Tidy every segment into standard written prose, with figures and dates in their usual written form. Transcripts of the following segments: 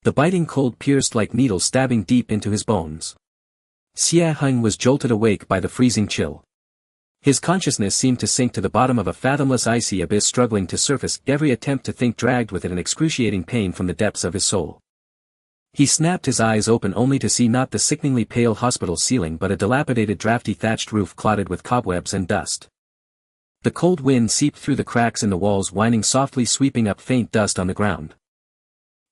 The biting cold pierced like needles stabbing deep into his bones. Xie Heng was jolted awake by the freezing chill. His consciousness seemed to sink to the bottom of a fathomless icy abyss, struggling to surface, every attempt to think dragged with it an excruciating pain from the depths of his soul. He snapped his eyes open only to see not the sickeningly pale hospital ceiling but a dilapidated drafty thatched roof clotted with cobwebs and dust. The cold wind seeped through the cracks in the walls, whining softly, sweeping up faint dust on the ground.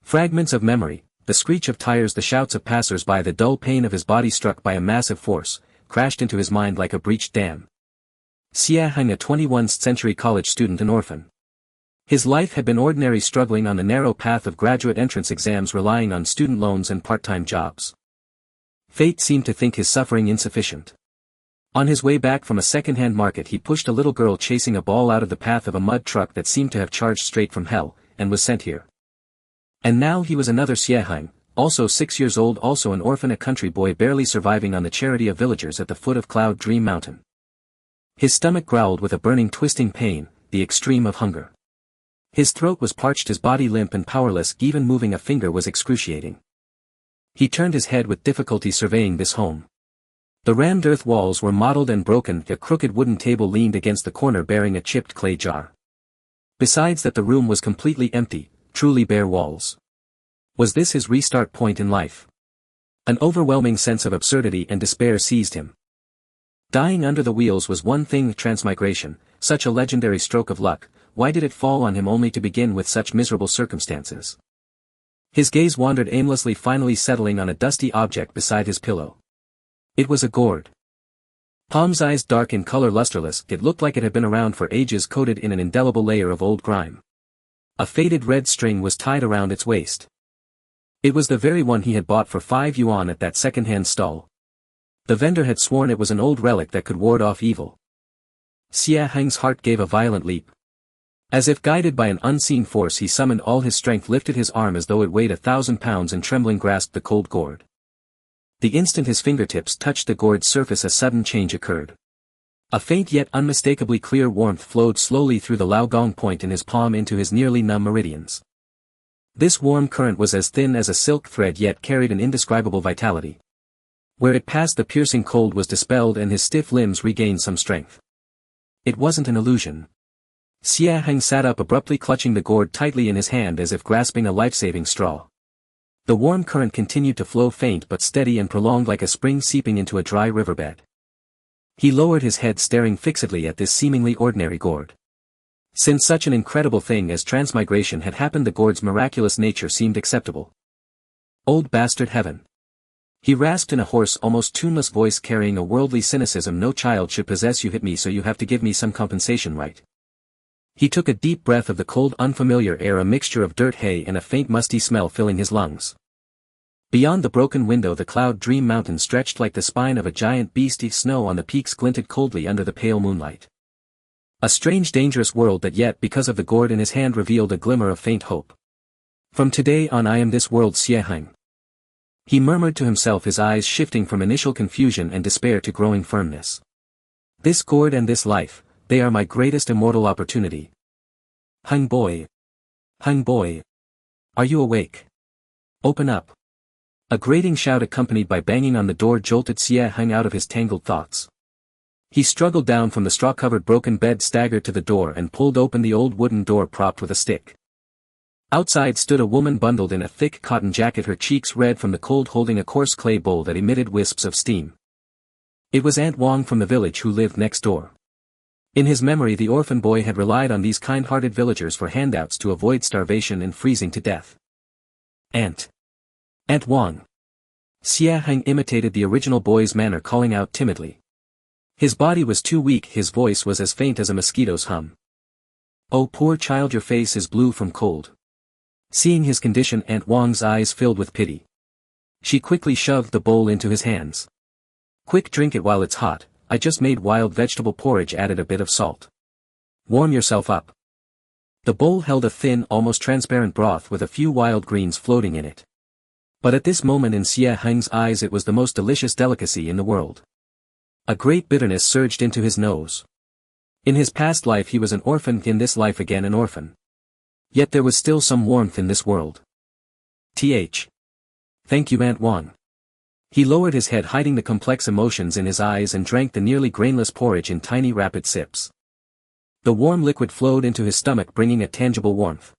Fragments of memory, the screech of tires, the shouts of passers-by, the dull pain of his body struck by a massive force, crashed into his mind like a breached dam. Xie Heng, a 21st century college student and orphan. His life had been ordinary, struggling on the narrow path of graduate entrance exams, relying on student loans and part-time jobs. Fate seemed to think his suffering insufficient. On his way back from a second-hand market, he pushed a little girl chasing a ball out of the path of a mud truck that seemed to have charged straight from hell, and was sent here. And now he was another Xie Heng, also 6 years old, also an orphan, a country boy barely surviving on the charity of villagers at the foot of Cloud Dream Mountain. His stomach growled with a burning, twisting pain, the extreme of hunger. His throat was parched, his body limp and powerless, even moving a finger was excruciating. He turned his head with difficulty, surveying this home. The rammed earth walls were mottled and broken, a crooked wooden table leaned against the corner bearing a chipped clay jar. Besides that, the room was completely empty, truly bare walls. Was this his restart point in life? An overwhelming sense of absurdity and despair seized him. Dying under the wheels was one thing, transmigration, such a legendary stroke of luck, why did it fall on him only to begin with such miserable circumstances? His gaze wandered aimlessly, finally settling on a dusty object beside his pillow. It was a gourd. Palm's eyes dark in color, lusterless, it looked like it had been around for ages, coated in an indelible layer of old grime. A faded red string was tied around its waist. It was the very one he had bought for 5 yuan at that second-hand stall. The vendor had sworn it was an old relic that could ward off evil. Xie Heng's heart gave a violent leap. As if guided by an unseen force, he summoned all his strength, lifted his arm as though it weighed 1,000 pounds, and trembling grasped the cold gourd. The instant his fingertips touched the gourd's surface, a sudden change occurred. A faint yet unmistakably clear warmth flowed slowly through the Laogong point in his palm into his nearly numb meridians. This warm current was as thin as a silk thread, yet carried an indescribable vitality. Where it passed, the piercing cold was dispelled and his stiff limbs regained some strength. It wasn't an illusion. Xie Heng sat up abruptly, clutching the gourd tightly in his hand as if grasping a life-saving straw. The warm current continued to flow, faint but steady and prolonged, like a spring seeping into a dry riverbed. He lowered his head, staring fixedly at this seemingly ordinary gourd. Since such an incredible thing as transmigration had happened, the gourd's miraculous nature seemed acceptable. Old bastard, heaven! He rasped in a hoarse, almost tuneless voice, carrying a worldly cynicism. No child should possess you. Hit me, so you have to give me some compensation, right? He took a deep breath of the cold, unfamiliar air, a mixture of dirt, hay and a faint musty smell filling his lungs. Beyond the broken window, the Cloud Dream Mountain stretched like the spine of a giant beast. Snow on the peaks glinted coldly under the pale moonlight. A strange, dangerous world that yet, because of the gourd in his hand, revealed a glimmer of faint hope. From today on I am this world, Xie Heng. He murmured to himself, his eyes shifting from initial confusion and despair to growing firmness. This gourd and this life, they are my greatest immortal opportunity. Heng boy. Heng boy. Are you awake? Open up. A grating shout accompanied by banging on the door jolted Xie Heng out of his tangled thoughts. He struggled down from the straw-covered broken bed, staggered to the door and pulled open the old wooden door propped with a stick. Outside stood a woman bundled in a thick cotton jacket, her cheeks red from the cold, holding a coarse clay bowl that emitted wisps of steam. It was Aunt Wang from the village, who lived next door. In his memory, the orphan boy had relied on these kind-hearted villagers for handouts to avoid starvation and freezing to death. Aunt Wang. Xie Heng imitated the original boy's manner, calling out timidly. His body was too weak, his voice was as faint as a mosquito's hum. Oh, poor child, your face is blue from cold. Seeing his condition, Aunt Wang's eyes filled with pity. She quickly shoved the bowl into his hands. Quick, drink it while it's hot. I just made wild vegetable porridge, added a bit of salt. Warm yourself up. The bowl held a thin, almost transparent broth with a few wild greens floating in it. But at this moment in Xie Heng's eyes it was the most delicious delicacy in the world. A great bitterness surged into his nose. In his past life he was an orphan, in this life again an orphan. Yet there was still some warmth in this world. Thank you, Aunt Wang. He lowered his head, hiding the complex emotions in his eyes, and drank the nearly grainless porridge in tiny rapid sips. The warm liquid flowed into his stomach, bringing a tangible warmth.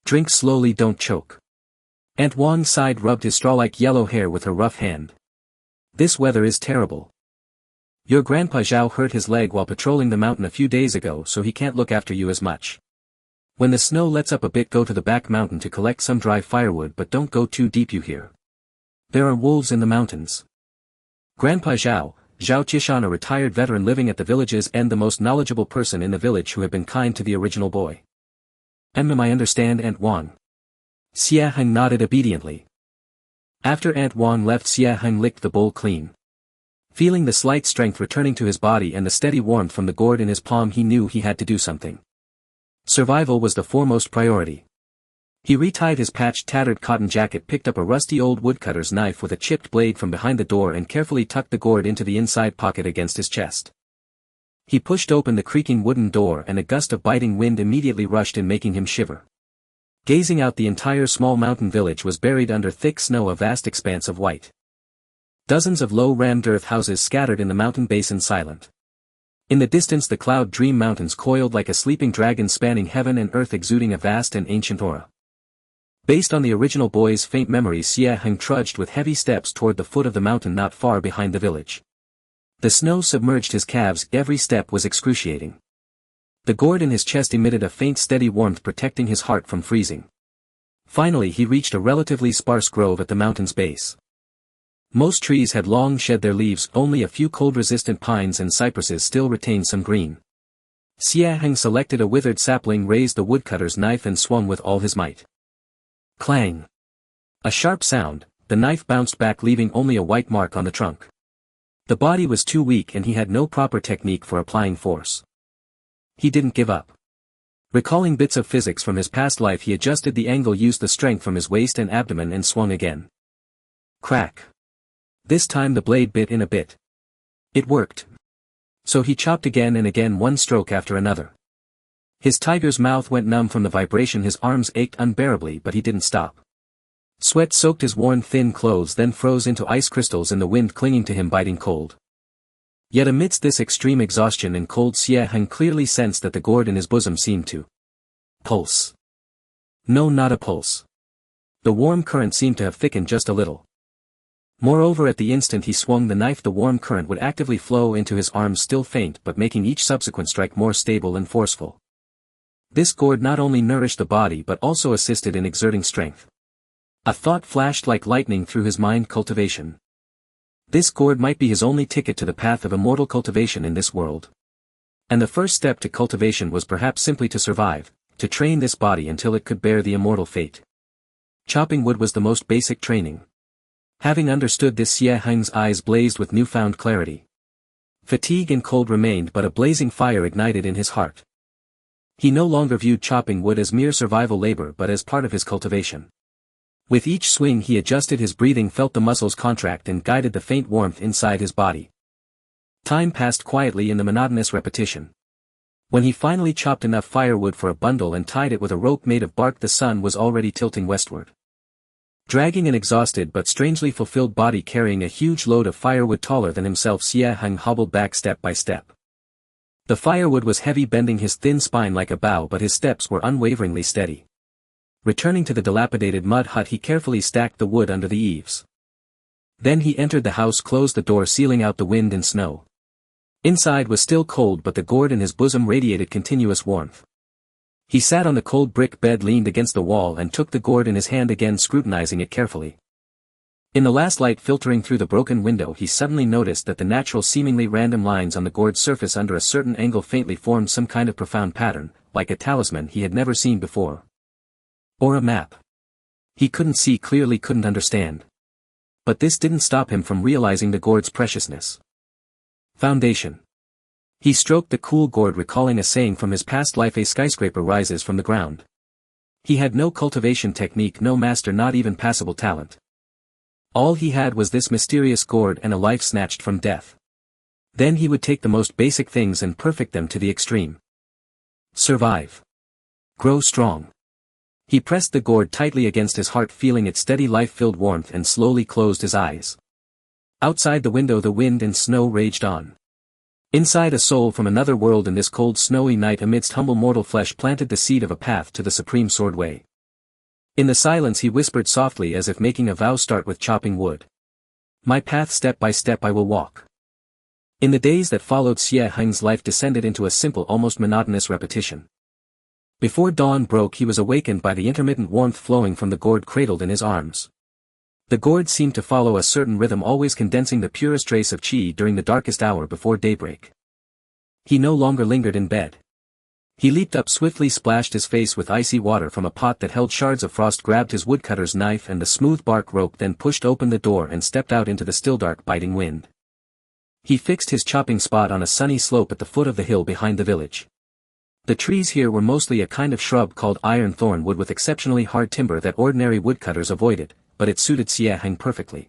Drink slowly, don't choke. Aunt Wang sighed, rubbed his straw-like yellow hair with her rough hand. This weather is terrible. Your grandpa Zhao hurt his leg while patrolling the mountain a few days ago, so he can't look after you as much. When the snow lets up a bit, go to the back mountain to collect some dry firewood, but don't go too deep, you hear. There are wolves in the mountains. Grandpa Zhao Qingxuan, a retired veteran living at the village's end, the most knowledgeable person in the village who had been kind to the original boy. I understand, Aunt Wang. Xie Heng nodded obediently. After Aunt Wang left, Xie Heng licked the bowl clean. Feeling the slight strength returning to his body and the steady warmth from the gourd in his palm, he knew he had to do something. Survival was the foremost priority. He retied his patched, tattered cotton jacket, picked up a rusty old woodcutter's knife with a chipped blade from behind the door, and carefully tucked the gourd into the inside pocket against his chest. He pushed open the creaking wooden door, and a gust of biting wind immediately rushed in, making him shiver. Gazing out, the entire small mountain village was buried under thick snow, a vast expanse of white. Dozens of low rammed earth houses scattered in the mountain basin, silent. In the distance, the Cloud Dream Mountains coiled like a sleeping dragon, spanning heaven and earth, exuding a vast and ancient aura. Based on the original boy's faint memories, Xie Heng trudged with heavy steps toward the foot of the mountain not far behind the village. The snow submerged his calves, every step was excruciating. The gourd in his chest emitted a faint, steady warmth, protecting his heart from freezing. Finally he reached a relatively sparse grove at the mountain's base. Most trees had long shed their leaves, only a few cold-resistant pines and cypresses still retained some green. Xie Heng selected a withered sapling, raised the woodcutter's knife, and swung with all his might. Clang! A sharp sound, the knife bounced back, leaving only a white mark on the trunk. The body was too weak, and he had no proper technique for applying force. He didn't give up. Recalling bits of physics from his past life, he adjusted the angle, used the strength from his waist and abdomen, and swung again. Crack! This time the blade bit in a bit. It worked. So he chopped again and again, one stroke after another. His tiger's mouth went numb from the vibration, his arms ached unbearably, but he didn't stop. Sweat soaked his worn thin clothes, then froze into ice crystals in the wind, clinging to him, biting cold. Yet amidst this extreme exhaustion and cold, Xie Heng clearly sensed that the gourd in his bosom seemed to pulse. No, not a pulse. The warm current seemed to have thickened just a little. Moreover, at the instant he swung the knife, the warm current would actively flow into his arms, still faint, but making each subsequent strike more stable and forceful. This gourd not only nourished the body but also assisted in exerting strength. A thought flashed like lightning through his mind: cultivation. This gourd might be his only ticket to the path of immortal cultivation in this world. And the first step to cultivation was perhaps simply to survive, to train this body until it could bear the immortal fate. Chopping wood was the most basic training. Having understood this, Xie Heng's eyes blazed with newfound clarity. Fatigue and cold remained, but a blazing fire ignited in his heart. He no longer viewed chopping wood as mere survival labor, but as part of his cultivation. With each swing he adjusted his breathing, felt the muscles contract, and guided the faint warmth inside his body. Time passed quietly in the monotonous repetition. When he finally chopped enough firewood for a bundle and tied it with a rope made of bark, the sun was already tilting westward. Dragging an exhausted but strangely fulfilled body carrying a huge load of firewood taller than himself, Xie Heng hobbled back step by step. The firewood was heavy, bending his thin spine like a bow, but his steps were unwaveringly steady. Returning to the dilapidated mud hut, he carefully stacked the wood under the eaves. Then he entered the house, closed the door, sealing out the wind and snow. Inside was still cold, but the gourd in his bosom radiated continuous warmth. He sat on the cold brick bed, leaned against the wall, and took the gourd in his hand, again scrutinizing it carefully. In the last light filtering through the broken window, he suddenly noticed that the natural, seemingly random lines on the gourd's surface under a certain angle faintly formed some kind of profound pattern, like a talisman he had never seen before. Or a map. He couldn't see clearly, couldn't understand. But this didn't stop him from realizing the gourd's preciousness. Foundation. He stroked the cool gourd, recalling a saying from his past life: a skyscraper rises from the ground. He had no cultivation technique, no master, not even passable talent. All he had was this mysterious gourd and a life snatched from death. Then he would take the most basic things and perfect them to the extreme. Survive. Grow strong. He pressed the gourd tightly against his heart, feeling its steady life-filled warmth, and slowly closed his eyes. Outside the window the wind and snow raged on. Inside, a soul from another world in this cold snowy night amidst humble mortal flesh planted the seed of a path to the supreme sword way. In the silence he whispered softly, as if making a vow, start with chopping wood. My path, step by step I will walk. In the days that followed, Xie Heng's life descended into a simple, almost monotonous repetition. Before dawn broke he was awakened by the intermittent warmth flowing from the gourd cradled in his arms. The gourd seemed to follow a certain rhythm, always condensing the purest trace of qi during the darkest hour before daybreak. He no longer lingered in bed. He leaped up swiftly, splashed his face with icy water from a pot that held shards of frost, grabbed his woodcutter's knife and the smooth bark rope, then pushed open the door and stepped out into the still dark, biting wind. He fixed his chopping spot on a sunny slope at the foot of the hill behind the village. The trees here were mostly a kind of shrub called iron thorn wood with exceptionally hard timber that ordinary woodcutters avoided, but it suited Xie Heng perfectly.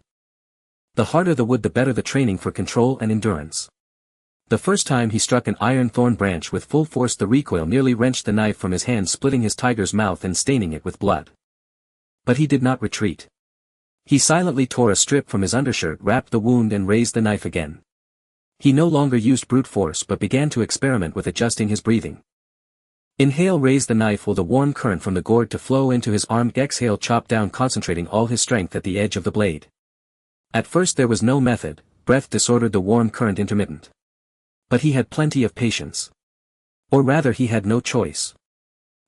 The harder the wood, the better the training for control and endurance. The first time he struck an iron thorn branch with full force, the recoil nearly wrenched the knife from his hand, splitting his tiger's mouth and staining it with blood. But he did not retreat. He silently tore a strip from his undershirt, wrapped the wound and raised the knife again. He no longer used brute force but began to experiment with adjusting his breathing. Inhale, raise the knife, will the warm current from the gourd to flow into his arm. Exhale, chop down, concentrating all his strength at the edge of the blade. At first there was no method, breath disordered the warm current, intermittent. But he had plenty of patience. Or rather, he had no choice.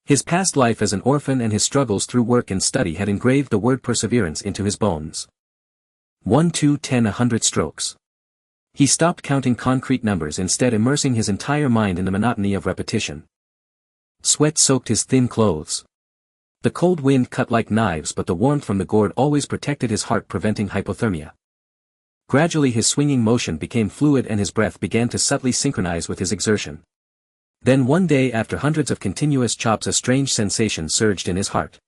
His past life as an orphan and his struggles through work and study had engraved the word perseverance into his bones. 1, 2, 10, 100 strokes. He stopped counting concrete numbers, instead immersing his entire mind in the monotony of repetition. Sweat soaked his thin clothes. The cold wind cut like knives, but the warmth from the gourd always protected his heart, preventing hypothermia. Gradually his swinging motion became fluid and his breath began to subtly synchronize with his exertion. Then one day, after hundreds of continuous chops, a strange sensation surged in his heart.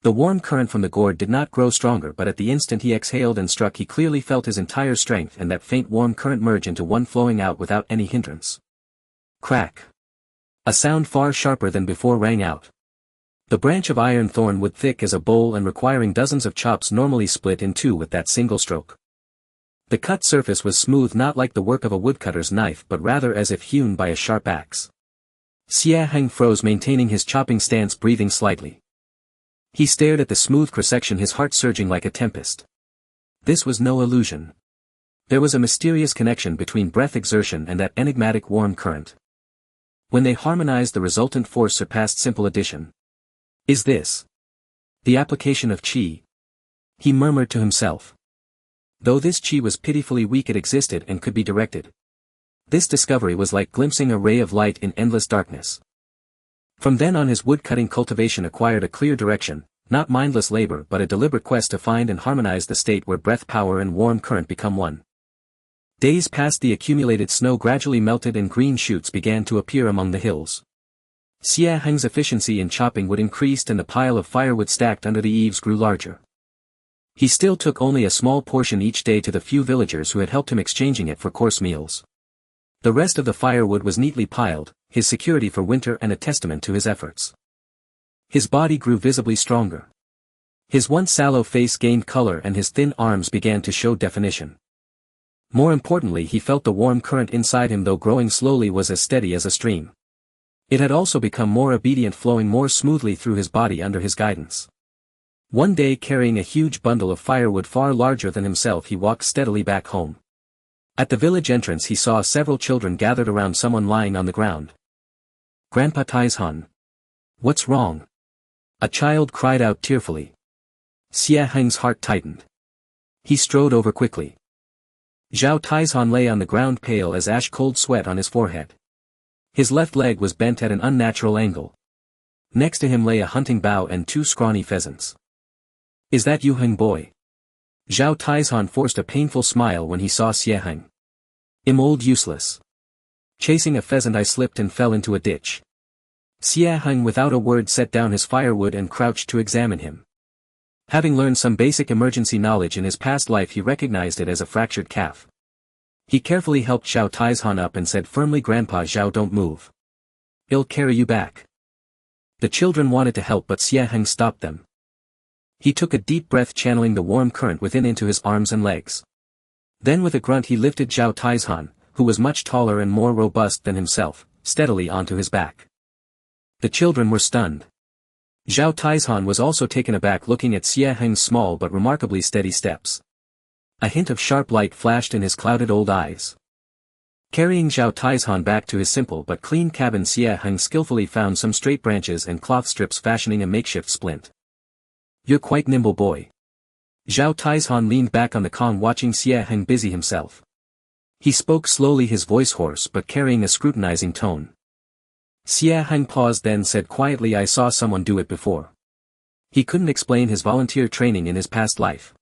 The warm current from the gourd did not grow stronger, but at the instant he exhaled and struck, he clearly felt his entire strength and that faint warm current merge into one, flowing out without any hindrance. Crack. A sound far sharper than before rang out. The branch of iron thorn wood, thick as a bowl and requiring dozens of chops, normally split in two with that single stroke. The cut surface was smooth, not like the work of a woodcutter's knife but rather as if hewn by a sharp axe. Xie Heng froze, maintaining his chopping stance, breathing slightly. He stared at the smooth cross-section, his heart surging like a tempest. This was no illusion. There was a mysterious connection between breath exertion and that enigmatic warm current. When they harmonized, the resultant force surpassed simple addition. Is this the application of qi? He murmured to himself. Though this qi was pitifully weak, it existed and could be directed. This discovery was like glimpsing a ray of light in endless darkness. From then on his woodcutting cultivation acquired a clear direction, not mindless labor but a deliberate quest to find and harmonize the state where breath power and warm current become one. Days passed, the accumulated snow gradually melted and green shoots began to appear among the hills. Xie Heng's efficiency in chopping wood increased and the pile of firewood stacked under the eaves grew larger. He still took only a small portion each day to the few villagers who had helped him, exchanging it for course meals. The rest of the firewood was neatly piled, his security for winter and a testament to his efforts. His body grew visibly stronger. His once sallow face gained color and his thin arms began to show definition. More importantly, he felt the warm current inside him, though growing slowly, was as steady as a stream. It had also become more obedient, flowing more smoothly through his body under his guidance. One day, carrying a huge bundle of firewood far larger than himself, he walked steadily back home. At the village entrance he saw several children gathered around someone lying on the ground. Grandpa Taizhan. What's wrong? A child cried out tearfully. Xie Heng's heart tightened. He strode over quickly. Zhao Taizhan lay on the ground, pale as ash, cold sweat on his forehead. His left leg was bent at an unnatural angle. Next to him lay a hunting bow and two scrawny pheasants. Is that you, Heng boy? Zhao Taizhan forced a painful smile when he saw Xie Heng. Old useless. Chasing a pheasant, I slipped and fell into a ditch. Xie Heng without a word set down his firewood and crouched to examine him. Having learned some basic emergency knowledge in his past life, he recognized it as a fractured calf. He carefully helped Zhao Taizhan up and said firmly, Grandpa Zhao, don't move. I'll carry you back. The children wanted to help but Xie Heng stopped them. He took a deep breath channeling the warm current within into his arms and legs. Then with a grunt he lifted Zhao Taizhan, who was much taller and more robust than himself, steadily onto his back. The children were stunned. Zhao Taizhan was also taken aback looking at Xie Heng's small but remarkably steady steps. A hint of sharp light flashed in his clouded old eyes. Carrying Zhao Taizhan back to his simple but clean cabin, Xie Heng skillfully found some straight branches and cloth strips fashioning a makeshift splint. "You're quite nimble, boy." Zhao Taizhan leaned back on the Kong watching Xie Heng busy himself. He spoke slowly, his voice hoarse but carrying a scrutinizing tone. Xie Heng paused then said quietly, "I saw someone do it before." He couldn't explain his volunteer training in his past life.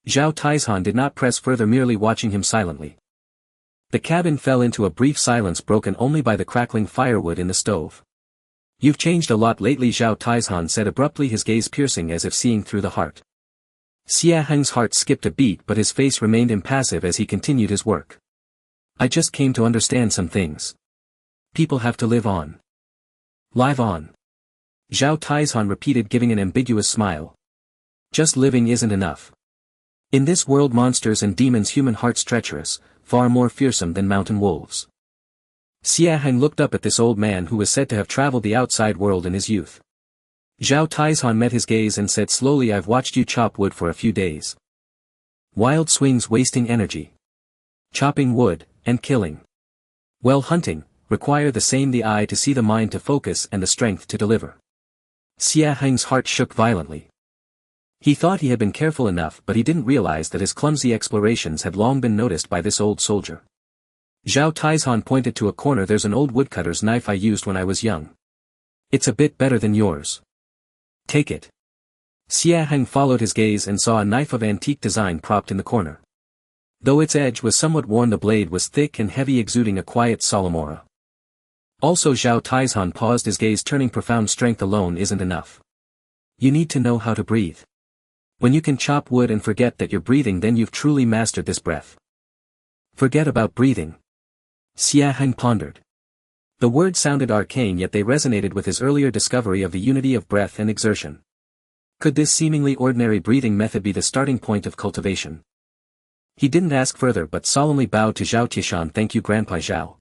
Zhao Taizhan did not press further, merely watching him silently. The cabin fell into a brief silence broken only by the crackling firewood in the stove. "You've changed a lot lately," Zhao Taizhan said abruptly, his gaze piercing as if seeing through the heart. Xie Heng's heart skipped a beat but his face remained impassive as he continued his work. "I just came to understand some things. People have to live on. Live on." Zhao Taizhan repeated, giving an ambiguous smile. "Just living isn't enough. In this world, monsters and demons, human hearts treacherous, far more fearsome than mountain wolves." Xie Heng looked up at this old man who was said to have traveled the outside world in his youth. Zhao Taizhan met his gaze and said slowly, "I've watched you chop wood for a few days. Wild swings wasting energy. Chopping wood, and killing. Well, hunting, require the same, the eye to see, the mind to focus, and the strength to deliver." Xie Heng's heart shook violently. He thought he had been careful enough, but he didn't realize that his clumsy explorations had long been noticed by this old soldier. Zhao Taizhan pointed to a corner. "There's an old woodcutter's knife I used when I was young. It's a bit better than yours. Take it." Xie Heng followed his gaze and saw a knife of antique design propped in the corner. Though its edge was somewhat worn, the blade was thick and heavy, exuding a quiet solemn aura. Also, Zhao Taizhan paused, his gaze turning. "Profound strength alone isn't enough. You need to know how to breathe. When you can chop wood and forget that you're breathing, then you've truly mastered this breath." "Forget about breathing?" Xie Heng pondered. The words sounded arcane, yet they resonated with his earlier discovery of the unity of breath and exertion. Could this seemingly ordinary breathing method be the starting point of cultivation? He didn't ask further but solemnly bowed to Zhao Tishan. "Thank you, Grandpa Zhao."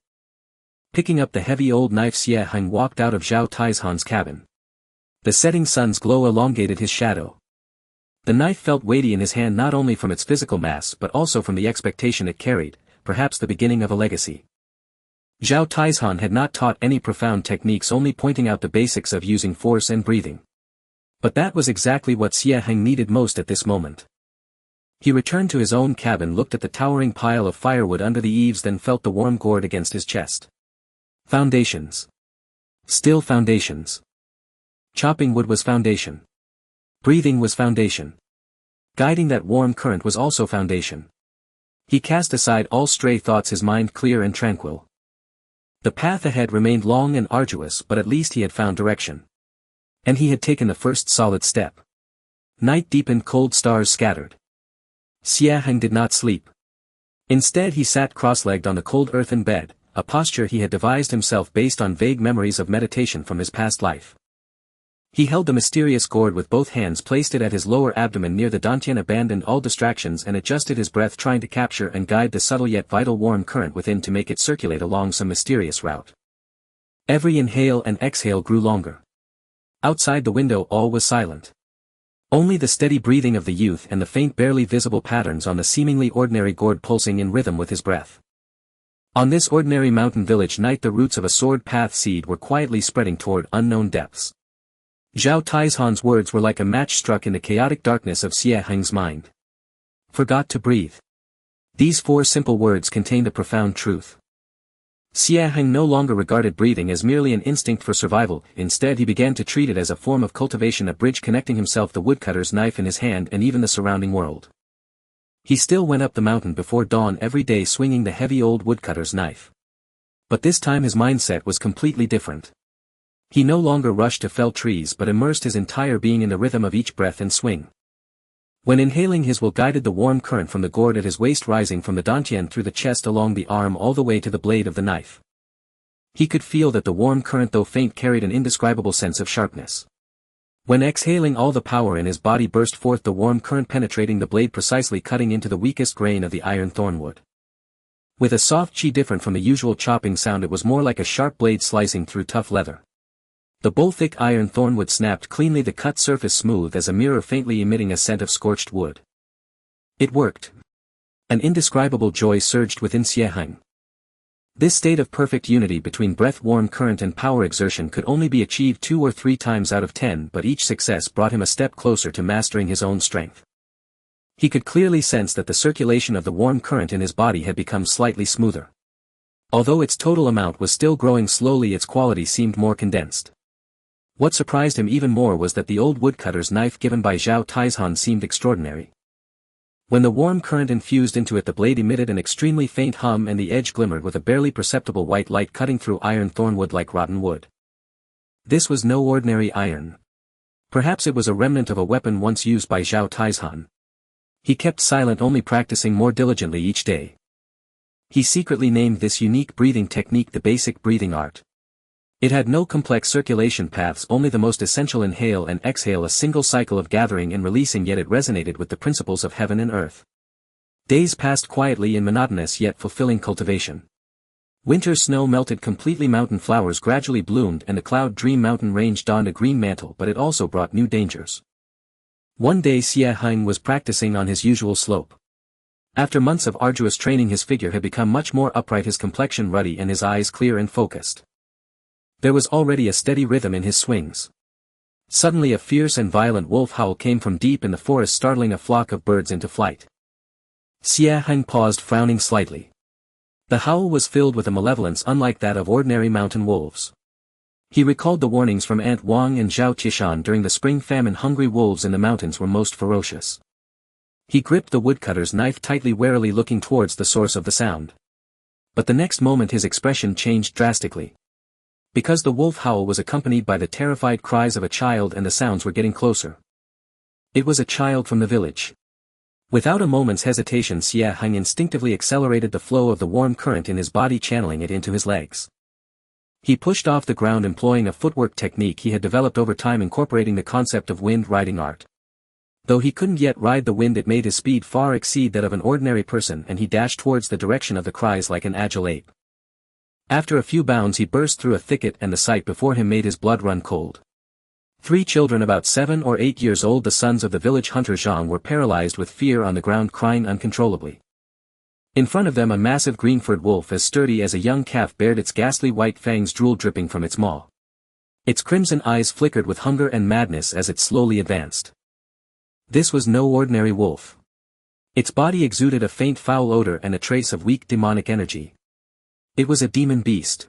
Picking up the heavy old knife, Xie Heng walked out of Zhao Taizhan's cabin. The setting sun's glow elongated his shadow. The knife felt weighty in his hand, not only from its physical mass but also from the expectation it carried, perhaps the beginning of a legacy. Zhao Taizhan had not taught any profound techniques, only pointing out the basics of using force and breathing. But that was exactly what Xie Heng needed most at this moment. He returned to his own cabin, looked at the towering pile of firewood under the eaves, then felt the warm gourd against his chest. Foundations. Still foundations. Chopping wood was foundation. Breathing was foundation. Guiding that warm current was also foundation. He cast aside all stray thoughts, his mind clear and tranquil. The path ahead remained long and arduous, but at least he had found direction. And he had taken the first solid step. Night deepened, cold stars scattered. Xie Heng did not sleep. Instead he sat cross-legged on the cold earthen bed, a posture he had devised himself based on vague memories of meditation from his past life. He held the mysterious gourd with both hands, placed it at his lower abdomen near the dantian, abandoned all distractions and adjusted his breath, trying to capture and guide the subtle yet vital warm current within to make it circulate along some mysterious route. Every inhale and exhale grew longer. Outside the window all was silent. Only the steady breathing of the youth and the faint, barely visible patterns on the seemingly ordinary gourd pulsing in rhythm with his breath. On this ordinary mountain village night, the roots of a sword path seed were quietly spreading toward unknown depths. Zhao Taizhan's words were like a match struck in the chaotic darkness of Xie Heng's mind. Forgot to breathe. These four simple words contained a profound truth. Xie Heng no longer regarded breathing as merely an instinct for survival. Instead he began to treat it as a form of cultivation, a bridge connecting himself, the woodcutter's knife in his hand, and even the surrounding world. He still went up the mountain before dawn every day, swinging the heavy old woodcutter's knife. But this time his mindset was completely different. He no longer rushed to fell trees but immersed his entire being in the rhythm of each breath and swing. When inhaling, his will guided the warm current from the gourd at his waist, rising from the dantian through the chest, along the arm, all the way to the blade of the knife. He could feel that the warm current, though faint, carried an indescribable sense of sharpness. When exhaling all the power in his body burst forth, the warm current penetrating the blade, precisely cutting into the weakest grain of the iron thornwood. With a soft chi different from the usual chopping sound, it was more like a sharp blade slicing through tough leather. The bull-thick iron thornwood snapped cleanly, the cut surface smooth as a mirror, faintly emitting a scent of scorched wood. It worked. An indescribable joy surged within Xie Heng. This state of perfect unity between breath, warm current and power exertion could only be achieved 2 or 3 times out of 10, but each success brought him a step closer to mastering his own strength. He could clearly sense that the circulation of the warm current in his body had become slightly smoother. Although its total amount was still growing slowly, its quality seemed more condensed. What surprised him even more was that the old woodcutter's knife given by Zhao Taizhan seemed extraordinary. When the warm current infused into it, the blade emitted an extremely faint hum and the edge glimmered with a barely perceptible white light, cutting through iron thornwood like rotten wood. This was no ordinary iron. Perhaps it was a remnant of a weapon once used by Zhao Taizhan. He kept silent, only practicing more diligently each day. He secretly named this unique breathing technique the basic breathing art. It had no complex circulation paths, only the most essential inhale and exhale, a single cycle of gathering and releasing, yet it resonated with the principles of heaven and earth. Days passed quietly in monotonous yet fulfilling cultivation. Winter's snow melted completely, mountain flowers gradually bloomed, and the cloud dream mountain range donned a green mantle, but it also brought new dangers. One day Xie Heng was practicing on his usual slope. After months of arduous training, his figure had become much more upright, his complexion ruddy and his eyes clear and focused. There was already a steady rhythm in his swings. Suddenly a fierce and violent wolf howl came from deep in the forest, startling a flock of birds into flight. Xie Heng paused, frowning slightly. The howl was filled with a malevolence unlike that of ordinary mountain wolves. He recalled the warnings from Aunt Wang and Zhao Qishan during the spring famine. Hungry wolves in the mountains were most ferocious. He gripped the woodcutter's knife tightly, warily looking towards the source of the sound. But the next moment his expression changed drastically. Because the wolf howl was accompanied by the terrified cries of a child and the sounds were getting closer. It was a child from the village. Without a moment's hesitation, Xie Heng instinctively accelerated the flow of the warm current in his body, channeling it into his legs. He pushed off the ground, employing a footwork technique he had developed over time, incorporating the concept of wind riding art. Though he couldn't yet ride the wind, it made his speed far exceed that of an ordinary person, and he dashed towards the direction of the cries like an agile ape. After a few bounds he burst through a thicket, and the sight before him made his blood run cold. 3 children about 7 or 8 years old, the sons of the village hunter Zhang, were paralyzed with fear on the ground, crying uncontrollably. In front of them a massive green-furred wolf as sturdy as a young calf bared its ghastly white fangs, drool dripping from its maw. Its crimson eyes flickered with hunger and madness as it slowly advanced. This was no ordinary wolf. Its body exuded a faint foul odor and a trace of weak demonic energy. It was a demon beast.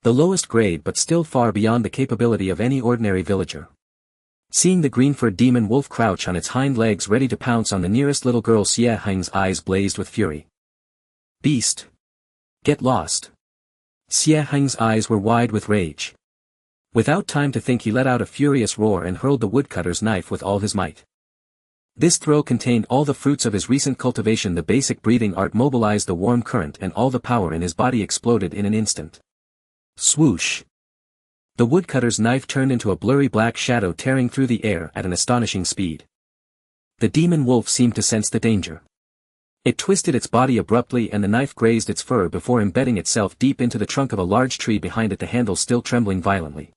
The lowest grade, but still far beyond the capability of any ordinary villager. Seeing the green-furred demon wolf crouch on its hind legs ready to pounce on the nearest little girl, Xie Heng's eyes blazed with fury. Beast! Get lost! Xie Heng's eyes were wide with rage. Without time to think, he let out a furious roar and hurled the woodcutter's knife with all his might. This throw contained all the fruits of his recent cultivation. The basic breathing art mobilized the warm current, and all the power in his body exploded in an instant. Swoosh! The woodcutter's knife turned into a blurry black shadow, tearing through the air at an astonishing speed. The demon wolf seemed to sense the danger. It twisted its body abruptly, and the knife grazed its fur before embedding itself deep into the trunk of a large tree behind it, the handle still trembling violently.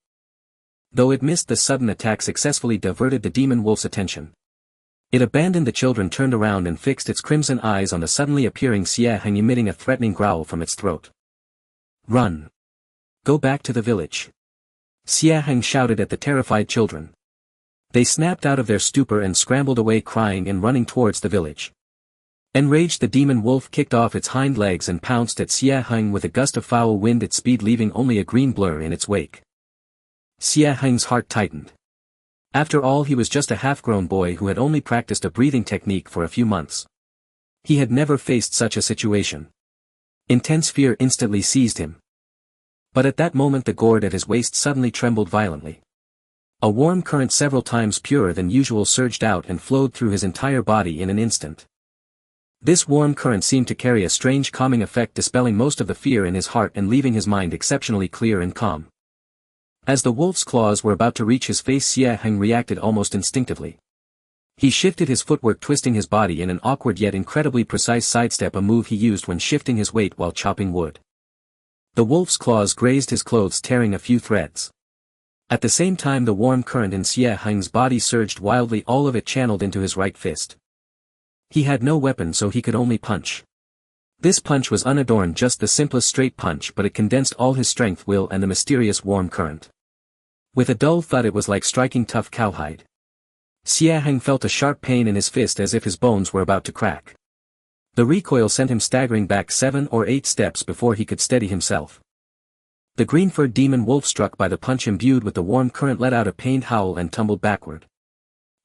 Though it missed, the sudden attack successfully diverted the demon wolf's attention. It abandoned the children, turned around and fixed its crimson eyes on the suddenly appearing Xie Heng, emitting a threatening growl from its throat. Run! Go back to the village! Xie Heng shouted at the terrified children. They snapped out of their stupor and scrambled away, crying and running towards the village. Enraged, the demon wolf kicked off its hind legs and pounced at Xie Heng with a gust of foul wind, its speed leaving only a green blur in its wake. Xie Heng's heart tightened. After all, he was just a half-grown boy who had only practiced a breathing technique for a few months. He had never faced such a situation. Intense fear instantly seized him. But at that moment the gourd at his waist suddenly trembled violently. A warm current several times purer than usual surged out and flowed through his entire body in an instant. This warm current seemed to carry a strange calming effect, dispelling most of the fear in his heart and leaving his mind exceptionally clear and calm. As the wolf's claws were about to reach his face, Xie Heng reacted almost instinctively. He shifted his footwork, twisting his body in an awkward yet incredibly precise sidestep, a move he used when shifting his weight while chopping wood. The wolf's claws grazed his clothes, tearing a few threads. At the same time, the warm current in Xie Heng's body surged wildly, all of it channeled into his right fist. He had no weapon, so he could only punch. This punch was unadorned, just the simplest straight punch, but it condensed all his strength, will, and the mysterious warm current. With a dull thud, it was like striking tough cowhide. Xie Heng felt a sharp pain in his fist, as if his bones were about to crack. The recoil sent him staggering back 7 or 8 steps before he could steady himself. The green-furred demon wolf, struck by the punch imbued with the warm current, let out a pained howl and tumbled backward.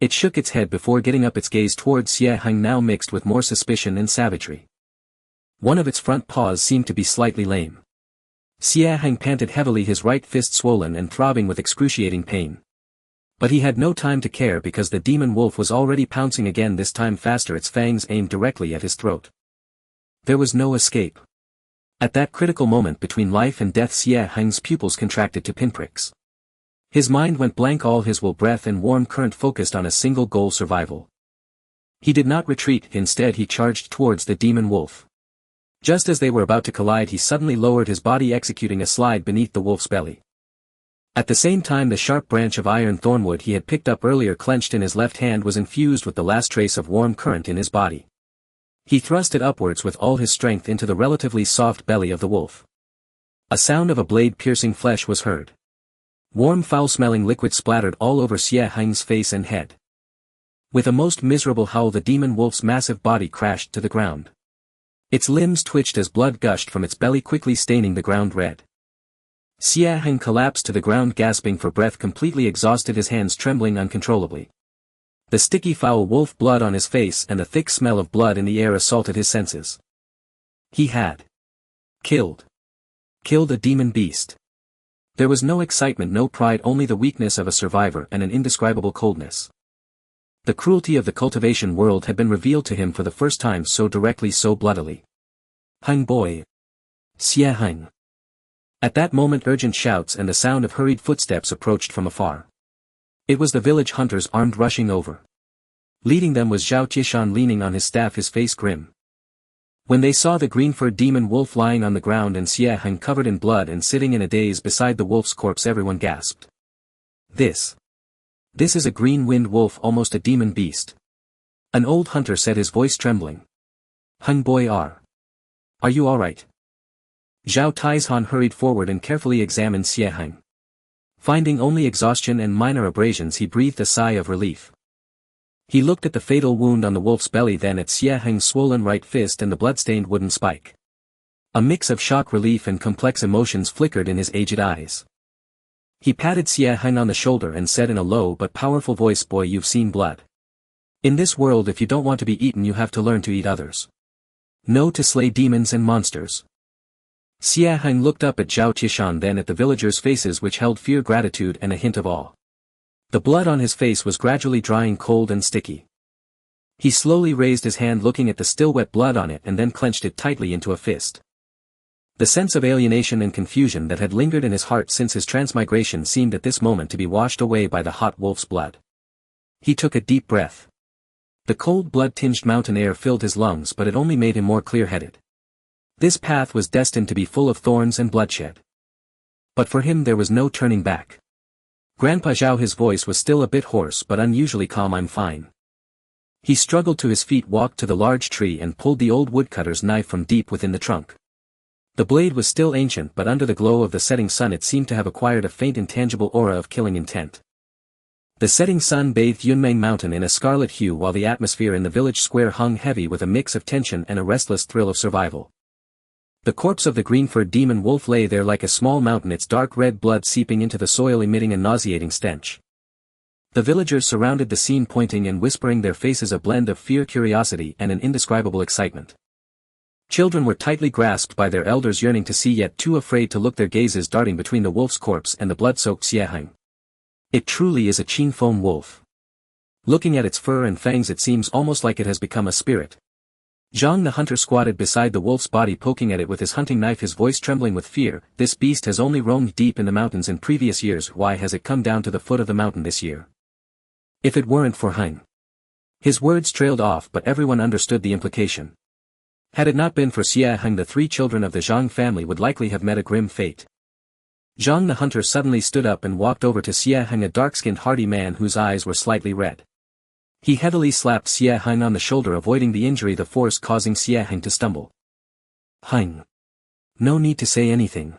It shook its head before getting up, its gaze towards Xie Heng now mixed with more suspicion and savagery. One of its front paws seemed to be slightly lame. Xie Heng panted heavily, his right fist swollen and throbbing with excruciating pain. But he had no time to care, because the demon wolf was already pouncing again, this time faster, its fangs aimed directly at his throat. There was no escape. At that critical moment between life and death, Xie Heng's pupils contracted to pinpricks. His mind went blank, all his will, breath and warm current focused on a single goal: survival. He did not retreat, instead he charged towards the demon wolf. Just as they were about to collide, he suddenly lowered his body, executing a slide beneath the wolf's belly. At the same time, the sharp branch of iron thornwood he had picked up earlier, clenched in his left hand, was infused with the last trace of warm current in his body. He thrust it upwards with all his strength into the relatively soft belly of the wolf. A sound of a blade piercing flesh was heard. Warm, foul-smelling liquid splattered all over Xie Heng's face and head. With a most miserable howl, the demon wolf's massive body crashed to the ground. Its limbs twitched as blood gushed from its belly, quickly staining the ground red. Xie Heng collapsed to the ground, gasping for breath, completely exhausted, his hands trembling uncontrollably. The sticky, foul wolf blood on his face and the thick smell of blood in the air assaulted his senses. He had killed a demon beast. There was no excitement, no pride, only the weakness of a survivor and an indescribable coldness. The cruelty of the cultivation world had been revealed to him for the first time, so directly, so bloodily. Heng boy! Xie Heng! At that moment, urgent shouts and the sound of hurried footsteps approached from afar. It was the village hunters, armed, rushing over. Leading them was Zhao Qishan, leaning on his staff, his face grim. When they saw the green-furred demon wolf lying on the ground and Xie Heng covered in blood and sitting in a daze beside the wolf's corpse, everyone gasped. This is a green-winged wolf, almost a demon beast. An old hunter said, his voice trembling. Heng boy, are you alright? Zhao Taizhan hurried forward and carefully examined Xie Heng. Finding only exhaustion and minor abrasions, he breathed a sigh of relief. He looked at the fatal wound on the wolf's belly, then at Xie Heng's swollen right fist and the blood-stained wooden spike. A mix of shock, relief and complex emotions flickered in his aged eyes. He patted Xie Heng on the shoulder and said in a low but powerful voice, boy, you've seen blood. In this world, if you don't want to be eaten, you have to learn to eat others. Know to slay demons and monsters. Xie Heng looked up at Zhao Qishan, then at the villagers' faces, which held fear, gratitude and a hint of awe. The blood on his face was gradually drying, cold and sticky. He slowly raised his hand, looking at the still wet blood on it, and then clenched it tightly into a fist. The sense of alienation and confusion that had lingered in his heart since his transmigration seemed at this moment to be washed away by the hot wolf's blood. He took a deep breath. The cold, blood-tinged mountain air filled his lungs, but it only made him more clear-headed. This path was destined to be full of thorns and bloodshed. But for him there was no turning back. Grandpa Zhao, his voice was still a bit hoarse but unusually calm, I'm fine. He struggled to his feet, walked to the large tree and pulled the old woodcutter's knife from deep within the trunk. The blade was still ancient, but under the glow of the setting sun it seemed to have acquired a faint, intangible aura of killing intent. The setting sun bathed Yunmeng Mountain in a scarlet hue, while the atmosphere in the village square hung heavy with a mix of tension and a restless thrill of survival. The corpse of the green-furred demon wolf lay there like a small mountain, its dark red blood seeping into the soil, emitting a nauseating stench. The villagers surrounded the scene, pointing and whispering, their faces a blend of fear, curiosity and an indescribable excitement. Children were tightly grasped by their elders, yearning to see yet too afraid to look, their gazes darting between the wolf's corpse and the blood-soaked Xie Heng. It truly is a Qingxuan wolf. Looking at its fur and fangs, it seems almost like it has become a spirit. Zhang the hunter squatted beside the wolf's body, poking at it with his hunting knife, his voice trembling with fear. This beast has only roamed deep in the mountains in previous years. Why has it come down to the foot of the mountain this year? If it weren't for Heng. His words trailed off, but everyone understood the implication. Had it not been for Xie Heng, the 3 children of the Zhang family would likely have met a grim fate. Zhang the hunter suddenly stood up and walked over to Xie Heng, a dark-skinned hardy man whose eyes were slightly red. He heavily slapped Xie Heng on the shoulder, avoiding the injury, the force causing Xie Heng to stumble. Heng. No need to say anything.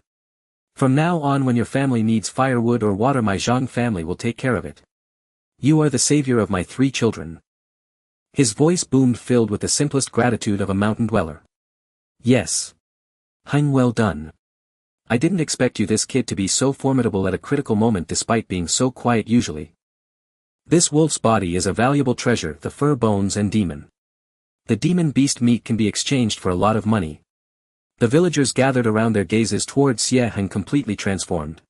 From now on, when your family needs firewood or water, my Zhang family will take care of it. You are the savior of my 3 children. His voice boomed, filled with the simplest gratitude of a mountain dweller. Yes. Heng, well done. I didn't expect you, this kid, to be so formidable at a critical moment despite being so quiet usually. This wolf's body is a valuable treasure, the fur, bones and demon. The demon beast meat can be exchanged for a lot of money. The villagers gathered around, their gazes towards Xie Heng completely transformed.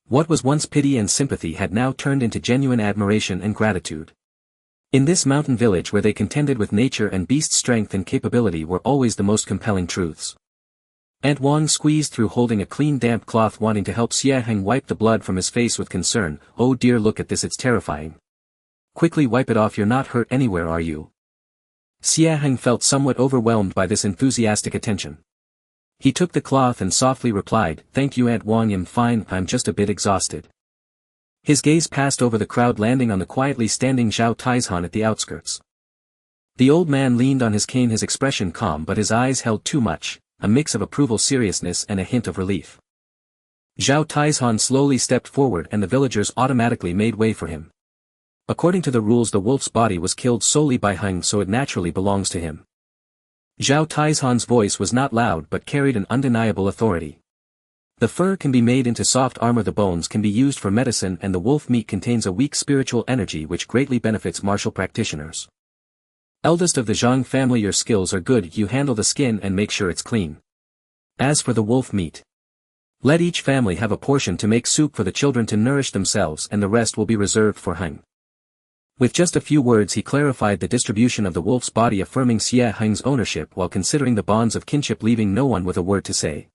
What was once pity and sympathy had now turned into genuine admiration and gratitude. In this mountain village where they contended with nature and beast strength and capability were always the most compelling truths. Aunt Wang squeezed through, holding a clean damp cloth, wanting to help Xie Heng wipe the blood from his face with concern. Oh dear, look at this, it's terrifying. Quickly wipe it off, you're not hurt anywhere, are you? Xie Heng felt somewhat overwhelmed by this enthusiastic attention. He took the cloth and softly replied, thank you Aunt Wang, I'm fine, I'm just a bit exhausted. His gaze passed over the crowd, landing on the quietly standing Zhao Taizhan at the outskirts. The old man leaned on his cane, his expression calm, but his eyes held too much, a mix of approval, seriousness and a hint of relief. Zhao Taizhan slowly stepped forward and the villagers automatically made way for him. According to the rules, the wolf's body was killed solely by Heng, so it naturally belongs to him. Zhao Taizhan's voice was not loud but carried an undeniable authority. The fur can be made into soft armor, the bones can be used for medicine, and the wolf meat contains a weak spiritual energy which greatly benefits martial practitioners. Eldest of the Zhang family, your skills are good, you handle the skin and make sure it's clean. As for the wolf meat, let each family have a portion to make soup for the children to nourish themselves, and the rest will be reserved for Heng. With just a few words he clarified the distribution of the wolf's body, affirming Xie Heng's ownership while considering the bonds of kinship, leaving no one with a word to say.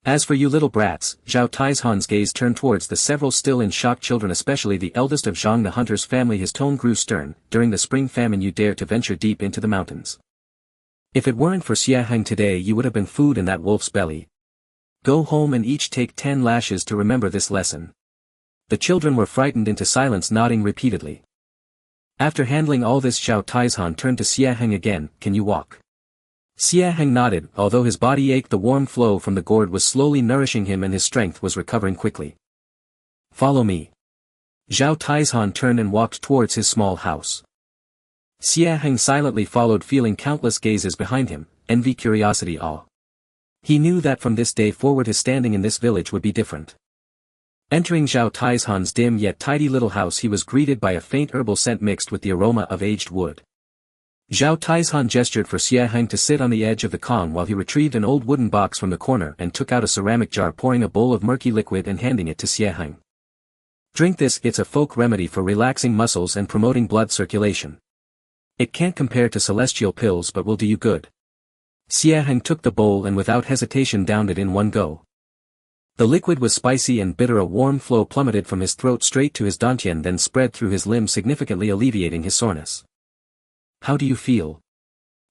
As for you little brats, Zhao Taizhan's gaze turned towards the several still in shock children, especially the eldest of Zhang the hunter's family. His tone grew stern. During the spring famine you dare to venture deep into the mountains. If it weren't for Xie Heng today, you would have been food in that wolf's belly. Go home and each take 10 lashes to remember this lesson. The children were frightened into silence, nodding repeatedly. After handling all this, Zhao Taizhan turned to Xie Heng again. Can you walk? Xie Heng nodded. Although his body ached, the warm flow from the gourd was slowly nourishing him and his strength was recovering quickly. Follow me. Zhao Taizhan turned and walked towards his small house. Xie Heng silently followed, feeling countless gazes behind him, envy, curiosity, awe. He knew that from this day forward his standing in this village would be different. Entering Zhao Taizhan's dim yet tidy little house, he was greeted by a faint herbal scent mixed with the aroma of aged wood. Zhao Taizhan gestured for Xie Heng to sit on the edge of the kong while he retrieved an old wooden box from the corner and took out a ceramic jar, pouring a bowl of murky liquid and handing it to Xie Heng. Drink this, it's a folk remedy for relaxing muscles and promoting blood circulation. It can't compare to celestial pills but will do you good. Xie Heng took the bowl and without hesitation downed it in one go. The liquid was spicy and bitter. A warm flow plummeted from his throat straight to his dantian, then spread through his limbs, significantly alleviating his soreness. How do you feel?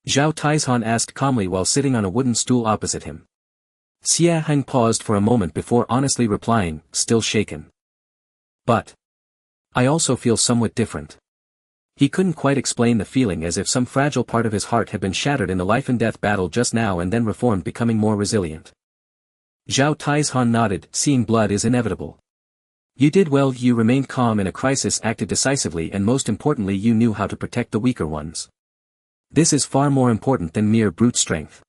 Zhao Taizhan asked calmly while sitting on a wooden stool opposite him. Xie Heng paused for a moment before honestly replying, still shaken. But I also feel somewhat different. He couldn't quite explain the feeling, as if some fragile part of his heart had been shattered in the life-and-death battle just now and then reformed, becoming more resilient. Zhao Taizhan nodded. Seeing blood is inevitable. You did well, you remained calm in a crisis, acted decisively, and most importantly you knew how to protect the weaker ones. This is far more important than mere brute strength.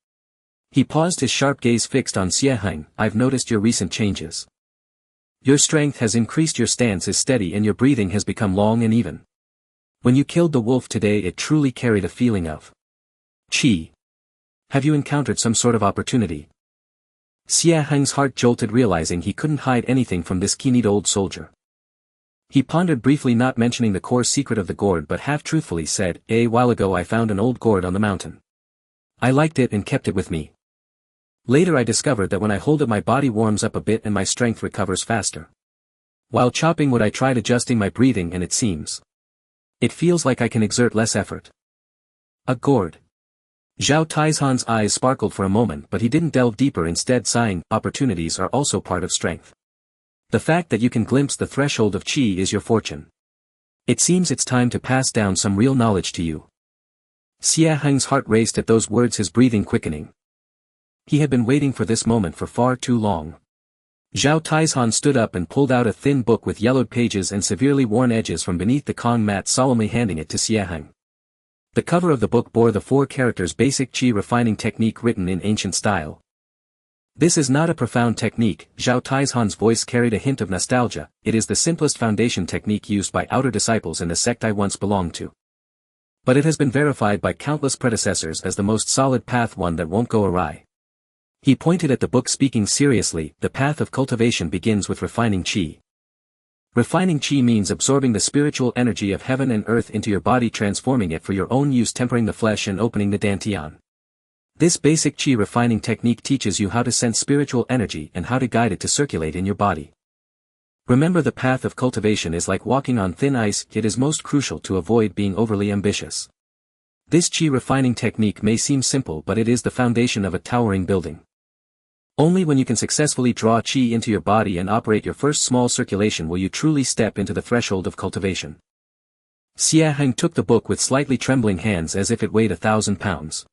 He paused, his sharp gaze fixed on Xie Heng. I've noticed your recent changes. Your strength has increased, your stance is steady, and your breathing has become long and even. When you killed the wolf today, it truly carried a feeling of qi. Have you encountered some sort of opportunity? Xie Heng's heart jolted, realizing he couldn't hide anything from this keen-eyed old soldier. He pondered briefly, not mentioning the core secret of the gourd, but half-truthfully said, A while ago I found an old gourd on the mountain. I liked it and kept it with me. Later I discovered that when I hold it my body warms up a bit and my strength recovers faster. While chopping wood I tried adjusting my breathing and it feels like I can exert less effort. A gourd. Zhao Taizhan's eyes sparkled for a moment but he didn't delve deeper, instead sighing, opportunities are also part of strength. The fact that you can glimpse the threshold of qi is your fortune. It seems it's time to pass down some real knowledge to you. Xie Heng's heart raced at those words, his breathing quickening. He had been waiting for this moment for far too long. Zhao Taizhan stood up and pulled out a thin book with yellowed pages and severely worn edges from beneath the Kong mat, solemnly handing it to Xie Heng. The cover of the book bore the 4 characters basic qi refining technique written in ancient style. This is not a profound technique, Zhao Taizhan's voice carried a hint of nostalgia, it is the simplest foundation technique used by outer disciples in the sect I once belonged to. But it has been verified by countless predecessors as the most solid path, one that won't go awry. He pointed at the book, speaking seriously, the path of cultivation begins with refining qi. Refining qi means absorbing the spiritual energy of heaven and earth into your body, transforming it for your own use, tempering the flesh and opening the dantian. This basic qi refining technique teaches you how to sense spiritual energy and how to guide it to circulate in your body. Remember, the path of cultivation is like walking on thin ice, it is most crucial to avoid being overly ambitious. This qi refining technique may seem simple but it is the foundation of a towering building. Only when you can successfully draw qi into your body and operate your first small circulation will you truly step into the threshold of cultivation. Xie Heng took the book with slightly trembling hands as if it weighed 1,000 pounds.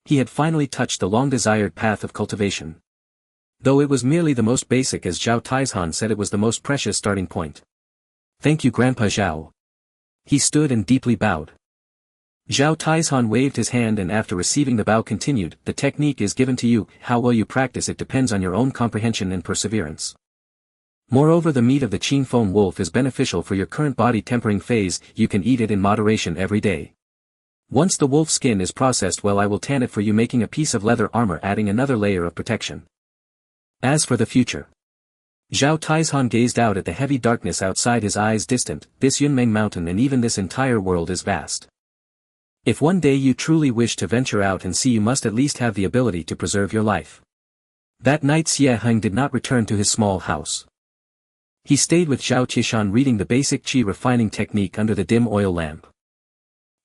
He had finally touched the long-desired path of cultivation. Though it was merely the most basic, as Zhao Taizhan said, it was the most precious starting point. Thank you, Grandpa Zhao. He stood and deeply bowed. Zhao Taizhan waved his hand and after receiving the bow continued, the technique is given to you, how well you practice it depends on your own comprehension and perseverance. Moreover, the meat of the Qingxuan wolf is beneficial for your current body tempering phase, you can eat it in moderation every day. Once the wolf skin is processed well I will tan it for you, making a piece of leather armor, adding another layer of protection. As for the future. Zhao Taizhan gazed out at the heavy darkness outside, his eyes distant, this Yunmeng mountain and even this entire world is vast. If one day you truly wish to venture out and see, you must at least have the ability to preserve your life. That night Xie Heng did not return to his small house. He stayed with Zhao Qishan, reading the basic qi refining technique under the dim oil lamp.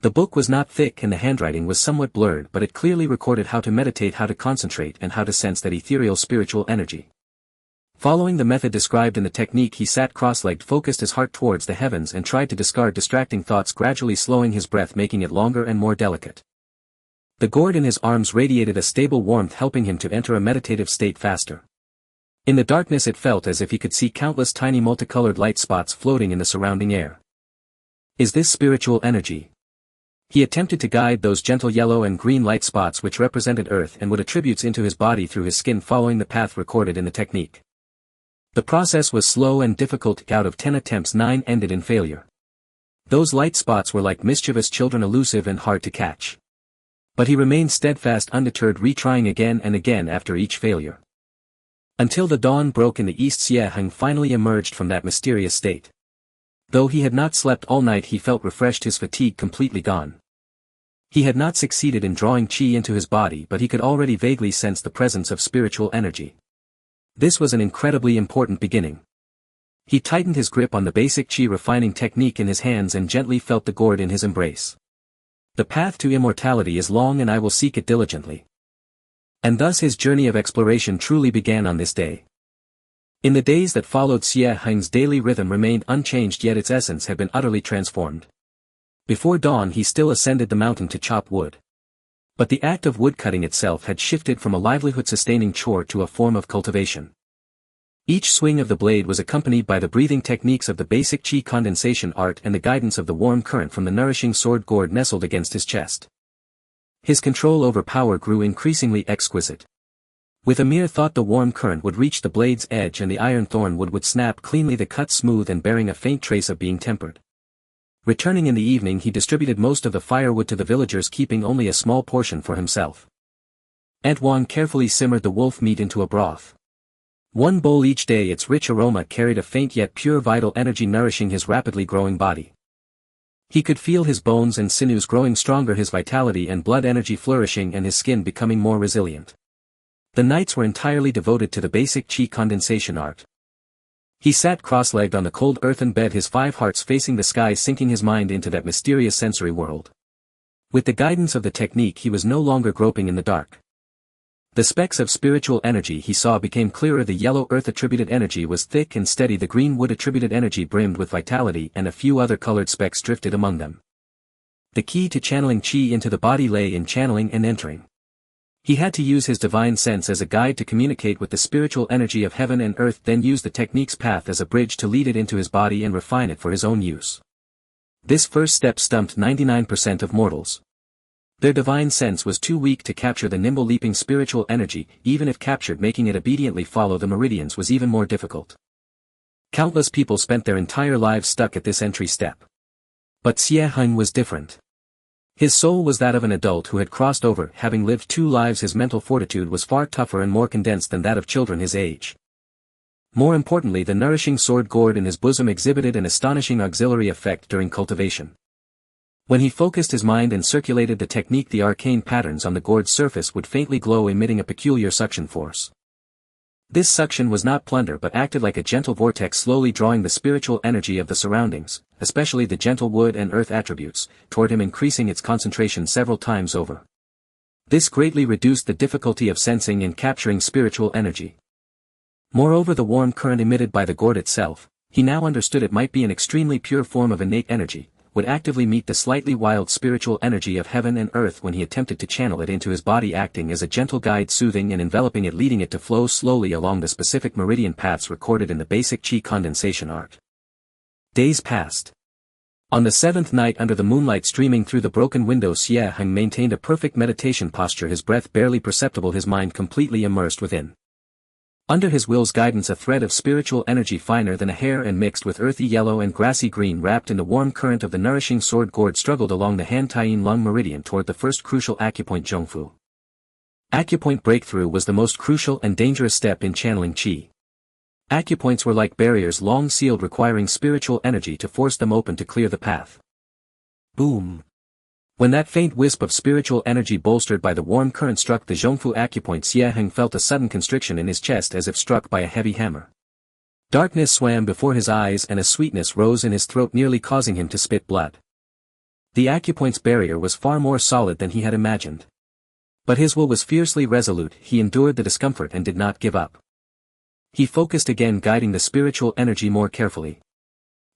The book was not thick and the handwriting was somewhat blurred, but it clearly recorded how to meditate, how to concentrate and how to sense that ethereal spiritual energy. Following the method described in the technique, he sat cross-legged, focused his heart towards the heavens and tried to discard distracting thoughts, gradually slowing his breath, making it longer and more delicate. The gourd in his arms radiated a stable warmth, helping him to enter a meditative state faster. In the darkness it felt as if he could see countless tiny multicolored light spots floating in the surrounding air. Is this spiritual energy? He attempted to guide those gentle yellow and green light spots which represented earth and would attributes into his body through his skin, following the path recorded in the technique. The process was slow and difficult. Out of 10 attempts 9 ended in failure. Those light spots were like mischievous children, elusive and hard to catch. But he remained steadfast, undeterred, retrying again and again after each failure. Until the dawn broke in the east, Xie Heng finally emerged from that mysterious state. Though he had not slept all night he felt refreshed, his fatigue completely gone. He had not succeeded in drawing qi into his body, but he could already vaguely sense the presence of spiritual energy. This was an incredibly important beginning. He tightened his grip on the basic qi refining technique in his hands and gently felt the gourd in his embrace. The path to immortality is long and I will seek it diligently. And thus his journey of exploration truly began on this day. In the days that followed, Xie Heng's daily rhythm remained unchanged, yet its essence had been utterly transformed. Before dawn he still ascended the mountain to chop wood. But the act of woodcutting itself had shifted from a livelihood-sustaining chore to a form of cultivation. Each swing of the blade was accompanied by the breathing techniques of the basic qi condensation art and the guidance of the warm current from the nourishing sword gourd nestled against his chest. His control over power grew increasingly exquisite. With a mere thought the warm current would reach the blade's edge and the iron thorn wood would snap cleanly, the cut smooth and bearing a faint trace of being tempered. Returning in the evening he distributed most of the firewood to the villagers, keeping only a small portion for himself. Aunt Wang carefully simmered the wolf meat into a broth. One bowl each day, its rich aroma carried a faint yet pure vital energy nourishing his rapidly growing body. He could feel his bones and sinews growing stronger, his vitality and blood energy flourishing, and his skin becoming more resilient. The nights were entirely devoted to the basic qi condensation art. He sat cross-legged on the cold earthen bed, his 5 hearts facing the sky, sinking his mind into that mysterious sensory world. With the guidance of the technique, he was no longer groping in the dark. The specks of spiritual energy he saw became clearer. The yellow earth-attributed energy was thick and steady, the green wood-attributed energy brimmed with vitality, and a few other colored specks drifted among them. The key to channeling qi into the body lay in channeling and entering. He had to use his divine sense as a guide to communicate with the spiritual energy of heaven and earth, then use the technique's path as a bridge to lead it into his body and refine it for his own use. This first step stumped 99% of mortals. Their divine sense was too weak to capture the nimble leaping spiritual energy. Even if captured, making it obediently follow the meridians was even more difficult. Countless people spent their entire lives stuck at this entry step. But Xie Heng was different. His soul was that of an adult who had crossed over, having lived 2 lives. His mental fortitude was far tougher and more condensed than that of children his age. More importantly, the nourishing sword gourd in his bosom exhibited an astonishing auxiliary effect during cultivation. When he focused his mind and circulated the technique, the arcane patterns on the gourd's surface would faintly glow, emitting a peculiar suction force. This suction was not plunder but acted like a gentle vortex, slowly drawing the spiritual energy of the surroundings, especially the gentle wood and earth attributes, toward him, increasing its concentration several times over. This greatly reduced the difficulty of sensing and capturing spiritual energy. Moreover, the warm current emitted by the gourd itself, he now understood it might be an extremely pure form of innate energy, would actively meet the slightly wild spiritual energy of heaven and earth when he attempted to channel it into his body, acting as a gentle guide, soothing and enveloping it, leading it to flow slowly along the specific meridian paths recorded in the basic qi condensation art. Days passed. On the 7th night, under the moonlight streaming through the broken window, Xie Heng maintained a perfect meditation posture, his breath barely perceptible, his mind completely immersed within. Under his will's guidance, a thread of spiritual energy finer than a hair and mixed with earthy yellow and grassy green, wrapped in the warm current of the nourishing sword gourd, struggled along the Han-Tien Lung meridian toward the first crucial acupoint, Zhongfu. Acupoint breakthrough was the most crucial and dangerous step in channeling qi. Acupoints were like barriers long sealed, requiring spiritual energy to force them open to clear the path. Boom! When that faint wisp of spiritual energy bolstered by the warm current struck the Zhongfu acupoint, Xie Heng felt a sudden constriction in his chest as if struck by a heavy hammer. Darkness swam before his eyes and a sweetness rose in his throat, nearly causing him to spit blood. The acupoint's barrier was far more solid than he had imagined. But his will was fiercely resolute. He endured the discomfort and did not give up. He focused again, guiding the spiritual energy more carefully.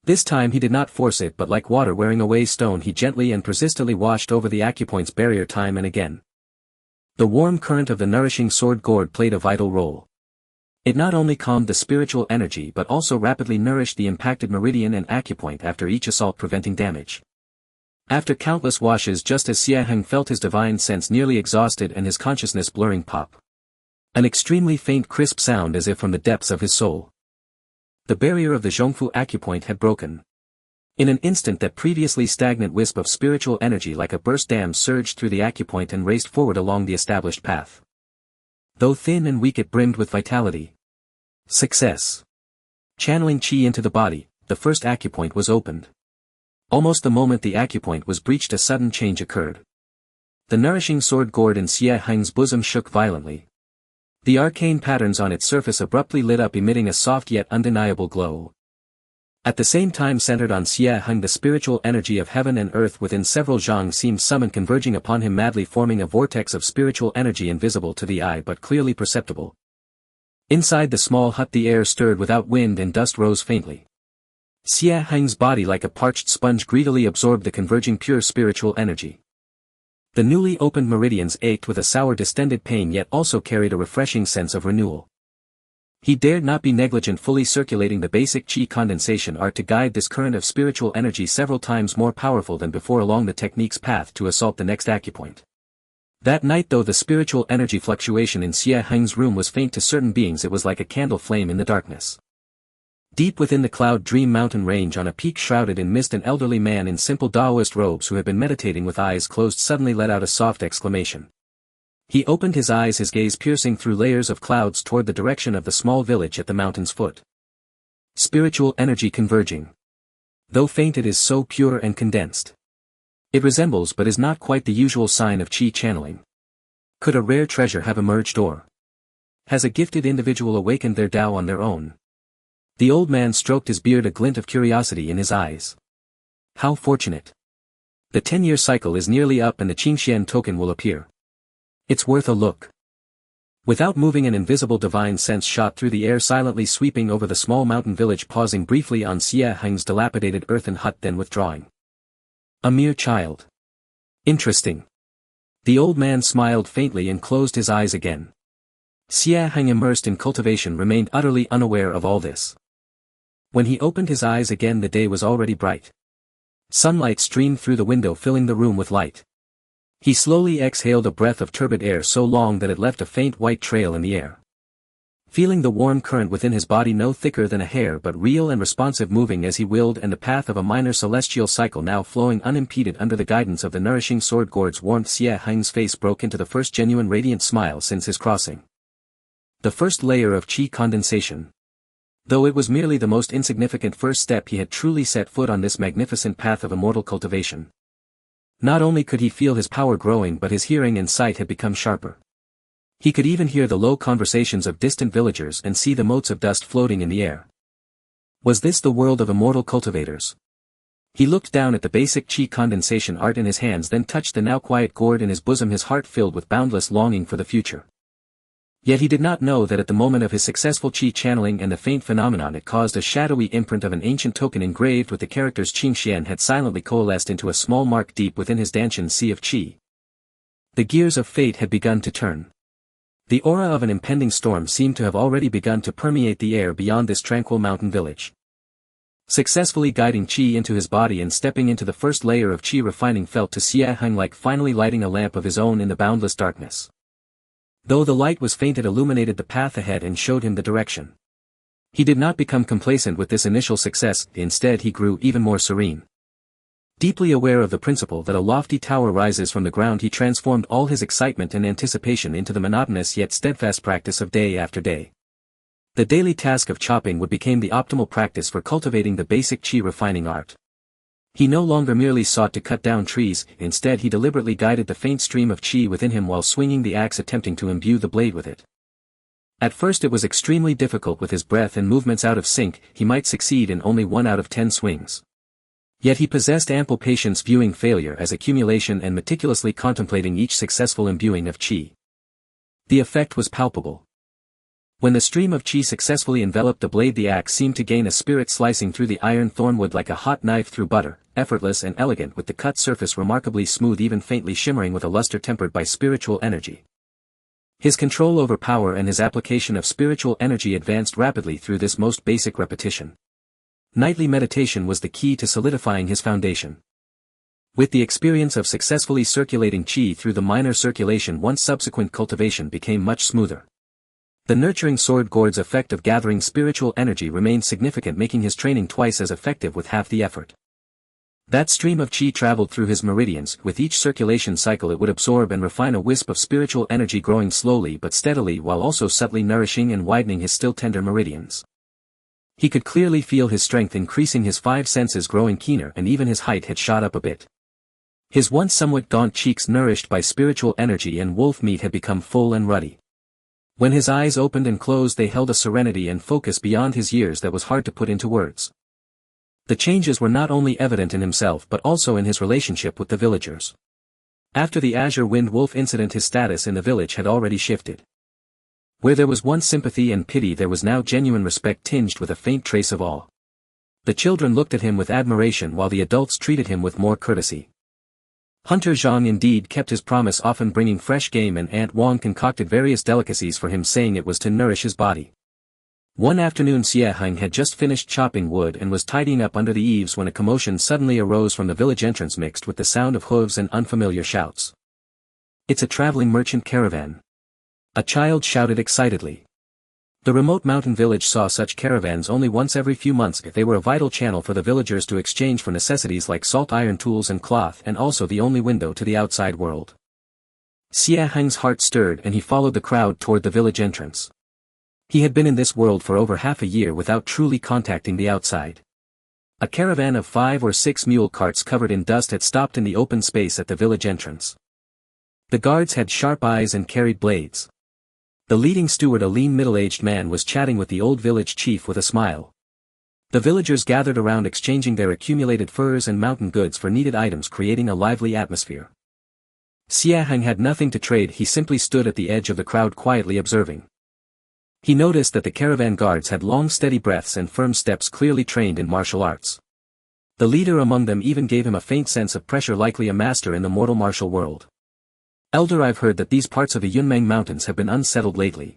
This time he did not force it, but like water wearing away stone, he gently and persistently washed over the acupoint's barrier time and again. The warm current of the nourishing sword gourd played a vital role. It not only calmed the spiritual energy but also rapidly nourished the impacted meridian and acupoint after each assault, preventing damage. After countless washes, just as Xie Heng felt his divine sense nearly exhausted and his consciousness blurring, pop! An extremely faint crisp sound as if from the depths of his soul. The barrier of the Zhongfu acupoint had broken. In an instant, that previously stagnant wisp of spiritual energy like a burst dam surged through the acupoint and raced forward along the established path. Though thin and weak, it brimmed with vitality. Success! Channeling qi into the body, the first acupoint was opened. Almost the moment the acupoint was breached, a sudden change occurred. The nourishing sword gourd in Xie Heng's bosom shook violently. The arcane patterns on its surface abruptly lit up, emitting a soft yet undeniable glow. At the same time, centered on Xie Heng, the spiritual energy of heaven and earth within several zhang seemed summoned, converging upon him madly, forming a vortex of spiritual energy invisible to the eye but clearly perceptible. Inside the small hut, the air stirred without wind and dust rose faintly. Xie Heng's body, like a parched sponge, greedily absorbed the converging pure spiritual energy. The newly opened meridians ached with a sour distended pain, yet also carried a refreshing sense of renewal. He dared not be negligent, fully circulating the basic qi condensation art to guide this current of spiritual energy several times more powerful than before along the technique's path to assault the next acupoint. That night, though the spiritual energy fluctuation in Xie Heng's room was faint to certain beings, it was like a candle flame in the darkness. Deep within the Cloud Dream Mountain range, on a peak shrouded in mist, an elderly man in simple Taoist robes who had been meditating with eyes closed suddenly let out a soft exclamation. He opened his eyes, his gaze piercing through layers of clouds toward the direction of the small village at the mountain's foot. Spiritual energy converging. Though faint, it is so pure and condensed. It resembles but is not quite the usual sign of Qi channeling. Could a rare treasure have emerged, or has a gifted individual awakened their Dao on their own? The old man stroked his beard, a glint of curiosity in his eyes. How fortunate. The 10-year cycle is nearly up and the Qingxuan token will appear. It's worth a look. Without moving, an invisible divine sense shot through the air, silently sweeping over the small mountain village, pausing briefly on Xie Heng's dilapidated earthen hut, then withdrawing. A mere child. Interesting. The old man smiled faintly and closed his eyes again. Xie Heng, immersed in cultivation, remained utterly unaware of all this. When he opened his eyes again, the day was already bright. Sunlight streamed through the window, filling the room with light. He slowly exhaled a breath of turbid air so long that it left a faint white trail in the air. Feeling the warm current within his body, no thicker than a hair but real and responsive, moving as he willed, and the path of a minor celestial cycle now flowing unimpeded under the guidance of the nourishing sword gourd's warmth, Xie Heng's face broke into the first genuine radiant smile since his crossing. The first layer of Qi condensation. Though it was merely the most insignificant first step, he had truly set foot on this magnificent path of immortal cultivation. Not only could he feel his power growing, but his hearing and sight had become sharper. He could even hear the low conversations of distant villagers and see the motes of dust floating in the air. Was this the world of immortal cultivators? He looked down at the basic Qi condensation art in his hands, then touched the now quiet gourd in his bosom, his heart filled with boundless longing for the future. Yet he did not know that at the moment of his successful Qi channeling and the faint phenomenon, it caused a shadowy imprint of an ancient token engraved with the characters Qingxuan had silently coalesced into a small mark deep within his Danshan sea of Qi. The gears of fate had begun to turn. The aura of an impending storm seemed to have already begun to permeate the air beyond this tranquil mountain village. Successfully guiding Qi into his body and stepping into the first layer of Qi refining felt to Xie Heng like finally lighting a lamp of his own in the boundless darkness. Though the light was faint, it illuminated the path ahead and showed him the direction. He did not become complacent with this initial success, instead he grew even more serene. Deeply aware of the principle that a lofty tower rises from the ground, he transformed all his excitement and anticipation into the monotonous yet steadfast practice of day after day. The daily task of chopping wood became the optimal practice for cultivating the basic Qi refining art. He no longer merely sought to cut down trees, instead he deliberately guided the faint stream of Qi within him while swinging the axe, attempting to imbue the blade with it. At first it was extremely difficult. With his breath and movements out of sync, he might succeed in only 1 out of 10 swings. Yet he possessed ample patience, viewing failure as accumulation and meticulously contemplating each successful imbuing of Qi. The effect was palpable. When the stream of Qi successfully enveloped the blade, the axe seemed to gain a spirit, slicing through the iron thornwood like a hot knife through butter, effortless and elegant, with the cut surface remarkably smooth, even faintly shimmering with a luster tempered by spiritual energy. His control over power and his application of spiritual energy advanced rapidly through this most basic repetition. Nightly meditation was the key to solidifying his foundation. With the experience of successfully circulating Qi through the minor circulation, one's subsequent cultivation became much smoother. The nurturing sword gourd's effect of gathering spiritual energy remained significant, making his training twice as effective with half the effort. That stream of Qi traveled through his meridians. With each circulation cycle it would absorb and refine a wisp of spiritual energy, growing slowly but steadily while also subtly nourishing and widening his still tender meridians. He could clearly feel his strength increasing, his 5 senses growing keener, and even his height had shot up a bit. His once somewhat gaunt cheeks, nourished by spiritual energy and wolf meat, had become full and ruddy. When his eyes opened and closed they held a serenity and focus beyond his years that was hard to put into words. The changes were not only evident in himself but also in his relationship with the villagers. After the Azure Wind Wolf incident, his status in the village had already shifted. Where there was once sympathy and pity, there was now genuine respect tinged with a faint trace of awe. The children looked at him with admiration while the adults treated him with more courtesy. Hunter Zhang indeed kept his promise, often bringing fresh game, and Aunt Wang concocted various delicacies for him, saying it was to nourish his body. One afternoon Xie Heng had just finished chopping wood and was tidying up under the eaves when a commotion suddenly arose from the village entrance, mixed with the sound of hooves and unfamiliar shouts. "It's a traveling merchant caravan," a child shouted excitedly. The remote mountain village saw such caravans only once every few months. They were a vital channel for the villagers to exchange for necessities like salt, iron tools and cloth, and also the only window to the outside world. Xie Heng's heart stirred and he followed the crowd toward the village entrance. He had been in this world for over half a year without truly contacting the outside. A caravan of 5 or 6 mule carts covered in dust had stopped in the open space at the village entrance. The guards had sharp eyes and carried blades. The leading steward, a lean middle-aged man, was chatting with the old village chief with a smile. The villagers gathered around exchanging their accumulated furs and mountain goods for needed items, creating a lively atmosphere. Xie Heng had nothing to trade. He simply stood at the edge of the crowd quietly observing. He noticed that the caravan guards had long steady breaths and firm steps, clearly trained in martial arts. The leader among them even gave him a faint sense of pressure, likely a master in the mortal martial world. "Elder, I've heard that these parts of the Yunmeng Mountains have been unsettled lately,"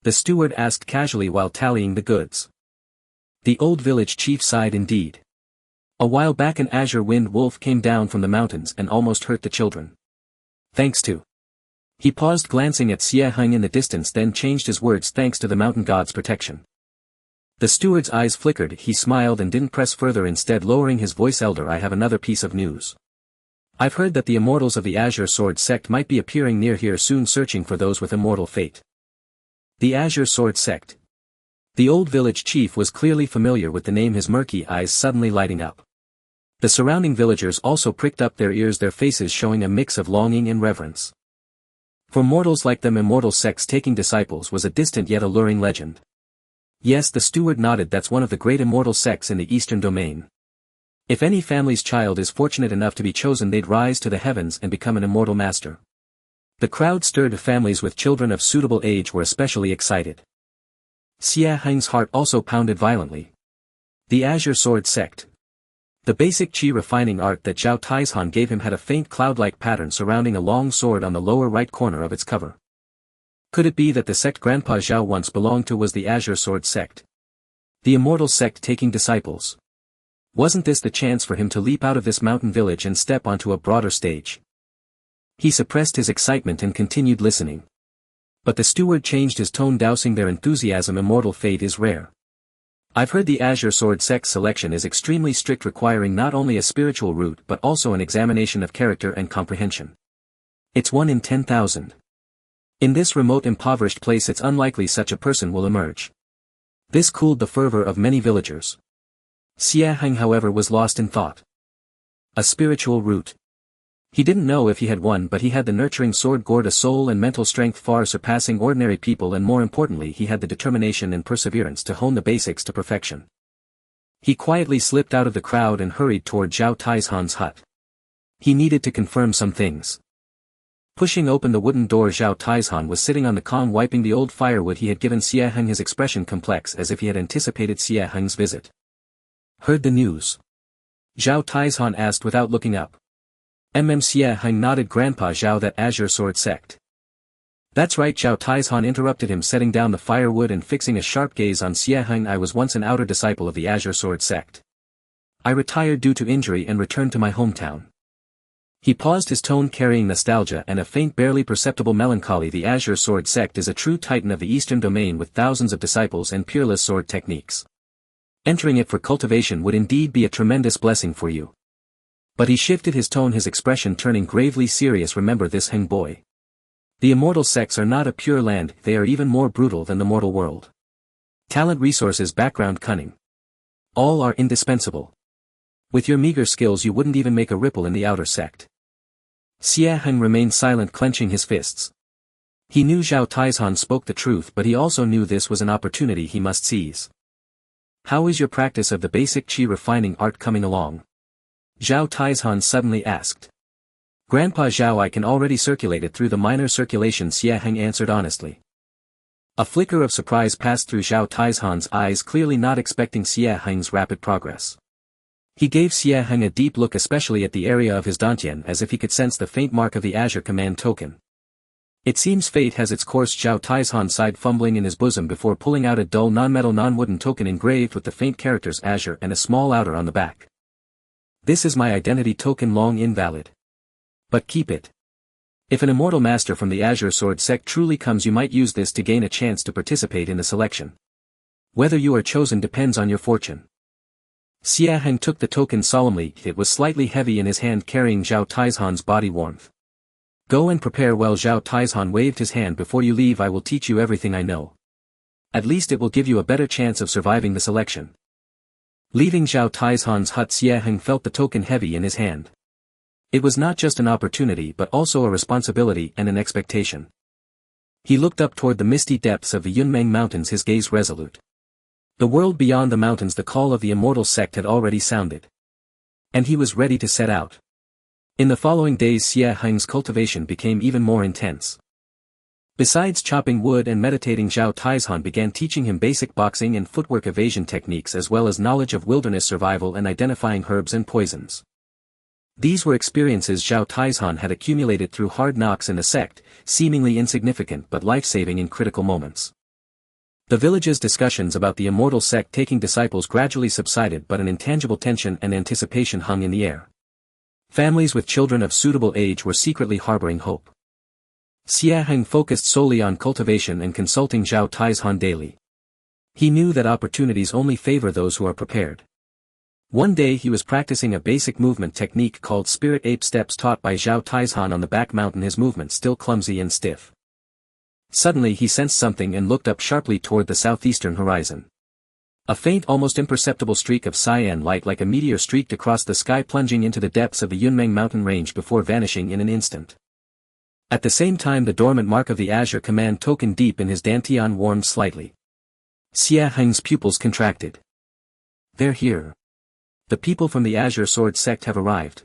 the steward asked casually while tallying the goods. The old village chief sighed. Indeed. A while back an azure wind wolf came down from the mountains and almost hurt the children. Thanks to... He paused, glancing at Xie Heng in the distance, then changed his words. Thanks to the mountain god's protection. The steward's eyes flickered. He smiled and didn't press further, instead lowering his voice. Elder, I have another piece of news. I've heard that the immortals of the Azure Sword sect might be appearing near here soon, searching for those with immortal fate. The Azure Sword sect. The old village chief was clearly familiar with the name, his murky eyes suddenly lighting up. The surrounding villagers also pricked up their ears, their faces showing a mix of longing and reverence. For mortals like them, immortal sects taking disciples was a distant yet alluring legend. Yes, the steward nodded. That's one of the great immortal sects in the eastern domain. If any family's child is fortunate enough to be chosen, they'd rise to the heavens and become an immortal master. The crowd stirred. Families with children of suitable age were especially excited. Xie Heng's heart also pounded violently. The Azure Sword sect. The basic qi refining art that Zhao Taizhan gave him had a faint cloud-like pattern surrounding a long sword on the lower right corner of its cover. Could it be that the sect Grandpa Zhao once belonged to was the Azure Sword sect? The immortal sect taking disciples. Wasn't this the chance for him to leap out of this mountain village and step onto a broader stage? He suppressed his excitement and continued listening. But the steward changed his tone, dousing their enthusiasm. Immortal fate is rare. I've heard the Azure Sword sect selection is extremely strict, requiring not only a spiritual route but also an examination of character and comprehension. It's 1 in 10,000. In this remote, impoverished place it's unlikely such a person will emerge. This cooled the fervor of many villagers. Xie Heng, however, was lost in thought. A spiritual route. He didn't know if he had one, but he had the nurturing sword gourd, a soul and mental strength far surpassing ordinary people, and more importantly he had the determination and perseverance to hone the basics to perfection. He quietly slipped out of the crowd and hurried toward Zhao Taizhan's hut. He needed to confirm some things. Pushing open the wooden door, Zhao Taizhan was sitting on the con wiping the old firewood he had given Xie Heng, his expression complex as if he had anticipated Xie Heng's visit. Heard the news? Zhao Taizhan asked without looking up. Xie Heng nodded. Grandpa Zhao, that Azure Sword sect. That's right, Zhao Taizhan interrupted him, setting down the firewood and fixing a sharp gaze on Xie Heng. I was once an outer disciple of the Azure Sword sect. I retired due to injury and returned to my hometown. He paused, his tone carrying nostalgia and a faint, barely perceptible melancholy. The Azure Sword sect is a true titan of the eastern domain with thousands of disciples and peerless sword techniques. Entering it for cultivation would indeed be a tremendous blessing for you. But he shifted his tone, his expression turning gravely serious. Remember this, Heng boy. The immortal sects are not a pure land, they are even more brutal than the mortal world. Talent, resources, background, cunning. All are indispensable. With your meager skills you wouldn't even make a ripple in the outer sect. Xie Heng remained silent, clenching his fists. He knew Zhao Taizhan spoke the truth, but he also knew this was an opportunity he must seize. How is your practice of the basic qi refining art coming along? Zhao Taizhan suddenly asked. Grandpa Zhao, I can already circulate it through the minor circulation, Xie Heng answered honestly. A flicker of surprise passed through Zhao Taizhan's eyes, clearly not expecting Xie Heng's rapid progress. He gave Xie Heng a deep look, especially at the area of his dantian, as if he could sense the faint mark of the Azure command token. It seems fate has its course, Zhao Taizhan sighed, fumbling in his bosom before pulling out a dull non-metal non-wooden token engraved with the faint characters Azure and a small outer on the back. This is my identity token, long invalid. But keep it. If an immortal master from the Azure Sword sect truly comes, you might use this to gain a chance to participate in the selection. Whether you are chosen depends on your fortune. Xie Heng took the token solemnly, it was slightly heavy in his hand, carrying Zhao Taizhan's body warmth. Go and prepare well. Zhao Taizhan waved his hand. Before you leave I will teach you everything I know. At least it will give you a better chance of surviving the selection. Leaving Zhao Taizhan's hut, Xie Heng felt the token heavy in his hand. It was not just an opportunity but also a responsibility and an expectation. He looked up toward the misty depths of the Yunmeng Mountains, his gaze resolute. The world beyond the mountains, the call of the immortal sect had already sounded. And he was ready to set out. In the following days, Xie Heng's cultivation became even more intense. Besides chopping wood and meditating, Zhao Taizhan began teaching him basic boxing and footwork evasion techniques, as well as knowledge of wilderness survival and identifying herbs and poisons. These were experiences Zhao Taizhan had accumulated through hard knocks in the sect, seemingly insignificant but life-saving in critical moments. The village's discussions about the immortal sect taking disciples gradually subsided, but an intangible tension and anticipation hung in the air. Families with children of suitable age were secretly harboring hope. Xie Heng focused solely on cultivation and consulting Zhao Taizhan daily. He knew that opportunities only favor those who are prepared. One day he was practicing a basic movement technique called spirit ape steps taught by Zhao Taizhan on the back mountain, his movement still clumsy and stiff. Suddenly he sensed something and looked up sharply toward the southeastern horizon. A faint, almost imperceptible streak of cyan light like a meteor streaked across the sky, plunging into the depths of the Yunmeng mountain range before vanishing in an instant. At the same time, the dormant mark of the Azure command token deep in his dantian warmed slightly. Xie Heng's pupils contracted. They're here. The people from the Azure Sword sect have arrived.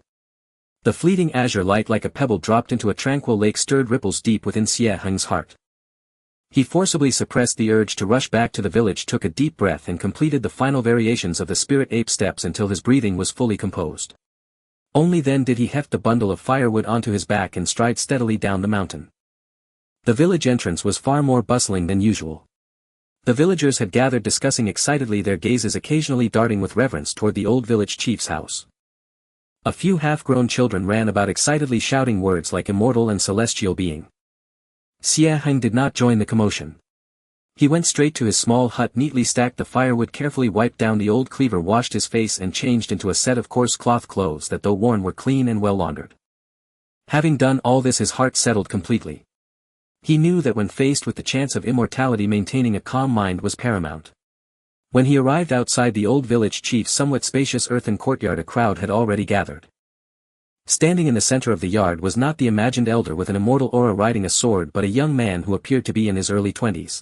The fleeting azure light like a pebble dropped into a tranquil lake stirred ripples deep within Xie Heng's heart. He forcibly suppressed the urge to rush back to the village, took a deep breath and completed the final variations of the spirit ape steps until his breathing was fully composed. Only then did he heft the bundle of firewood onto his back and stride steadily down the mountain. The village entrance was far more bustling than usual. The villagers had gathered, discussing excitedly, their gazes occasionally darting with reverence toward the old village chief's house. A few half-grown children ran about excitedly shouting words like immortal and celestial being. Xie Heng did not join the commotion. He went straight to his small hut, neatly stacked the firewood, carefully wiped down the old cleaver, washed his face and changed into a set of coarse cloth clothes that, though worn, were clean and well laundered. Having done all this, his heart settled completely. He knew that when faced with the chance of immortality, maintaining a calm mind was paramount. When he arrived outside the old village chief's somewhat spacious earthen courtyard, a crowd had already gathered. Standing in the center of the yard was not the imagined elder with an immortal aura riding a sword, but a young man who appeared to be in his early 20s.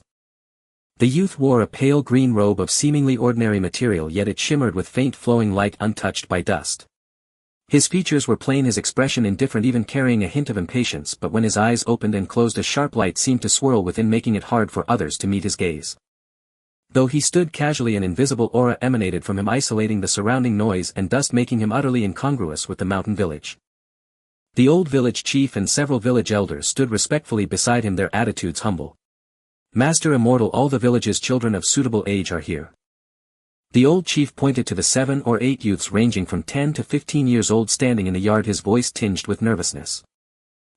The youth wore a pale green robe of seemingly ordinary material, yet it shimmered with faint flowing light, untouched by dust. His features were plain, his expression indifferent, even carrying a hint of impatience, but when his eyes opened and closed, a sharp light seemed to swirl within, making it hard for others to meet his gaze. Though he stood casually, an invisible aura emanated from him, isolating the surrounding noise and dust, making him utterly incongruous with the mountain village. The old village chief and several village elders stood respectfully beside him, their attitudes humble. "Master Immortal, all the village's children of suitable age are here." The old chief pointed to the 7 or 8 youths ranging from 10 to 15 years old standing in the yard, his voice tinged with nervousness.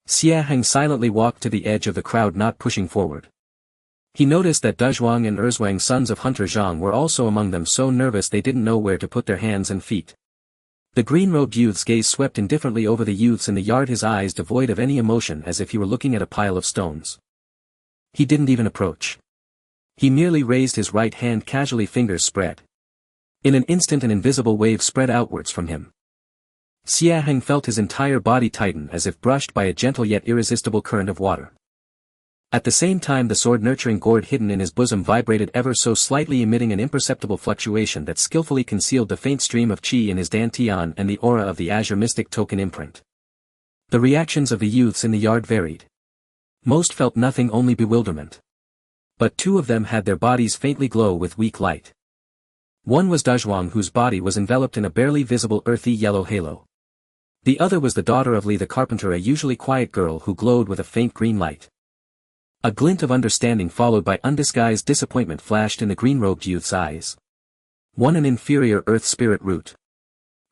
Xie Heng silently walked to the edge of the crowd, not pushing forward. He noticed that Duzhuang and Erzhuang, sons of Hunter Zhang, were also among them, so nervous they didn't know where to put their hands and feet. The green-robed youth's gaze swept indifferently over the youths in the yard, his eyes devoid of any emotion, as if he were looking at a pile of stones. He didn't even approach. He merely raised his right hand casually, fingers spread. In an instant an invisible wave spread outwards from him. Xie Heng felt his entire body tighten, as if brushed by a gentle yet irresistible current of water. At the same time, the sword-nurturing gourd hidden in his bosom vibrated ever so slightly, emitting an imperceptible fluctuation that skillfully concealed the faint stream of qi in his dantian and the aura of the azure mystic token imprint. The reactions of the youths in the yard varied. Most felt nothing, only bewilderment. But 2 of them had their bodies faintly glow with weak light. One was Duzhuang, whose body was enveloped in a barely visible earthy yellow halo. The other was the daughter of Li the carpenter, a usually quiet girl who glowed with a faint green light. A glint of understanding followed by undisguised disappointment flashed in the green-robed youth's eyes. One an inferior earth spirit root.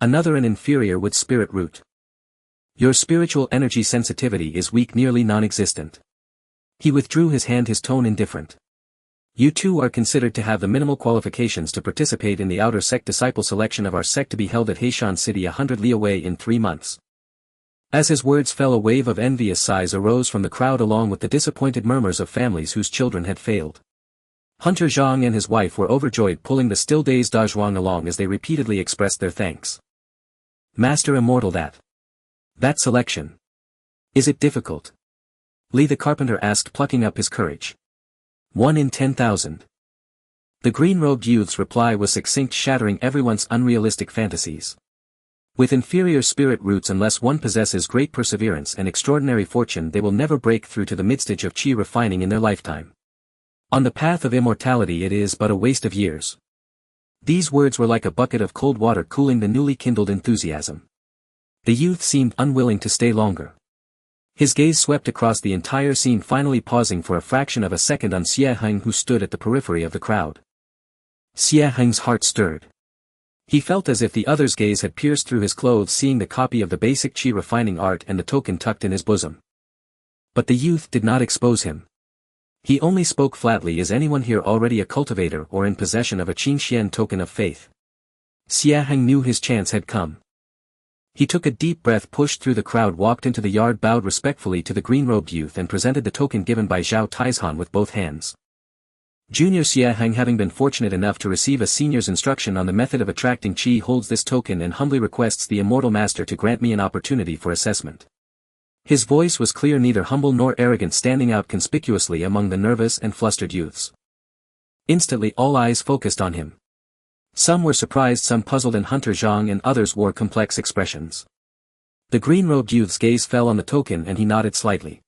Another an inferior wood spirit root. Your spiritual energy sensitivity is weak, nearly non-existent. He withdrew his hand, his tone indifferent. You 2 are considered to have the minimal qualifications to participate in the outer sect disciple selection of our sect, to be held at Heishan City 100 li away in 3 months. As his words fell, a wave of envious sighs arose from the crowd, along with the disappointed murmurs of families whose children had failed. Hunter Zhang and his wife were overjoyed, pulling the still-dazed Dazhuang along as they repeatedly expressed their thanks. Master Immortal, that selection. Is it difficult? Li the carpenter asked, plucking up his courage. 1 in 10,000. The green-robed youth's reply was succinct, shattering everyone's unrealistic fantasies. With inferior spirit roots, unless one possesses great perseverance and extraordinary fortune, they will never break through to the midstage of qi refining in their lifetime. On the path of immortality it is but a waste of years. These words were like a bucket of cold water cooling the newly kindled enthusiasm. The youth seemed unwilling to stay longer. His gaze swept across the entire scene, finally pausing for a fraction of a second on Xie Heng, who stood at the periphery of the crowd. Xie Heng's heart stirred. He felt as if the other's gaze had pierced through his clothes, seeing the copy of the basic qi refining art and the token tucked in his bosom. But the youth did not expose him. He only spoke flatly. Is anyone here already a cultivator or in possession of a Qingxuan token of faith? Xie Heng knew his chance had come. He took a deep breath, pushed through the crowd, walked into the yard, bowed respectfully to the green-robed youth and presented the token given by Zhao Taizhan with both hands. Junior Xie Heng, having been fortunate enough to receive a senior's instruction on the method of attracting qi, holds this token and humbly requests the immortal master to grant me an opportunity for assessment. His voice was clear, neither humble nor arrogant, standing out conspicuously among the nervous and flustered youths. Instantly all eyes focused on him. Some were surprised, some puzzled, and Hunter Zhang and others wore complex expressions. The green-robed youth's gaze fell on the token and he nodded slightly.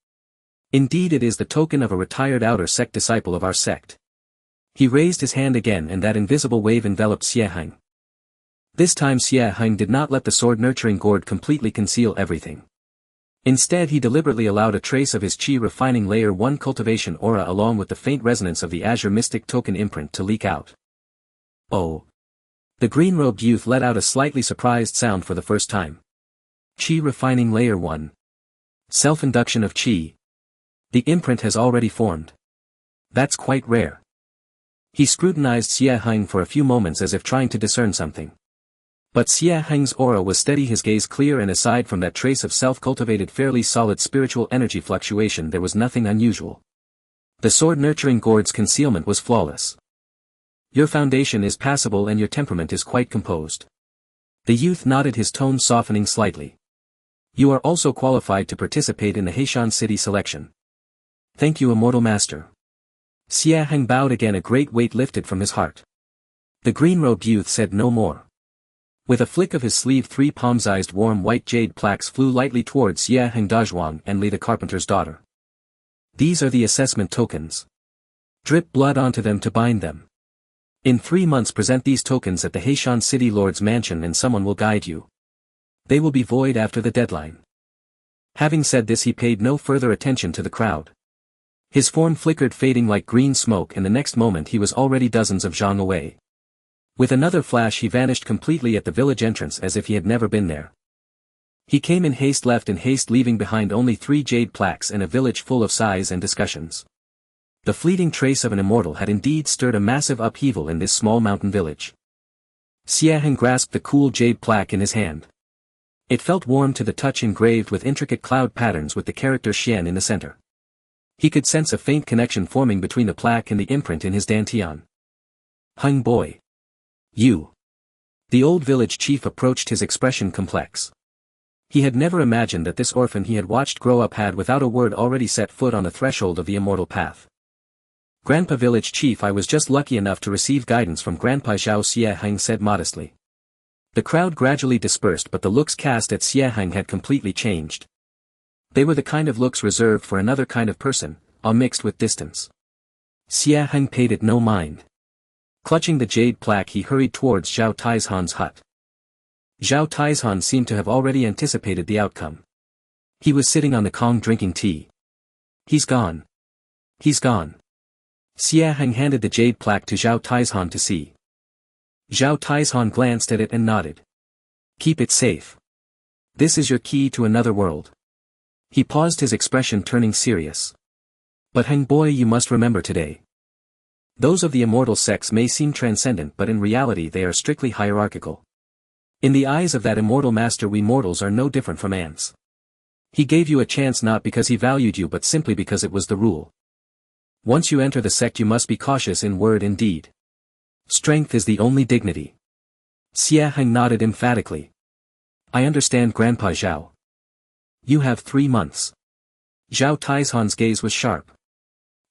Indeed, it is the token of a retired outer sect disciple of our sect. He raised his hand again and that invisible wave enveloped Xie Heng. This time Xie Heng did not let the sword-nurturing gourd completely conceal everything. Instead, he deliberately allowed a trace of his qi refining layer 1 cultivation aura along with the faint resonance of the azure mystic token imprint to leak out. Oh! The green-robed youth let out a slightly surprised sound for the first time. Qi refining layer 1. Self-induction of qi. The imprint has already formed. That's quite rare. He scrutinized Xie Heng for a few moments as if trying to discern something. But Xie Heng's aura was steady, his gaze clear, and aside from that trace of self-cultivated fairly solid spiritual energy fluctuation, there was nothing unusual. The sword-nurturing gourd's concealment was flawless. Your foundation is passable and your temperament is quite composed. The youth nodded, his tone softening slightly. You are also qualified to participate in the Heishan City selection. Thank you, Immortal Master. Xie Heng bowed again, a great weight lifted from his heart. The green-robed youth said no more. With a flick of his sleeve, 3 palm-sized warm white jade plaques flew lightly towards Xie Heng, Dazhuang, and Li the carpenter's daughter. These are the assessment tokens. Drip blood onto them to bind them. In 3 months present these tokens at the Heishan City Lord's mansion and someone will guide you. They will be void after the deadline. Having said this, he paid no further attention to the crowd. His form flickered, fading like green smoke, and the next moment he was already dozens of zhang away. With another flash he vanished completely at the village entrance as if he had never been there. He came in haste, left in haste, leaving behind only 3 jade plaques and a village full of sighs and discussions. The fleeting trace of an immortal had indeed stirred a massive upheaval in this small mountain village. Xie Heng grasped the cool jade plaque in his hand. It felt warm to the touch, engraved with intricate cloud patterns with the character Xian in the center. He could sense a faint connection forming between the plaque and the imprint in his dantian. Heng boy. You. The old village chief approached, his expression complex. He had never imagined that this orphan he had watched grow up had without a word already set foot on the threshold of the immortal path. Grandpa village chief, I was just lucky enough to receive guidance from Grandpa Zhao, Xie Heng said modestly. The crowd gradually dispersed, but the looks cast at Xie Heng had completely changed. They were the kind of looks reserved for another kind of person, awe mixed with distance. Xie Heng paid it no mind. Clutching the jade plaque, he hurried towards Zhao Taizhan's hut. Zhao Taizhan seemed to have already anticipated the outcome. He was sitting on the Kong drinking tea. He's gone. He's gone. Xie Heng handed the jade plaque to Zhao Taizhan to see. Zhao Taizhan glanced at it and nodded. Keep it safe. This is your key to another world. He paused, his expression turning serious. But Heng boy, you must remember today. Those of the immortal sects may seem transcendent, but in reality they are strictly hierarchical. In the eyes of that immortal master, we mortals are no different from ants. He gave you a chance not because he valued you but simply because it was the rule. Once you enter the sect you must be cautious in word and deed. Strength is the only dignity. Xie Heng nodded emphatically. I understand, Grandpa Zhao. You have 3 months. Zhao Taizhan's gaze was sharp.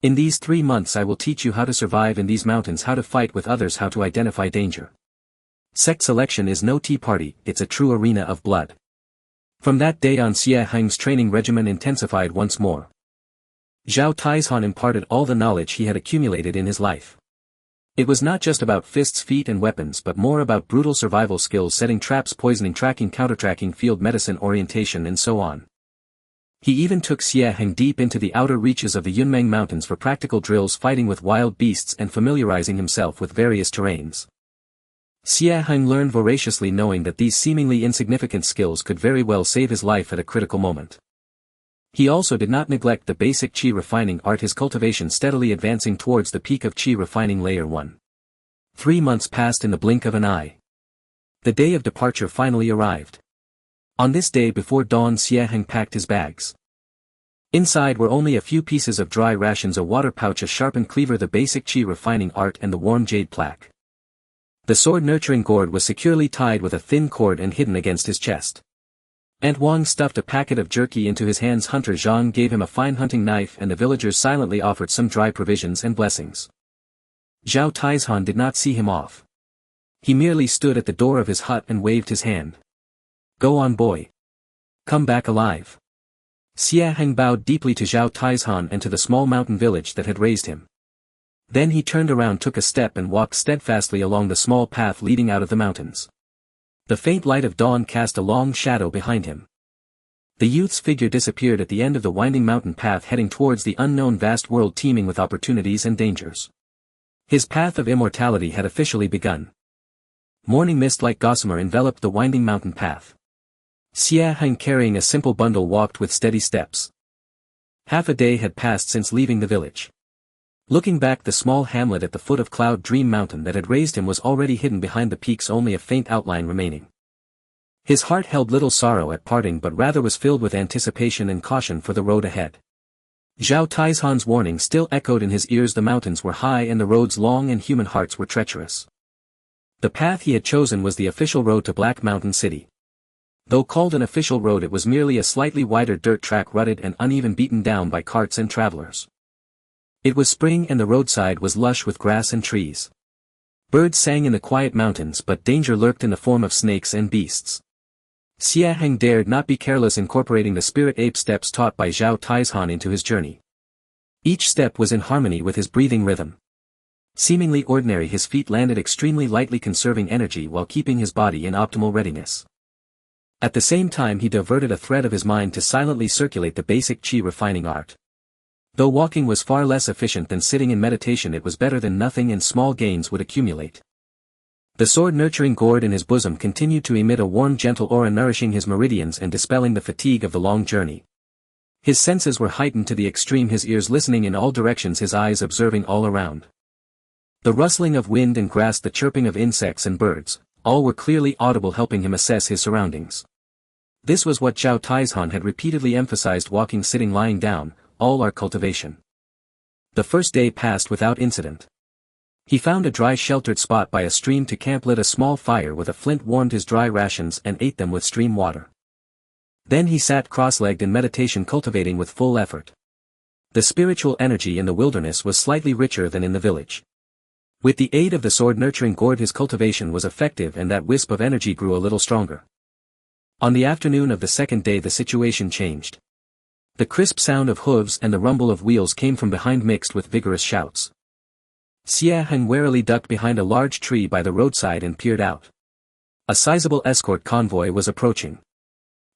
In these 3 months I will teach you how to survive in these mountains, how to fight with others, how to identify danger. Sect selection is no tea party, it's a true arena of blood. From that day on, Xie Heng's training regimen intensified once more. Zhao Taizhan imparted all the knowledge he had accumulated in his life. It was not just about fists, feet and weapons, but more about brutal survival skills, setting traps, poisoning, tracking, countertracking, field medicine, orientation and so on. He even took Xie Heng deep into the outer reaches of the Yunmeng Mountains for practical drills, fighting with wild beasts and familiarizing himself with various terrains. Xie Heng learned voraciously, knowing that these seemingly insignificant skills could very well save his life at a critical moment. He also did not neglect the basic qi refining art, his cultivation steadily advancing towards the peak of qi refining layer 1. 3 months passed in the blink of an eye. The day of departure finally arrived. On this day before dawn, Xie Heng packed his bags. Inside were only a few pieces of dry rations, a water pouch, a sharpened cleaver, the basic qi refining art and the warm jade plaque. The sword nurturing gourd was securely tied with a thin cord and hidden against his chest. Aunt Wang stuffed a packet of jerky into his hands. Hunter Zhang gave him a fine hunting knife, and the villagers silently offered some dry provisions and blessings. Zhao Taizhan did not see him off. He merely stood at the door of his hut and waved his hand. Go on, boy. Come back alive. Xie Heng bowed deeply to Zhao Taizhan and to the small mountain village that had raised him. Then he turned around, took a step and walked steadfastly along the small path leading out of the mountains. The faint light of dawn cast a long shadow behind him. The youth's figure disappeared at the end of the winding mountain path, heading towards the unknown vast world teeming with opportunities and dangers. His path of immortality had officially begun. Morning mist like gossamer enveloped the winding mountain path. Xie Heng, carrying a simple bundle, walked with steady steps. Half a day had passed since leaving the village. Looking back, the small hamlet at the foot of Cloud Dream Mountain that had raised him was already hidden behind the peaks, only a faint outline remaining. His heart held little sorrow at parting, but rather was filled with anticipation and caution for the road ahead. Zhao Taizhan's warning still echoed in his ears. The mountains were high and the roads long, and human hearts were treacherous. The path he had chosen was the official road to Black Mountain City. Though called an official road, it was merely a slightly wider dirt track, rutted and uneven, beaten down by carts and travelers. It was spring and the roadside was lush with grass and trees. Birds sang in the quiet mountains, but danger lurked in the form of snakes and beasts. Xie Heng dared not be careless, incorporating the spirit ape steps taught by Zhao Taizhan into his journey. Each step was in harmony with his breathing rhythm. Seemingly ordinary, his feet landed extremely lightly, conserving energy while keeping his body in optimal readiness. At the same time, he diverted a thread of his mind to silently circulate the basic qi refining art. Though walking was far less efficient than sitting in meditation, it was better than nothing, and small gains would accumulate. The sword-nurturing gourd in his bosom continued to emit a warm, gentle aura, nourishing his meridians and dispelling the fatigue of the long journey. His senses were heightened to the extreme, his ears listening in all directions, his eyes observing all around. The rustling of wind and grass, the chirping of insects and birds, all were clearly audible, helping him assess his surroundings. This was what Zhao Taizhan had repeatedly emphasized: walking, sitting, lying down, all are cultivation. The first day passed without incident. He found a dry, sheltered spot by a stream to camp, lit a small fire with a flint, warmed his dry rations and ate them with stream water. Then he sat cross-legged in meditation, cultivating with full effort. The spiritual energy in the wilderness was slightly richer than in the village. With the aid of the sword-nurturing gourd, his cultivation was effective, and that wisp of energy grew a little stronger. On the afternoon of the second day, the situation changed. The crisp sound of hooves and the rumble of wheels came from behind, mixed with vigorous shouts. Xie Heng warily ducked behind a large tree by the roadside and peered out. A sizable escort convoy was approaching.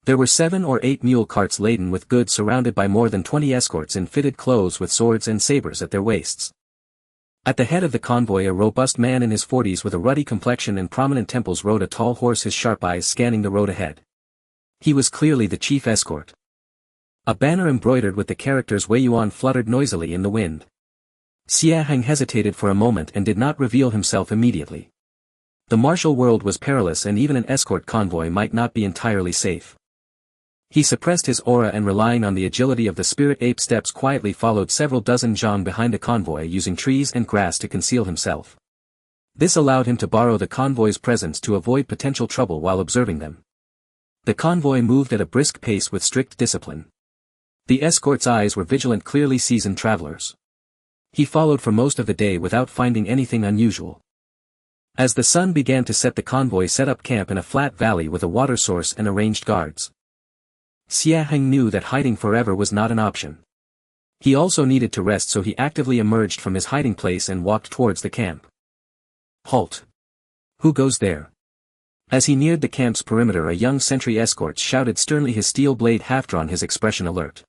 There were 7 or 8 mule carts laden with goods, surrounded by more than 20 escorts in fitted clothes with swords and sabers at their waists. At the head of the convoy, a robust man in his 40s with a ruddy complexion and prominent temples rode a tall horse, his sharp eyes scanning the road ahead. He was clearly the chief escort. A banner embroidered with the characters Wei Yuan fluttered noisily in the wind. Xie Heng hesitated for a moment and did not reveal himself immediately. The martial world was perilous, and even an escort convoy might not be entirely safe. He suppressed his aura and relying on the agility of the spirit ape steps quietly followed several dozen zhang behind a convoy using trees and grass to conceal himself. This allowed him to borrow the convoy's presence to avoid potential trouble while observing them. The convoy moved at a brisk pace with strict discipline. The escort's eyes were vigilant, clearly seasoned travelers. He followed for most of the day without finding anything unusual. As the sun began to set, the convoy set up camp in a flat valley with a water source and arranged guards. Xie Heng knew that hiding forever was not an option. He also needed to rest, so he actively emerged from his hiding place and walked towards the camp. Halt! Who goes there? As he neared the camp's perimeter, a young sentry escort shouted sternly, his steel blade half-drawn, his expression alert.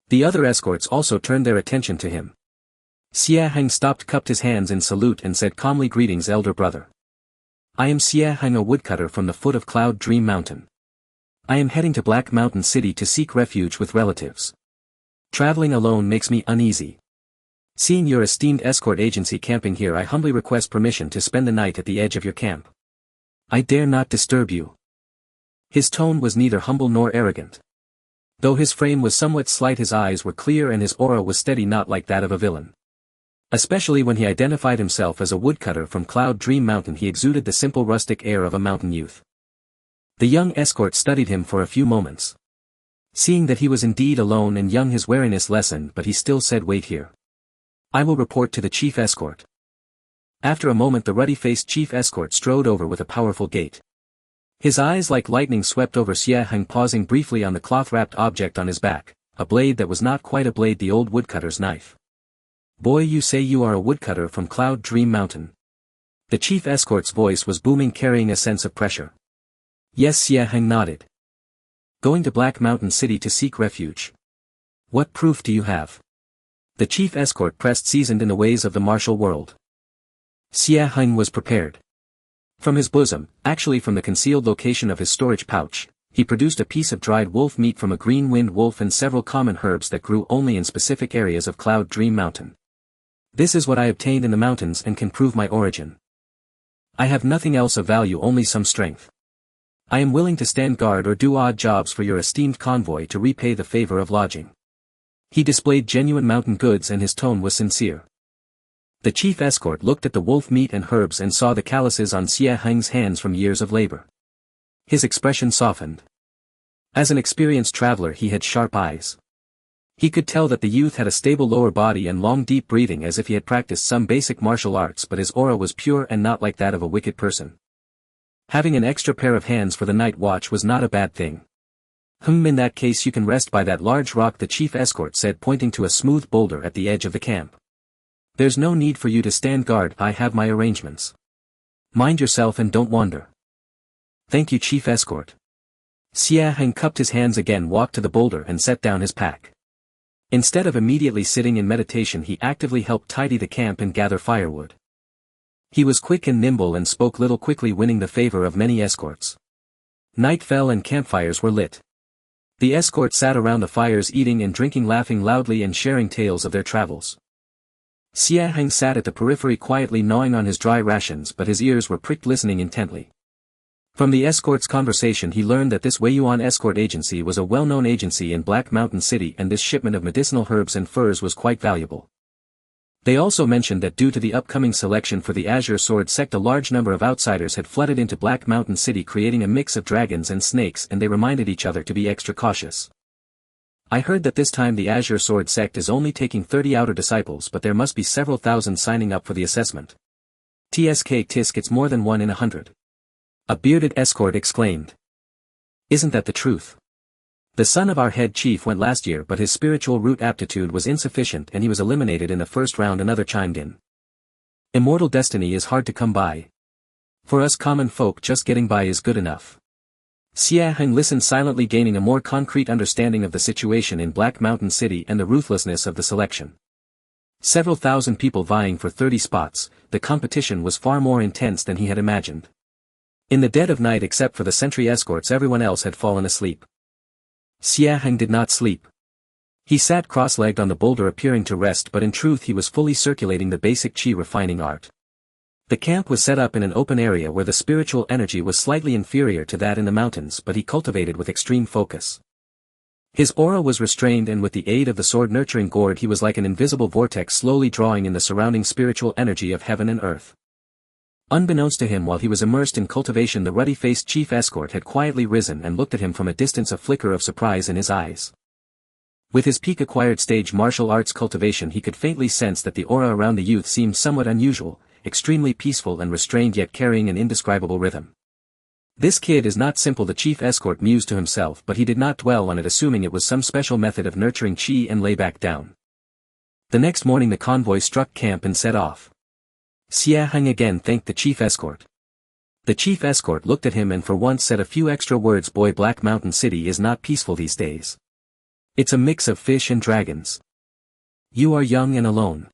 The other escorts also turned their attention to him. Xie Heng stopped, cupped his hands in salute and said calmly, "Greetings, elder brother. I am Xie Heng, a woodcutter from the foot of Cloud Dream Mountain. I am heading to Black Mountain City to seek refuge with relatives. Traveling alone makes me uneasy. Seeing your esteemed escort agency camping here, I humbly request permission to spend the night at the edge of your camp. I dare not disturb you." His tone was neither humble nor arrogant. Though his frame was somewhat slight, his eyes were clear and his aura was steady, not like that of a villain. Especially when he identified himself as a woodcutter from Cloud Dream Mountain, he exuded the simple rustic air of a mountain youth. The young escort studied him for a few moments. Seeing that he was indeed alone and young, his wariness lessened, but he still said, "Wait here. I will report to the chief escort." After a moment, the ruddy-faced chief escort strode over with a powerful gait. His eyes like lightning swept over Xie Heng, pausing briefly on the cloth-wrapped object on his back, a blade that was not quite a blade, the old woodcutter's knife. "Boy, you say you are a woodcutter from Cloud Dream Mountain?" The chief escort's voice was booming, carrying a sense of pressure. Yes, Xie Heng nodded. "Going to Black Mountain City to seek refuge. What proof do you have?" The chief escort pressed, seasoned in the ways of the martial world. Xie Heng was prepared. From his bosom, actually from the concealed location of his storage pouch, he produced a piece of dried wolf meat from a green-winged wolf and several common herbs that grew only in specific areas of Cloud Dream Mountain. "This is what I obtained in the mountains and can prove my origin. I have nothing else of value, only some strength. I am willing to stand guard or do odd jobs for your esteemed convoy to repay the favor of lodging." He displayed genuine mountain goods and his tone was sincere. The chief escort looked at the wolf meat and herbs and saw the calluses on Xie Heng's hands from years of labor. His expression softened. As an experienced traveler, he had sharp eyes. He could tell that the youth had a stable lower body and long deep breathing, as if he had practiced some basic martial arts, but his aura was pure and not like that of a wicked person. Having an extra pair of hands for the night watch was not a bad thing. In that case you can rest by that large rock," the chief escort said, pointing to a smooth boulder at the edge of the camp. "There's no need for you to stand guard, I have my arrangements. Mind yourself and don't wander." "Thank you, chief escort." Xie Heng cupped his hands again, walked to the boulder and set down his pack. Instead of immediately sitting in meditation, he actively helped tidy the camp and gather firewood. He was quick and nimble and spoke little, quickly winning the favor of many escorts. Night fell and campfires were lit. The escorts sat around the fires, eating and drinking, laughing loudly and sharing tales of their travels. Xie Heng sat at the periphery quietly gnawing on his dry rations, but his ears were pricked, listening intently. From the escort's conversation he learned that this Weiyuan escort agency was a well-known agency in Black Mountain City, and this shipment of medicinal herbs and furs was quite valuable. They also mentioned that due to the upcoming selection for the Azure Sword sect, a large number of outsiders had flooded into Black Mountain City, creating a mix of dragons and snakes, and they reminded each other to be extra cautious. "I heard that this time the Azure Sword sect is only taking 30 outer disciples, but there must be several thousand signing up for the assessment. Tisk, it's more than 1 in 100. A bearded escort exclaimed. "Isn't that the truth? The son of our head chief went last year, but his spiritual root aptitude was insufficient and he was eliminated in the first round," another chimed in. "Immortal destiny is hard to come by. For us common folk, just getting by is good enough." Xie Heng listened silently, gaining a more concrete understanding of the situation in Black Mountain City and the ruthlessness of the selection. Several thousand people vying for 30 spots, the competition was far more intense than he had imagined. In the dead of night, except for the sentry escorts, everyone else had fallen asleep. Xie Heng did not sleep. He sat cross-legged on the boulder, appearing to rest, but in truth he was fully circulating the basic qi refining art. The camp was set up in an open area where the spiritual energy was slightly inferior to that in the mountains, but he cultivated with extreme focus. His aura was restrained, and with the aid of the sword-nurturing gourd he was like an invisible vortex slowly drawing in the surrounding spiritual energy of heaven and earth. Unbeknownst to him, while he was immersed in cultivation, the ruddy-faced chief escort had quietly risen and looked at him from a distance, a flicker of surprise in his eyes. With his peak-acquired stage martial arts cultivation, he could faintly sense that the aura around the youth seemed somewhat unusual, extremely peaceful and restrained, yet carrying an indescribable rhythm. This kid is not simple, the chief escort mused to himself, but he did not dwell on it, assuming it was some special method of nurturing chi, and lay back down. The next morning the convoy struck camp and set off. Xie Heng again thanked the chief escort. The chief escort looked at him and for once said a few extra words. Boy, Black Mountain City is not peaceful these days. It's a mix of fish and dragons. You are young and alone.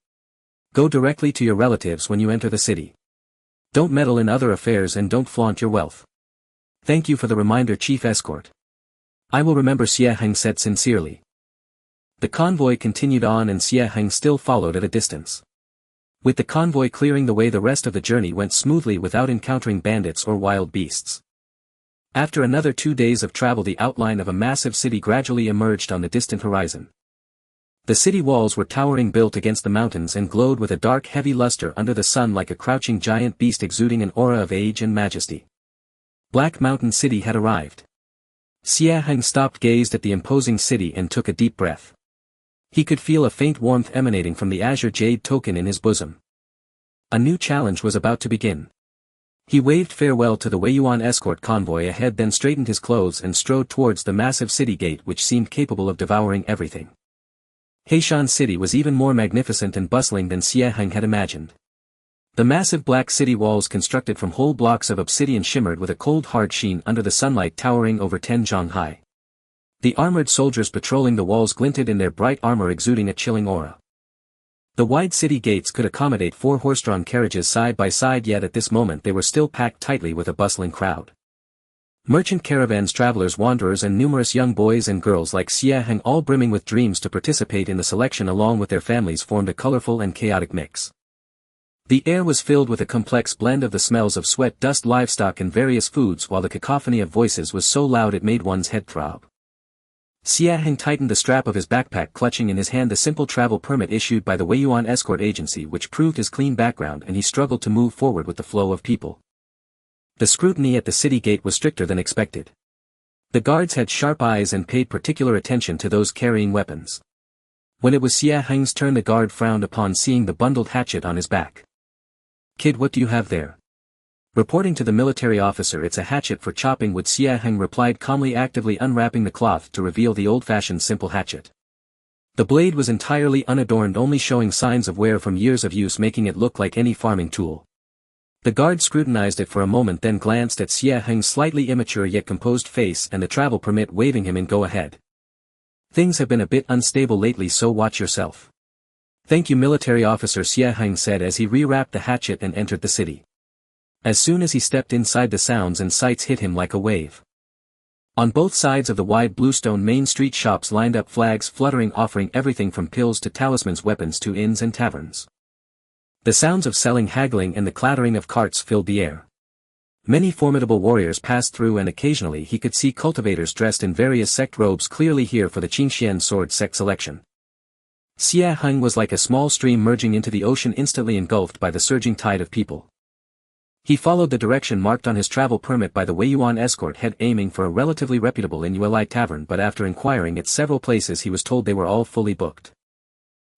Go directly to your relatives when you enter the city. Don't meddle in other affairs and don't flaunt your wealth. Thank you for the reminder, chief escort. I will remember, Xie Heng said sincerely. The convoy continued on and Xie Heng still followed at a distance. With the convoy clearing the way, the rest of the journey went smoothly without encountering bandits or wild beasts. After another 2 days of travel, the outline of a massive city gradually emerged on the distant horizon. The city walls were towering, built against the mountains, and glowed with a dark, heavy luster under the sun, like a crouching giant beast exuding an aura of age and majesty. Black Mountain City had arrived. Xie Heng stopped, gazed at the imposing city and took a deep breath. He could feel a faint warmth emanating from the azure jade token in his bosom. A new challenge was about to begin. He waved farewell to the Weiyuan escort convoy ahead, then straightened his clothes and strode towards the massive city gate, which seemed capable of devouring everything. Heishan City was even more magnificent and bustling than Xie Heng had imagined. The massive black city walls, constructed from whole blocks of obsidian, shimmered with a cold hard sheen under the sunlight, towering over 10 zhang high. The armored soldiers patrolling the walls glinted in their bright armor, exuding a chilling aura. The wide city gates could accommodate 4 horse-drawn carriages side by side, yet at this moment they were still packed tightly with a bustling crowd. Merchant caravans, travelers, wanderers, and numerous young boys and girls like Xie Heng, all brimming with dreams to participate in the selection along with their families, formed a colorful and chaotic mix. The air was filled with a complex blend of the smells of sweat, dust, livestock, and various foods, while the cacophony of voices was so loud it made one's head throb. Xie Heng tightened the strap of his backpack, clutching in his hand the simple travel permit issued by the Weiyuan escort agency, which proved his clean background, and he struggled to move forward with the flow of people. The scrutiny at the city gate was stricter than expected. The guards had sharp eyes and paid particular attention to those carrying weapons. When it was Xie Heng's turn, the guard frowned upon seeing the bundled hatchet on his back. "Kid, what do you have there?" Reporting to the military officer, "It's a hatchet for chopping wood," Xie Heng replied calmly, actively unwrapping the cloth to reveal the old-fashioned simple hatchet. The blade was entirely unadorned, only showing signs of wear from years of use, making it look like any farming tool. The guard scrutinized it for a moment, then glanced at Xie Heng's slightly immature yet composed face and the travel permit, waving him in. "Go ahead. Things have been a bit unstable lately, so watch yourself." "Thank you, military officer," Xie Heng said as he rewrapped the hatchet and entered the city. As soon as he stepped inside, the sounds and sights hit him like a wave. On both sides of the wide bluestone main street, shops lined up, flags fluttering, offering everything from pills to talismans, weapons to inns and taverns. The sounds of selling, haggling, and the clattering of carts filled the air. Many formidable warriors passed through, and occasionally he could see cultivators dressed in various sect robes, clearly here for the Qingxuan sword sect selection. Xie Heng was like a small stream merging into the ocean, instantly engulfed by the surging tide of people. He followed the direction marked on his travel permit by the Weiyuan escort head, aiming for a relatively reputable Inueli tavern, but after inquiring at several places he was told they were all fully booked.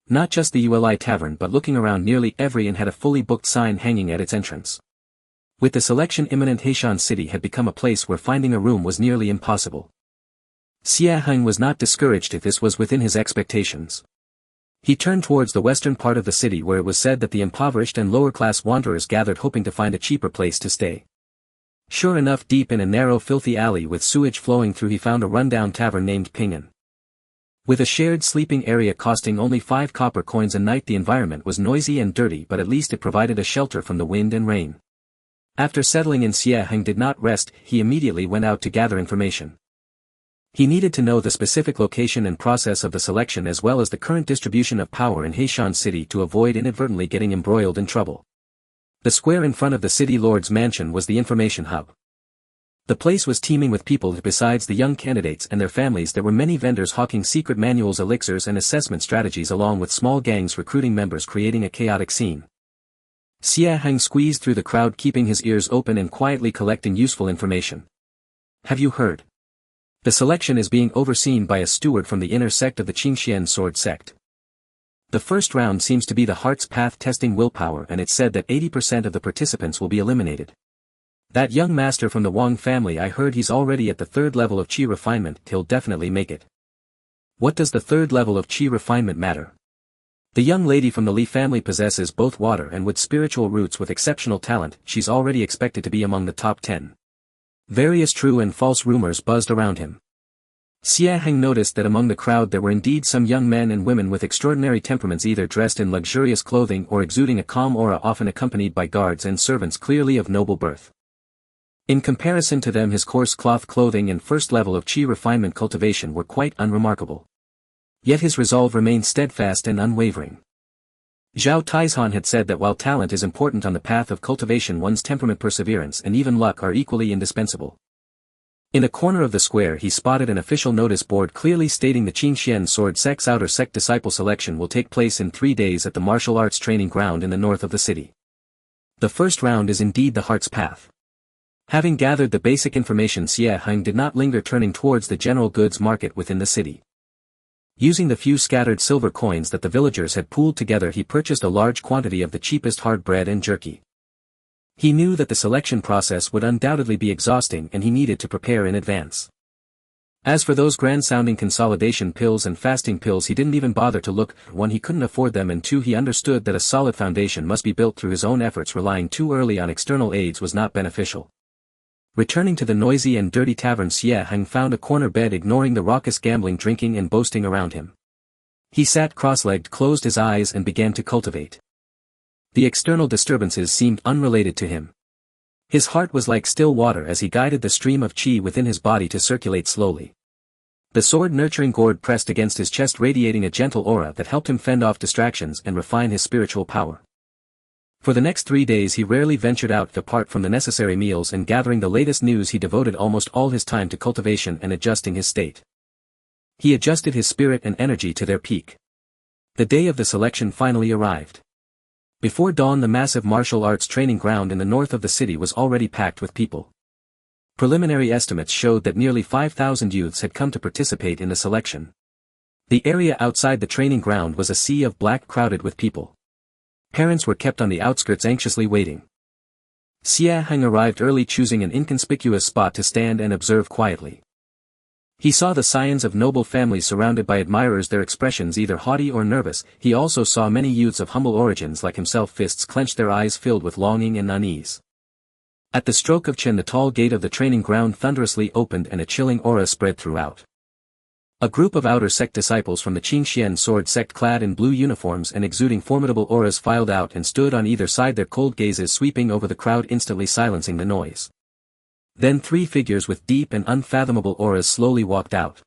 Not just the Ueli tavern, but looking around, nearly every inn had a fully booked sign hanging at its entrance. With the selection imminent, Heishan City had become a place where finding a room was nearly impossible. Xie Heng was not discouraged if this was within his expectations. He turned towards the western part of the city, where it was said that the impoverished and lower-class wanderers gathered, hoping to find a cheaper place to stay. Sure enough, deep in a narrow, filthy alley with sewage flowing through, he found a rundown tavern named Ping'an. With a shared sleeping area costing only 5 copper coins a night, the environment was noisy and dirty, but at least it provided a shelter from the wind and rain. After settling in, Xie Heng did not rest, he immediately went out to gather information. He needed to know the specific location and process of the selection, as well as the current distribution of power in Heishan City, to avoid inadvertently getting embroiled in trouble. The square in front of the city lord's mansion was the information hub. The place was teeming with people. Besides the young candidates and their families, there were many vendors hawking secret manuals, elixirs and assessment strategies, along with small gangs recruiting members, creating a chaotic scene. Xie Heng squeezed through the crowd, keeping his ears open and quietly collecting useful information. Have you heard? The selection is being overseen by a steward from the inner sect of the Qingxuan sword sect. The first round seems to be the heart's path, testing willpower, and it's said that 80% of the participants will be eliminated. That young master from the Wang family, I heard he's already at the 3rd level of Qi refinement. He'll definitely make it. What does the 3rd level of Qi refinement matter? The young lady from the Li family possesses both water and wood spiritual roots with exceptional talent. She's already expected to be among the top 10. Various true and false rumors buzzed around him. Xie Heng noticed that among the crowd there were indeed some young men and women with extraordinary temperaments, either dressed in luxurious clothing or exuding a calm aura, often accompanied by guards and servants clearly of noble birth. In comparison to them, his coarse cloth clothing and 1st level of Qi refinement cultivation were quite unremarkable. Yet his resolve remained steadfast and unwavering. Zhao Taizhan had said that while talent is important on the path of cultivation, one's temperament, perseverance and even luck are equally indispensable. In a corner of the square he spotted an official notice board clearly stating the Qingxuan sword sect's outer sect disciple selection will take place in 3 days at the martial arts training ground in the north of the city. The first round is indeed the heart's path. Having gathered the basic information, Xie Heng did not linger, turning towards the general goods market within the city. Using the few scattered silver coins that the villagers had pooled together, he purchased a large quantity of the cheapest hard bread and jerky. He knew that the selection process would undoubtedly be exhausting and he needed to prepare in advance. As for those grand-sounding consolidation pills and fasting pills, he didn't even bother to look. 1. He couldn't afford them, and 2. He understood that a solid foundation must be built through his own efforts. Relying too early on external aids was not beneficial. Returning to the noisy and dirty tavern, Xie Heng found a corner bed, ignoring the raucous gambling, drinking and boasting around him. He sat cross-legged, closed his eyes and began to cultivate. The external disturbances seemed unrelated to him. His heart was like still water as he guided the stream of qi within his body to circulate slowly. The sword-nurturing gourd pressed against his chest, radiating a gentle aura that helped him fend off distractions and refine his spiritual power. For the next 3 days he rarely ventured out apart from the necessary meals and gathering the latest news. He devoted almost all his time to cultivation and adjusting his state. He adjusted his spirit and energy to their peak. The day of the selection finally arrived. Before dawn, the massive martial arts training ground in the north of the city was already packed with people. Preliminary estimates showed that nearly 5,000 youths had come to participate in the selection. The area outside the training ground was a sea of black, crowded with people. Parents were kept on the outskirts anxiously waiting. Xie Heng arrived early, choosing an inconspicuous spot to stand and observe quietly. He saw the scions of noble families surrounded by admirers, their expressions either haughty or nervous. He also saw many youths of humble origins like himself, fists clenched, their eyes filled with longing and unease. At the stroke of Chen, the tall gate of the training ground thunderously opened and a chilling aura spread throughout. A group of outer sect disciples from the Qingxuan sword sect, clad in blue uniforms and exuding formidable auras, filed out and stood on either side, their cold gazes sweeping over the crowd, instantly silencing the noise. Then 3 figures with deep and unfathomable auras slowly walked out.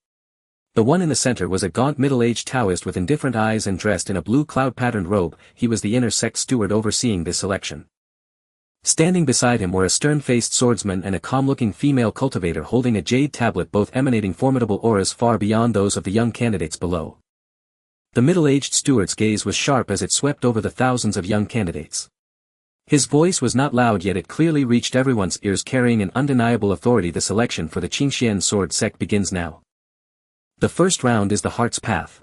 The one in the center was a gaunt middle-aged Taoist with indifferent eyes and dressed in a blue cloud-patterned robe. He was the inner sect steward overseeing this selection. Standing beside him were a stern-faced swordsman and a calm-looking female cultivator holding a jade tablet, both emanating formidable auras far beyond those of the young candidates below. The middle-aged steward's gaze was sharp as it swept over the thousands of young candidates. His voice was not loud, yet it clearly reached everyone's ears, carrying an undeniable authority. The selection for the Qingxuan sword sect begins now. The first round is the heart's path.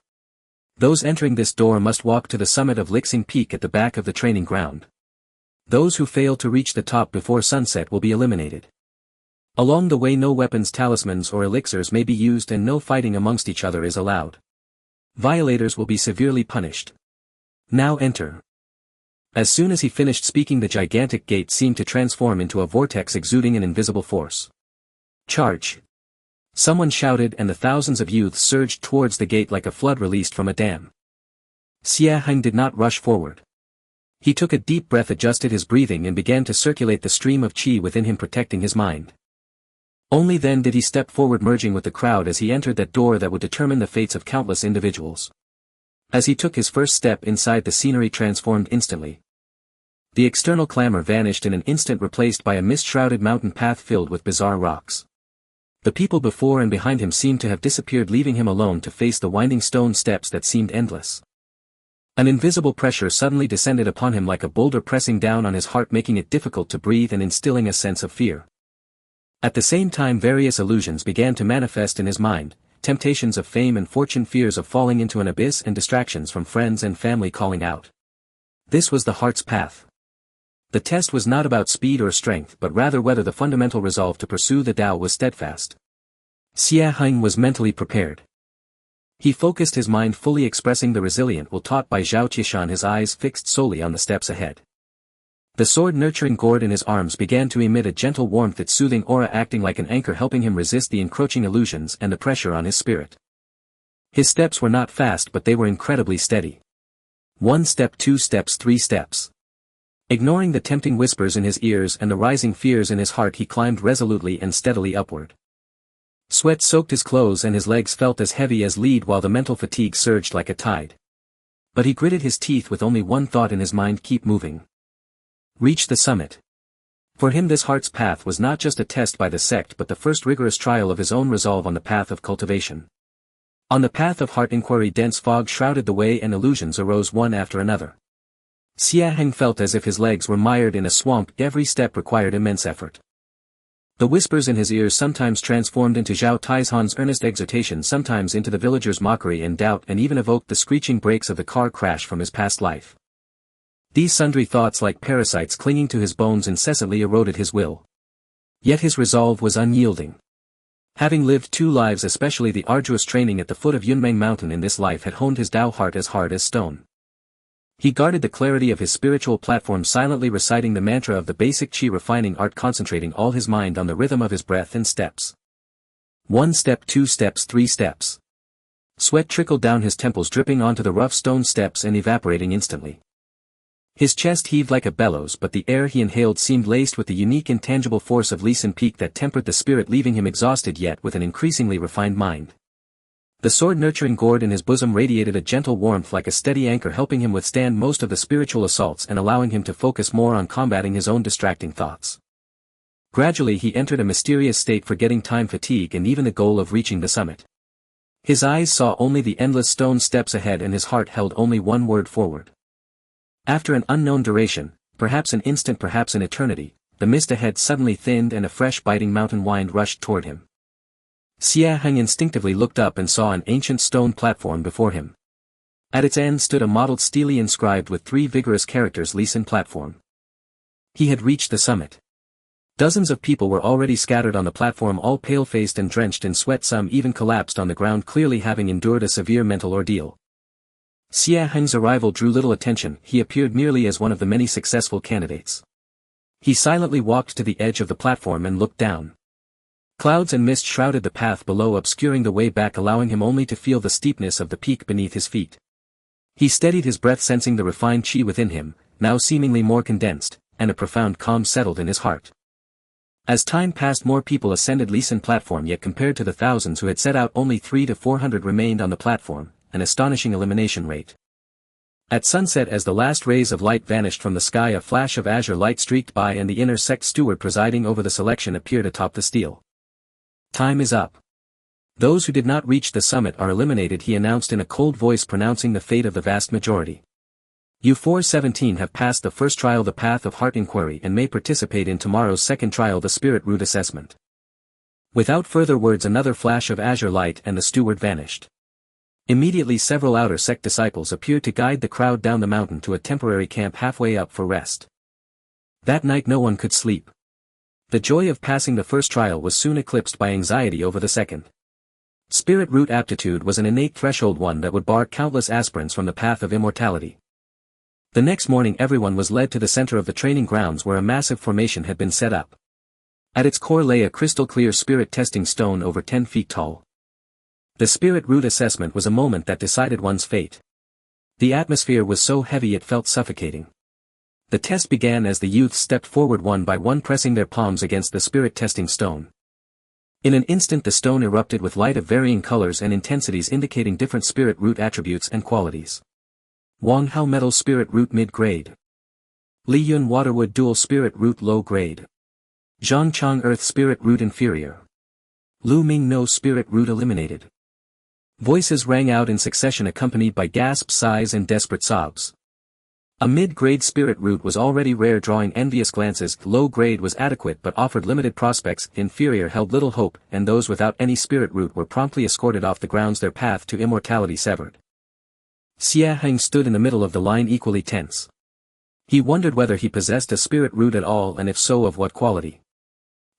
Those entering this door must walk to the summit of Lixing Peak at the back of the training ground. Those who fail to reach the top before sunset will be eliminated. Along the way, no weapons, talismans or elixirs may be used, and no fighting amongst each other is allowed. Violators will be severely punished. Now enter. As soon as he finished speaking, the gigantic gate seemed to transform into a vortex exuding an invisible force. Charge! Someone shouted, and the thousands of youths surged towards the gate like a flood released from a dam. Xie Heng did not rush forward. He took a deep breath, adjusted his breathing and began to circulate the stream of qi within him, protecting his mind. Only then did he step forward, merging with the crowd as he entered that door that would determine the fates of countless individuals. As he took his first step inside, the scenery transformed instantly. The external clamor vanished in an instant, replaced by a mist-shrouded mountain path filled with bizarre rocks. The people before and behind him seemed to have disappeared, leaving him alone to face the winding stone steps that seemed endless. An invisible pressure suddenly descended upon him like a boulder, pressing down on his heart, making it difficult to breathe and instilling a sense of fear. At the same time, various illusions began to manifest in his mind, temptations of fame and fortune, fears of falling into an abyss, and distractions from friends and family calling out. This was the heart's path. The test was not about speed or strength, but rather whether the fundamental resolve to pursue the Tao was steadfast. Xie Heng was mentally prepared. He focused his mind, fully expressing the resilient will taught by Zhao Qishan, his eyes fixed solely on the steps ahead. The sword-nurturing gourd in his arms began to emit a gentle warmth, its soothing aura acting like an anchor, helping him resist the encroaching illusions and the pressure on his spirit. His steps were not fast, but they were incredibly steady. 1 step, 2 steps, 3 steps. Ignoring the tempting whispers in his ears and the rising fears in his heart, he climbed resolutely and steadily upward. Sweat soaked his clothes and his legs felt as heavy as lead, while the mental fatigue surged like a tide. But he gritted his teeth with only one thought in his mind: keep moving. Reach the summit. For him, this heart's path was not just a test by the sect, but the first rigorous trial of his own resolve on the path of cultivation. On the path of heart inquiry, dense fog shrouded the way and illusions arose one after another. Xie Heng felt as if his legs were mired in a swamp. Every step required immense effort. The whispers in his ears sometimes transformed into Zhao Taizhan's earnest exhortation, sometimes into the villagers' mockery and doubt, and even evoked the screeching brakes of the car crash from his past life. These sundry thoughts, like parasites clinging to his bones, incessantly eroded his will. Yet his resolve was unyielding. Having lived 2 lives, especially the arduous training at the foot of Yunmeng Mountain, in this life had honed his Tao heart as hard as stone. He guarded the clarity of his spiritual platform, silently reciting the mantra of the basic Qi refining art, concentrating all his mind on the rhythm of his breath and steps. 1 step, 2 steps, 3 steps. Sweat trickled down his temples, dripping onto the rough stone steps and evaporating instantly. His chest heaved like a bellows, but the air he inhaled seemed laced with the unique intangible force of Lisan Peak that tempered the spirit, leaving him exhausted yet with an increasingly refined mind. The sword-nurturing gourd in his bosom radiated a gentle warmth like a steady anchor, helping him withstand most of the spiritual assaults and allowing him to focus more on combating his own distracting thoughts. Gradually he entered a mysterious state, forgetting time, fatigue, and even the goal of reaching the summit. His eyes saw only the endless stone steps ahead, and his heart held only one word: forward. After an unknown duration, perhaps an instant, perhaps an eternity, the mist ahead suddenly thinned and a fresh biting mountain wind rushed toward him. Xie Heng instinctively looked up and saw an ancient stone platform before him. At its end stood a mottled stele inscribed with 3 vigorous characters: Lisan platform. He had reached the summit. Dozens of people were already scattered on the platform, all pale-faced and drenched in sweat, some even collapsed on the ground, clearly having endured a severe mental ordeal. Xie Heng's arrival drew little attention. He appeared merely as one of the many successful candidates. He silently walked to the edge of the platform and looked down. Clouds and mist shrouded the path below, obscuring the way back, allowing him only to feel the steepness of the peak beneath his feet. He steadied his breath, sensing the refined Qi within him, now seemingly more condensed, and a profound calm settled in his heart. As time passed, more people ascended Lisan platform, yet compared to the thousands who had set out, only 300 to 400 remained on the platform, an astonishing elimination rate. At sunset, as the last rays of light vanished from the sky, a flash of azure light streaked by, and the inner sect steward presiding over the selection appeared atop the stele. Time is up. Those who did not reach the summit are eliminated, he announced in a cold voice, pronouncing the fate of the vast majority. You 417 have passed the first trial, the path of heart inquiry, and may participate in tomorrow's second trial, the spirit root assessment. Without further words, another flash of azure light and the steward vanished. Immediately several outer sect disciples appeared to guide the crowd down the mountain to a temporary camp halfway up for rest. That night no one could sleep. The joy of passing the first trial was soon eclipsed by anxiety over the second. Spirit root aptitude was an innate threshold, one that would bar countless aspirants from the path of immortality. The next morning everyone was led to the center of the training grounds, where a massive formation had been set up. At its core lay a crystal-clear spirit testing stone over 10 feet tall. The spirit root assessment was a moment that decided one's fate. The atmosphere was so heavy it felt suffocating. The test began as the youths stepped forward one by one, pressing their palms against the spirit testing stone. In an instant the stone erupted with light of varying colors and intensities, indicating different spirit root attributes and qualities. Wang Hao metal spirit root mid-grade. Li Yun Waterwood Dual Spirit Root Low Grade. Zhang Chang Earth Spirit Root Inferior. Lu Ming No Spirit Root Eliminated. Voices rang out in succession accompanied by gasps, sighs and desperate sobs. A mid-grade spirit root was already rare, drawing envious glances. Low grade was adequate but offered limited prospects. Inferior held little hope, and those without any spirit root were promptly escorted off the grounds, their path to immortality severed. Xie Heng stood in the middle of the line, equally tense. He wondered whether he possessed a spirit root at all, and if so, of what quality.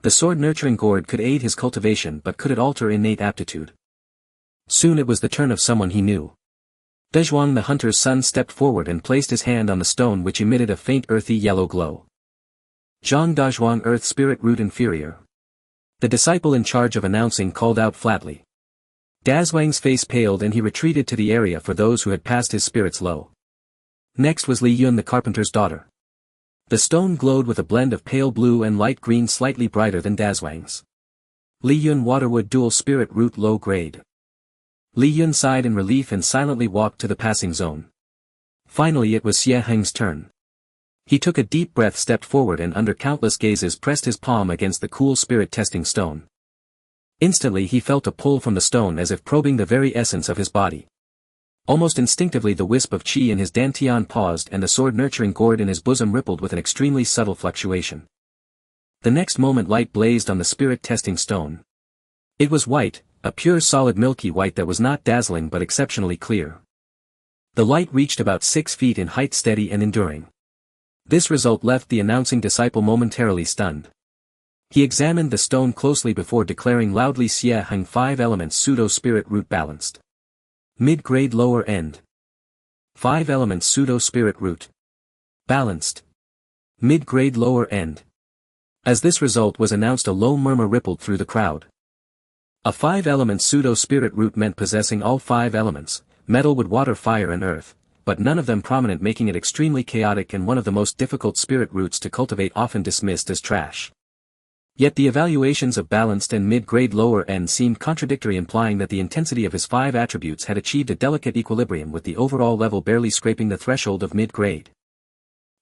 The sword-nurturing gourd could aid his cultivation, but could it alter innate aptitude? Soon it was the turn of someone he knew. Dezhuang the hunter's son stepped forward and placed his hand on the stone, which emitted a faint earthy yellow glow. Zhang Dezhuang Earth Spirit Root Inferior. The disciple in charge of announcing called out flatly. Dazhuang's face paled and he retreated to the area for those who had passed his spirits low. Next was Li Yun the carpenter's daughter. The stone glowed with a blend of pale blue and light green, slightly brighter than Dazhuang's. Li Yun Waterwood Dual Spirit Root Low Grade. Li Yun sighed in relief and silently walked to the passing zone. Finally it was Xie Heng's turn. He took a deep breath, stepped forward and under countless gazes pressed his palm against the cool spirit testing stone. Instantly he felt a pull from the stone, as if probing the very essence of his body. Almost instinctively the wisp of qi in his dantian paused and the sword-nurturing gourd in his bosom rippled with an extremely subtle fluctuation. The next moment light blazed on the spirit testing stone. It was white, a pure solid milky white that was not dazzling but exceptionally clear. The light reached about 6 feet in height, steady and enduring. This result left the announcing disciple momentarily stunned. He examined the stone closely before declaring loudly, Xie Heng 5 elements pseudo-spirit root balanced. Mid-grade lower end. 5 elements pseudo-spirit root. Balanced. Mid-grade lower end. As this result was announced, a low murmur rippled through the crowd. A 5-element pseudo-spirit root meant possessing all 5 elements, metal, wood, water, fire and earth, but none of them prominent, making it extremely chaotic and one of the most difficult spirit roots to cultivate, often dismissed as trash. Yet the evaluations of balanced and mid-grade lower end seemed contradictory, implying that the intensity of his 5 attributes had achieved a delicate equilibrium, with the overall level barely scraping the threshold of mid-grade.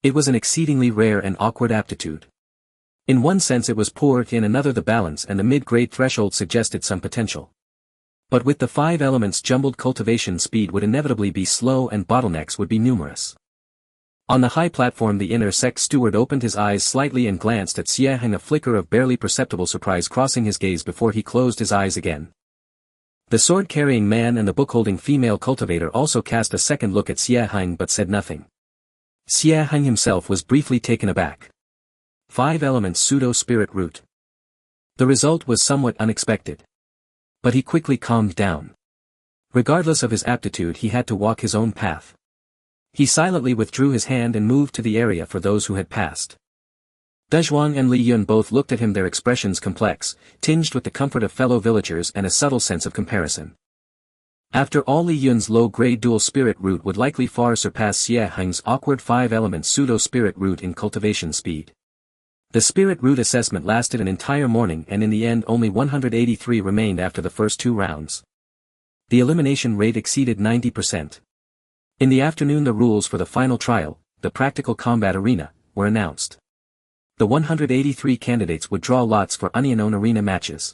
It was an exceedingly rare and awkward aptitude. In one sense it was poor, in another the balance and the mid-grade threshold suggested some potential. But with the 5 elements jumbled, cultivation speed would inevitably be slow and bottlenecks would be numerous. On the high platform the inner sect steward opened his eyes slightly and glanced at Xie Heng, a flicker of barely perceptible surprise crossing his gaze before he closed his eyes again. The sword-carrying man and the book-holding female cultivator also cast a second look at Xie Heng but said nothing. Xie Heng himself was briefly taken aback. 5 elements pseudo-spirit root. The result was somewhat unexpected. But he quickly calmed down. Regardless of his aptitude, he had to walk his own path. He silently withdrew his hand and moved to the area for those who had passed. Dezhuang and Li Yun both looked at him, their expressions complex, tinged with the comfort of fellow villagers and a subtle sense of comparison. After all, Li Yun's low-grade dual spirit root would likely far surpass Xie Heng's awkward 5-element pseudo-spirit root in cultivation speed. The spirit root assessment lasted an entire morning, and in the end only 183 remained after the first 2 rounds. The elimination rate exceeded 90%. In the afternoon the rules for the final trial, the practical combat arena, were announced. The 183 candidates would draw lots for unknown arena matches.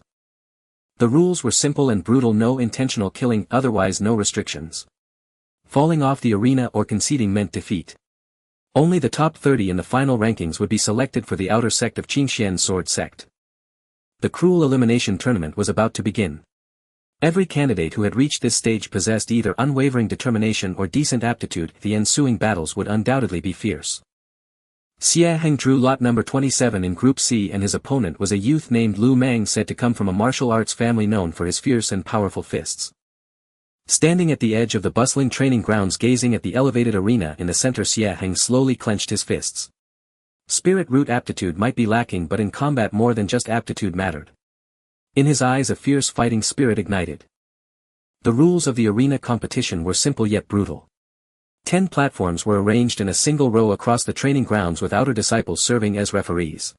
The rules were simple and brutal: no intentional killing, otherwise no restrictions. Falling off the arena or conceding meant defeat. Only the top 30 in the final rankings would be selected for the outer sect of Qingxuan sword sect. The cruel elimination tournament was about to begin. Every candidate who had reached this stage possessed either unwavering determination or decent aptitude. The ensuing battles would undoubtedly be fierce. Xie Heng drew lot number 27 in Group C, and his opponent was a youth named Lu Mang, said to come from a martial arts family known for his fierce and powerful fists. Standing at the edge of the bustling training grounds gazing at the elevated arena in the center, Xie Heng slowly clenched his fists. Spirit root aptitude might be lacking, but in combat more than just aptitude mattered. In his eyes a fierce fighting spirit ignited. The rules of the arena competition were simple yet brutal. 10 platforms were arranged in a single row across the training grounds, with outer disciples serving as referees.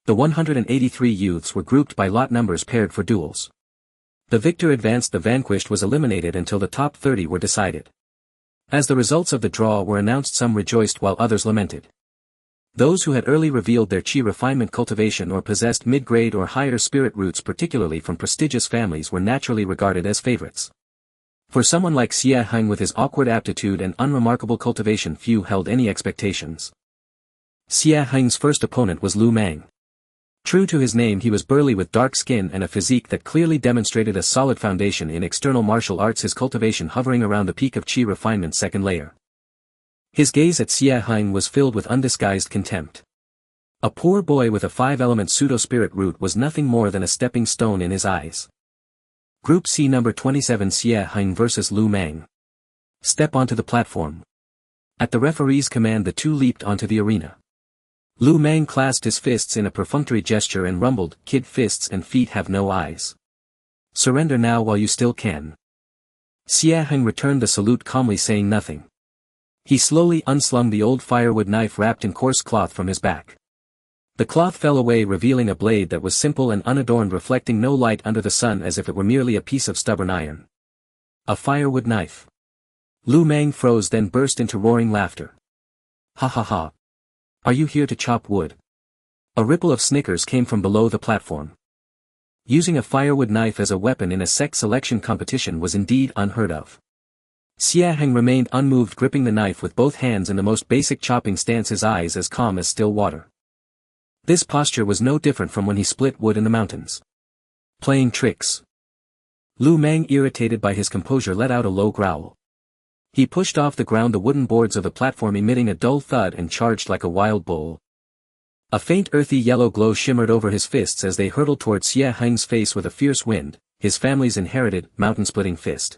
The 183 youths were grouped by lot numbers paired for duels. The victor advanced, the vanquished was eliminated until the top 30 were decided. As the results of the draw were announced, some rejoiced while others lamented. Those who had early revealed their qi refinement cultivation or possessed mid-grade or higher spirit roots, particularly from prestigious families, were naturally regarded as favorites. For someone like Xie Heng with his awkward aptitude and unremarkable cultivation, few held any expectations. Xie Heng's first opponent was Lu Mang. True to his name, he was burly with dark skin and a physique that clearly demonstrated a solid foundation in external martial arts, his cultivation hovering around the peak of qi refinement's second layer. His gaze at Xie Heng was filled with undisguised contempt. A poor boy with a 5-element pseudo-spirit root was nothing more than a stepping stone in his eyes. Group C number 27, Xie Heng vs Lu Mang. Step onto the platform. At the referee's command, the two leaped onto the arena. Lu Mang clasped his fists in a perfunctory gesture and rumbled, "Kid fists and feet have no eyes. Surrender now while you still can." Xie Heng returned the salute calmly, saying nothing. He slowly unslung the old firewood knife wrapped in coarse cloth from his back. The cloth fell away, revealing a blade that was simple and unadorned, reflecting no light under the sun, as if it were merely a piece of stubborn iron. A firewood knife. Lu Mang froze, then burst into roaring laughter. "Ha ha ha. Are you here to chop wood?" A ripple of snickers came from below the platform. Using a firewood knife as a weapon in a sex selection competition was indeed unheard of. Xie Heng remained unmoved, gripping the knife with both hands in the most basic chopping stance, his eyes as calm as still water. This posture was no different from when he split wood in the mountains. Playing tricks. Lu Mang, irritated by his composure, let out a low growl. He pushed off the ground the wooden boards of the platform, emitting a dull thud, and charged like a wild bull. A faint earthy yellow glow shimmered over his fists as they hurtled towards Xie Heng's face with a fierce wind, his family's inherited, mountain-splitting fist.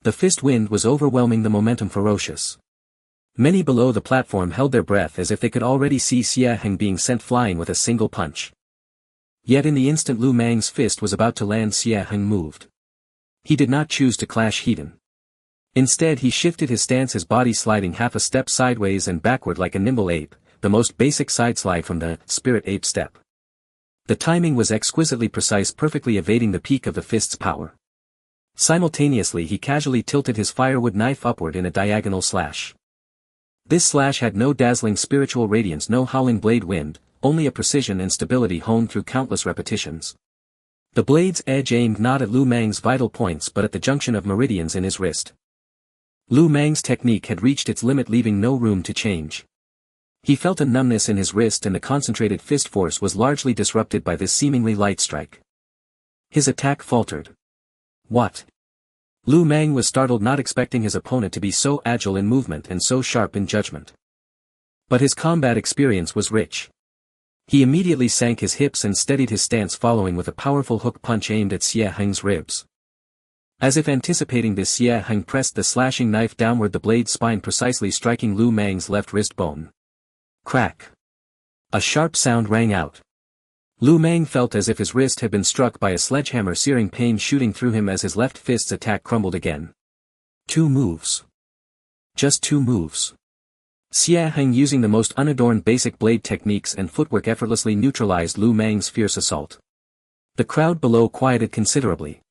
The fist wind was overwhelming, the momentum ferocious. Many below the platform held their breath as if they could already see Xie Heng being sent flying with a single punch. Yet in the instant Lu Mang's fist was about to land, Xie Heng moved. He did not choose to clash head-on. Instead, he shifted his stance, his body sliding half a step sideways and backward like a nimble ape, the most basic side slide from the spirit ape step. The timing was exquisitely precise, perfectly evading the peak of the fist's power. Simultaneously, he casually tilted his firewood knife upward in a diagonal slash. This slash had no dazzling spiritual radiance, no howling blade wind, only a precision and stability honed through countless repetitions. The blade's edge aimed not at Lu Mang's vital points but at the junction of meridians in his wrist. Lu Mang's technique had reached its limit, leaving no room to change. He felt a numbness in his wrist, and the concentrated fist force was largely disrupted by this seemingly light strike. His attack faltered. What? Lu Mang was startled, not expecting his opponent to be so agile in movement and so sharp in judgment. But his combat experience was rich. He immediately sank his hips and steadied his stance, following with a powerful hook punch aimed at Xie Heng's ribs. As if anticipating this, Xie Heng pressed the slashing knife downward, the blade's spine precisely striking Lu Mang's left wrist bone. Crack. A sharp sound rang out. Lu Mang felt as if his wrist had been struck by a sledgehammer, searing pain shooting through him as his left fist's attack crumbled again. 2 moves. Just 2 moves. Xie Heng, using the most unadorned basic blade techniques and footwork, effortlessly neutralized Lu Mang's fierce assault. The crowd below quieted considerably.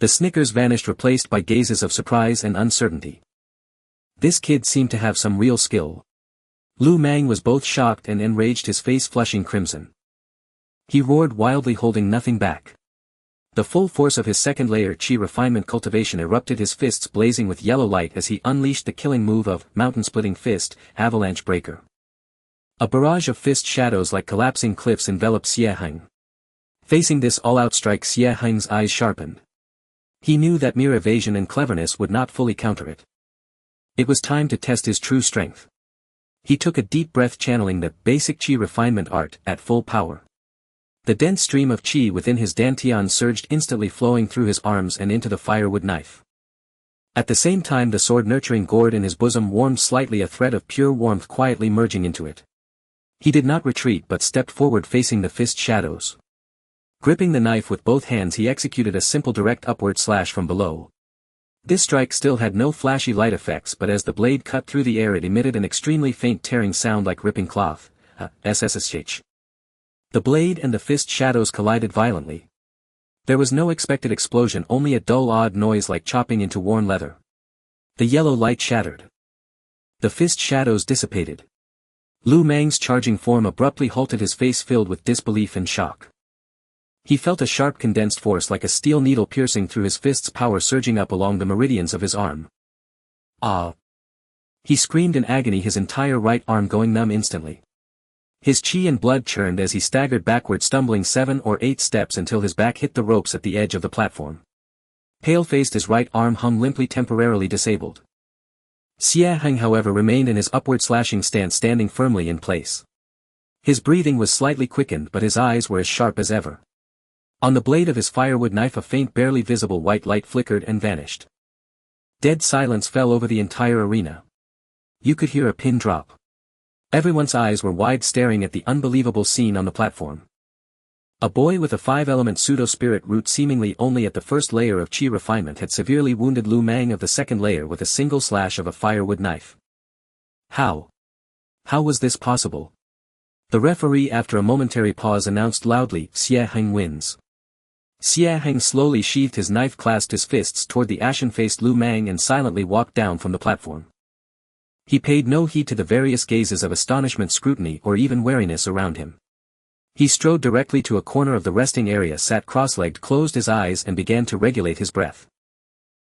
The snickers vanished, replaced by gazes of surprise and uncertainty. This kid seemed to have some real skill. Lu Mang was both shocked and enraged, his face flushing crimson. He roared wildly, holding nothing back. The full force of his second layer qi refinement cultivation erupted, his fists blazing with yellow light as he unleashed the killing move of mountain-splitting fist, avalanche breaker. A barrage of fist shadows like collapsing cliffs enveloped Xie Heng. Facing this all-out strike, Xie Heng's eyes sharpened. He knew that mere evasion and cleverness would not fully counter it. It was time to test his true strength. He took a deep breath, channeling the basic qi refinement art at full power. The dense stream of qi within his dantian surged, instantly flowing through his arms and into the firewood knife. At the same time, the sword-nurturing gourd in his bosom warmed slightly, a thread of pure warmth quietly merging into it. He did not retreat but stepped forward, facing the fist shadows. Gripping the knife with both hands, he executed a simple direct upward slash from below. This strike still had no flashy light effects, but as the blade cut through the air, it emitted an extremely faint tearing sound like ripping cloth. SSH. The blade and the fist shadows collided violently. There was no expected explosion, only a dull odd noise like chopping into worn leather. The yellow light shattered. The fist shadows dissipated. Lu Mang's charging form abruptly halted, his face filled with disbelief and shock. He felt a sharp condensed force like a steel needle piercing through his fist's power surging up along the meridians of his arm. Ah! He screamed in agony, his entire right arm going numb instantly. His chi and blood churned as he staggered backward, stumbling 7 or 8 steps until his back hit the ropes at the edge of the platform. Pale-faced, his right arm hung limply, temporarily disabled. Xie Heng however remained in his upward slashing stance, standing firmly in place. His breathing was slightly quickened, but his eyes were as sharp as ever. On the blade of his firewood knife a faint, barely visible white light flickered and vanished. Dead silence fell over the entire arena. You could hear a pin drop. Everyone's eyes were wide, staring at the unbelievable scene on the platform. A boy with a 5-element pseudo-spirit root, seemingly only at the first layer of chi refinement, had severely wounded Lu Mang of the second layer with a single slash of a firewood knife. How? How was this possible? The referee, after a momentary pause, announced loudly, Xie Heng wins. Xie Heng slowly sheathed his knife, clasped his fists toward the ashen-faced Lu Mang and silently walked down from the platform. He paid no heed to the various gazes of astonishment, scrutiny, or even wariness around him. He strode directly to a corner of the resting area, sat cross-legged, closed his eyes and began to regulate his breath.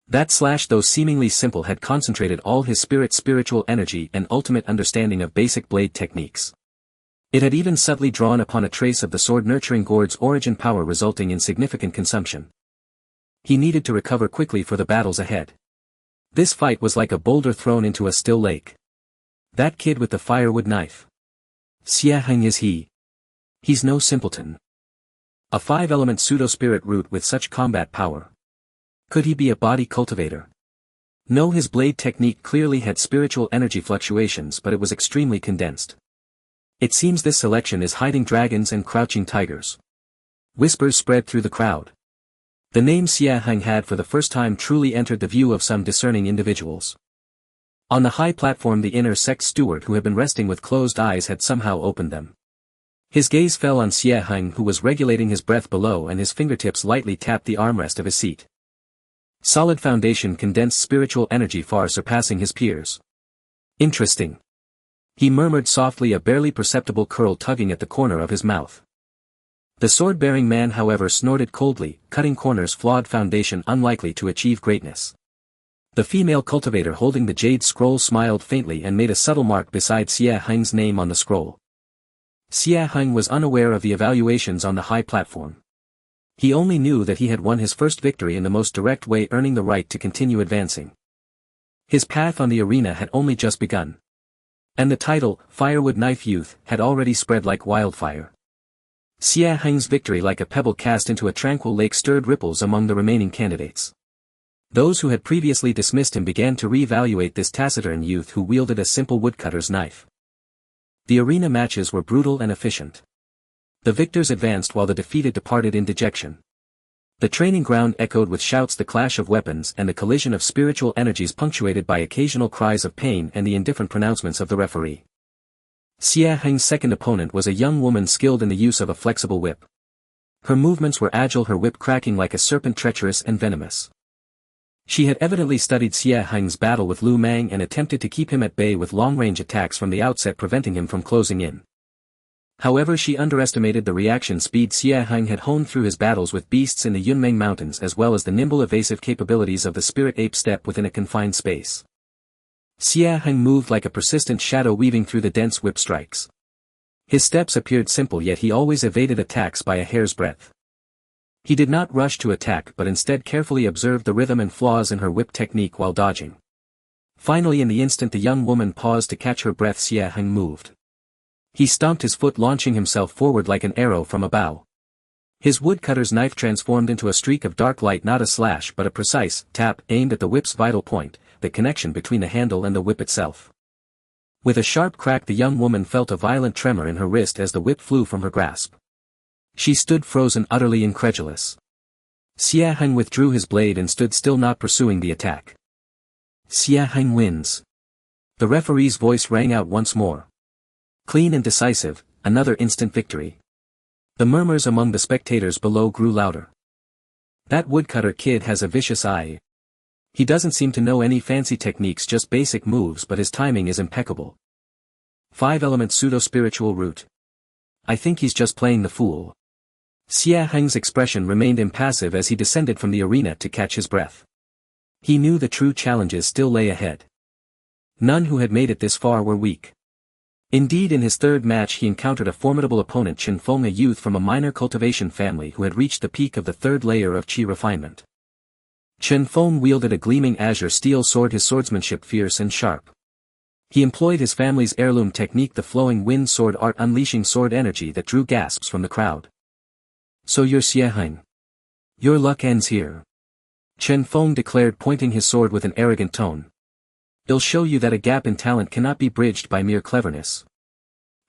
That slash, though seemingly simple, had concentrated all his spiritual energy and ultimate understanding of basic blade techniques. It had even subtly drawn upon a trace of the sword, nurturing gourd's origin power, resulting in significant consumption. He needed to recover quickly for the battles ahead. This fight was like a boulder thrown into a still lake. That kid with the firewood knife. Xie Heng is he. He's no simpleton. A 5-element pseudo-spirit root with such combat power. Could he be a body cultivator? No, his blade technique clearly had spiritual energy fluctuations, but it was extremely condensed. It seems this selection is hiding dragons and crouching tigers. Whispers spread through the crowd. The name Xie Heng had for the first time truly entered the view of some discerning individuals. On the high platform, the inner sect steward, who had been resting with closed eyes, had somehow opened them. His gaze fell on Xie Heng, who was regulating his breath below, and his fingertips lightly tapped the armrest of his seat. Solid foundation, condensed spiritual energy far surpassing his peers. Interesting. He murmured softly, a barely perceptible curl tugging at the corner of his mouth. The sword-bearing man, however, snorted coldly, cutting corners, flawed foundation, unlikely to achieve greatness. The female cultivator holding the jade scroll smiled faintly and made a subtle mark beside Xie Heng's name on the scroll. Xie Heng was unaware of the evaluations on the high platform. He only knew that he had won his first victory in the most direct way, earning the right to continue advancing. His path on the arena had only just begun. And the title, Firewood Knife Youth, had already spread like wildfire. Xie Heng's victory, like a pebble cast into a tranquil lake, stirred ripples among the remaining candidates. Those who had previously dismissed him began to re-evaluate this taciturn youth who wielded a simple woodcutter's knife. The arena matches were brutal and efficient. The victors advanced while the defeated departed in dejection. The training ground echoed with shouts, the clash of weapons and the collision of spiritual energies, punctuated by occasional cries of pain and the indifferent pronouncements of the referee. Xie Heng's second opponent was a young woman skilled in the use of a flexible whip. Her movements were agile, her whip cracking like a serpent, treacherous and venomous. She had evidently studied Xie Heng's battle with Lu Mang and attempted to keep him at bay with long-range attacks from the outset, preventing him from closing in. However, she underestimated the reaction speed Xie Heng had honed through his battles with beasts in the Yunmeng Mountains, as well as the nimble, evasive capabilities of the spirit ape step within a confined space. Xie Heng moved like a persistent shadow, weaving through the dense whip strikes. His steps appeared simple, yet he always evaded attacks by a hair's breadth. He did not rush to attack, but instead carefully observed the rhythm and flaws in her whip technique while dodging. Finally, in the instant the young woman paused to catch her breath, Xie Heng moved. He stomped his foot, launching himself forward like an arrow from a bow. His woodcutter's knife transformed into a streak of dark light, not a slash but a precise tap aimed at the whip's vital point, the connection between the handle and the whip itself. With a sharp crack, the young woman felt a violent tremor in her wrist as the whip flew from her grasp. She stood frozen, utterly incredulous. Xie Heng withdrew his blade and stood still, not pursuing the attack. Xie Heng wins. The referee's voice rang out once more. Clean and decisive, another instant victory. The murmurs among the spectators below grew louder. That woodcutter kid has a vicious eye. He doesn't seem to know any fancy techniques, just basic moves, but his timing is impeccable. 5-element pseudo-spiritual root. I think he's just playing the fool. Xie Heng's expression remained impassive as he descended from the arena to catch his breath. He knew the true challenges still lay ahead. None who had made it this far were weak. Indeed, in his third match he encountered a formidable opponent, Qingxuan, a youth from a minor cultivation family who had reached the peak of the third layer of qi refinement. Qingxuan wielded a gleaming azure steel sword, his swordsmanship fierce and sharp. He employed his family's heirloom technique, the flowing wind sword art, unleashing sword energy that drew gasps from the crowd. So you're Xie Heng. Your luck ends here. Qingxuan declared, pointing his sword with an arrogant tone. It'll show you that a gap in talent cannot be bridged by mere cleverness.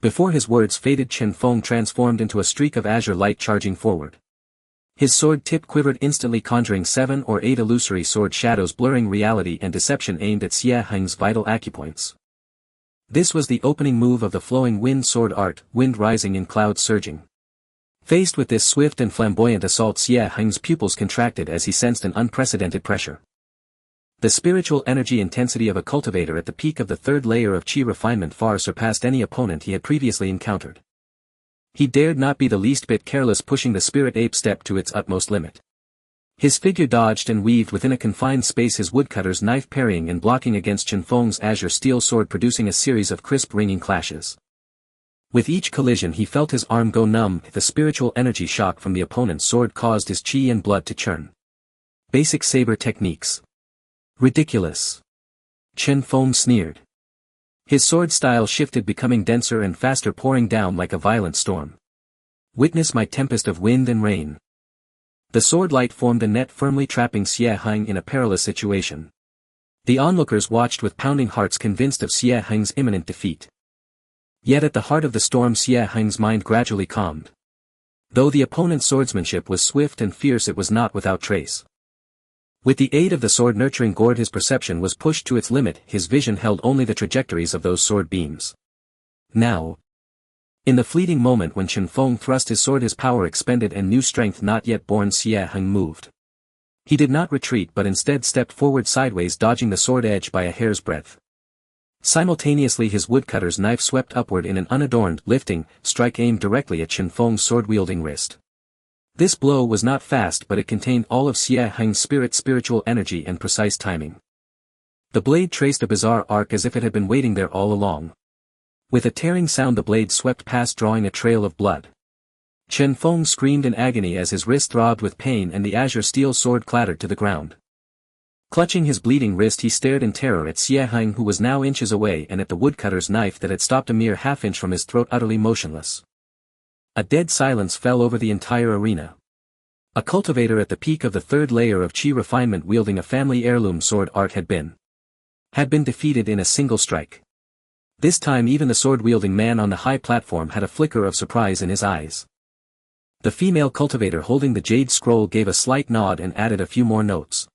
Before his words faded, Qingxuan transformed into a streak of azure light charging forward. His sword tip quivered instantly, conjuring 7 or 8 illusory sword shadows, blurring reality and deception aimed at Xie Heng's vital acupoints. This was the opening move of the flowing wind sword art, wind rising in clouds surging. Faced with this swift and flamboyant assault, Xie Heng's pupils contracted as he sensed an unprecedented pressure. The spiritual energy intensity of a cultivator at the peak of the third layer of qi refinement far surpassed any opponent he had previously encountered. He dared not be the least bit careless, pushing the spirit ape step to its utmost limit. His figure dodged and weaved within a confined space, his woodcutter's knife parrying and blocking against Qingfeng's azure steel sword, producing a series of crisp ringing clashes. With each collision he felt his arm go numb. The spiritual energy shock from the opponent's sword caused his qi and blood to churn. Basic saber techniques. Ridiculous. Qingfeng sneered. His sword style shifted, becoming denser and faster, pouring down like a violent storm. Witness my tempest of wind and rain. The sword light formed a net, firmly trapping Xie Heng in a perilous situation. The onlookers watched with pounding hearts, convinced of Xie Heng's imminent defeat. Yet at the heart of the storm, Xie Heng's mind gradually calmed. Though the opponent's swordsmanship was swift and fierce, it was not without trace. With the aid of the sword nurturing gourd, his perception was pushed to its limit, his vision held only the trajectories of those sword beams. Now. In the fleeting moment when Qingfeng thrust his sword, his power expended and new strength not yet born, Xie Heng moved. He did not retreat but instead stepped forward sideways, dodging the sword edge by a hair's breadth. Simultaneously his woodcutter's knife swept upward in an unadorned, lifting, strike aimed directly at Qingfeng's sword-wielding wrist. This blow was not fast, but it contained all of Xie Heng's spiritual energy and precise timing. The blade traced a bizarre arc as if it had been waiting there all along. With a tearing sound the blade swept past, drawing a trail of blood. Qingfeng screamed in agony as his wrist throbbed with pain and the azure steel sword clattered to the ground. Clutching his bleeding wrist he stared in terror at Xie Heng, who was now inches away, and at the woodcutter's knife that had stopped a mere half-inch from his throat, utterly motionless. A dead silence fell over the entire arena. A cultivator at the peak of the third layer of qi refinement wielding a family heirloom sword art had been defeated in a single strike. This time even the sword-wielding man on the high platform had a flicker of surprise in his eyes. The female cultivator holding the jade scroll gave a slight nod and added a few more notes.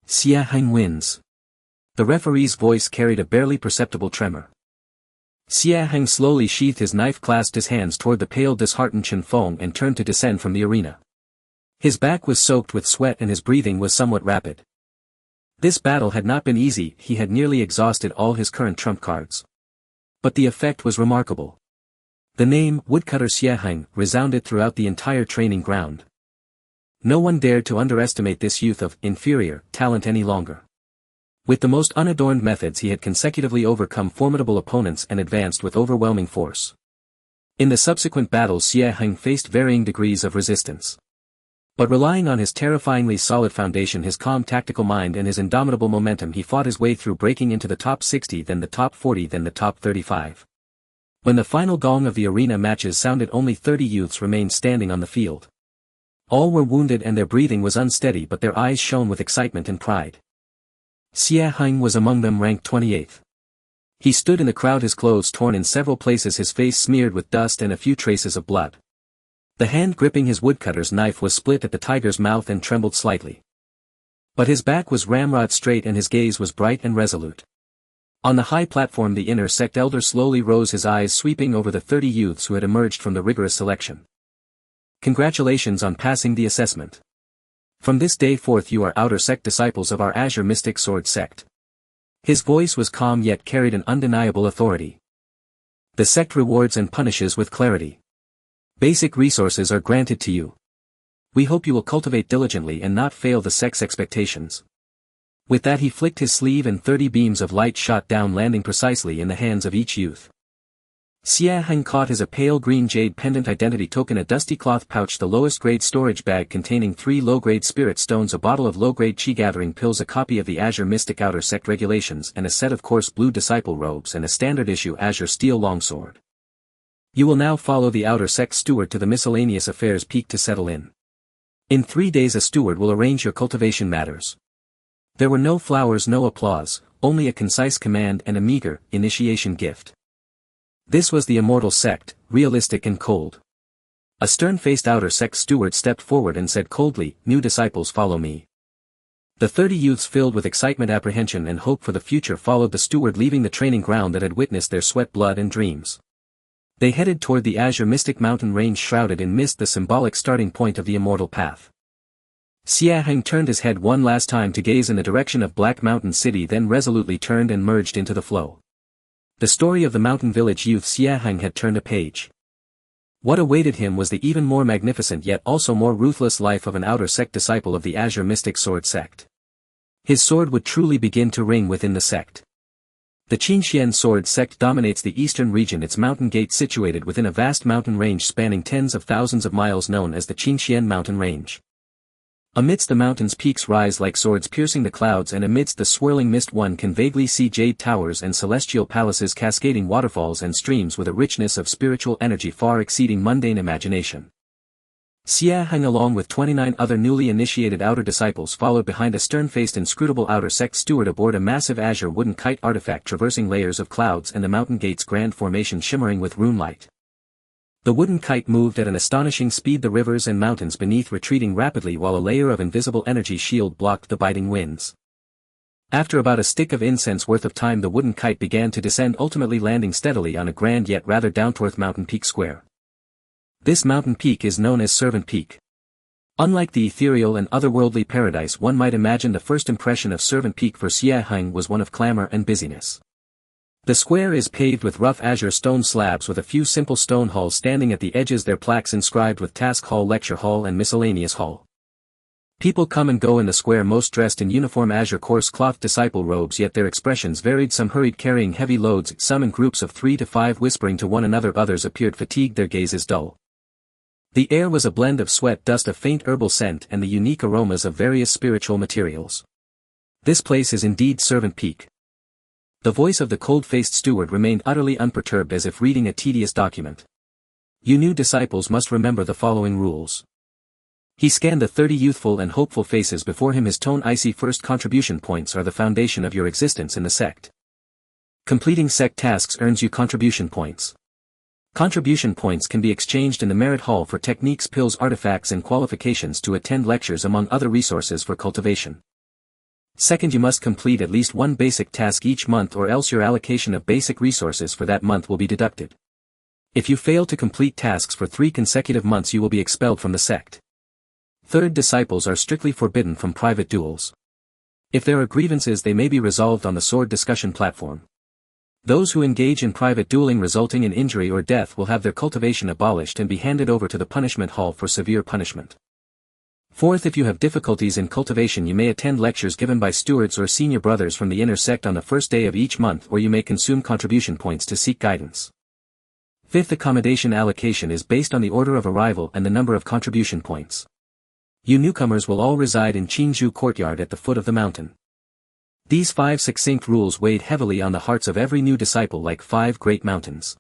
Xie Heng wins. The referee's voice carried a barely perceptible tremor. Xie Heng slowly sheathed his knife, clasped his hands toward the pale, disheartened Qingfeng, and turned to descend from the arena. His back was soaked with sweat and his breathing was somewhat rapid. This battle had not been easy, he had nearly exhausted all his current trump cards. But the effect was remarkable. The name, Woodcutter Xie Heng, resounded throughout the entire training ground. No one dared to underestimate this youth of inferior talent any longer. With the most unadorned methods he had consecutively overcome formidable opponents and advanced with overwhelming force. In the subsequent battles Xie Heng faced varying degrees of resistance. But relying on his terrifyingly solid foundation, his calm tactical mind and his indomitable momentum, he fought his way through, breaking into the top 60, then the top 40, then the top 35. When the final gong of the arena matches sounded, only 30 youths remained standing on the field. All were wounded and their breathing was unsteady, but their eyes shone with excitement and pride. Xie Heng was among them, ranked 28th. He stood in the crowd, his clothes torn in several places, his face smeared with dust and a few traces of blood. The hand gripping his woodcutter's knife was split at the tiger's mouth and trembled slightly. But his back was ramrod straight and his gaze was bright and resolute. On the high platform the inner sect elder slowly rose, his eyes sweeping over the 30 youths who had emerged from the rigorous selection. Congratulations on passing the assessment. From this day forth you are outer sect disciples of our Azure Mystic Sword sect. His voice was calm yet carried an undeniable authority. The sect rewards and punishes with clarity. Basic resources are granted to you. We hope you will cultivate diligently and not fail the sect's expectations. With that he flicked his sleeve and 30 beams of light shot down, landing precisely in the hands of each youth. Xie Heng caught as a pale green jade pendant identity token, a dusty cloth pouch, the lowest grade storage bag containing 3 low-grade spirit stones, a bottle of low-grade chi gathering pills, a copy of the Azure Mystic Outer Sect Regulations, and a set of coarse blue disciple robes and a standard issue Azure Steel Longsword. You will now follow the Outer Sect steward to the miscellaneous affairs peak to settle in. In 3 days a steward will arrange your cultivation matters. There were no flowers, no applause, only a concise command and a meager initiation gift. This was the immortal sect, realistic and cold. A stern-faced Outer Sect steward stepped forward and said coldly, "New disciples, follow me." The 30 youths, filled with excitement, apprehension and hope for the future, followed the steward, leaving the training ground that had witnessed their sweat, blood and dreams. They headed toward the Azure Mystic Mountain range shrouded in mist, the symbolic starting point of the immortal path. Xie Heng turned his head one last time to gaze in the direction of Black Mountain City, then resolutely turned and merged into the flow. The story of the mountain village youth Xie Heng had turned a page. What awaited him was the even more magnificent yet also more ruthless life of an Outer Sect disciple of the Azure Mystic Sword sect. His sword would truly begin to ring within the sect. The Qingxuan sword sect dominates the eastern region, its mountain gate situated within a vast mountain range spanning tens of thousands of miles known as the Qingxuan mountain range. Amidst the mountains peaks rise like swords piercing the clouds, and amidst the swirling mist one can vaguely see jade towers and celestial palaces, cascading waterfalls and streams with a richness of spiritual energy far exceeding mundane imagination. Xie Heng along with 29 other newly initiated outer disciples followed behind a stern-faced inscrutable Outer Sect steward aboard a massive azure wooden kite artifact traversing layers of clouds and the mountain gate's grand formation shimmering with rune light. The wooden kite moved at an astonishing speed, the rivers and mountains beneath retreating rapidly while a layer of invisible energy shield blocked the biting winds. After about a stick of incense worth of time the wooden kite began to descend, ultimately landing steadily on a grand yet rather down-to-earth mountain peak square. This mountain peak is known as Servant Peak. Unlike the ethereal and otherworldly paradise one might imagine, the first impression of Servant Peak for Xie Heng was one of clamor and busyness. The square is paved with rough azure stone slabs with a few simple stone halls standing at the edges, their plaques inscribed with Task Hall, Lecture Hall and Miscellaneous Hall. People come and go in the square, most dressed in uniform azure coarse cloth disciple robes, yet their expressions varied, some hurried carrying heavy loads, some in groups of 3 to 5 whispering to one another, others appeared fatigued, their gazes dull. The air was a blend of sweat, dust, a faint herbal scent and the unique aromas of various spiritual materials. This place is indeed Servant Peak. The voice of the cold-faced steward remained utterly unperturbed, as if reading a tedious document. You new disciples must remember the following rules. He scanned the 30 youthful and hopeful faces before him, his tone icy. First, contribution points are the foundation of your existence in the sect. Completing sect tasks earns you contribution points. Contribution points can be exchanged in the Merit Hall for techniques, pills, artifacts and qualifications to attend lectures, among other resources for cultivation. Second, you must complete at least one basic task each month, or else your allocation of basic resources for that month will be deducted. If you fail to complete tasks for 3 consecutive months you will be expelled from the sect. Third, disciples are strictly forbidden from private duels. If there are grievances they may be resolved on the sword discussion platform. Those who engage in private dueling resulting in injury or death will have their cultivation abolished and be handed over to the punishment hall for severe punishment. Fourth, if you have difficulties in cultivation you may attend lectures given by stewards or senior brothers from the inner sect on the first day of each month, or you may consume contribution points to seek guidance. Fifth, accommodation allocation is based on the order of arrival and the number of contribution points. You newcomers will all reside in Qingzhou Courtyard at the foot of the mountain. These 5 succinct rules weighed heavily on the hearts of every new disciple like 5 great mountains.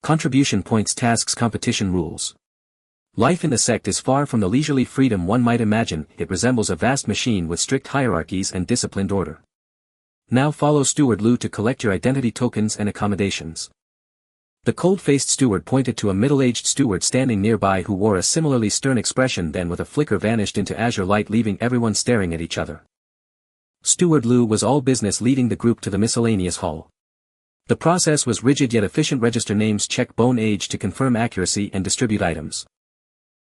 Contribution points, tasks, competition rules. Life in the sect is far from the leisurely freedom one might imagine, it resembles a vast machine with strict hierarchies and disciplined order. Now follow Steward Lu to collect your identity tokens and accommodations. The cold-faced steward pointed to a middle-aged steward standing nearby who wore a similarly stern expression, then with a flicker vanished into azure light, leaving everyone staring at each other. Steward Lu was all business, leading the group to the miscellaneous hall. The process was rigid yet efficient. Register names, check bone age to confirm accuracy and distribute items.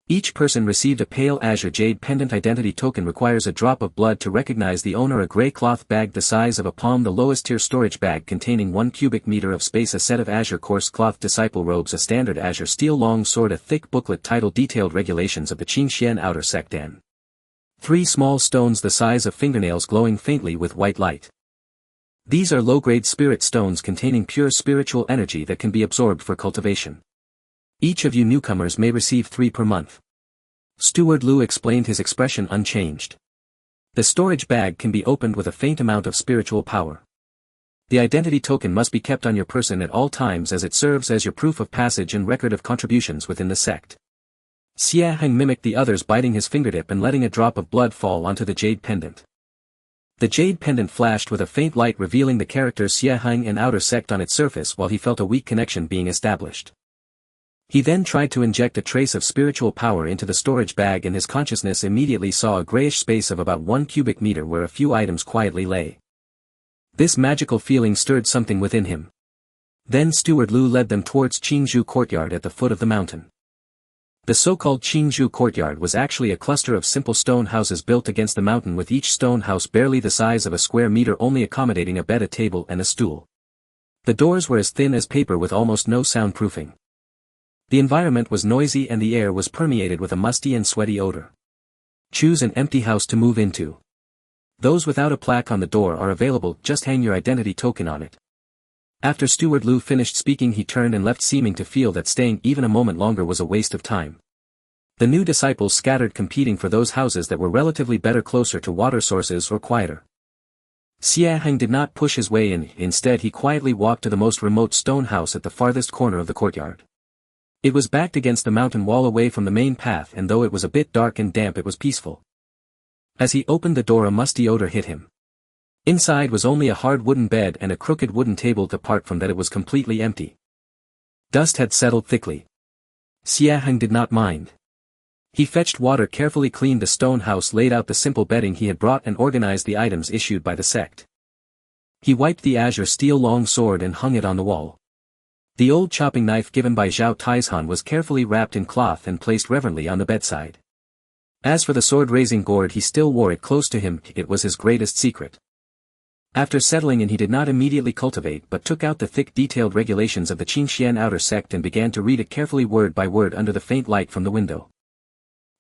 Each person received a pale azure jade pendant. Identity token requires a drop of blood to recognize the owner. A gray cloth bag the size of a palm. The lowest tier storage bag containing 1 cubic meter of space. A set of azure coarse cloth disciple robes. A standard azure steel long sword. A thick booklet titled Detailed Regulations of the Qingxuan Outer Sect. And 3 small stones the size of fingernails glowing faintly with white light. These are low-grade spirit stones containing pure spiritual energy that can be absorbed for cultivation. Each of you newcomers may receive 3 per month. Steward Lu explained, his expression unchanged. The storage bag can be opened with a faint amount of spiritual power. The identity token must be kept on your person at all times as it serves as your proof of passage and record of contributions within the sect. Xie Heng mimicked the others, biting his fingertip and letting a drop of blood fall onto the jade pendant. The jade pendant flashed with a faint light, revealing the characters Xie Heng and Outer Sect on its surface while he felt a weak connection being established. He then tried to inject a trace of spiritual power into the storage bag and his consciousness immediately saw a grayish space of about 1 cubic meter where a few items quietly lay. This magical feeling stirred something within him. Then Steward Lu led them towards Qingzhou courtyard at the foot of the mountain. The so-called Qingzhou courtyard was actually a cluster of simple stone houses built against the mountain, with each stone house barely the size of a square meter, only accommodating a bed, a table and a stool. The doors were as thin as paper with almost no soundproofing. The environment was noisy and the air was permeated with a musty and sweaty odor. Choose an empty house to move into. Those without a plaque on the door are available, just hang your identity token on it. After Steward Lu finished speaking, he turned and left, seeming to feel that staying even a moment longer was a waste of time. The new disciples scattered, competing for those houses that were relatively better, closer to water sources or quieter. Xie Heng did not push his way in, instead he quietly walked to the most remote stone house at the farthest corner of the courtyard. It was backed against the mountain wall away from the main path, and though it was a bit dark and damp, it was peaceful. As he opened the door, a musty odor hit him. Inside was only a hard wooden bed and a crooked wooden table. Apart from that, it was completely empty. Dust had settled thickly. Xie Heng did not mind. He fetched water, carefully cleaned the stone house, laid out the simple bedding he had brought and organized the items issued by the sect. He wiped the azure steel long sword and hung it on the wall. The old chopping knife given by Zhao Taizhan was carefully wrapped in cloth and placed reverently on the bedside. As for the sword-raising gourd, he still wore it close to him, it was his greatest secret. After settling in, he did not immediately cultivate but took out the thick detailed regulations of the Qingxuan Outer Sect and began to read it carefully, word by word, under the faint light from the window.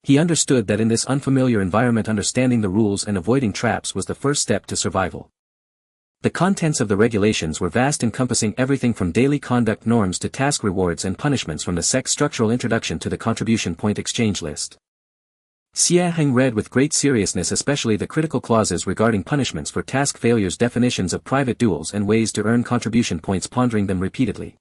He understood that in this unfamiliar environment, understanding the rules and avoiding traps was the first step to survival. The contents of the regulations were vast, encompassing everything from daily conduct norms to task rewards and punishments, from the sect's structural introduction to the contribution point exchange list. Xie Heng read with great seriousness, especially the critical clauses regarding punishments for task failures, definitions of private duels and ways to earn contribution points, pondering them repeatedly.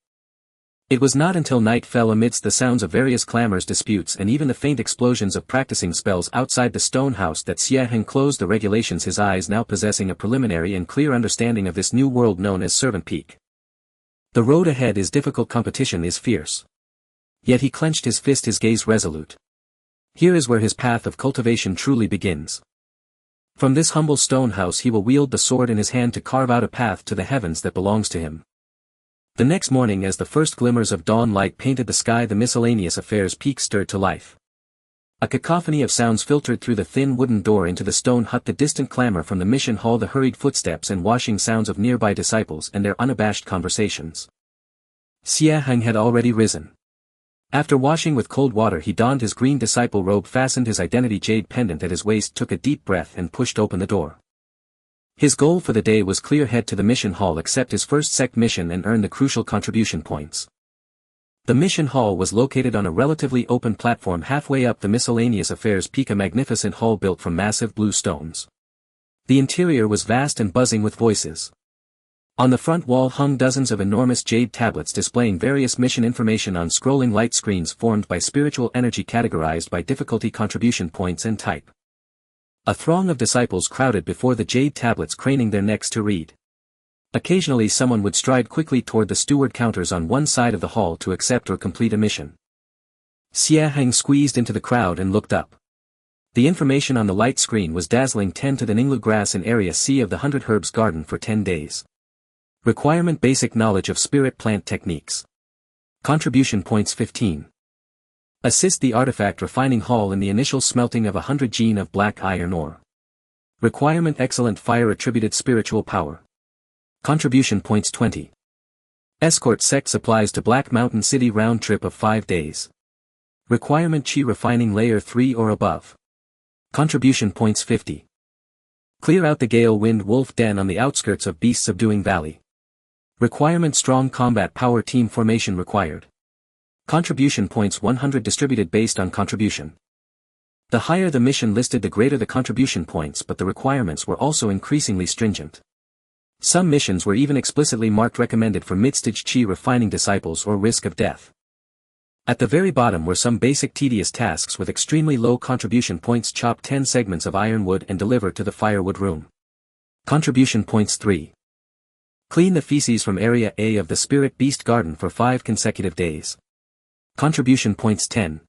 It was not until night fell, amidst the sounds of various clamors, disputes and even the faint explosions of practicing spells outside the stone house, that Xie Heng closed the regulations, his eyes now possessing a preliminary and clear understanding of this new world known as Servant Peak. The road ahead is difficult, competition is fierce. Yet he clenched his fist, his gaze resolute. Here is where his path of cultivation truly begins. From this humble stone house he will wield the sword in his hand to carve out a path to the heavens that belongs to him. The next morning, as the first glimmers of dawn light painted the sky, the miscellaneous affairs peak stirred to life. A cacophony of sounds filtered through the thin wooden door into the stone hut, the distant clamor from the mission hall, the hurried footsteps and washing sounds of nearby disciples and their unabashed conversations. Xie Heng had already risen. After washing with cold water, he donned his green disciple robe, fastened his identity jade pendant at his waist, took a deep breath and pushed open the door. His goal for the day was clear: head to the mission hall, accept his first sect mission and earn the crucial contribution points. The mission hall was located on a relatively open platform halfway up the miscellaneous affairs peak, a magnificent hall built from massive blue stones. The interior was vast and buzzing with voices. On the front wall hung dozens of enormous jade tablets displaying various mission information on scrolling light screens formed by spiritual energy categorized by difficulty, contribution points and type. A throng of disciples crowded before the jade tablets, craning their necks to read. Occasionally someone would stride quickly toward the steward counters on one side of the hall to accept or complete a mission. Xie Heng squeezed into the crowd and looked up. The information on the light screen was dazzling: 10 to the Ninglu grass in Area C of the 100 Herbs Garden for 10 days. Requirement: basic knowledge of spirit plant techniques. Contribution points 15. Assist the artifact refining hall in the initial smelting of 100 gene of black iron ore. Requirement excellent fire attributed spiritual power. Contribution points 20. Escort sect supplies to Black Mountain City round trip of 5 days. Requirement Qi refining layer 3 or above. Contribution points 50. Clear out the Gale Wind Wolf Den on the outskirts of Beast Subduing Valley. Requirement strong combat power team formation required. Contribution points 100 distributed based on contribution. The higher the mission listed the greater the contribution points, but the requirements were also increasingly stringent. Some missions were even explicitly marked recommended for mid-stage Qi refining disciples or risk of death. At the very bottom were some basic tedious tasks with extremely low contribution points. Chop 10 segments of ironwood and deliver to the firewood room. Contribution points 3. Clean the feces from Area A of the Spirit Beast Garden for 5 consecutive days. Contribution points 10.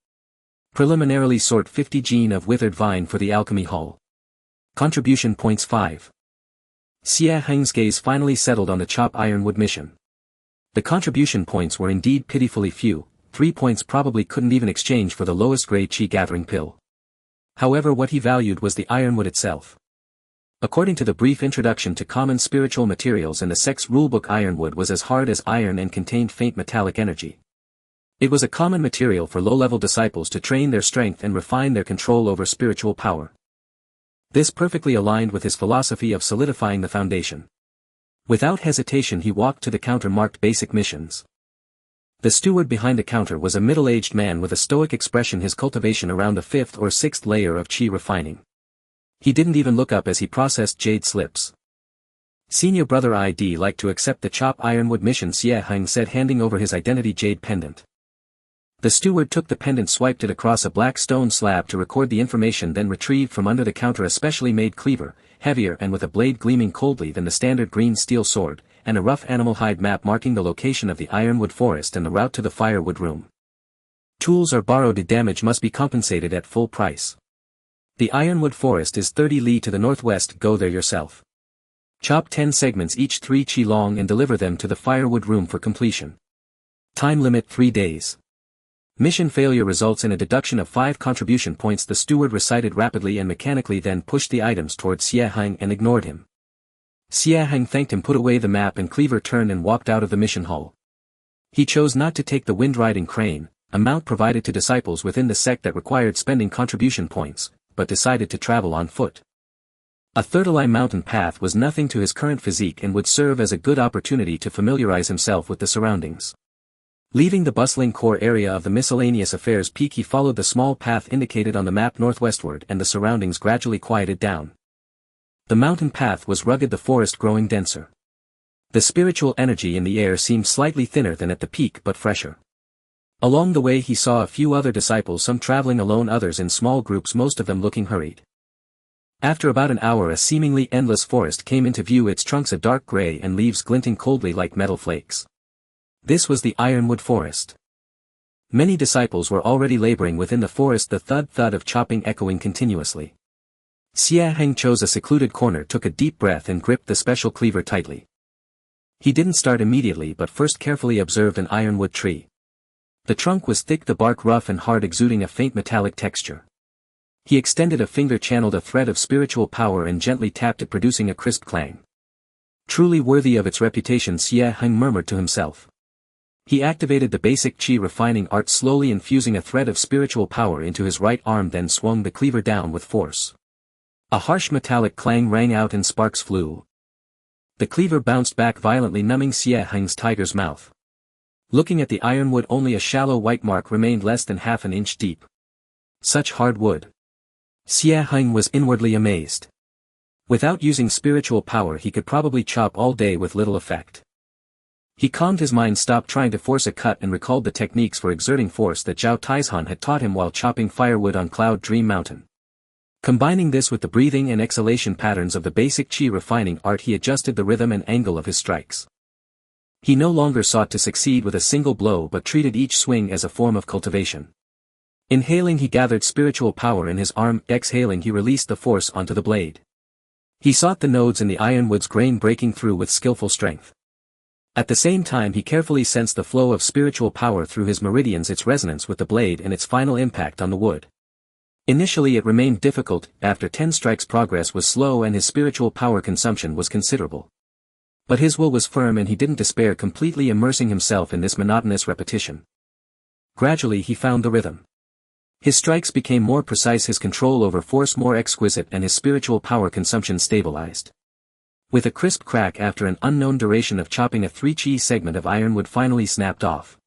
Preliminarily sort 50 gene of withered vine for the alchemy hall. Contribution points 5. Xie Heng's gaze finally settled on the chop ironwood mission. The contribution points were indeed pitifully few. 3 points probably couldn't even exchange for the lowest grade Qi gathering pill. However, what he valued was the ironwood itself. According to the brief introduction to common spiritual materials in the sect's rulebook, ironwood was as hard as iron and contained faint metallic energy. It was a common material for low-level disciples to train their strength and refine their control over spiritual power. This perfectly aligned with his philosophy of solidifying the foundation. Without hesitation he walked to the counter marked basic missions. The steward behind the counter was a middle-aged man with a stoic expression, his cultivation around the 5th or 6th layer of Qi refining. He didn't even look up as he processed jade slips. Senior brother, I'd like to accept the chop ironwood mission, Xie Heng said, handing over his identity jade pendant. The steward took the pendant, swiped it across a black stone slab to record the information, then retrieved from under the counter a specially made cleaver, heavier and with a blade gleaming coldly than the standard green steel sword, and a rough animal hide map marking the location of the ironwood forest and the route to the firewood room. Tools are borrowed, damage must be compensated at full price. The ironwood forest is 30 li to the northwest, go there yourself. Chop 10 segments each 3 Qi long and deliver them to the firewood room for completion. Time limit 3 days. Mission failure results in a deduction of 5 contribution points. The steward recited rapidly and mechanically, then pushed the items towards Xie Heng and ignored him. Xie Heng thanked him, put away the map and cleaver, turned and walked out of the mission hall. He chose not to take the wind-riding crane, a mount provided to disciples within the sect that required spending contribution points, but decided to travel on foot. A third-line mountain path was nothing to his current physique and would serve as a good opportunity to familiarize himself with the surroundings. Leaving the bustling core area of the miscellaneous affairs peak, he followed the small path indicated on the map northwestward, and the surroundings gradually quieted down. The mountain path was rugged, the forest growing denser. The spiritual energy in the air seemed slightly thinner than at the peak, but fresher. Along the way he saw a few other disciples, some traveling alone, others in small groups, most of them looking hurried. After about an hour a seemingly endless forest came into view, its trunks a dark gray and leaves glinting coldly like metal flakes. This was the ironwood forest. Many disciples were already laboring within the forest, the thud-thud of chopping echoing continuously. Xie Heng chose a secluded corner, took a deep breath and gripped the special cleaver tightly. He didn't start immediately, but first carefully observed an ironwood tree. The trunk was thick, the bark rough and hard, exuding a faint metallic texture. He extended a finger, channeled a thread of spiritual power and gently tapped it, producing a crisp clang. Truly worthy of its reputation, Xie Heng murmured to himself. He activated the basic Qi refining art, slowly infusing a thread of spiritual power into his right arm, then swung the cleaver down with force. A harsh metallic clang rang out and sparks flew. The cleaver bounced back violently, numbing Xie Heng's tiger's mouth. Looking at the ironwood, only a shallow white mark remained, less than half an inch deep. Such hard wood. Xie Heng was inwardly amazed. Without using spiritual power he could probably chop all day with little effect. He calmed his mind, stopped trying to force a cut, and recalled the techniques for exerting force that Zhao Taizhan had taught him while chopping firewood on Cloud Dream Mountain. Combining this with the breathing and exhalation patterns of the basic Qi refining art, he adjusted the rhythm and angle of his strikes. He no longer sought to succeed with a single blow, but treated each swing as a form of cultivation. Inhaling he gathered spiritual power in his arm, exhaling he released the force onto the blade. He sought the nodes in the ironwood's grain, breaking through with skillful strength. At the same time he carefully sensed the flow of spiritual power through his meridians, its resonance with the blade and its final impact on the wood. Initially it remained difficult, after 10 strikes progress was slow and his spiritual power consumption was considerable. But his will was firm and he didn't despair, completely immersing himself in this monotonous repetition. Gradually he found the rhythm. His strikes became more precise, his control over force more exquisite, and his spiritual power consumption stabilized. With a crisp crack, after an unknown duration of chopping, a 3-chi segment of ironwood finally snapped off.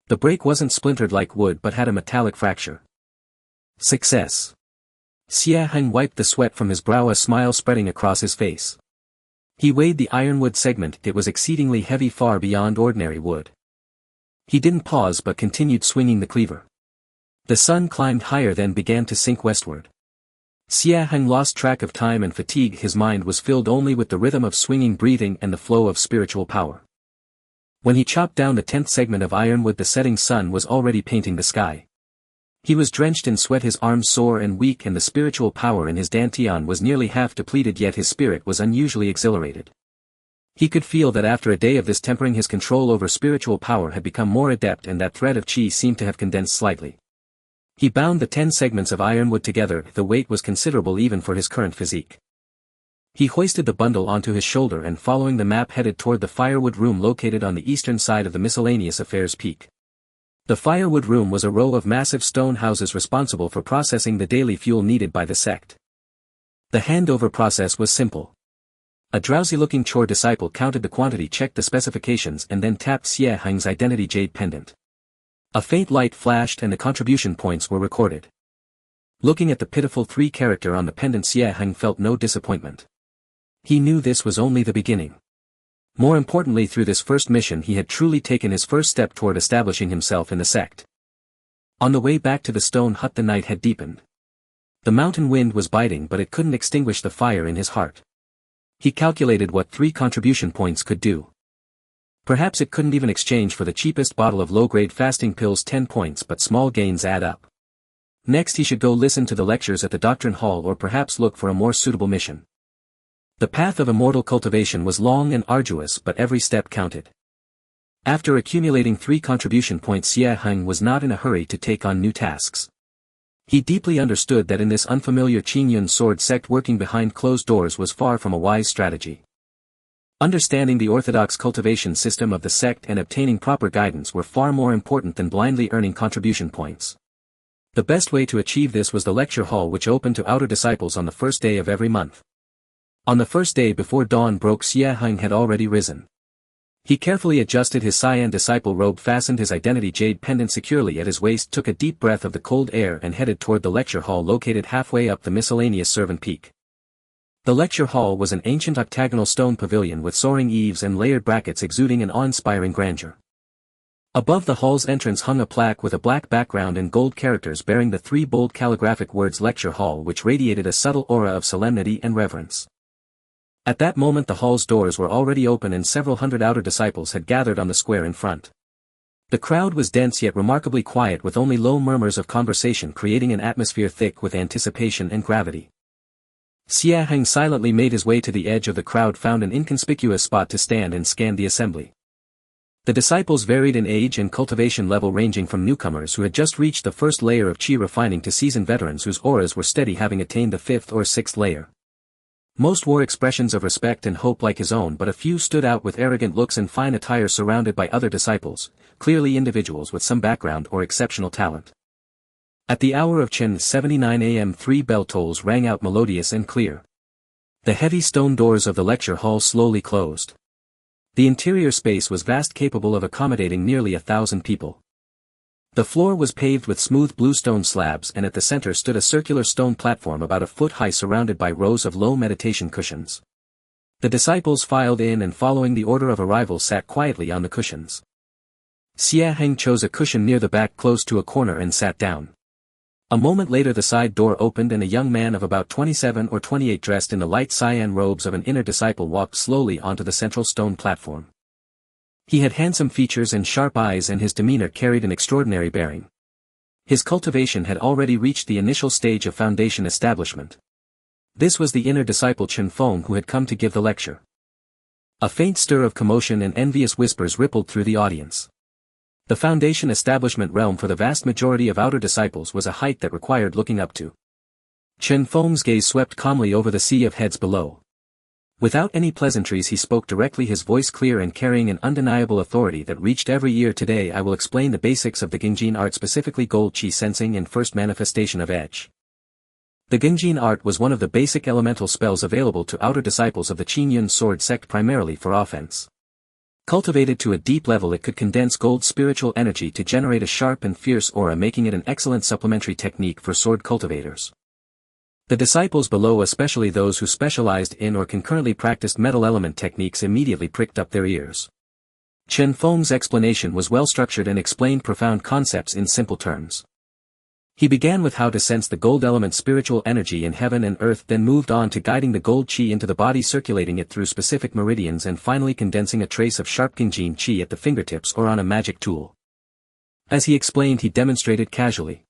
The break wasn't splintered like wood but had a metallic fracture. Success! Xie Heng wiped the sweat from his brow, a smile spreading across his face. He weighed the ironwood segment. It was exceedingly heavy, far beyond ordinary wood. He didn't pause but continued swinging the cleaver. The sun climbed higher, then began to sink westward. Xie Heng lost track of time and fatigue, his mind was filled only with the rhythm of swinging breathing and the flow of spiritual power. When he chopped down the 10th segment of ironwood, the setting sun was already painting the sky. He was drenched in sweat, his arms sore and weak, and the spiritual power in his dantian was nearly half depleted, yet his spirit was unusually exhilarated. He could feel that after a day of this tempering his control over spiritual power had become more adept, and that thread of qi seemed to have condensed slightly. He bound the 10 segments of ironwood together. The weight was considerable even for his current physique. He hoisted the bundle onto his shoulder and, following the map, headed toward the firewood room located on the eastern side of the miscellaneous affairs peak. The firewood room was a row of massive stone houses responsible for processing the daily fuel needed by the sect. The handover process was simple. A drowsy-looking chore disciple counted the quantity, checked the specifications, and then tapped Xie Heng's identity jade pendant. A faint light flashed and the contribution points were recorded. Looking at the pitiful 3 character on the pendant, Xie Heng felt no disappointment. He knew this was only the beginning. More importantly, through this first mission he had truly taken his first step toward establishing himself in the sect. On the way back to the stone hut the night had deepened. The mountain wind was biting, but it couldn't extinguish the fire in his heart. He calculated what 3 contribution points could do. Perhaps it couldn't even exchange for the cheapest bottle of low-grade fasting pills 10 points, but small gains add up. Next he should go listen to the lectures at the doctrine hall, or perhaps look for a more suitable mission. The path of immortal cultivation was long and arduous, but every step counted. After accumulating 3 contribution points, Xie Heng was not in a hurry to take on new tasks. He deeply understood that in this unfamiliar Qingxuan sword sect, working behind closed doors was far from a wise strategy. Understanding the orthodox cultivation system of the sect and obtaining proper guidance were far more important than blindly earning contribution points. The best way to achieve this was the lecture hall, which opened to outer disciples on the first day of every month. On the first day before dawn broke, Xie Heng had already risen. He carefully adjusted his cyan disciple robe, fastened his identity jade pendant securely at his waist, took a deep breath of the cold air and headed toward the lecture hall located halfway up the miscellaneous servant peak. The lecture hall was an ancient octagonal stone pavilion with soaring eaves and layered brackets exuding an awe-inspiring grandeur. Above the hall's entrance hung a plaque with a black background and gold characters bearing the 3 bold calligraphic words "Lecture Hall," which radiated a subtle aura of solemnity and reverence. At that moment the hall's doors were already open and several hundred outer disciples had gathered on the square in front. The crowd was dense yet remarkably quiet, with only low murmurs of conversation creating an atmosphere thick with anticipation and gravity. Xie Heng silently made his way to the edge of the crowd, found an inconspicuous spot to stand and scanned the assembly. The disciples varied in age and cultivation level, ranging from newcomers who had just reached the first layer of qi refining to seasoned veterans whose auras were steady, having attained the 5th or 6th layer. Most wore expressions of respect and hope like his own, but a few stood out with arrogant looks and fine attire, surrounded by other disciples, clearly individuals with some background or exceptional talent. At the hour of 10:79 a.m. 3 bell tolls rang out melodious and clear. The heavy stone doors of the lecture hall slowly closed. The interior space was vast, capable of accommodating nearly 1,000 people. The floor was paved with smooth bluestone slabs, and at the center stood a circular stone platform about a foot high, surrounded by rows of low meditation cushions. The disciples filed in and, following the order of arrival, sat quietly on the cushions. Xie Heng chose a cushion near the back close to a corner and sat down. A moment later the side door opened and a young man of about 27 or 28, dressed in the light cyan robes of an inner disciple, walked slowly onto the central stone platform. He had handsome features and sharp eyes, and his demeanor carried an extraordinary bearing. His cultivation had already reached the initial stage of foundation establishment. This was the inner disciple Qingxuan, who had come to give the lecture. A faint stir of commotion and envious whispers rippled through the audience. The foundation establishment realm for the vast majority of outer disciples was a height that required looking up to. Chen Feng's gaze swept calmly over the sea of heads below. Without any pleasantries he spoke directly, his voice clear and carrying an undeniable authority that reached every ear. Today I will explain the basics of the Qingxuan art, specifically gold qi sensing and first manifestation of edge. The Qingxuan art was one of the basic elemental spells available to outer disciples of the Qingxuan sword sect, primarily for offense. Cultivated to a deep level, it could condense gold spiritual energy to generate a sharp and fierce aura, making it an excellent supplementary technique for sword cultivators. The disciples below, especially those who specialized in or concurrently practiced metal element techniques, immediately pricked up their ears. Chen Feng's explanation was well structured and explained profound concepts in simple terms. He began with how to sense the gold element spiritual energy in heaven and earth, then moved on to guiding the gold qi into the body, circulating it through specific meridians, and finally condensing a trace of sharp Qingxuan qi at the fingertips or on a magic tool. As he explained, he demonstrated casually.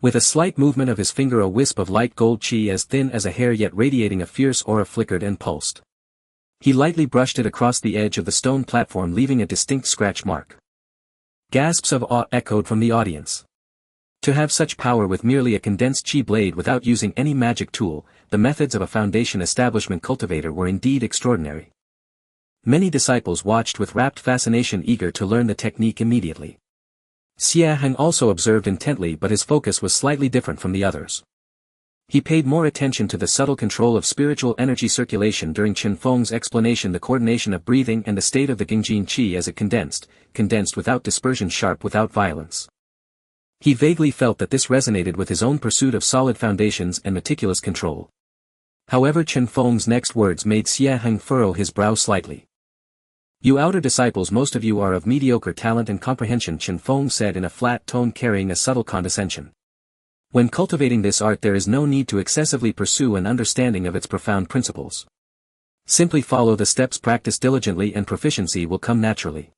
With a slight movement of his finger, a wisp of light gold qi as thin as a hair yet radiating a fierce aura flickered and pulsed. He lightly brushed it across the edge of the stone platform, leaving a distinct scratch mark. Gasps of awe echoed from the audience. To have such power with merely a condensed qi blade without using any magic tool, the methods of a foundation establishment cultivator were indeed extraordinary. Many disciples watched with rapt fascination, eager to learn the technique immediately. Xie Heng also observed intently, but his focus was slightly different from the others. He paid more attention to the subtle control of spiritual energy circulation during Chen Feng's explanation, the coordination of breathing and the state of the Qingxuan qi as it condensed without dispersion, sharp without violence. He vaguely felt that this resonated with his own pursuit of solid foundations and meticulous control. However, Chen Feng's next words made Xie Heng furrow his brow slightly. "You outer disciples, most of you are of mediocre talent and comprehension," Chen Feng said in a flat tone carrying a subtle condescension. "When cultivating this art, there is no need to excessively pursue an understanding of its profound principles. Simply follow the steps, practice diligently, and proficiency will come naturally.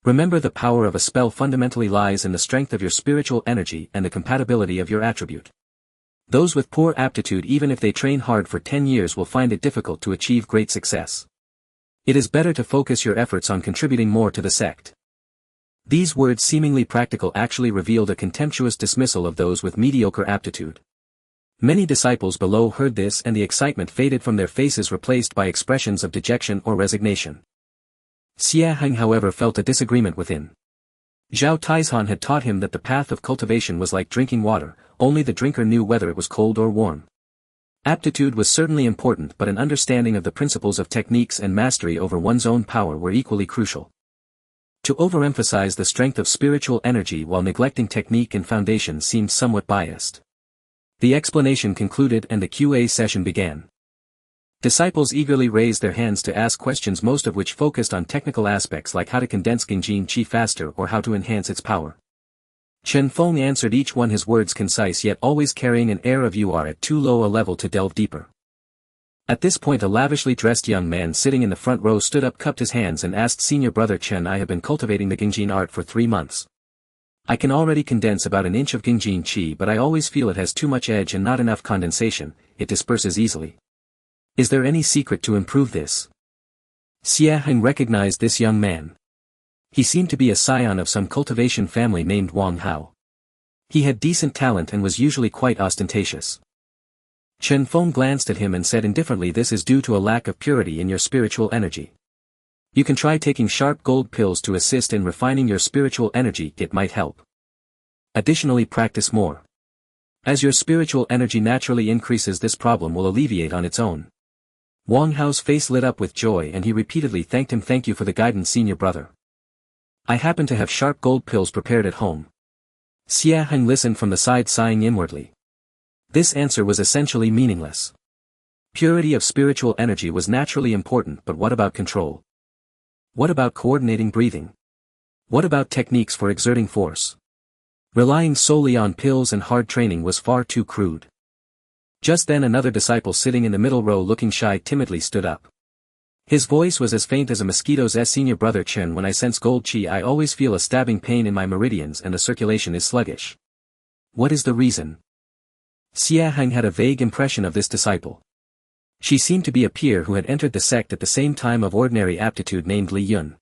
Remember, the power of a spell fundamentally lies in the strength of your spiritual energy and the compatibility of your attribute. Those with poor aptitude, even if they train hard for 10 years, will find it difficult to achieve great success. It is better to focus your efforts on contributing more to the sect." These words, seemingly practical, actually revealed a contemptuous dismissal of those with mediocre aptitude. Many disciples below heard this, and the excitement faded from their faces, replaced by expressions of dejection or resignation. Xie Heng, however, felt a disagreement within. Zhao Taizhan had taught him that the path of cultivation was like drinking water, only the drinker knew whether it was cold or warm. Aptitude was certainly important, but an understanding of the principles of techniques and mastery over one's own power were equally crucial. To overemphasize the strength of spiritual energy while neglecting technique and foundation seemed somewhat biased. The explanation concluded and the QA session began. Disciples eagerly raised their hands to ask questions, most of which focused on technical aspects like how to condense Qingxuan qi faster or how to enhance its power. Chen Feng answered each one, his words concise yet always carrying an air of "you are at too low a level to delve deeper." At this point, a lavishly dressed young man sitting in the front row stood up, cupped his hands, and asked, "Senior Brother Chen, I have been cultivating the Qingxuan art for 3 months. I can already condense about an inch of Qingxuan qi, but I always feel it has too much edge and not enough condensation, it disperses easily. Is there any secret to improve this?" Xie Heng recognized this young man. He seemed to be a scion of some cultivation family named Wang Hao. He had decent talent and was usually quite ostentatious. Chen Feng glanced at him and said indifferently, "This is due to a lack of purity in your spiritual energy. You can try taking sharp gold pills to assist in refining your spiritual energy, it might help. Additionally, practice more. As your spiritual energy naturally increases, this problem will alleviate on its own." Wang Hao's face lit up with joy and he repeatedly thanked him. "Thank you for the guidance, senior brother. I happen to have sharp gold pills prepared at home." Xie Heng listened from the side, sighing inwardly. This answer was essentially meaningless. Purity of spiritual energy was naturally important, but what about control? What about coordinating breathing? What about techniques for exerting force? Relying solely on pills and hard training was far too crude. Just then another disciple sitting in the middle row, looking shy, timidly stood up. His voice was as faint as a mosquito's. "Senior Brother Chen, when I sense gold qi, I always feel a stabbing pain in my meridians and the circulation is sluggish. What is the reason?" Xie Heng had a vague impression of this disciple. She seemed to be a peer who had entered the sect at the same time of ordinary aptitude named Li Yun.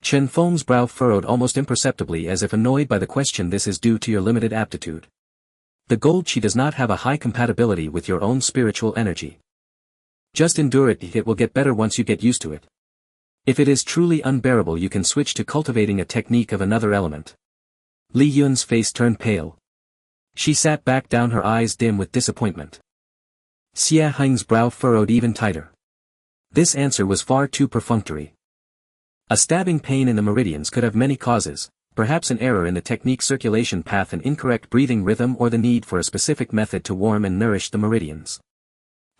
Chen Feng's brow furrowed almost imperceptibly as if annoyed by the question. This is due to your limited aptitude. The gold chi does not have a high compatibility with your own spiritual energy. Just endure it, it will get better once you get used to it. If it is truly unbearable you can switch to cultivating a technique of another element. Li Yun's face turned pale. She sat back down, her eyes dim with disappointment. Xie Heng's brow furrowed even tighter. This answer was far too perfunctory. A stabbing pain in the meridians could have many causes, perhaps an error in the technique circulation path, an incorrect breathing rhythm, or the need for a specific method to warm and nourish the meridians.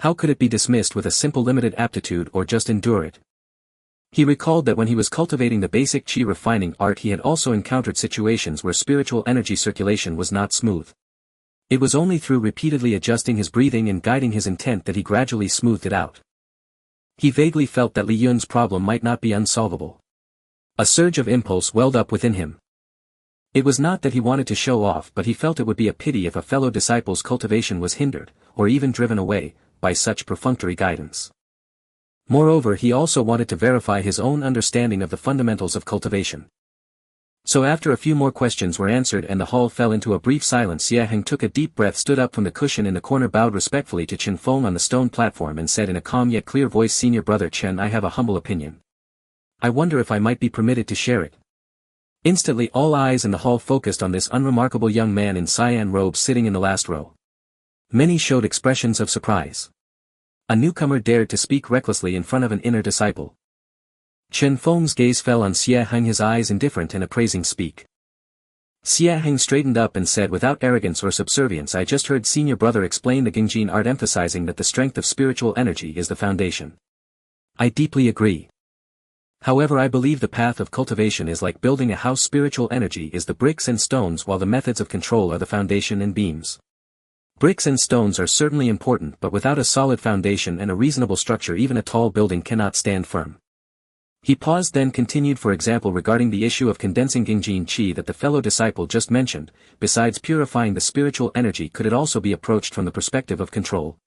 How could it be dismissed with a simple limited aptitude or just endure it? He recalled that when he was cultivating the basic qi refining art he had also encountered situations where spiritual energy circulation was not smooth. It was only through repeatedly adjusting his breathing and guiding his intent that he gradually smoothed it out. He vaguely felt that Li Yun's problem might not be unsolvable. A surge of impulse welled up within him. It was not that he wanted to show off, but he felt it would be a pity if a fellow disciple's cultivation was hindered, or even driven away, by such perfunctory guidance. Moreover, he also wanted to verify his own understanding of the fundamentals of cultivation. So after a few more questions were answered and the hall fell into a brief silence, Xie Heng took a deep breath, stood up from the cushion in the corner, bowed respectfully to Chen Feng on the stone platform and said in a calm yet clear voice, "Senior brother Chen, I have a humble opinion. I wonder if I might be permitted to share it." Instantly all eyes in the hall focused on this unremarkable young man in cyan robes sitting in the last row. Many showed expressions of surprise. A newcomer dared to speak recklessly in front of an inner disciple. Chen Feng's gaze fell on Xie Heng, his eyes indifferent and appraising. Speak. Xie Heng straightened up and said without arrogance or subservience, "I just heard senior brother explain the Qingxuan art, emphasizing that the strength of spiritual energy is the foundation. I deeply agree. However, I believe the path of cultivation is like building a house. Spiritual energy is the bricks and stones, while the methods of control are the foundation and beams. Bricks and stones are certainly important, but without a solid foundation and a reasonable structure even a tall building cannot stand firm." He paused, then continued, "For example, regarding the issue of condensing Qingxuan qi that the fellow disciple just mentioned, besides purifying the spiritual energy, could it also be approached from the perspective of control?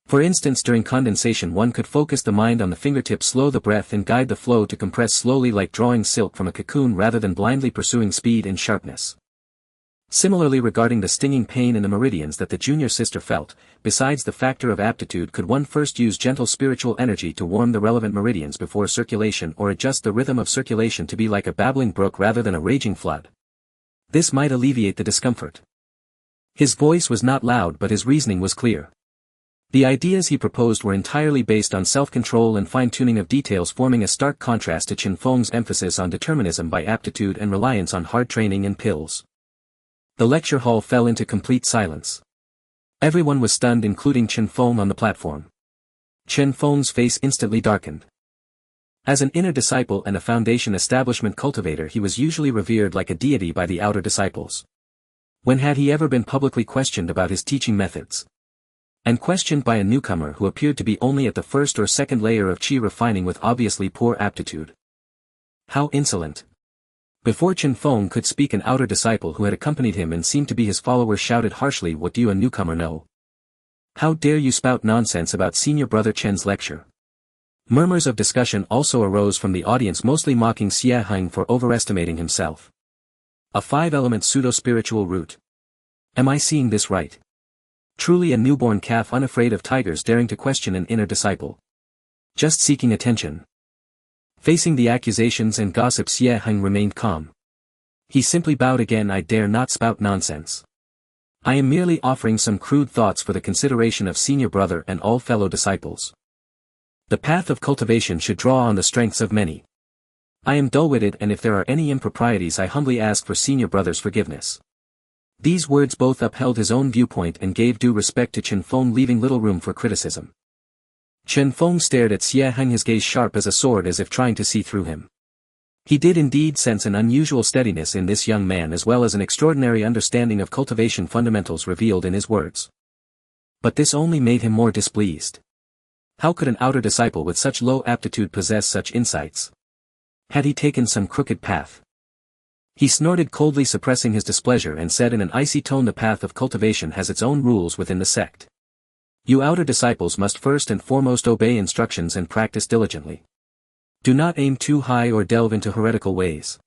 For instance, during condensation one could focus the mind on the fingertips, slow the breath and guide the flow to compress slowly like drawing silk from a cocoon rather than blindly pursuing speed and sharpness. Similarly, regarding the stinging pain in the meridians that the junior sister felt, besides the factor of aptitude, could one first use gentle spiritual energy to warm the relevant meridians before circulation, or adjust the rhythm of circulation to be like a babbling brook rather than a raging flood? This might alleviate the discomfort." His voice was not loud, but his reasoning was clear. The ideas he proposed were entirely based on self-control and fine-tuning of details, forming a stark contrast to Chen Feng's emphasis on determinism by aptitude and reliance on hard training and pills. The lecture hall fell into complete silence. Everyone was stunned, including Chen Feng on the platform. Chen Feng's face instantly darkened. As an inner disciple and a foundation establishment cultivator, he was usually revered like a deity by the outer disciples. When had he ever been publicly questioned about his teaching methods? And questioned by a newcomer who appeared to be only at the first or second layer of qi refining with obviously poor aptitude. How insolent! Before Chen Feng could speak, an outer disciple who had accompanied him and seemed to be his follower shouted harshly, "What do you, a newcomer, know? How dare you spout nonsense about senior brother Chen's lecture?" Murmurs of discussion also arose from the audience, mostly mocking Xie Heng for overestimating himself. A 5-element pseudo-spiritual root. Am I seeing this right? Truly a newborn calf, unafraid of tigers, daring to question an inner disciple. Just seeking attention. Facing the accusations and gossip, Xie Heng remained calm. He simply bowed again. "I dare not spout nonsense. I am merely offering some crude thoughts for the consideration of senior brother and all fellow disciples. The path of cultivation should draw on the strengths of many. I am dull-witted, and if there are any improprieties I humbly ask for senior brother's forgiveness." These words both upheld his own viewpoint and gave due respect to Chen Feng, leaving little room for criticism. Chen Feng stared at Xie Heng, his gaze sharp as a sword, as if trying to see through him. He did indeed sense an unusual steadiness in this young man, as well as an extraordinary understanding of cultivation fundamentals revealed in his words. But this only made him more displeased. How could an outer disciple with such low aptitude possess such insights? Had he taken some crooked path? He snorted coldly, suppressing his displeasure, and said in an icy tone, "The path of cultivation has its own rules within the sect. You outer disciples must first and foremost obey instructions and practice diligently. Do not aim too high or delve into heretical ways.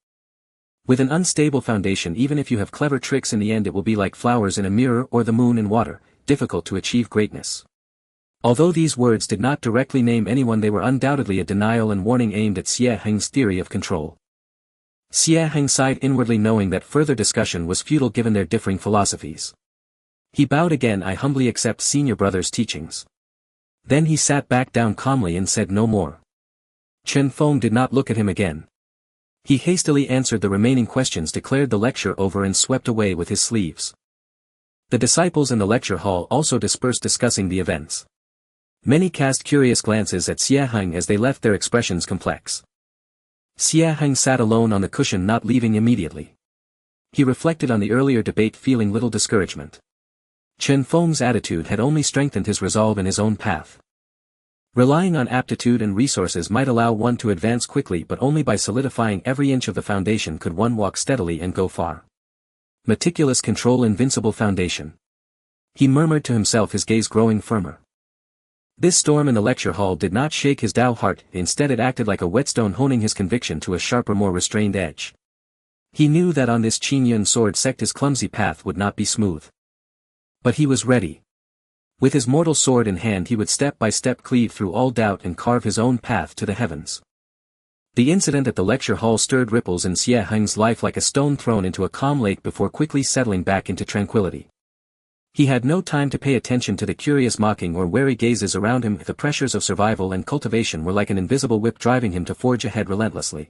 With an unstable foundation, even if you have clever tricks, in the end it will be like flowers in a mirror or the moon in water, difficult to achieve greatness. Although these words did not directly name anyone, they were undoubtedly a denial and warning aimed at Xie Heng's theory of control. Xie Heng sighed inwardly, knowing that further discussion was futile given their differing philosophies. He bowed again. I humbly accept senior brother's teachings. Then he sat back down calmly and said no more. Chen Feng did not look at him again. He hastily answered the remaining questions, declared the lecture over, and swept away with his sleeves. The disciples in the lecture hall also dispersed, discussing the events. Many cast curious glances at Xie Heng as they left, their expressions complex. Xie Heng sat alone on the cushion, not leaving immediately. He reflected on the earlier debate, feeling little discouragement. Chen Feng's attitude had only strengthened his resolve in his own path. Relying on aptitude and resources might allow one to advance quickly, but only by solidifying every inch of the foundation could one walk steadily and go far. Meticulous control, invincible foundation. He murmured to himself, his gaze growing firmer. This storm in the lecture hall did not shake his Dao heart, instead it acted like a whetstone, honing his conviction to a sharper, more restrained edge. He knew that on this Qingxuan sword sect his clumsy path would not be smooth. But he was ready. With his mortal sword in hand, he would step by step cleave through all doubt and carve his own path to the heavens. The incident at the lecture hall stirred ripples in Xie Heng's life like a stone thrown into a calm lake before quickly settling back into tranquility. He had no time to pay attention to the curious mocking or wary gazes around him. The pressures of survival and cultivation were like an invisible whip, driving him to forge ahead relentlessly.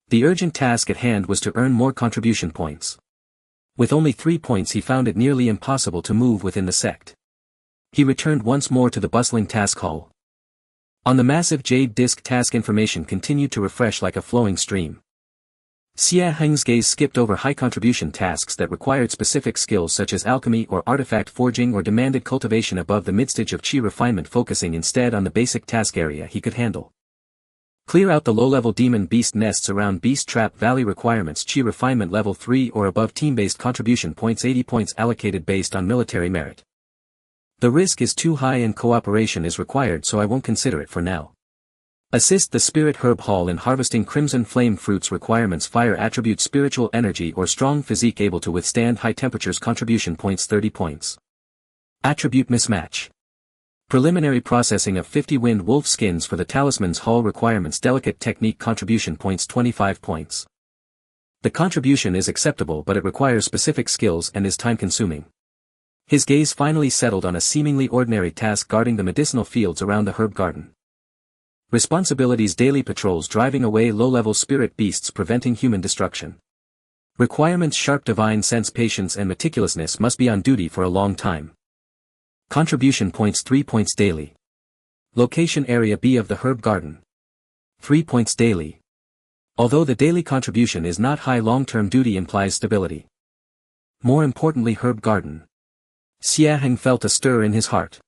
The urgent task at hand was to earn more contribution points. With only 3 points, he found it nearly impossible to move within the sect. He returned once more to the bustling task hall. On the massive jade disk, task information continued to refresh like a flowing stream. Xie Heng's gaze skipped over high contribution tasks that required specific skills such as alchemy or artifact forging, or demanded cultivation above the midstage of qi refinement, focusing instead on the basic task area he could handle. Clear out the low-level demon beast nests around Beast Trap Valley. Requirements: qi refinement level 3 or above. Team-based contribution points 80 points allocated based on military merit. The risk is too high and cooperation is required, so I won't consider it for now. Assist the Spirit Herb Hall in harvesting crimson flame fruits. Requirements: fire attribute, spiritual energy, or strong physique able to withstand high temperatures. Contribution points 30 points. Attribute mismatch. Preliminary processing of 50 wind wolf skins for the Talisman's Hall. Requirements: delicate technique. Contribution points 25 points. The contribution is acceptable, but it requires specific skills and is time-consuming. His gaze finally settled on a seemingly ordinary task: guarding the medicinal fields around the herb garden. Responsibilities: daily patrols, driving away low-level spirit beasts, preventing human destruction. Requirements: sharp divine sense, patience and meticulousness, must be on duty for a long time. Contribution points 3 points daily. Location: area B of the herb garden. 3 points daily. Although the daily contribution is not high, long-term duty implies stability. More importantly, herb garden. Xie Heng felt a stir in his heart.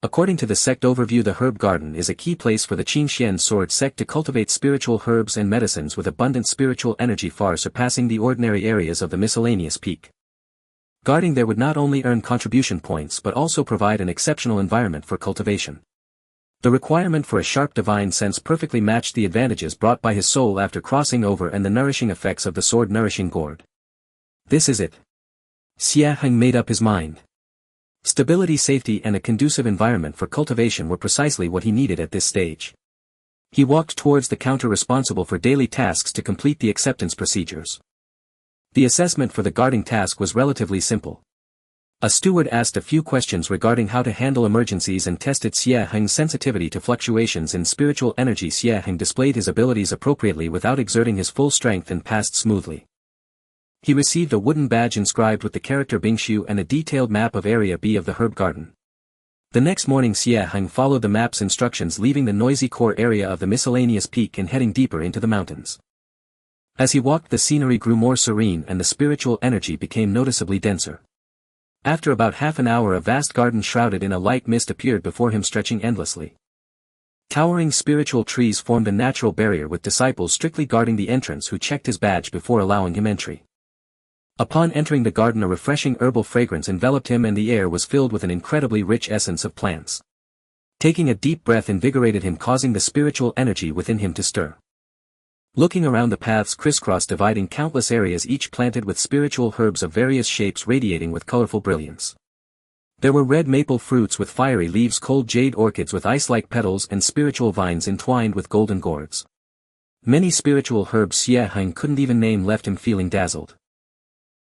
According to the sect overview, the herb garden is a key place for the Qingxuan sword sect to cultivate spiritual herbs and medicines with abundant spiritual energy, far surpassing the ordinary areas of the miscellaneous peak. Guarding there would not only earn contribution points but also provide an exceptional environment for cultivation. The requirement for a sharp divine sense perfectly matched the advantages brought by his soul after crossing over and the nourishing effects of the sword nourishing gourd. This is it. Xie Heng made up his mind. Stability, safety and a conducive environment for cultivation were precisely what he needed at this stage. He walked towards the counter responsible for daily tasks to complete the acceptance procedures. The assessment for the guarding task was relatively simple. A steward asked a few questions regarding how to handle emergencies and tested Xie Heng's sensitivity to fluctuations in spiritual energy. Xie Heng displayed his abilities appropriately without exerting his full strength and passed smoothly. He received a wooden badge inscribed with the character Bingshu and a detailed map of Area B of the herb garden. The next morning Xie Heng followed the map's instructions, leaving the noisy core area of the miscellaneous peak and heading deeper into the mountains. As he walked, the scenery grew more serene and the spiritual energy became noticeably denser. After about half an hour, a vast garden shrouded in a light mist appeared before him, stretching endlessly. Towering spiritual trees formed a natural barrier, with disciples strictly guarding the entrance who checked his badge before allowing him entry. Upon entering the garden, a refreshing herbal fragrance enveloped him and the air was filled with an incredibly rich essence of plants. Taking a deep breath invigorated him, causing the spiritual energy within him to stir. Looking around, the paths crisscross, dividing countless areas, each planted with spiritual herbs of various shapes radiating with colorful brilliance. There were red maple fruits with fiery leaves, cold jade orchids with ice-like petals, and spiritual vines entwined with golden gourds. Many spiritual herbs Xie Heng couldn't even name left him feeling dazzled.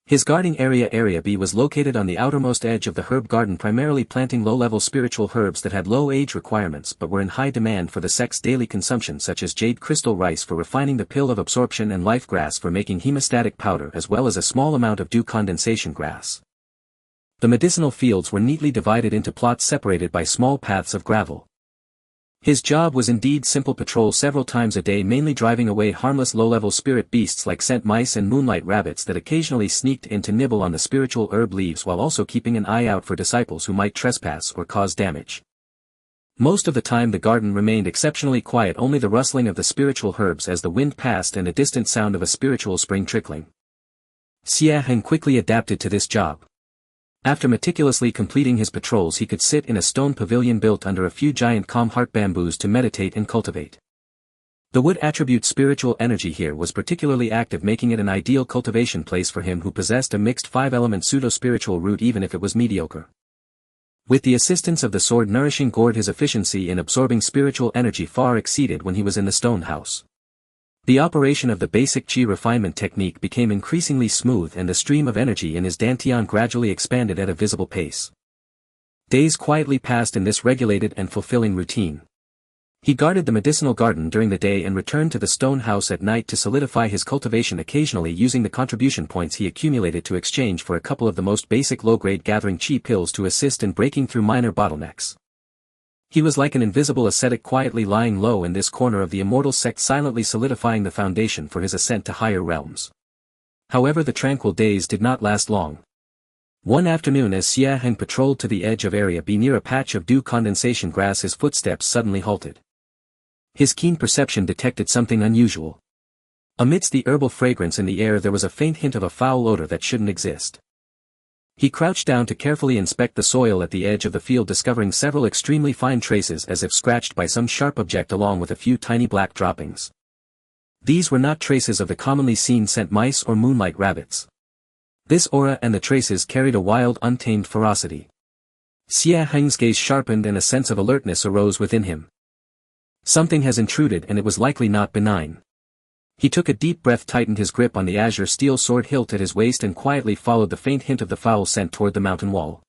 His gardening area B was located on the outermost edge of the herb garden, primarily planting low-level spiritual herbs that had low age requirements but were in high demand for the sect's daily consumption, such as jade crystal rice for refining the pill of absorption and life grass for making hemostatic powder, as well as a small amount of dew condensation grass. The medicinal fields were neatly divided into plots separated by small paths of gravel. His job was indeed simple: patrol several times a day, mainly driving away harmless low-level spirit beasts like scent mice and moonlight rabbits that occasionally sneaked in to nibble on the spiritual herb leaves, while also keeping an eye out for disciples who might trespass or cause damage. Most of the time the garden remained exceptionally quiet, only the rustling of the spiritual herbs as the wind passed and a distant sound of a spiritual spring trickling. Xie Heng quickly adapted to this job. After meticulously completing his patrols, he could sit in a stone pavilion built under a few giant calm heart bamboos to meditate and cultivate. The wood attribute spiritual energy here was particularly active, making it an ideal cultivation place for him who possessed a mixed 5-element pseudo-spiritual root, even if it was mediocre. With the assistance of the sword-nourishing gourd, his efficiency in absorbing spiritual energy far exceeded when he was in the stone house. The operation of the basic qi refinement technique became increasingly smooth, and the stream of energy in his dantian gradually expanded at a visible pace. Days quietly passed in this regulated and fulfilling routine. He guarded the medicinal garden during the day and returned to the stone house at night to solidify his cultivation, occasionally using the contribution points he accumulated to exchange for a couple of the most basic low-grade gathering qi pills to assist in breaking through minor bottlenecks. He was like an invisible ascetic, quietly lying low in this corner of the immortal sect, silently solidifying the foundation for his ascent to higher realms. However, the tranquil days did not last long. One afternoon, as Xie Heng patrolled to the edge of Area B near a patch of dew condensation grass, his footsteps suddenly halted. His keen perception detected something unusual. Amidst the herbal fragrance in the air there was a faint hint of a foul odor that shouldn't exist. He crouched down to carefully inspect the soil at the edge of the field, discovering several extremely fine traces as if scratched by some sharp object, along with a few tiny black droppings. These were not traces of the commonly seen scent mice or moonlight rabbits. This aura and the traces carried a wild, untamed ferocity. Xie Heng's gaze sharpened and a sense of alertness arose within him. Something has intruded, and it was likely not benign. He took a deep breath, tightened his grip on the azure steel sword hilt at his waist, and quietly followed the faint hint of the foul scent toward the mountain wall.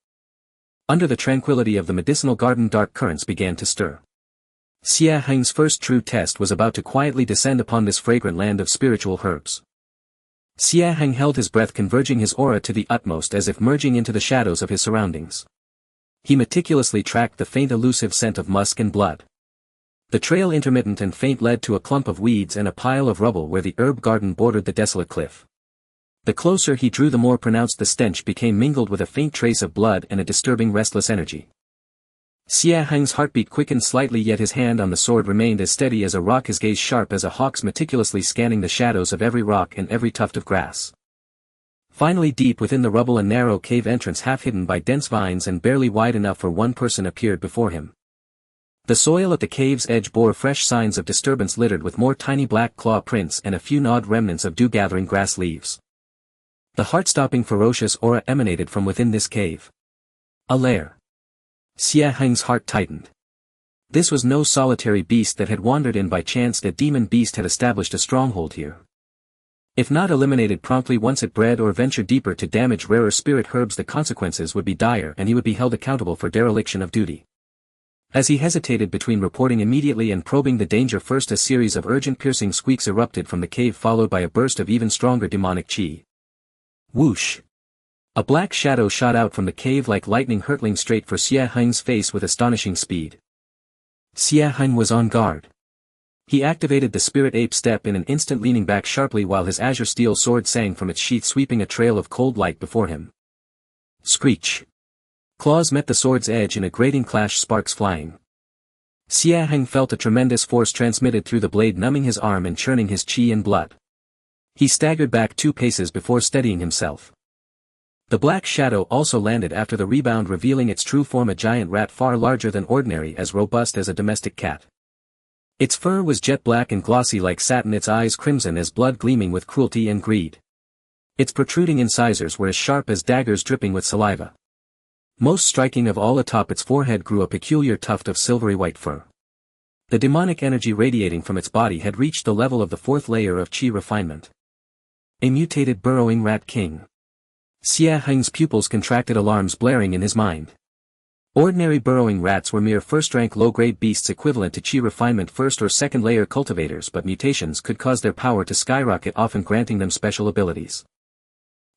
Under the tranquility of the medicinal garden, dark currents began to stir. Xie Heng's first true test was about to quietly descend upon this fragrant land of spiritual herbs. Xie Heng held his breath, converging his aura to the utmost as if merging into the shadows of his surroundings. He meticulously tracked the faint elusive scent of musk and blood. The trail, intermittent and faint, led to a clump of weeds and a pile of rubble where the herb garden bordered the desolate cliff. The closer he drew, the more pronounced the stench became, mingled with a faint trace of blood and a disturbing restless energy. Xie Heng's heartbeat quickened slightly, yet his hand on the sword remained as steady as a rock, his gaze sharp as a hawk's, meticulously scanning the shadows of every rock and every tuft of grass. Finally, deep within the rubble, a narrow cave entrance, half hidden by dense vines and barely wide enough for one person, appeared before him. The soil at the cave's edge bore fresh signs of disturbance, littered with more tiny black claw prints and a few gnawed remnants of dew-gathering grass leaves. The heart-stopping, ferocious aura emanated from within this cave. A lair. Xie Heng's heart tightened. This was no solitary beast that had wandered in by chance. The demon beast had established a stronghold here. If not eliminated promptly once it bred or ventured deeper to damage rarer spirit herbs, the consequences would be dire, and he would be held accountable for dereliction of duty. As he hesitated between reporting immediately and probing the danger first, a series of urgent, piercing squeaks erupted from the cave, followed by a burst of even stronger demonic qi. Whoosh! A black shadow shot out from the cave like lightning, hurtling straight for Xie Heng's face with astonishing speed. Xie Heng was on guard. He activated the spirit ape step in an instant, leaning back sharply while his azure steel sword sang from its sheath, sweeping a trail of cold light before him. Screech! Claws met the sword's edge in a grating clash, sparks flying. Xie Heng felt a tremendous force transmitted through the blade, numbing his arm and churning his qi and blood. He staggered back 2 paces before steadying himself. The black shadow also landed after the rebound, revealing its true form, a giant rat far larger than ordinary, as robust as a domestic cat. Its fur was jet black and glossy like satin, its eyes crimson as blood, gleaming with cruelty and greed. Its protruding incisors were as sharp as daggers, dripping with saliva. Most striking of all, atop its forehead grew a peculiar tuft of silvery white fur. The demonic energy radiating from its body had reached the level of the 4th layer of Qi refinement. A mutated burrowing rat king. Xie Heng's pupils contracted, alarms blaring in his mind. Ordinary burrowing rats were mere first-rank low-grade beasts equivalent to Qi refinement 1st or 2nd layer cultivators, but mutations could cause their power to skyrocket, often granting them special abilities.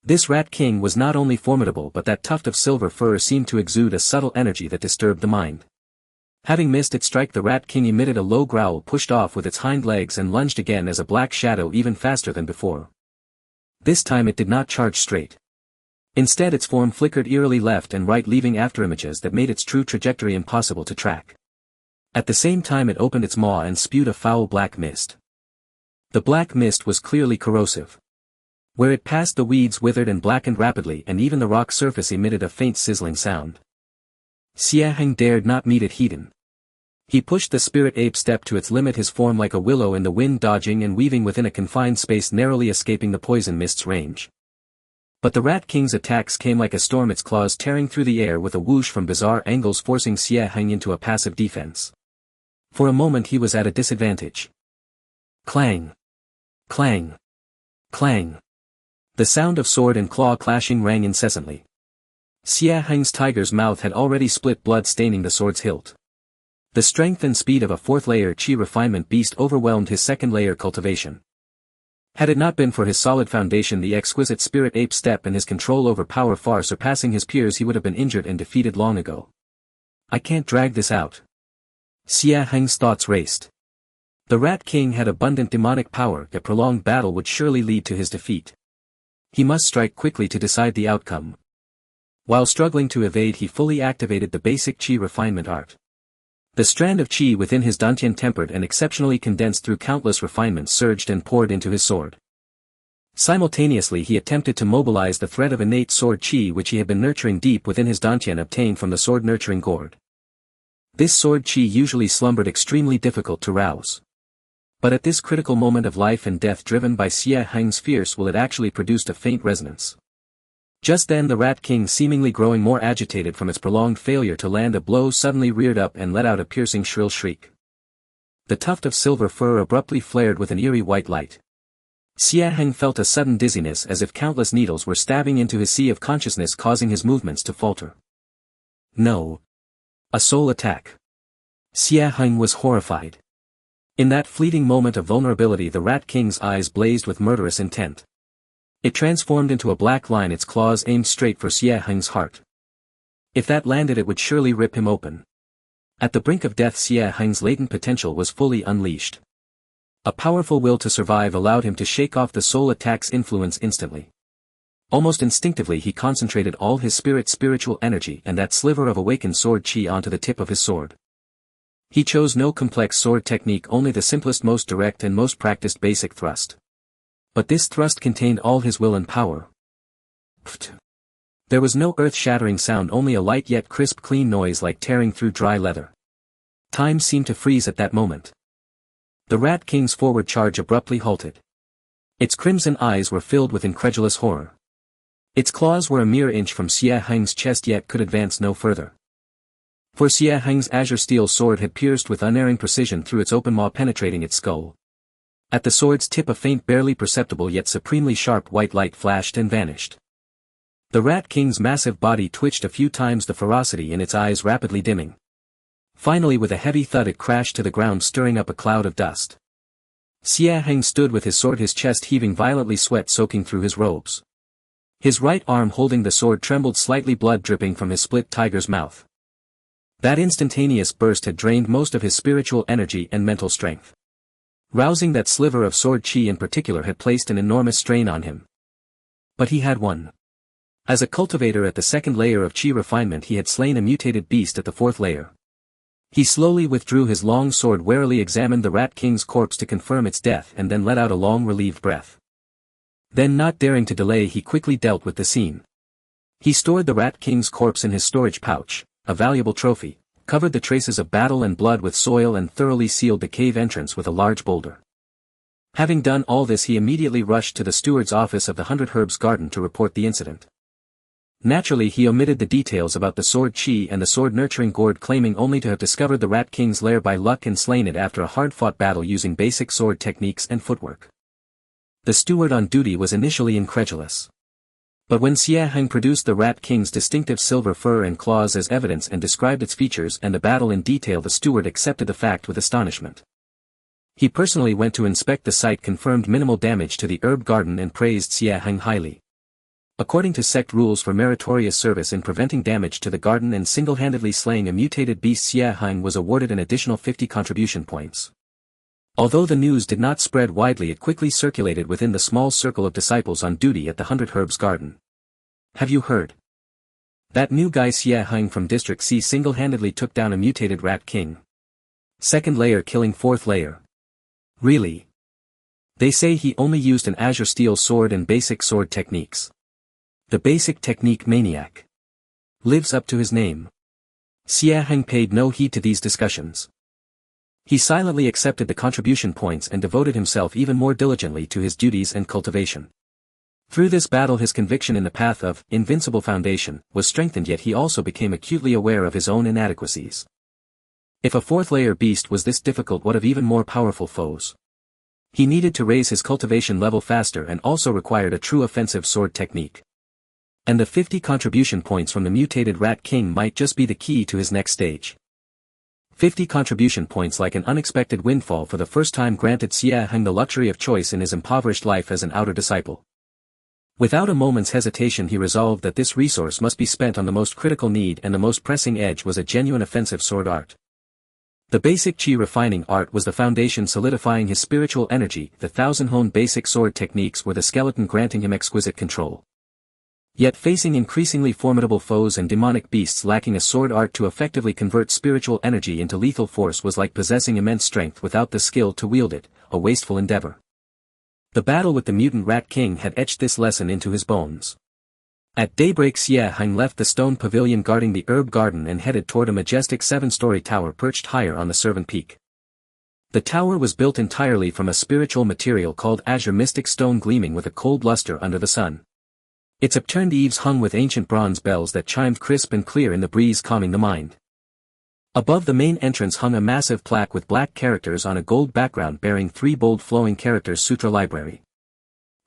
This rat king was not only formidable, but that tuft of silver fur seemed to exude a subtle energy that disturbed the mind. Having missed its strike, the rat king emitted a low growl, pushed off with its hind legs, and lunged again as a black shadow, even faster than before. This time it did not charge straight. Instead, its form flickered eerily left and right, leaving afterimages that made its true trajectory impossible to track. At the same time, it opened its maw and spewed a foul black mist. The black mist was clearly corrosive. Where it passed, the weeds withered and blackened rapidly, and even the rock surface emitted a faint sizzling sound. Xie Heng dared not meet it heat-en. He pushed the spirit ape step to its limit, his form like a willow in the wind, dodging and weaving within a confined space, narrowly escaping the poison mist's range. But the Rat King's attacks came like a storm, its claws tearing through the air with a whoosh from bizarre angles, forcing Xie Heng into a passive defense. For a moment he was at a disadvantage. Clang! Clang! Clang! The sound of sword and claw clashing rang incessantly. Xie Heng's tiger's mouth had already split, blood staining the sword's hilt. The strength and speed of a 4th layer Qi refinement beast overwhelmed his 2nd layer cultivation. Had it not been for his solid foundation, the exquisite spirit ape step, and his control over power far surpassing his peers, he would have been injured and defeated long ago. I can't drag this out. Xie Heng's thoughts raced. The Rat King had abundant demonic power, yet prolonged battle would surely lead to his defeat. He must strike quickly to decide the outcome. While struggling to evade, he fully activated the basic Qi refinement art. The strand of Qi within his dantian, tempered and exceptionally condensed through countless refinements, surged and poured into his sword. Simultaneously he attempted to mobilize the thread of innate sword Qi which he had been nurturing deep within his dantian, obtained from the sword-nurturing gourd. This sword Qi usually slumbered, extremely difficult to rouse. But at this critical moment of life and death, driven by Xie Heng's fierce will, it actually produced a faint resonance. Just then the Rat King, seemingly growing more agitated from its prolonged failure to land a blow, suddenly reared up and let out a piercing shrill shriek. The tuft of silver fur abruptly flared with an eerie white light. Xie Heng felt a sudden dizziness, as if countless needles were stabbing into his sea of consciousness, causing his movements to falter. No. A soul attack. Xie Heng was horrified. In that fleeting moment of vulnerability, the Rat King's eyes blazed with murderous intent. It transformed into a black line, its claws aimed straight for Xie Heng's heart. If that landed, it would surely rip him open. At the brink of death, Xie Heng's latent potential was fully unleashed. A powerful will to survive allowed him to shake off the soul attack's influence instantly. Almost instinctively he concentrated all his spiritual energy and that sliver of awakened sword Qi onto the tip of his sword. He chose no complex sword technique, only the simplest, most direct and most practiced basic thrust. But this thrust contained all his will and power. Pft. There was no earth-shattering sound, only a light yet crisp, clean noise like tearing through dry leather. Time seemed to freeze at that moment. The Rat King's forward charge abruptly halted. Its crimson eyes were filled with incredulous horror. Its claws were a mere inch from Xie Heng's chest, yet could advance no further. For Xie Heng's azure steel sword had pierced with unerring precision through its open maw, penetrating its skull. At the sword's tip a faint, barely perceptible yet supremely sharp white light flashed and vanished. The Rat King's massive body twitched a few times, the ferocity in its eyes rapidly dimming. Finally, with a heavy thud, it crashed to the ground, stirring up a cloud of dust. Xie Heng stood with his sword, his chest heaving violently, sweat soaking through his robes. His right arm holding the sword trembled slightly, blood dripping from his split tiger's mouth. That instantaneous burst had drained most of his spiritual energy and mental strength. Rousing that sliver of sword Qi in particular had placed an enormous strain on him. But he had won. As a cultivator at the 2nd layer of Qi refinement, he had slain a mutated beast at the 4th layer. He slowly withdrew his long sword, warily examined the Rat King's corpse to confirm its death, and then let out a long relieved breath. Then, not daring to delay, he quickly dealt with the scene. He stored the Rat King's corpse in his storage pouch, a valuable trophy, covered the traces of battle and blood with soil and thoroughly sealed the cave entrance with a large boulder. Having done all this, he immediately rushed to the steward's office of the 100 Herbs Garden to report the incident. Naturally, he omitted the details about the sword Qi and the sword-nurturing gourd, claiming only to have discovered the Rat King's lair by luck and slain it after a hard-fought battle using basic sword techniques and footwork. The steward on duty was initially incredulous. But when Xie Heng produced the Rat King's distinctive silver fur and claws as evidence and described its features and the battle in detail, the steward accepted the fact with astonishment. He personally went to inspect the site, confirmed minimal damage to the herb garden, and praised Xie Heng highly. According to sect rules for meritorious service in preventing damage to the garden and single-handedly slaying a mutated beast, Xie Heng was awarded an additional 50 contribution points. Although the news did not spread widely, it quickly circulated within the small circle of disciples on duty at the 100 Herbs Garden. Have you heard? That new guy Xie Heng from District C single-handedly took down a mutated Rat King. Second layer killing fourth layer. Really? They say he only used an azure steel sword and basic sword techniques. The basic technique maniac. Lives up to his name. Xie Heng paid no heed to these discussions. He silently accepted the contribution points and devoted himself even more diligently to his duties and cultivation. Through this battle, his conviction in the path of invincible foundation was strengthened, yet he also became acutely aware of his own inadequacies. If a fourth-layer beast was this difficult, what of even more powerful foes? He needed to raise his cultivation level faster and also required a true offensive sword technique. And the 50 contribution points from the mutated Rat King might just be the key to his next stage. 50 contribution points, like an unexpected windfall, for the first time granted Xie Heng the luxury of choice in his impoverished life as an outer disciple. Without a moment's hesitation, he resolved that this resource must be spent on the most critical need, and the most pressing edge was a genuine offensive sword art. The basic Qi refining art was the foundation solidifying his spiritual energy. The 1,000 basic sword techniques were the skeleton granting him exquisite control. Yet facing increasingly formidable foes and demonic beasts, lacking a sword art to effectively convert spiritual energy into lethal force was like possessing immense strength without the skill to wield it, a wasteful endeavor. The battle with the mutant Rat King had etched this lesson into his bones. At daybreak, Xie Heng left the stone pavilion guarding the herb garden and headed toward a majestic 7-story tower perched higher on the servant peak. The tower was built entirely from a spiritual material called azure mystic stone, gleaming with a cold luster under the sun. Its upturned eaves hung with ancient bronze bells that chimed crisp and clear in the breeze, calming the mind. Above the main entrance hung a massive plaque with black characters on a gold background bearing 3 bold flowing characters: Sutra Library.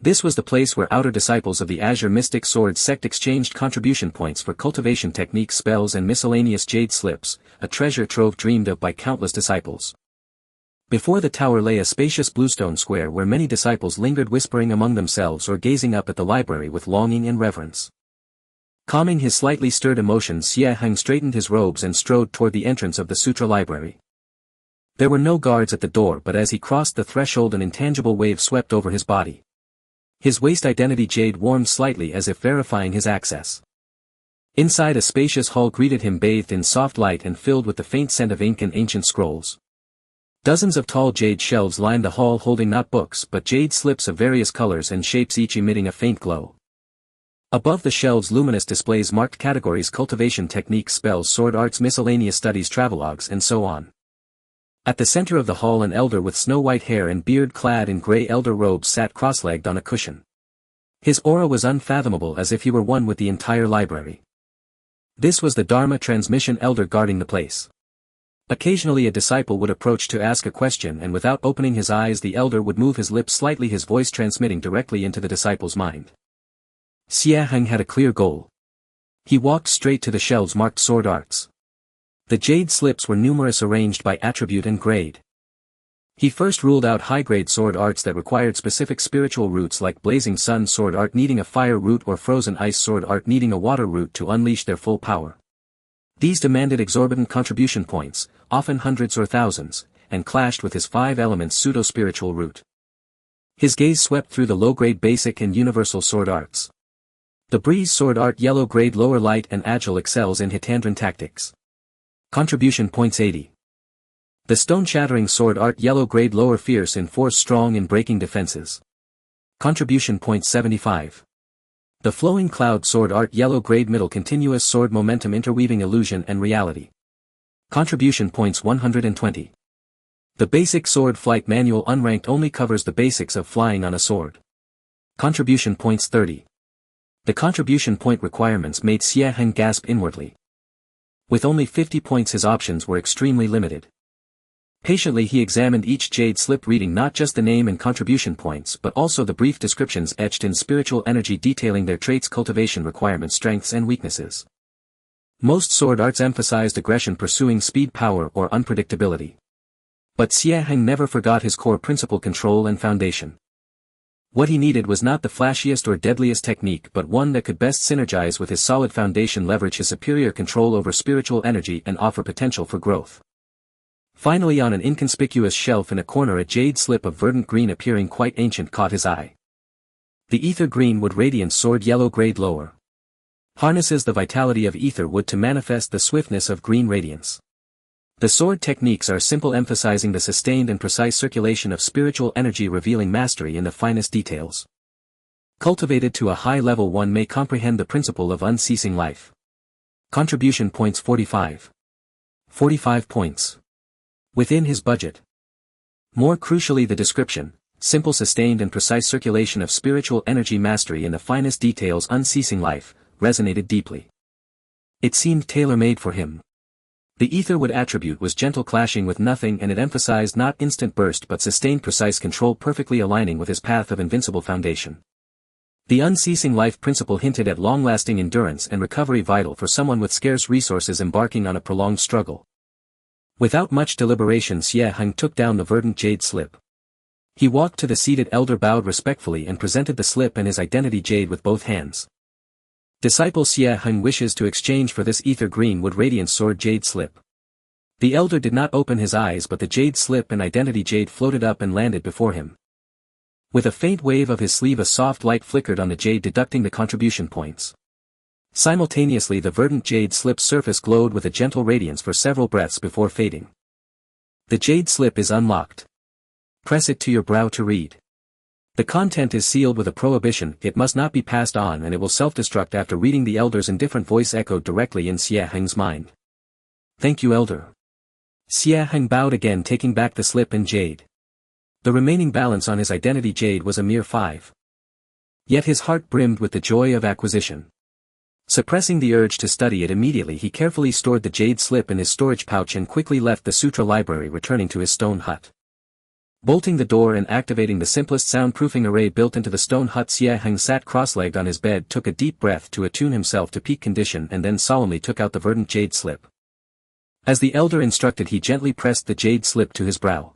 This was the place where outer disciples of the Azure Mystic Sword sect exchanged contribution points for cultivation techniques, spells, and miscellaneous jade slips, a treasure trove dreamed of by countless disciples. Before the tower lay a spacious bluestone square where many disciples lingered, whispering among themselves or gazing up at the library with longing and reverence. Calming his slightly stirred emotions, Xie Heng straightened his robes and strode toward the entrance of the Sutra Library. There were no guards at the door, but as he crossed the threshold an intangible wave swept over his body. His waist identity jade warmed slightly as if verifying his access. Inside, a spacious hall greeted him, bathed in soft light and filled with the faint scent of ink and ancient scrolls. Dozens of tall jade shelves lined the hall, holding not books but jade slips of various colors and shapes, each emitting a faint glow. Above the shelves, luminous displays marked categories: cultivation techniques, spells, sword arts, miscellaneous studies, travelogues, and so on. At the center of the hall, an elder with snow-white hair and beard, clad in gray elder robes, sat cross-legged on a cushion. His aura was unfathomable, as if he were one with the entire library. This was the Dharma transmission elder guarding the place. Occasionally a disciple would approach to ask a question, and without opening his eyes the elder would move his lips slightly, his voice transmitting directly into the disciple's mind. Xie Heng had a clear goal. He walked straight to the shelves marked sword arts. The jade slips were numerous, arranged by attribute and grade. He first ruled out high-grade sword arts that required specific spiritual roots, like blazing sun sword art needing a fire root or frozen ice sword art needing a water root to unleash their full power. These demanded exorbitant contribution points, often hundreds or thousands, and clashed with his 5 elements pseudo-spiritual root. His gaze swept through the low-grade basic and universal sword arts. The breeze sword art, yellow grade, lower light and agile, excels in Hitandran tactics. Contribution points 80. The stone shattering sword art, yellow grade, lower, fierce in force, strong in breaking defenses. Contribution point 75. The flowing cloud sword art yellow grade middle continuous sword momentum interweaving illusion and reality. Contribution points 120. The basic sword flight manual unranked only covers the basics of flying on a sword. Contribution points 30. The contribution point requirements made Xie Heng gasp inwardly. With only 50 points his options were extremely limited. Patiently he examined each jade slip reading not just the name and contribution points but also the brief descriptions etched in spiritual energy detailing their traits cultivation requirements strengths and weaknesses. Most sword arts emphasized aggression pursuing speed power or unpredictability. But Xie Heng never forgot his core principle control and foundation. What he needed was not the flashiest or deadliest technique but one that could best synergize with his solid foundation leverage his superior control over spiritual energy and offer potential for growth. Finally on an inconspicuous shelf in a corner a jade slip of verdant green appearing quite ancient caught his eye. The ether green wood radiance sword yellow grade lower. Harnesses the vitality of ether wood to manifest the swiftness of green radiance. The sword techniques are simple emphasizing the sustained and precise circulation of spiritual energy revealing mastery in the finest details. Cultivated to a high level one may comprehend the principle of unceasing life. Contribution points 45. 45 points. Within his budget. More crucially the description, simple sustained and precise circulation of spiritual energy mastery in the finest details unceasing life, resonated deeply. It seemed tailor-made for him. The etherwood attribute was gentle clashing with nothing and it emphasized not instant burst but sustained precise control perfectly aligning with his path of invincible foundation. The unceasing life principle hinted at long-lasting endurance and recovery vital for someone with scarce resources embarking on a prolonged struggle. Without much deliberation Xie Heng took down the verdant jade slip. He walked to the seated elder bowed respectfully and presented the slip and his identity jade with both hands. Disciple Xie Heng wishes to exchange for this ether green wood radiance sword jade slip. The elder did not open his eyes but the jade slip and identity jade floated up and landed before him. With a faint wave of his sleeve a soft light flickered on the jade deducting the contribution points. Simultaneously the verdant jade slip's surface glowed with a gentle radiance for several breaths before fading. The jade slip is unlocked. Press it to your brow to read. The content is sealed with a prohibition, it must not be passed on and it will self-destruct after reading the elder's indifferent voice echoed directly in Xie Heng's mind. Thank you elder. Xie Heng bowed again taking back the slip and jade. The remaining balance on his identity jade was a mere 5. Yet his heart brimmed with the joy of acquisition. Suppressing the urge to study it immediately he carefully stored the jade slip in his storage pouch and quickly left the sutra library returning to his stone hut. Bolting the door and activating the simplest soundproofing array built into the stone hut Xie Heng sat cross-legged on his bed took a deep breath to attune himself to peak condition and then solemnly took out the verdant jade slip. As the elder instructed he gently pressed the jade slip to his brow.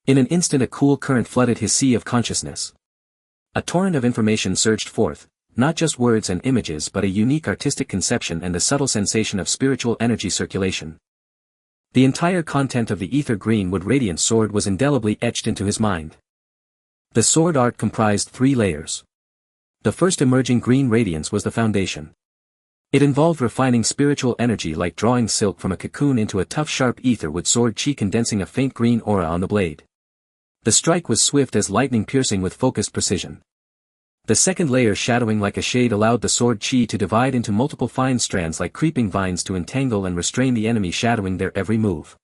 In an instant a cool current flooded his sea of consciousness. A torrent of information surged forth. Not just words and images but a unique artistic conception and the subtle sensation of spiritual energy circulation. The entire content of the ether green wood radiance sword was indelibly etched into his mind. The sword art comprised 3 layers. The first emerging green radiance was the foundation. It involved refining spiritual energy like drawing silk from a cocoon into a tough sharp ether wood sword chi condensing a faint green aura on the blade. The strike was swift as lightning piercing with focused precision. The second layer shadowing like a shade allowed the sword chi to divide into multiple fine strands like creeping vines to entangle and restrain the enemy shadowing their every move.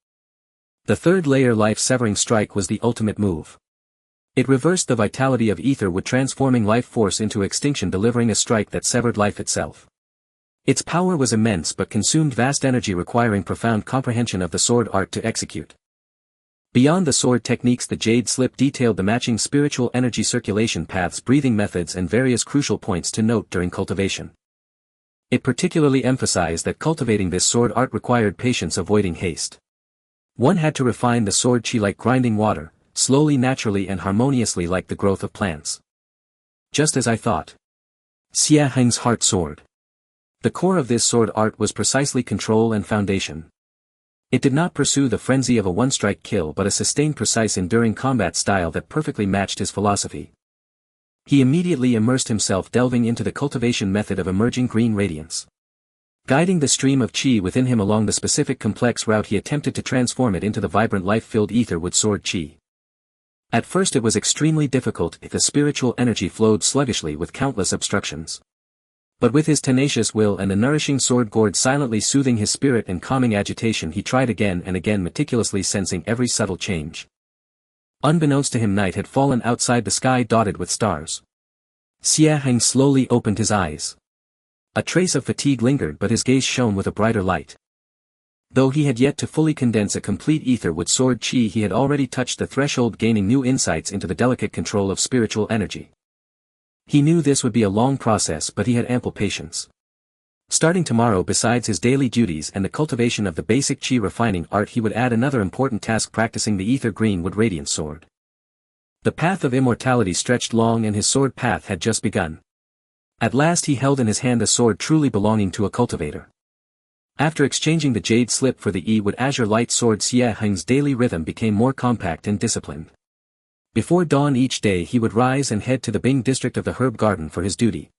The third layer life-severing strike was the ultimate move. It reversed the vitality of ether wood transforming life force into extinction delivering a strike that severed life itself. Its power was immense but consumed vast energy requiring profound comprehension of the sword art to execute. Beyond the sword techniques the jade slip detailed the matching spiritual energy circulation paths breathing methods and various crucial points to note during cultivation. It particularly emphasized that cultivating this sword art required patience avoiding haste. One had to refine the sword chi like grinding water, slowly naturally and harmoniously like the growth of plants. Just as I thought. Xie Heng's heart soared. The core of this sword art was precisely control and foundation. It did not pursue the frenzy of a one-strike kill but a sustained precise enduring combat style that perfectly matched his philosophy. He immediately immersed himself delving into the cultivation method of emerging green radiance. Guiding the stream of chi within him along the specific complex route he attempted to transform it into the vibrant life-filled ether wood sword chi. At first it was extremely difficult if the spiritual energy flowed sluggishly with countless obstructions. But with his tenacious will and the nourishing sword gourd silently soothing his spirit and calming agitation, he tried again and again, meticulously sensing every subtle change. Unbeknownst to him, night had fallen outside the sky dotted with stars. Xie Heng slowly opened his eyes. A trace of fatigue lingered, but his gaze shone with a brighter light. Though he had yet to fully condense a complete ether with sword chi, he had already touched the threshold, gaining new insights into the delicate control of spiritual energy. He knew this would be a long process, but he had ample patience. Starting tomorrow, besides his daily duties and the cultivation of the basic chi refining art, he would add another important task: practicing the ether greenwood radiant sword. The path of immortality stretched long, and his sword path had just begun. At last he held in his hand a sword truly belonging to a cultivator. After exchanging the jade slip for the wood azure light sword, Xie Heng's daily rhythm became more compact and disciplined. Before dawn each day he would rise and head to the Bing district of the herb garden for his duty.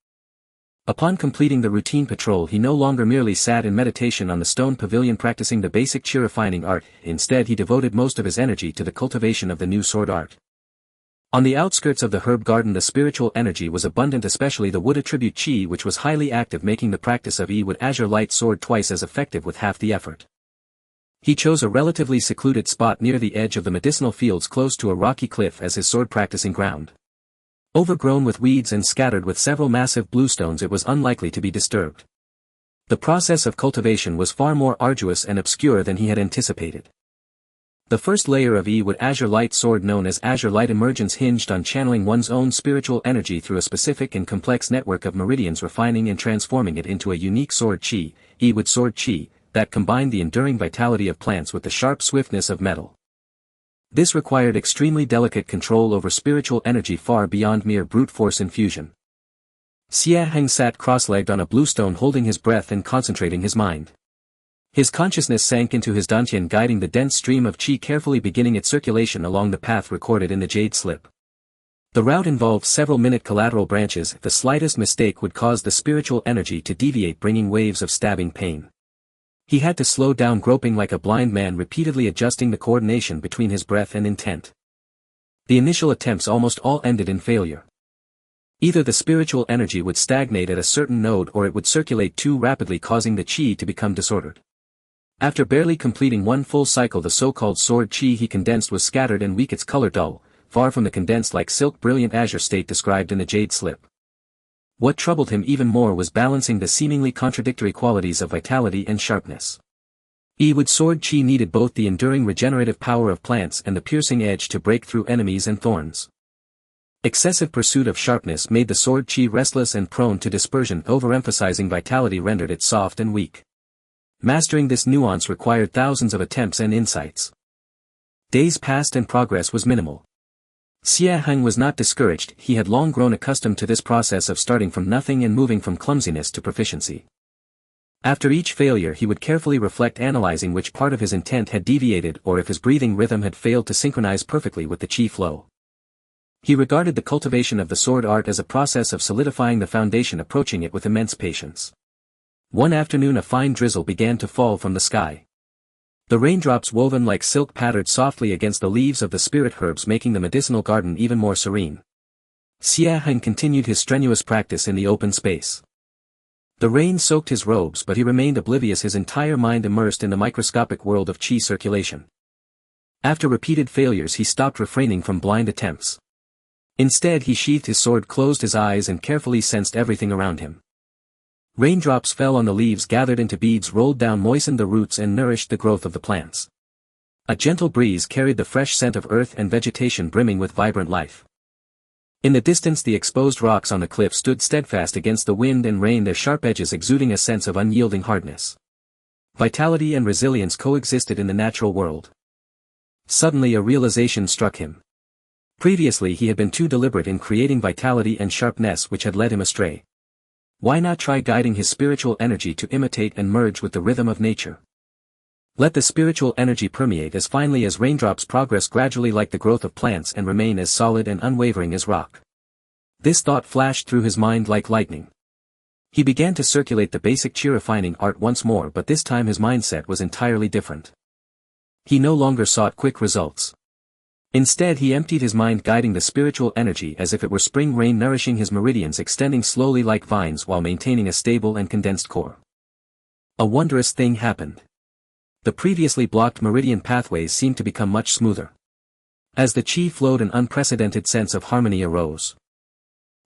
Upon completing the routine patrol, he no longer merely sat in meditation on the stone pavilion practicing the basic chi refining art. Instead he devoted most of his energy to the cultivation of the new sword art. On the outskirts of the herb garden the spiritual energy was abundant, especially the wood attribute chi, which was highly active, making the practice of wood azure light sword twice as effective with half the effort. He chose a relatively secluded spot near the edge of the medicinal fields close to a rocky cliff as his sword practicing ground. Overgrown with weeds and scattered with several massive bluestones, it was unlikely to be disturbed. The process of cultivation was far more arduous and obscure than he had anticipated. The first layer of wood azure light sword, known as azure light emergence, hinged on channeling one's own spiritual energy through a specific and complex network of meridians, refining and transforming it into a unique sword chi, wood sword chi, that combined the enduring vitality of plants with the sharp swiftness of metal. This required extremely delicate control over spiritual energy far beyond mere brute force infusion. Xie Heng sat cross-legged on a bluestone, holding his breath and concentrating his mind. His consciousness sank into his dantian, guiding the dense stream of chi, carefully beginning its circulation along the path recorded in the jade slip. The route involved several minute collateral branches. The slightest mistake would cause the spiritual energy to deviate, bringing waves of stabbing pain. He had to slow down, groping like a blind man, repeatedly adjusting the coordination between his breath and intent. The initial attempts almost all ended in failure. Either the spiritual energy would stagnate at a certain node, or it would circulate too rapidly, causing the chi to become disordered. After barely completing one full cycle, the so-called sword chi he condensed was scattered and weak, its color dull, far from the condensed like silk brilliant azure state described in the jade slip. What troubled him even more was balancing the seemingly contradictory qualities of vitality and sharpness. Wood sword chi needed both the enduring regenerative power of plants and the piercing edge to break through enemies and thorns. Excessive pursuit of sharpness made the sword chi restless and prone to dispersion. Overemphasizing vitality rendered it soft and weak. Mastering this nuance required thousands of attempts and insights. Days passed and progress was minimal. Xie Heng was not discouraged. He had long grown accustomed to this process of starting from nothing and moving from clumsiness to proficiency. After each failure he would carefully reflect, analyzing which part of his intent had deviated or if his breathing rhythm had failed to synchronize perfectly with the chi flow. He regarded the cultivation of the sword art as a process of solidifying the foundation, approaching it with immense patience. One afternoon a fine drizzle began to fall from the sky. The raindrops, woven like silk, pattered softly against the leaves of the spirit herbs, making the medicinal garden even more serene. Xie Heng continued his strenuous practice in the open space. The rain soaked his robes, but he remained oblivious, his entire mind immersed in the microscopic world of chi circulation. After repeated failures he stopped, refraining from blind attempts. Instead he sheathed his sword, closed his eyes and carefully sensed everything around him. Raindrops fell on the leaves, gathered into beads, rolled down, moistened the roots and nourished the growth of the plants. A gentle breeze carried the fresh scent of earth and vegetation, brimming with vibrant life. In the distance the exposed rocks on the cliff stood steadfast against the wind and rain, their sharp edges exuding a sense of unyielding hardness. Vitality and resilience coexisted in the natural world. Suddenly a realization struck him. Previously he had been too deliberate in creating vitality and sharpness, which had led him astray. Why not try guiding his spiritual energy to imitate and merge with the rhythm of nature? Let the spiritual energy permeate as finely as raindrops, progress gradually like the growth of plants, and remain as solid and unwavering as rock. This thought flashed through his mind like lightning. He began to circulate the basic chi refining art once more, but this time his mindset was entirely different. He no longer sought quick results. Instead he emptied his mind, guiding the spiritual energy as if it were spring rain, nourishing his meridians, extending slowly like vines while maintaining a stable and condensed core. A wondrous thing happened. The previously blocked meridian pathways seemed to become much smoother. As the qi flowed, an unprecedented sense of harmony arose.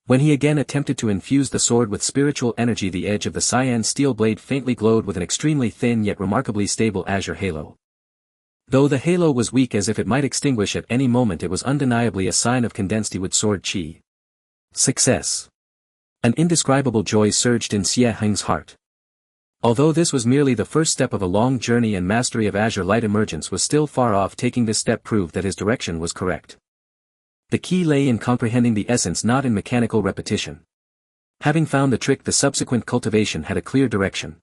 When he again attempted to infuse the sword with spiritual energy, the edge of the cyan steel blade faintly glowed with an extremely thin yet remarkably stable azure halo. Though the halo was weak, as if it might extinguish at any moment, it was undeniably a sign of condensed wood sword qi. Success. An indescribable joy surged in Xie Heng's heart. Although this was merely the first step of a long journey and mastery of azure light emergence was still far off, taking this step proved that his direction was correct. The key lay in comprehending the essence, not in mechanical repetition. Having found the trick, the subsequent cultivation had a clear direction.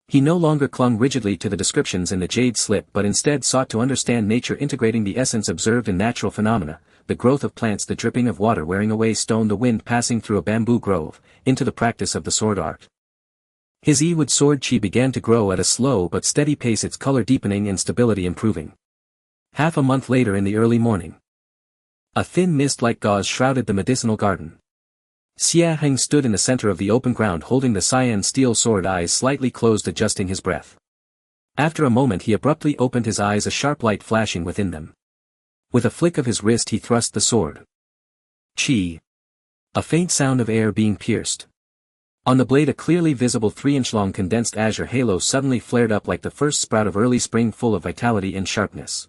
He no longer clung rigidly to the descriptions in the jade slip, but instead sought to understand nature, integrating the essence observed in natural phenomena, the growth of plants, the dripping of water wearing away stone, the wind passing through a bamboo grove, into the practice of the sword art. His wood sword qi began to grow at a slow but steady pace, its color deepening and stability improving. Half a month later, in the early morning, a thin mist-like gauze shrouded the medicinal garden. Xie Heng stood in the center of the open ground, holding the cyan steel sword, eyes slightly closed, adjusting his breath. After a moment he abruptly opened his eyes, a sharp light flashing within them. With a flick of his wrist he thrust the sword. Qi. A faint sound of air being pierced. On the blade a clearly visible 3-inch-long condensed azure halo suddenly flared up like the first sprout of early spring, full of vitality and sharpness.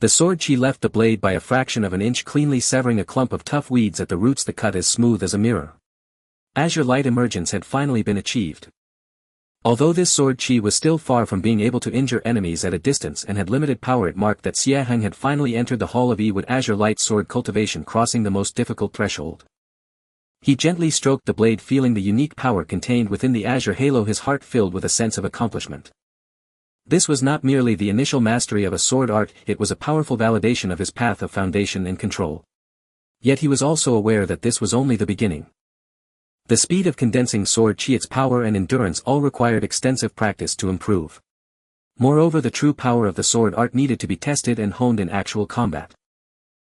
The sword qi left the blade by a fraction of an inch, cleanly severing a clump of tough weeds at the roots, the cut as smooth as a mirror. Azure light emergence had finally been achieved. Although this sword qi was still far from being able to injure enemies at a distance and had limited power, it marked that Xie Heng had finally entered the hall of wood azure light sword cultivation, crossing the most difficult threshold. He gently stroked the blade, feeling the unique power contained within the azure halo, his heart filled with a sense of accomplishment. This was not merely the initial mastery of a sword art, it was a powerful validation of his path of foundation and control. Yet he was also aware that this was only the beginning. The speed of condensing sword qi, its power and endurance, all required extensive practice to improve. Moreover, the true power of the sword art needed to be tested and honed in actual combat.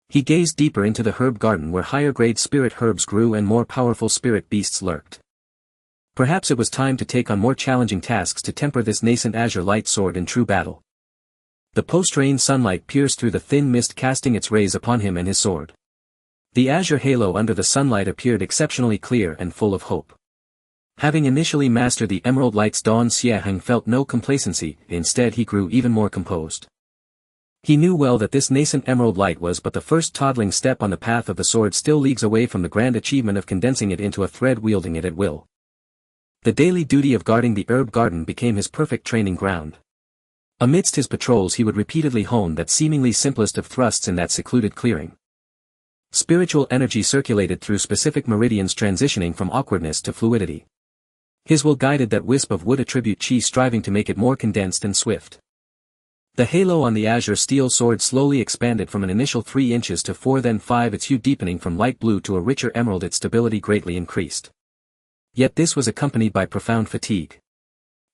He gazed deeper into the herb garden, where higher-grade spirit herbs grew and more powerful spirit beasts lurked. Perhaps it was time to take on more challenging tasks to temper this nascent azure light sword in true battle. The post-rain sunlight pierced through the thin mist, casting its rays upon him and his sword. The azure halo under the sunlight appeared exceptionally clear and full of hope. Having initially mastered the emerald light's dawn, Xie Heng felt no complacency, instead he grew even more composed. He knew well that this nascent emerald light was but the first toddling step on the path of the sword, still leagues away from the grand achievement of condensing it into a thread, wielding it at will. The daily duty of guarding the herb garden became his perfect training ground. Amidst his patrols he would repeatedly hone that seemingly simplest of thrusts in that secluded clearing. Spiritual energy circulated through specific meridians, transitioning from awkwardness to fluidity. His will guided that wisp of wood attribute qi, striving to make it more condensed and swift. The halo on the azure steel sword slowly expanded from an initial 3 inches to 4, then 5, its hue deepening from light blue to a richer emerald, its stability greatly increased. Yet this was accompanied by profound fatigue.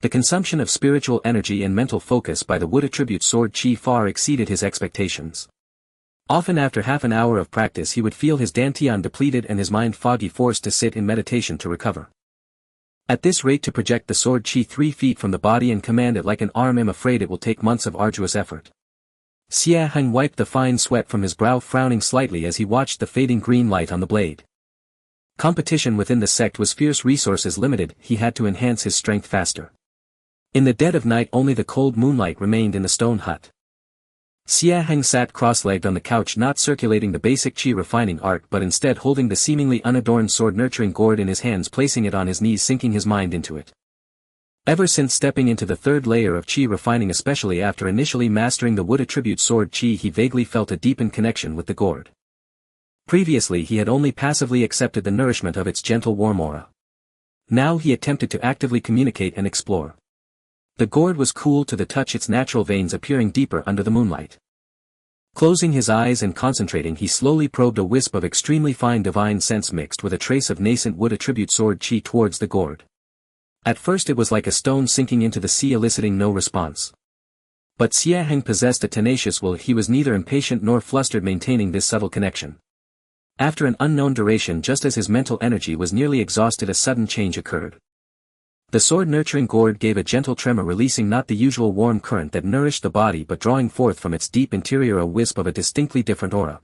The consumption of spiritual energy and mental focus by the wood attribute sword qi far exceeded his expectations. Often after half an hour of practice he would feel his dantian depleted and his mind foggy, forced to sit in meditation to recover. At this rate, to project the sword qi 3 feet from the body and command it like an arm, I'm afraid it will take months of arduous effort. Xie Heng wiped the fine sweat from his brow, frowning slightly as he watched the fading green light on the blade. Competition within the sect was fierce, resources limited, he had to enhance his strength faster. In the dead of night only the cold moonlight remained in the stone hut. Xie Heng sat cross-legged on the couch, not circulating the basic qi refining art but instead holding the seemingly unadorned sword nurturing gourd in his hands, placing it on his knees, sinking his mind into it. Ever since stepping into the third layer of qi refining, especially after initially mastering the wood attribute sword qi, he vaguely felt a deepened connection with the gourd. Previously he had only passively accepted the nourishment of its gentle warm aura. Now he attempted to actively communicate and explore. The gourd was cool to the touch, its natural veins appearing deeper under the moonlight. Closing his eyes and concentrating, he slowly probed a wisp of extremely fine divine sense mixed with a trace of nascent wood attribute sword qi towards the gourd. At first it was like a stone sinking into the sea, eliciting no response. But Xie Heng possessed a tenacious will. He was neither impatient nor flustered, maintaining this subtle connection. After an unknown duration, just as his mental energy was nearly exhausted, a sudden change occurred. The sword-nurturing gourd gave a gentle tremor, releasing not the usual warm current that nourished the body but drawing forth from its deep interior a wisp of a distinctly different aura.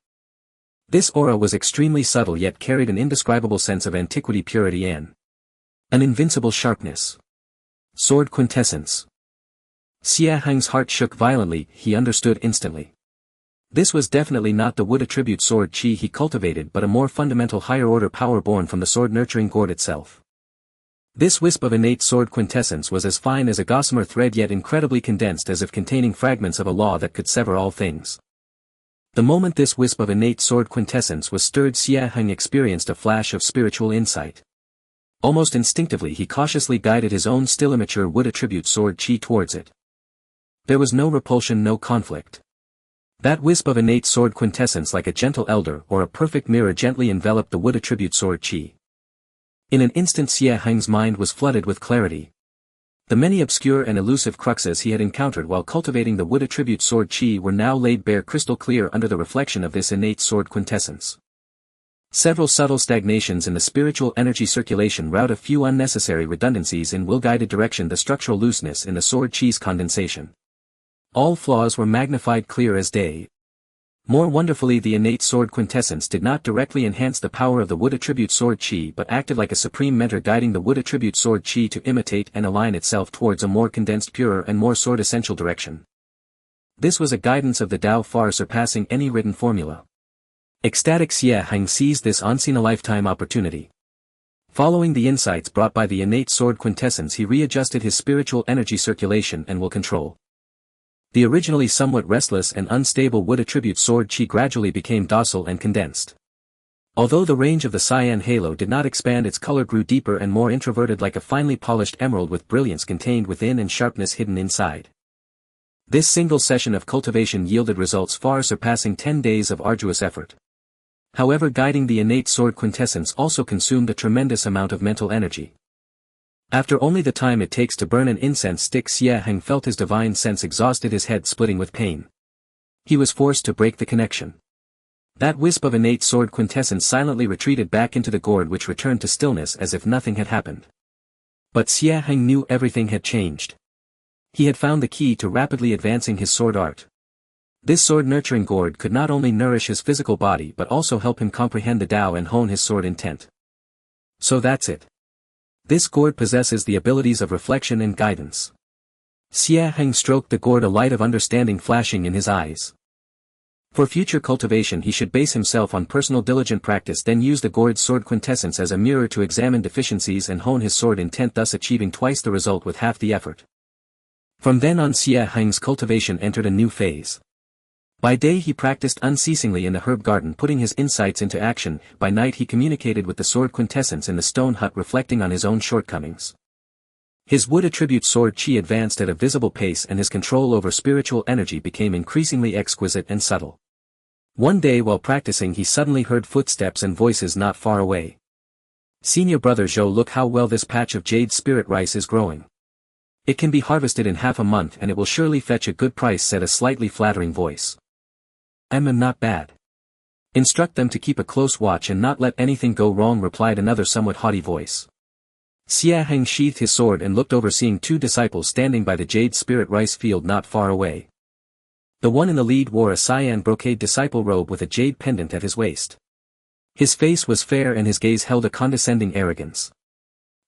This aura was extremely subtle, yet carried an indescribable sense of antiquity, purity, and an invincible sharpness. Sword quintessence. Xie Heng's heart shook violently. He understood instantly. This was definitely not the wood attribute sword chi he cultivated, but a more fundamental higher-order power born from the sword-nurturing gourd itself. This wisp of innate sword quintessence was as fine as a gossamer thread, yet incredibly condensed, as if containing fragments of a law that could sever all things. The moment this wisp of innate sword quintessence was stirred, Xie Heng experienced a flash of spiritual insight. Almost instinctively he cautiously guided his own still immature wood attribute sword chi towards it. There was no repulsion, no conflict. That wisp of innate sword quintessence, like a gentle elder or a perfect mirror, gently enveloped the wood attribute sword chi. In an instant Xie Heng's mind was flooded with clarity. The many obscure and elusive cruxes he had encountered while cultivating the wood attribute sword chi were now laid bare crystal clear under the reflection of this innate sword quintessence. Several subtle stagnations in the spiritual energy circulation routed a few unnecessary redundancies in will-guided direction, the structural looseness in the sword chi's condensation. All flaws were magnified clear as day. More wonderfully, the innate sword quintessence did not directly enhance the power of the wood attribute sword chi, but acted like a supreme mentor, guiding the wood attribute sword chi to imitate and align itself towards a more condensed, purer and more sword-essential direction. This was a guidance of the Tao far surpassing any written formula. Ecstatic, Xie Heng seized this unseen-a-lifetime opportunity. Following the insights brought by the innate sword quintessence, he readjusted his spiritual energy circulation and will control. The originally somewhat restless and unstable wood attribute sword chi gradually became docile and condensed. Although the range of the cyan halo did not expand, its color grew deeper and more introverted, like a finely polished emerald with brilliance contained within and sharpness hidden inside. This single session of cultivation yielded results far surpassing 10 days of arduous effort. However, guiding the innate sword quintessence also consumed a tremendous amount of mental energy. After only the time it takes to burn an incense stick, Xie Heng felt his divine sense exhausted, his head splitting with pain. He was forced to break the connection. That wisp of innate sword quintessence silently retreated back into the gourd, which returned to stillness as if nothing had happened. But Xie Heng knew everything had changed. He had found the key to rapidly advancing his sword art. This sword-nurturing gourd could not only nourish his physical body but also help him comprehend the Tao and hone his sword intent. So that's it. This gourd possesses the abilities of reflection and guidance. Xie Heng stroked the gourd, a light of understanding flashing in his eyes. For future cultivation he should base himself on personal diligent practice, then use the gourd's sword quintessence as a mirror to examine deficiencies and hone his sword intent, thus achieving twice the result with half the effort. From then on, Xie Heng's cultivation entered a new phase. By day he practiced unceasingly in the herb garden, putting his insights into action. By night he communicated with the sword quintessence in the stone hut, reflecting on his own shortcomings. His wood attribute sword chi advanced at a visible pace, and his control over spiritual energy became increasingly exquisite and subtle. One day while practicing he suddenly heard footsteps and voices not far away. "Senior brother Zhou, look how well this patch of jade spirit rice is growing. It can be harvested in half a month and it will surely fetch a good price," said a slightly flattering voice. "I'm not bad. Instruct them to keep a close watch and not let anything go wrong," replied another somewhat haughty voice. Xie Heng sheathed his sword and looked over, seeing two disciples standing by the jade spirit rice field not far away. The one in the lead wore a cyan brocade disciple robe with a jade pendant at his waist. His face was fair and his gaze held a condescending arrogance.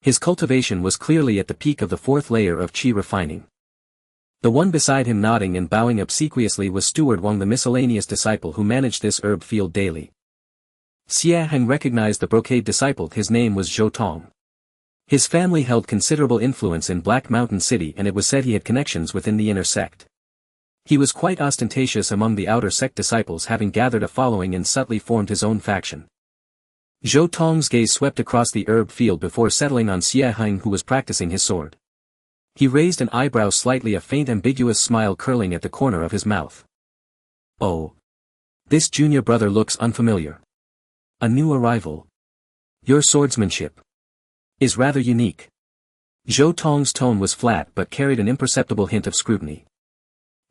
His cultivation was clearly at the peak of the fourth layer of chi refining. The one beside him, nodding and bowing obsequiously, was Steward Wang, the miscellaneous disciple who managed this herb field daily. Xie Heng recognized the brocade disciple. His name was Zhou Tong. His family held considerable influence in Black Mountain City, and it was said he had connections within the inner sect. He was quite ostentatious among the outer sect disciples, having gathered a following and subtly formed his own faction. Zhou Tong's gaze swept across the herb field before settling on Xie Heng, who was practicing his sword. He raised an eyebrow slightly, a faint ambiguous smile curling at the corner of his mouth. "Oh. This junior brother looks unfamiliar. A new arrival. Your swordsmanship is rather unique." Zhou Tong's tone was flat but carried an imperceptible hint of scrutiny.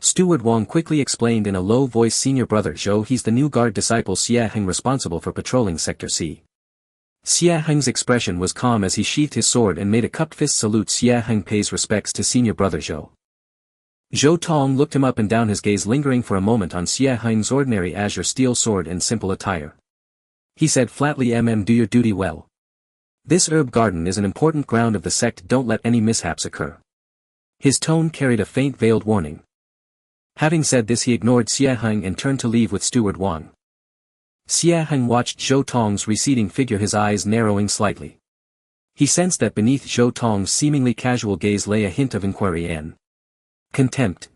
Steward Wang quickly explained in a low voice. Senior brother Zhou, he's the new guard disciple Xie Heng responsible for patrolling Sector C. Xie Heng's expression was calm as he sheathed his sword and made a cupped fist salute. Xie Heng pays respects to senior brother Zhou. Zhou Tong looked him up and down, his gaze lingering for a moment on Xie Heng's ordinary azure steel sword and simple attire. He said flatly, do your duty well. This herb garden is an important ground of the sect, don't let any mishaps occur. His tone carried a faint veiled warning. Having said this, he ignored Xie Heng and turned to leave with Steward Wang. Xie Heng watched Zhou Tong's receding figure, his eyes narrowing slightly. He sensed that beneath Zhou Tong's seemingly casual gaze lay a hint of inquiry and contempt.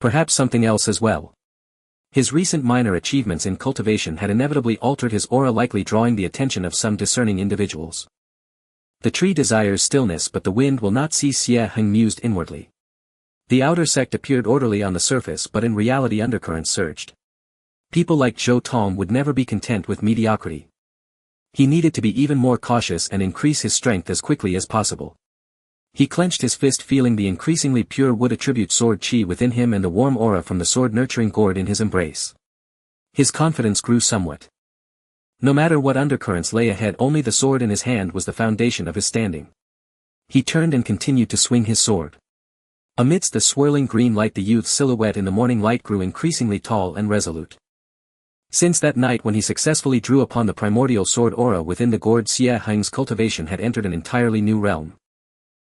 Perhaps something else as well. His recent minor achievements in cultivation had inevitably altered his aura, likely drawing the attention of some discerning individuals. The tree desires stillness, but the wind will not cease. Xie Heng mused inwardly. The outer sect appeared orderly on the surface, but in reality undercurrents surged. People like Zhou Tong would never be content with mediocrity. He needed to be even more cautious and increase his strength as quickly as possible. He clenched his fist, feeling the increasingly pure wood attribute sword chi within him and the warm aura from the sword nurturing gourd in his embrace. His confidence grew somewhat. No matter what undercurrents lay ahead, only the sword in his hand was the foundation of his standing. He turned and continued to swing his sword. Amidst the swirling green light, the youth's silhouette in the morning light grew increasingly tall and resolute. Since that night when he successfully drew upon the primordial sword aura within the gourd, Xie Heng's cultivation had entered an entirely new realm.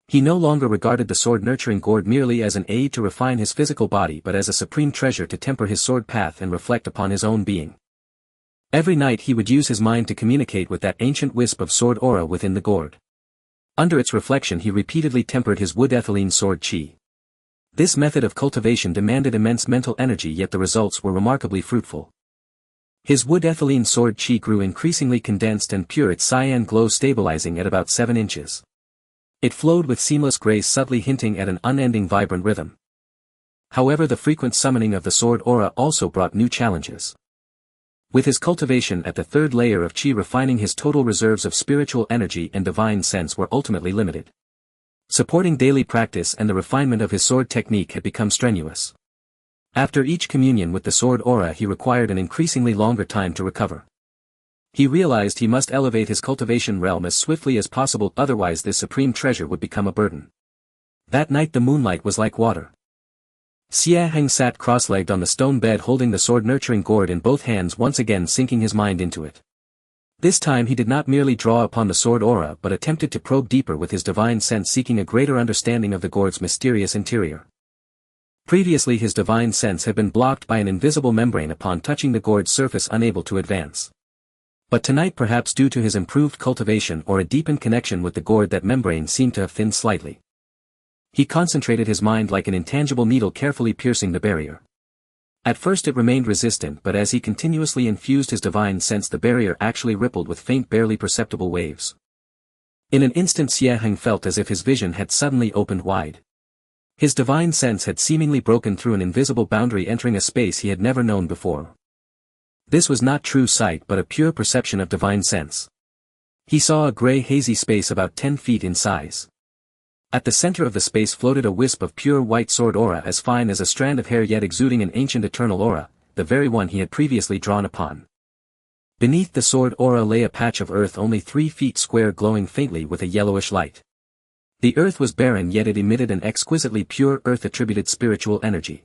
He no longer regarded the sword-nurturing gourd merely as an aid to refine his physical body, but as a supreme treasure to temper his sword path and reflect upon his own being. Every night he would use his mind to communicate with that ancient wisp of sword aura within the gourd. Under its reflection he repeatedly tempered his wood ethylene sword chi. This method of cultivation demanded immense mental energy, yet the results were remarkably fruitful. His wood ethylene sword chi grew increasingly condensed and pure, its cyan glow stabilizing at about 7 inches. It flowed with seamless grace, subtly hinting at an unending vibrant rhythm. However, the frequent summoning of the sword aura also brought new challenges. With his cultivation at the third layer of chi refining, his total reserves of spiritual energy and divine sense were ultimately limited. Supporting daily practice and the refinement of his sword technique had become strenuous. After each communion with the sword aura he required an increasingly longer time to recover. He realized he must elevate his cultivation realm as swiftly as possible, otherwise this supreme treasure would become a burden. That night the moonlight was like water. Xie Heng sat cross-legged on the stone bed, holding the sword-nurturing gourd in both hands, once again sinking his mind into it. This time he did not merely draw upon the sword aura but attempted to probe deeper with his divine sense, seeking a greater understanding of the gourd's mysterious interior. Previously his divine sense had been blocked by an invisible membrane upon touching the gourd's surface, unable to advance. But tonight, perhaps due to his improved cultivation or a deepened connection with the gourd, that membrane seemed to have thinned slightly. He concentrated his mind like an intangible needle, carefully piercing the barrier. At first it remained resistant, but as he continuously infused his divine sense, the barrier actually rippled with faint, barely perceptible waves. In an instant Xie Heng felt as if his vision had suddenly opened wide. His divine sense had seemingly broken through an invisible boundary, entering a space he had never known before. This was not true sight but a pure perception of divine sense. He saw a gray hazy space about 10 feet in size. At the center of the space floated a wisp of pure white sword aura, as fine as a strand of hair yet exuding an ancient eternal aura, the very one he had previously drawn upon. Beneath the sword aura lay a patch of earth only 3 feet square, glowing faintly with a yellowish light. The earth was barren, yet it emitted an exquisitely pure earth-attributed spiritual energy.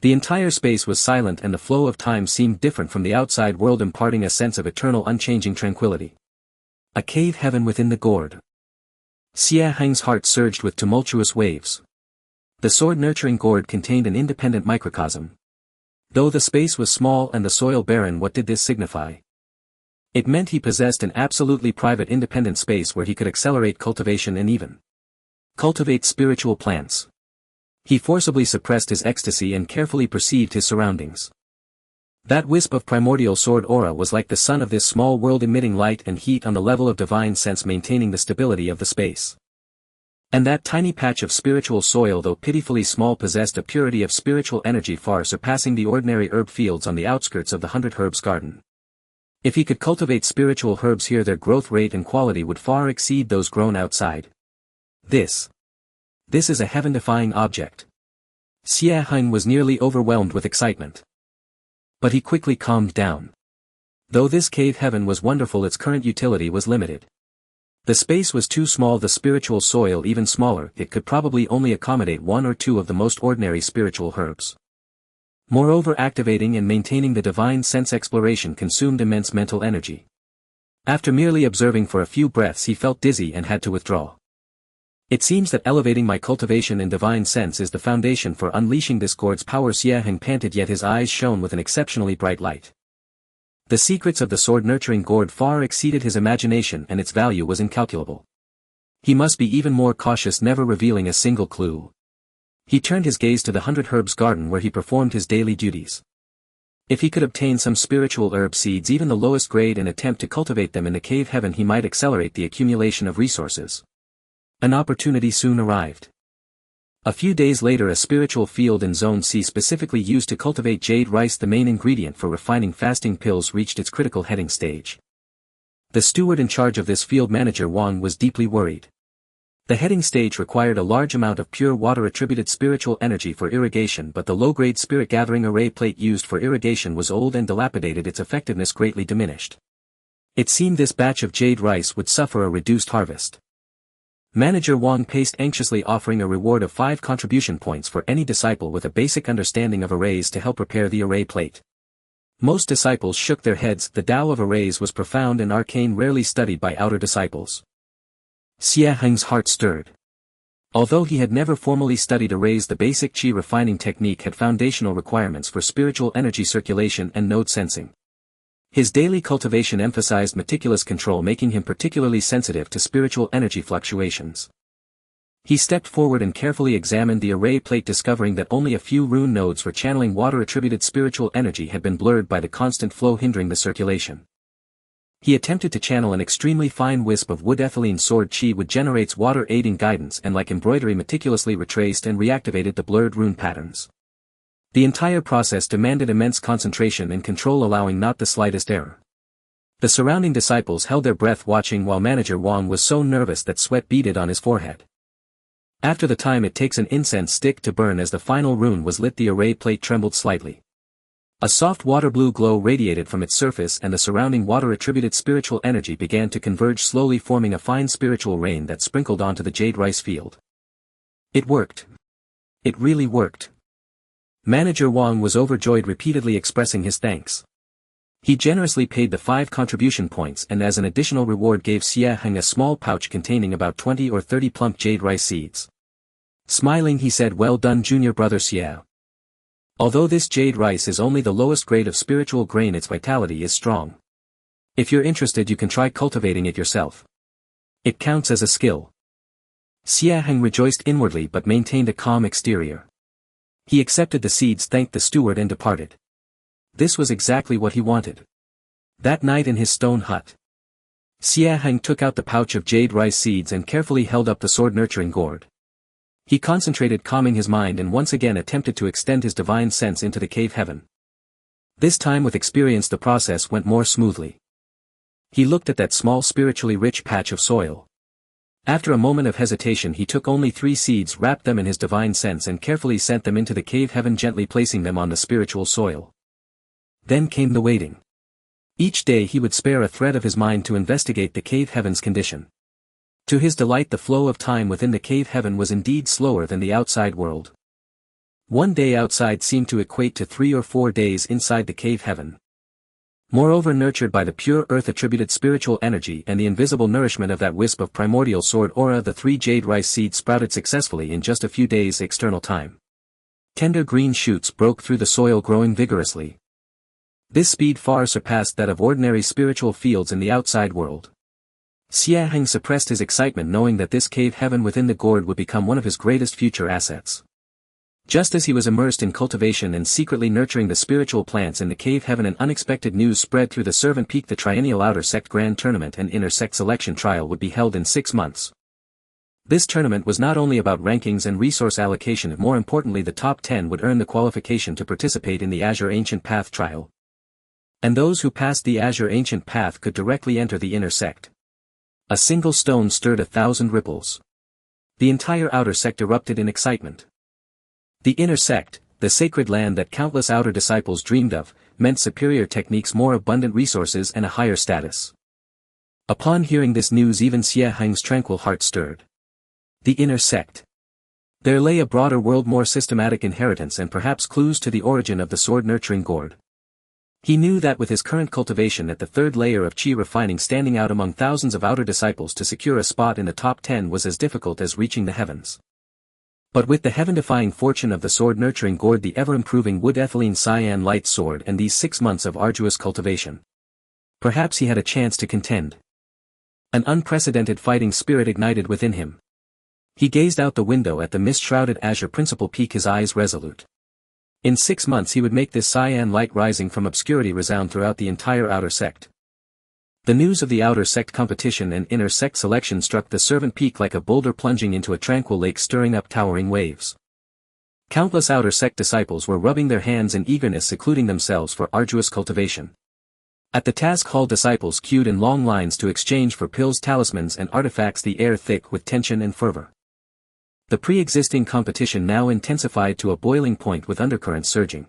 The entire space was silent and the flow of time seemed different from the outside world, imparting a sense of eternal unchanging tranquility. A cave heaven within the gourd. Xie Heng's heart surged with tumultuous waves. The sword-nurturing gourd contained an independent microcosm. Though the space was small and the soil barren, what did this signify? It meant he possessed an absolutely private, independent space where he could accelerate cultivation and even cultivate spiritual plants. He forcibly suppressed his ecstasy and carefully perceived his surroundings. That wisp of primordial sword aura was like the sun of this small world, emitting light and heat on the level of divine sense, maintaining the stability of the space. And that tiny patch of spiritual soil, though pitifully small, possessed a purity of spiritual energy far surpassing the ordinary herb fields on the outskirts of the 100 Herbs Garden. If he could cultivate spiritual herbs here, their growth rate and quality would far exceed those grown outside. This is a heaven-defying object. Xie Heng was nearly overwhelmed with excitement. But he quickly calmed down. Though this cave heaven was wonderful, its current utility was limited. The space was too small, the spiritual soil even smaller, it could probably only accommodate one or two of the most ordinary spiritual herbs. Moreover, activating and maintaining the divine sense exploration consumed immense mental energy. After merely observing for a few breaths, he felt dizzy and had to withdraw. It seems that elevating my cultivation in divine sense is the foundation for unleashing this gourd's power. Xie Heng panted, yet his eyes shone with an exceptionally bright light. The secrets of the sword-nurturing gourd far exceeded his imagination, and its value was incalculable. He must be even more cautious, never revealing a single clue. He turned his gaze to the 100 Herbs garden where he performed his daily duties. If he could obtain some spiritual herb seeds, even the lowest grade, and attempt to cultivate them in the cave heaven, he might accelerate the accumulation of resources. An opportunity soon arrived. A few days later, a spiritual field in Zone C specifically used to cultivate jade rice, the main ingredient for refining fasting pills, reached its critical heading stage. The steward in charge of this field, Manager Wang, was deeply worried. The heading stage required a large amount of pure water attributed spiritual energy for irrigation, but the low-grade spirit gathering array plate used for irrigation was old and dilapidated, its effectiveness greatly diminished. It seemed this batch of jade rice would suffer a reduced harvest. Manager Wang paced anxiously, offering a reward of 5 contribution points for any disciple with a basic understanding of arrays to help repair the array plate. Most disciples shook their heads. The Tao of arrays was profound and arcane, rarely studied by outer disciples. Xie Heng's heart stirred. Although he had never formally studied arrays, the basic qi refining technique had foundational requirements for spiritual energy circulation and node sensing. His daily cultivation emphasized meticulous control, making him particularly sensitive to spiritual energy fluctuations. He stepped forward and carefully examined the array plate, discovering that only a few rune nodes for channeling water-attributed spiritual energy had been blurred by the constant flow, hindering the circulation. He attempted to channel an extremely fine wisp of wood ethylene sword qi, which generates water, aiding guidance, and like embroidery meticulously retraced and reactivated the blurred rune patterns. The entire process demanded immense concentration and control, allowing not the slightest error. The surrounding disciples held their breath, watching while Manager Wang was so nervous that sweat beaded on his forehead. After the time it takes an incense stick to burn, as the final rune was lit, the array plate trembled slightly. A soft water blue glow radiated from its surface, and the surrounding water-attributed spiritual energy began to converge, slowly forming a fine spiritual rain that sprinkled onto the jade rice field. It worked. It really worked. Manager Wang was overjoyed, repeatedly expressing his thanks. He generously paid the 5 contribution points, and as an additional reward gave Xie Heng a small pouch containing about 20 or 30 plump jade rice seeds. Smiling, he said, "Well done, junior brother Xie. Although this jade rice is only the lowest grade of spiritual grain, its vitality is strong. If you're interested, you can try cultivating it yourself. It counts as a skill." Xie Heng rejoiced inwardly but maintained a calm exterior. He accepted the seeds, thanked the steward, and departed. This was exactly what he wanted. That night in his stone hut, Xie Heng took out the pouch of jade rice seeds and carefully held up the sword-nurturing gourd. He concentrated, calming his mind, and once again attempted to extend his divine sense into the cave heaven. This time with experience the process went more smoothly. He looked at that small spiritually rich patch of soil. After a moment of hesitation, he took only 3 seeds, wrapped them in his divine sense, and carefully sent them into the cave heaven, gently placing them on the spiritual soil. Then came the waiting. Each day he would spare a thread of his mind to investigate the cave heaven's condition. To his delight, the flow of time within the cave heaven was indeed slower than the outside world. One day outside seemed to equate to 3 or 4 days inside the cave heaven. Moreover, nurtured by the pure earth-attributed spiritual energy and the invisible nourishment of that wisp of primordial sword aura, the 3 jade rice seeds sprouted successfully in just a few days' external time. Tender green shoots broke through the soil, growing vigorously. This speed far surpassed that of ordinary spiritual fields in the outside world. Xie Heng suppressed his excitement, knowing that this cave heaven within the gourd would become one of his greatest future assets. Just as he was immersed in cultivation and secretly nurturing the spiritual plants in the cave heaven, an unexpected news spread through the servant peak. The triennial outer sect grand tournament and inner sect selection trial would be held in 6 months. This tournament was not only about rankings and resource allocation, more importantly the top 10 would earn the qualification to participate in the Azure Ancient Path trial. And those who passed the Azure Ancient Path could directly enter the inner sect. A single stone stirred 1,000 ripples. The entire outer sect erupted in excitement. The inner sect, the sacred land that countless outer disciples dreamed of, meant superior techniques, more abundant resources and a higher status. Upon hearing this news, even Xie Heng's tranquil heart stirred. The inner sect. There lay a broader world, more systematic inheritance, and perhaps clues to the origin of the sword-nurturing gourd. He knew that with his current cultivation at the third layer of Qi refining, standing out among thousands of outer disciples to secure a spot in the top 10 was as difficult as reaching the heavens. But with the heaven-defying fortune of the sword-nurturing gourd, the ever-improving wood ethylene cyan light sword, and these 6 months of arduous cultivation, perhaps he had a chance to contend. An unprecedented fighting spirit ignited within him. He gazed out the window at the mist-shrouded azure principal peak, his eyes resolute. In 6 months he would make this cyan light rising from obscurity resound throughout the entire outer sect. The news of the outer sect competition and inner sect selection struck the servant peak like a boulder plunging into a tranquil lake, stirring up towering waves. Countless outer sect disciples were rubbing their hands in eagerness, secluding themselves for arduous cultivation. At the task hall, disciples queued in long lines to exchange for pills, talismans and artifacts, the air thick with tension and fervor. The pre-existing competition now intensified to a boiling point, with undercurrents surging.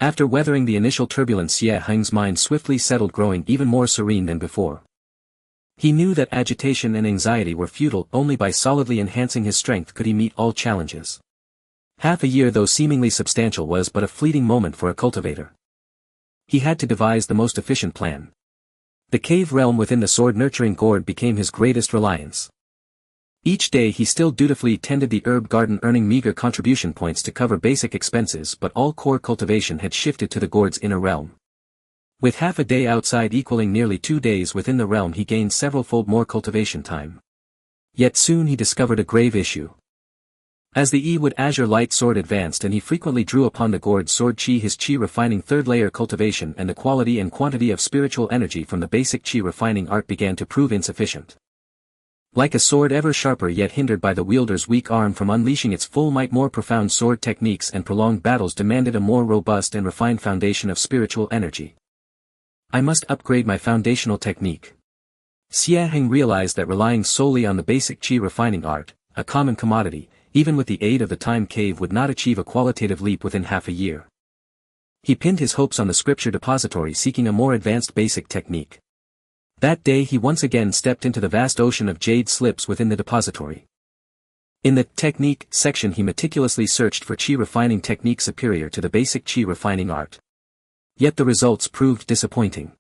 After weathering the initial turbulence, Xie Heng's mind swiftly settled, growing even more serene than before. He knew that agitation and anxiety were futile. Only by solidly enhancing his strength could he meet all challenges. Half a year, though seemingly substantial, was but a fleeting moment for a cultivator. He had to devise the most efficient plan. The cave realm within the sword-nurturing gourd became his greatest reliance. Each day he still dutifully tended the herb garden, earning meager contribution points to cover basic expenses, but all core cultivation had shifted to the gourd's inner realm. With half a day outside equaling nearly 2 days within the realm, he gained several-fold more cultivation time. Yet soon he discovered a grave issue. As the E-wood azure light sword advanced and he frequently drew upon the gourd's sword Qi, his Qi refining third layer cultivation and the quality and quantity of spiritual energy from the basic Qi refining art began to prove insufficient. Like a sword ever sharper, yet hindered by the wielder's weak arm from unleashing its full might, more profound sword techniques and prolonged battles demanded a more robust and refined foundation of spiritual energy. I must upgrade my foundational technique. Xie Heng realized that relying solely on the basic Qi refining art, a common commodity, even with the aid of the time cave, would not achieve a qualitative leap within half a year. He pinned his hopes on the scripture depository, seeking a more advanced basic technique. That day he once again stepped into the vast ocean of jade slips within the depository. In the technique section he meticulously searched for Qi refining technique superior to the basic Qi refining art. Yet the results proved disappointing.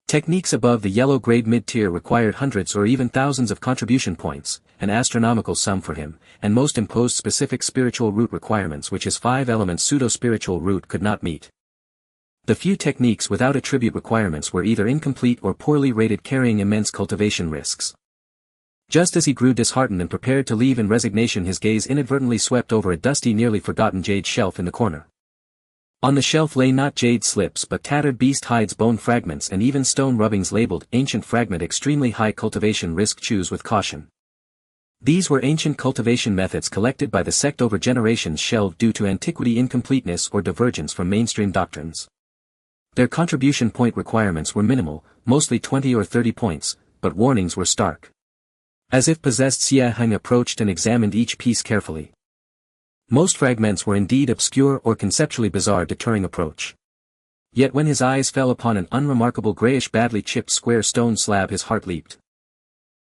Techniques above the yellow grade mid-tier required hundreds or even thousands of contribution points, an astronomical sum for him, and most imposed specific spiritual root requirements which his 5-element pseudo-spiritual root could not meet. The few techniques without attribute requirements were either incomplete or poorly rated, carrying immense cultivation risks. Just as he grew disheartened and prepared to leave in resignation, his gaze inadvertently swept over a dusty, nearly forgotten jade shelf in the corner. On the shelf lay not jade slips but tattered beast hides, bone fragments and even stone rubbings labeled ancient fragment, extremely high cultivation risk, choose with caution. These were ancient cultivation methods collected by the sect over generations, shelved due to antiquity, incompleteness or divergence from mainstream doctrines. Their contribution point requirements were minimal, mostly 20 or 30 points, but warnings were stark. As if possessed, Xie Heng approached and examined each piece carefully. Most fragments were indeed obscure or conceptually bizarre, deterring approach. Yet when his eyes fell upon an unremarkable grayish, badly chipped square stone slab, his heart leaped.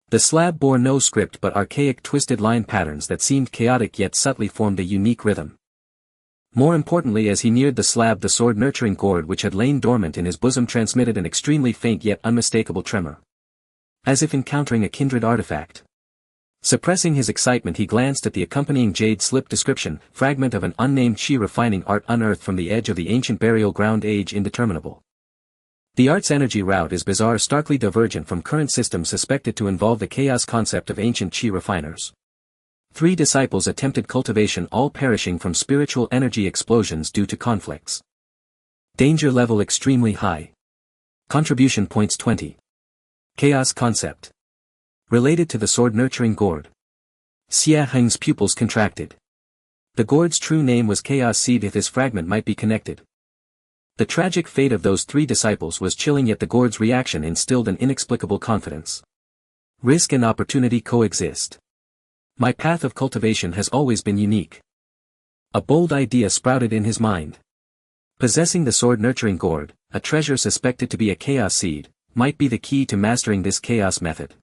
The slab bore no script but archaic twisted line patterns that seemed chaotic yet subtly formed a unique rhythm. More importantly, as he neared the slab, the sword-nurturing gourd which had lain dormant in his bosom transmitted an extremely faint yet unmistakable tremor. As if encountering a kindred artifact. Suppressing his excitement, he glanced at the accompanying jade slip description, fragment of an unnamed Qi refining art unearthed from the edge of the ancient burial ground, age indeterminable. The art's energy route is bizarre, starkly divergent from current systems, suspected to involve the chaos concept of ancient Qi refiners. 3 disciples attempted cultivation, all perishing from spiritual energy explosions due to conflicts. Danger level extremely high. Contribution points 20. Chaos concept. Related to the sword-nurturing gourd. Xie Heng's pupils contracted. The gourd's true name was Chaos Seed. If this fragment might be connected. The tragic fate of those 3 disciples was chilling, yet the gourd's reaction instilled an inexplicable confidence. Risk and opportunity coexist. My path of cultivation has always been unique. A bold idea sprouted in his mind. Possessing the sword-nurturing gourd, a treasure suspected to be a chaos seed, might be the key to mastering this chaos method.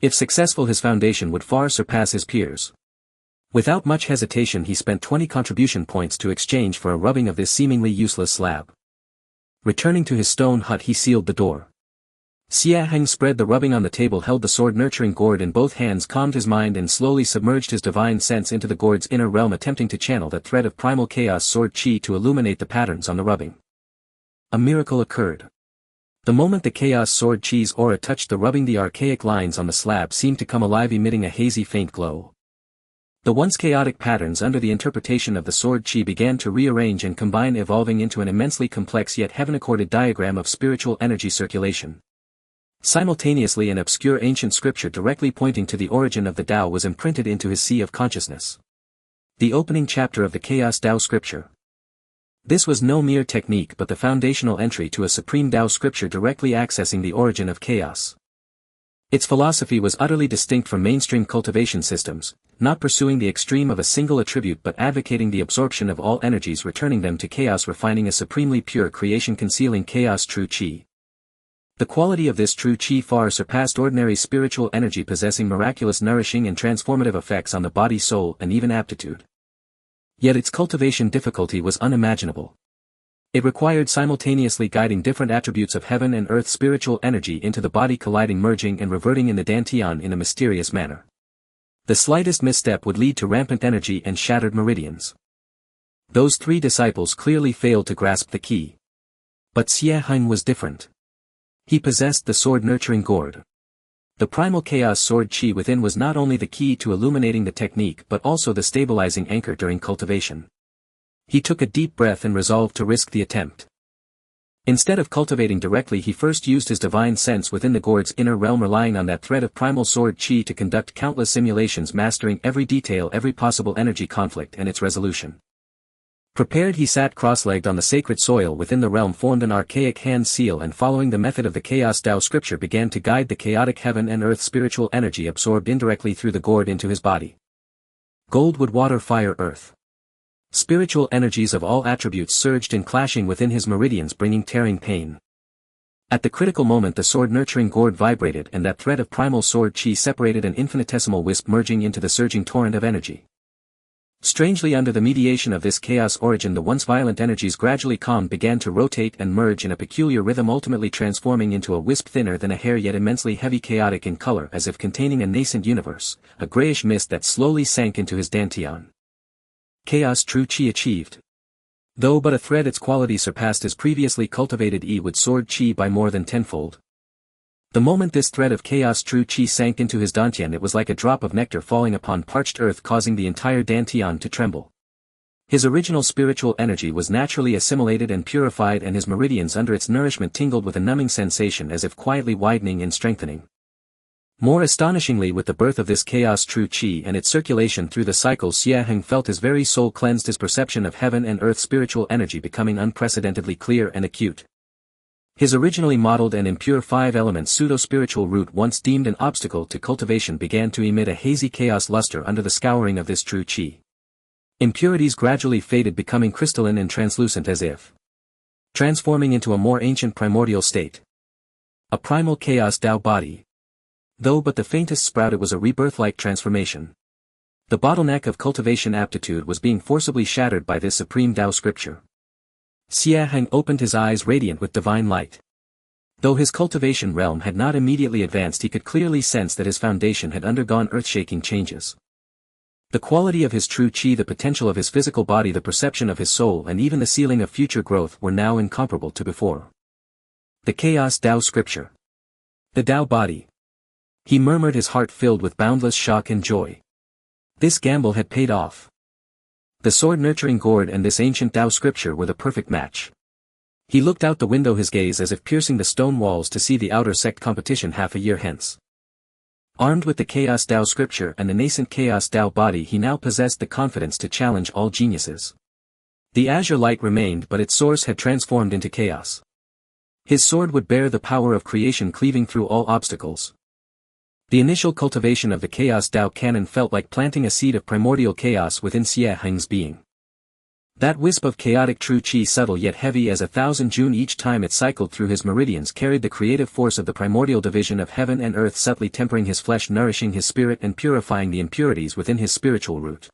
If successful, his foundation would far surpass his peers. Without much hesitation, he spent 20 contribution points to exchange for a rubbing of this seemingly useless slab. Returning to his stone hut, he sealed the door. Xie Heng spread the rubbing on the table, held the sword-nurturing gourd in both hands, calmed his mind and slowly submerged his divine sense into the gourd's inner realm, attempting to channel that thread of primal chaos sword chi to illuminate the patterns on the rubbing. A miracle occurred. The moment the chaos sword chi's aura touched the rubbing, the archaic lines on the slab seemed to come alive, emitting a hazy faint glow. The once chaotic patterns under the interpretation of the sword chi began to rearrange and combine, evolving into an immensely complex yet heaven-accorded diagram of spiritual energy circulation. Simultaneously, an obscure ancient scripture directly pointing to the origin of the Tao was imprinted into his sea of consciousness. The opening chapter of the Chaos Tao scripture. This was no mere technique but the foundational entry to a supreme Tao scripture directly accessing the origin of chaos. Its philosophy was utterly distinct from mainstream cultivation systems, not pursuing the extreme of a single attribute but advocating the absorption of all energies, returning them to chaos, refining a supremely pure creation, concealing chaos true chi. The quality of this true chi far surpassed ordinary spiritual energy, possessing miraculous nourishing and transformative effects on the body, soul, and even aptitude. Yet its cultivation difficulty was unimaginable. It required simultaneously guiding different attributes of heaven and earth spiritual energy into the body, colliding, merging and reverting in the dantian in a mysterious manner. The slightest misstep would lead to rampant energy and shattered meridians. Those three disciples clearly failed to grasp the key. But Xie Heng was different. He possessed the sword-nurturing gourd. The primal chaos sword chi within was not only the key to illuminating the technique but also the stabilizing anchor during cultivation. He took a deep breath and resolved to risk the attempt. Instead of cultivating directly, he first used his divine sense within the gourd's inner realm, relying on that thread of primal sword chi to conduct countless simulations, mastering every detail, every possible energy conflict and its resolution. Prepared, he sat cross-legged on the sacred soil within the realm, formed an archaic hand seal, and following the method of the Chaos Tao scripture began to guide the chaotic heaven and earth spiritual energy absorbed indirectly through the gourd into his body. Gold, wood, water, fire, earth. Spiritual energies of all attributes surged in, clashing within his meridians, bringing tearing pain. At the critical moment, the sword-nurturing gourd vibrated and that thread of primal sword chi separated, an infinitesimal wisp merging into the surging torrent of energy. Strangely, under the mediation of this chaos origin, the once violent energies gradually calmed, began to rotate and merge in a peculiar rhythm, ultimately transforming into a wisp thinner than a hair yet immensely heavy, chaotic in color, as if containing a nascent universe, a grayish mist that slowly sank into his dantian. Chaos true chi achieved. Though but a thread, its quality surpassed his previously cultivated wood sword chi by more than tenfold. The moment this thread of chaos true chi sank into his dantian, it was like a drop of nectar falling upon parched earth, causing the entire dantian to tremble. His original spiritual energy was naturally assimilated and purified, and his meridians under its nourishment tingled with a numbing sensation, as if quietly widening and strengthening. More astonishingly, with the birth of this chaos true chi and its circulation through the cycles, Xie Heng felt his very soul cleansed, his perception of heaven and earth spiritual energy becoming unprecedentedly clear and acute. His originally modeled and impure five-element pseudo-spiritual root, once deemed an obstacle to cultivation, began to emit a hazy chaos luster under the scouring of this true chi. Impurities gradually faded, becoming crystalline and translucent, as if transforming into a more ancient primordial state. A primal chaos Tao body. Though but the faintest sprout, it was a rebirth-like transformation. The bottleneck of cultivation aptitude was being forcibly shattered by this supreme Tao scripture. Xie Heng opened his eyes, radiant with divine light. Though his cultivation realm had not immediately advanced, he could clearly sense that his foundation had undergone earth-shaking changes. The quality of his true chi, the potential of his physical body, the perception of his soul, and even the ceiling of future growth were now incomparable to before. The Chaos Tao scripture. The Tao body. He murmured, his heart filled with boundless shock and joy. This gamble had paid off. The sword-nurturing gourd and this ancient Tao scripture were the perfect match. He looked out the window, his gaze as if piercing the stone walls, to see the outer sect competition half a year hence. Armed with the Chaos Tao scripture and the nascent Chaos Tao body, he now possessed the confidence to challenge all geniuses. The azure light remained, but its source had transformed into chaos. His sword would bear the power of creation, cleaving through all obstacles. The initial cultivation of the Chaos Tao canon felt like planting a seed of primordial chaos within Xie Heng's being. That wisp of chaotic true chi, subtle yet heavy as 1,000 June each time it cycled through his meridians, carried the creative force of the primordial division of heaven and earth, subtly tempering his flesh, nourishing his spirit and purifying the impurities within his spiritual root.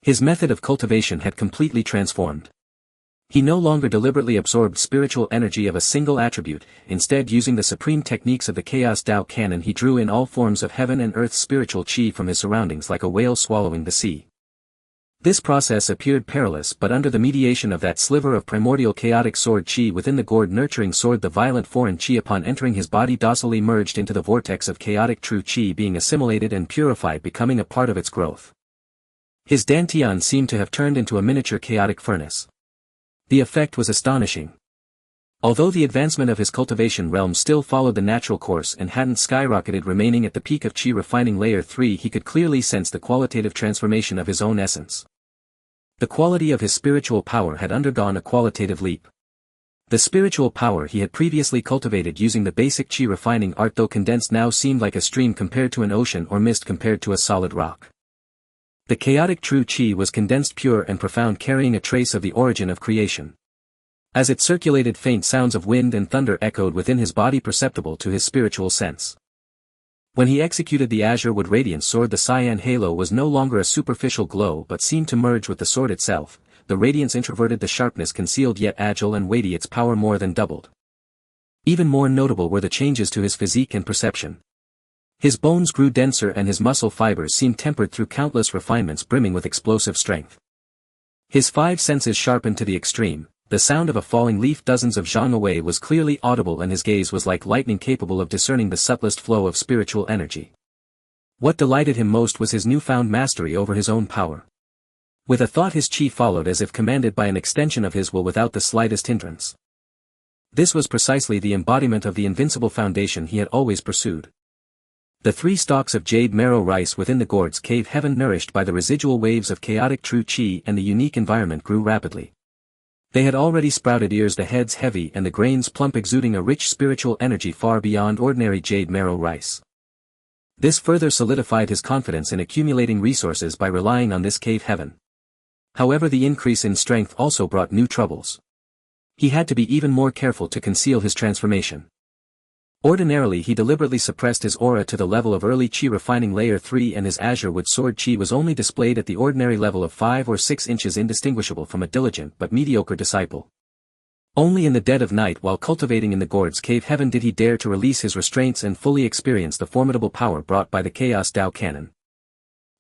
His method of cultivation had completely transformed. He no longer deliberately absorbed spiritual energy of a single attribute, instead using the supreme techniques of the Chaos Dao canon he drew in all forms of heaven and earth's spiritual chi from his surroundings like a whale swallowing the sea. This process appeared perilous, but under the mediation of that sliver of primordial chaotic sword chi within the gourd nurturing sword, the violent foreign chi upon entering his body docilely merged into the vortex of chaotic true chi, being assimilated and purified, becoming a part of its growth. His dantian seemed to have turned into a miniature chaotic furnace. The effect was astonishing. Although the advancement of his cultivation realm still followed the natural course and hadn't skyrocketed, remaining at the peak of Qi refining layer 3, he could clearly sense the qualitative transformation of his own essence. The quality of his spiritual power had undergone a qualitative leap. The spiritual power he had previously cultivated using the basic Qi refining art, though condensed, now seemed like a stream compared to an ocean or mist compared to a solid rock. The chaotic true Qi was condensed, pure and profound, carrying a trace of the origin of creation. As it circulated, faint sounds of wind and thunder echoed within his body, perceptible to his spiritual sense. When he executed the azure wood radiance sword, the cyan halo was no longer a superficial glow but seemed to merge with the sword itself. The radiance introverted the sharpness concealed, yet agile and weighty, its power more than doubled. Even more notable were the changes to his physique and perception. His bones grew denser and his muscle fibers seemed tempered through countless refinements, brimming with explosive strength. His 5 senses sharpened to the extreme. The sound of a falling leaf dozens of zhang away was clearly audible, and his gaze was like lightning, capable of discerning the subtlest flow of spiritual energy. What delighted him most was his newfound mastery over his own power. With a thought, his chi followed as if commanded by an extension of his will without the slightest hindrance. This was precisely the embodiment of the invincible foundation he had always pursued. The 3 stalks of jade marrow rice within the gourd's cave heaven, nourished by the residual waves of chaotic true chi and the unique environment, grew rapidly. They had already sprouted ears, the heads heavy and the grains plump, exuding a rich spiritual energy far beyond ordinary jade marrow rice. This further solidified his confidence in accumulating resources by relying on this cave heaven. However, the increase in strength also brought new troubles. He had to be even more careful to conceal his transformation. Ordinarily, he deliberately suppressed his aura to the level of early Qi refining layer 3, and his azure wood sword Qi was only displayed at the ordinary level of 5 or 6 inches, indistinguishable from a diligent but mediocre disciple. Only in the dead of night, while cultivating in the gourd's cave heaven, did he dare to release his restraints and fully experience the formidable power brought by the Chaos Dao canon.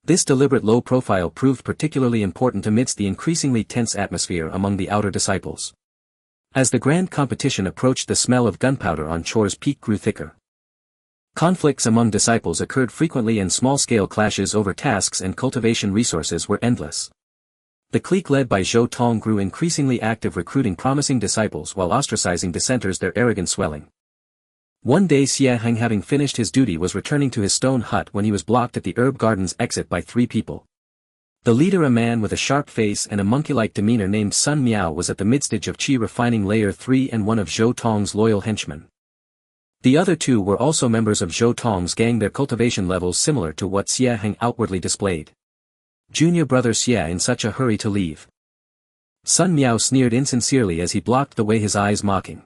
This deliberate low profile proved particularly important amidst the increasingly tense atmosphere among the outer disciples. As the grand competition approached, the smell of gunpowder on Chore's peak grew thicker. Conflicts among disciples occurred frequently, and small-scale clashes over tasks and cultivation resources were endless. The clique led by Zhou Tong grew increasingly active, recruiting promising disciples while ostracizing dissenters, their arrogance swelling. One day, Xie Heng, having finished his duty, was returning to his stone hut when he was blocked at the herb garden's exit by 3 people. The leader, a man with a sharp face and a monkey-like demeanor named Sun Miao, was at the midstage of Qi refining layer 3 and one of Zhou Tong's loyal henchmen. The other 2 were also members of Zhou Tong's gang, their cultivation levels similar to what Xie Heng outwardly displayed. Junior brother Xie, in such a hurry to leave. Sun Miao sneered insincerely as he blocked the way, his eyes mocking.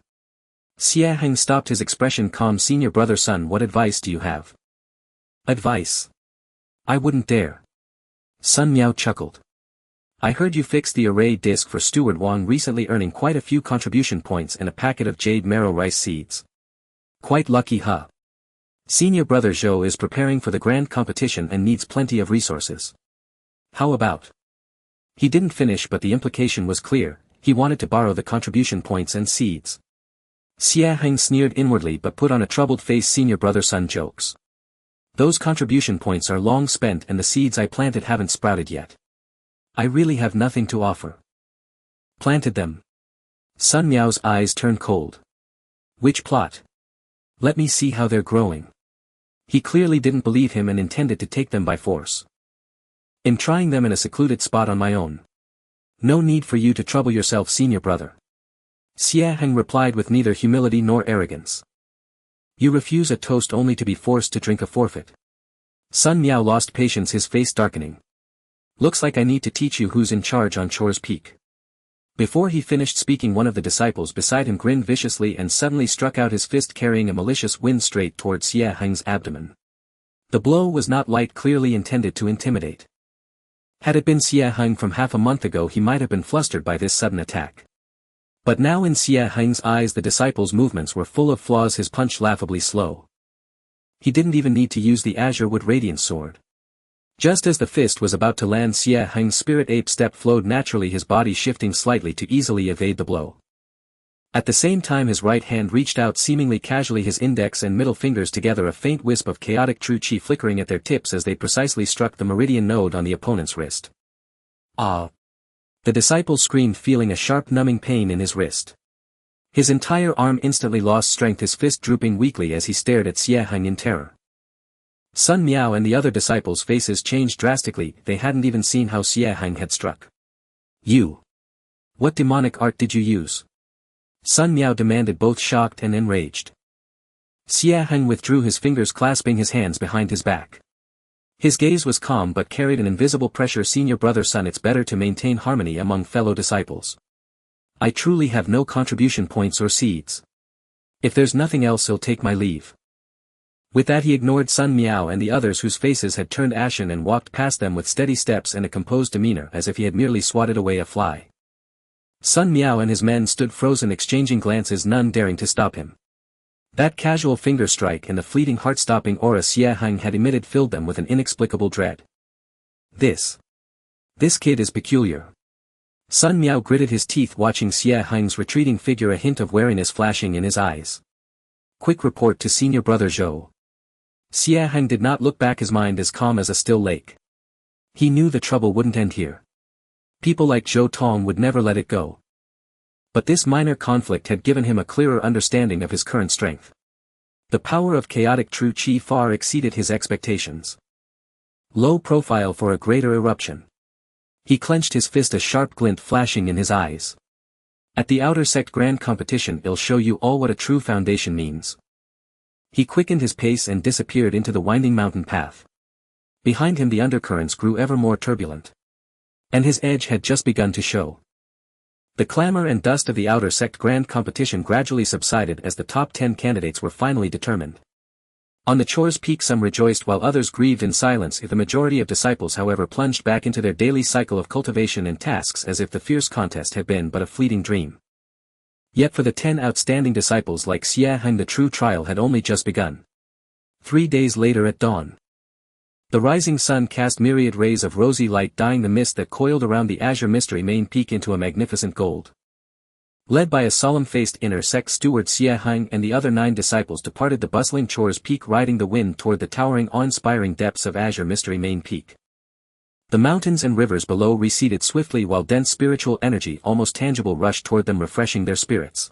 Xie Heng stopped, his expression calm. Senior brother Sun, what advice do you have? Advice? I wouldn't dare. Sun Miao chuckled. I heard you fixed the array disc for Steward Wang recently, earning quite a few contribution points and a packet of jade marrow rice seeds. Quite lucky, huh? Senior brother Zhou is preparing for the grand competition and needs plenty of resources. How about? He didn't finish, but the implication was clear. He wanted to borrow the contribution points and seeds. Xie Heng sneered inwardly but put on a troubled face. Senior brother Sun jokes. Those contribution points are long spent and the seeds I planted haven't sprouted yet. I really have nothing to offer. Planted them. Sun Miao's eyes turned cold. Which plot? Let me see how they're growing. He clearly didn't believe him and intended to take them by force. I'm trying them in a secluded spot on my own. No need for you to trouble yourself, senior brother. Xie Heng replied with neither humility nor arrogance. You refuse a toast only to be forced to drink a forfeit. Sun Miao lost patience, his face darkening. Looks like I need to teach you who's in charge on Chore's peak. Before he finished speaking, one of the disciples beside him grinned viciously and suddenly struck out his fist, carrying a malicious wind straight toward Xie Heng's abdomen. The blow was not light, clearly intended to intimidate. Had it been Xie Heng from half a month ago, he might have been flustered by this sudden attack. But now in Xie Heng's eyes the disciple's movements were full of flaws, his punch laughably slow. He didn't even need to use the azure wood radiance sword. Just as the fist was about to land, Xie Heng's spirit ape step flowed naturally, his body shifting slightly to easily evade the blow. At the same time his right hand reached out seemingly casually, his index and middle fingers together, a faint wisp of chaotic true chi flickering at their tips as they precisely struck the meridian node on the opponent's wrist. Ah! The disciple screamed, feeling a sharp numbing pain in his wrist. His entire arm instantly lost strength, his fist drooping weakly as he stared at Xie Heng in terror. Sun Miao and the other disciples' faces changed drastically, they hadn't even seen how Xie Heng had struck. You! What demonic art did you use? Sun Miao demanded, both shocked and enraged. Xie Heng withdrew his fingers, clasping his hands behind his back. His gaze was calm but carried an invisible pressure. Senior brother Sun, it's better to maintain harmony among fellow disciples. I truly have no contribution points or seeds. If there's nothing else, I'll take my leave. With that he ignored Sun Miao and the others, whose faces had turned ashen, and walked past them with steady steps and a composed demeanor, as if he had merely swatted away a fly. Sun Miao and his men stood frozen, exchanging glances, none daring to stop him. That casual finger strike and the fleeting heart-stopping aura Xie Heng had emitted filled them with an inexplicable dread. This kid is peculiar. Sun Miao gritted his teeth, watching Xie Heng's retreating figure, a hint of wariness flashing in his eyes. Quick report to senior brother Zhou. Xie Heng did not look back, his mind as calm as a still lake. He knew the trouble wouldn't end here. People like Zhou Tong would never let it go. But this minor conflict had given him a clearer understanding of his current strength. The power of chaotic true chi far exceeded his expectations. Low profile for a greater eruption. He clenched his fist, a sharp glint flashing in his eyes. At the outer sect grand competition, I'll show you all what a true foundation means. He quickened his pace and disappeared into the winding mountain path. Behind him the undercurrents grew ever more turbulent. And his edge had just begun to show. The clamor and dust of the outer sect grand competition gradually subsided as the top 10 candidates were finally determined. On the chore's peak some rejoiced while others grieved in silence. The majority of disciples, however, plunged back into their daily cycle of cultivation and tasks as if the fierce contest had been but a fleeting dream. Yet for the 10 outstanding disciples like Xie Heng, the true trial had only just begun. 3 days later at dawn. The rising sun cast myriad rays of rosy light, dyeing the mist that coiled around the azure mystery main peak into a magnificent gold. Led by a solemn-faced inner sect steward, Xie Heng and the other 9 disciples departed the bustling chore's peak, riding the wind toward the towering, awe-inspiring depths of azure mystery main peak. The mountains and rivers below receded swiftly, while dense spiritual energy, almost tangible, rushed toward them, refreshing their spirits.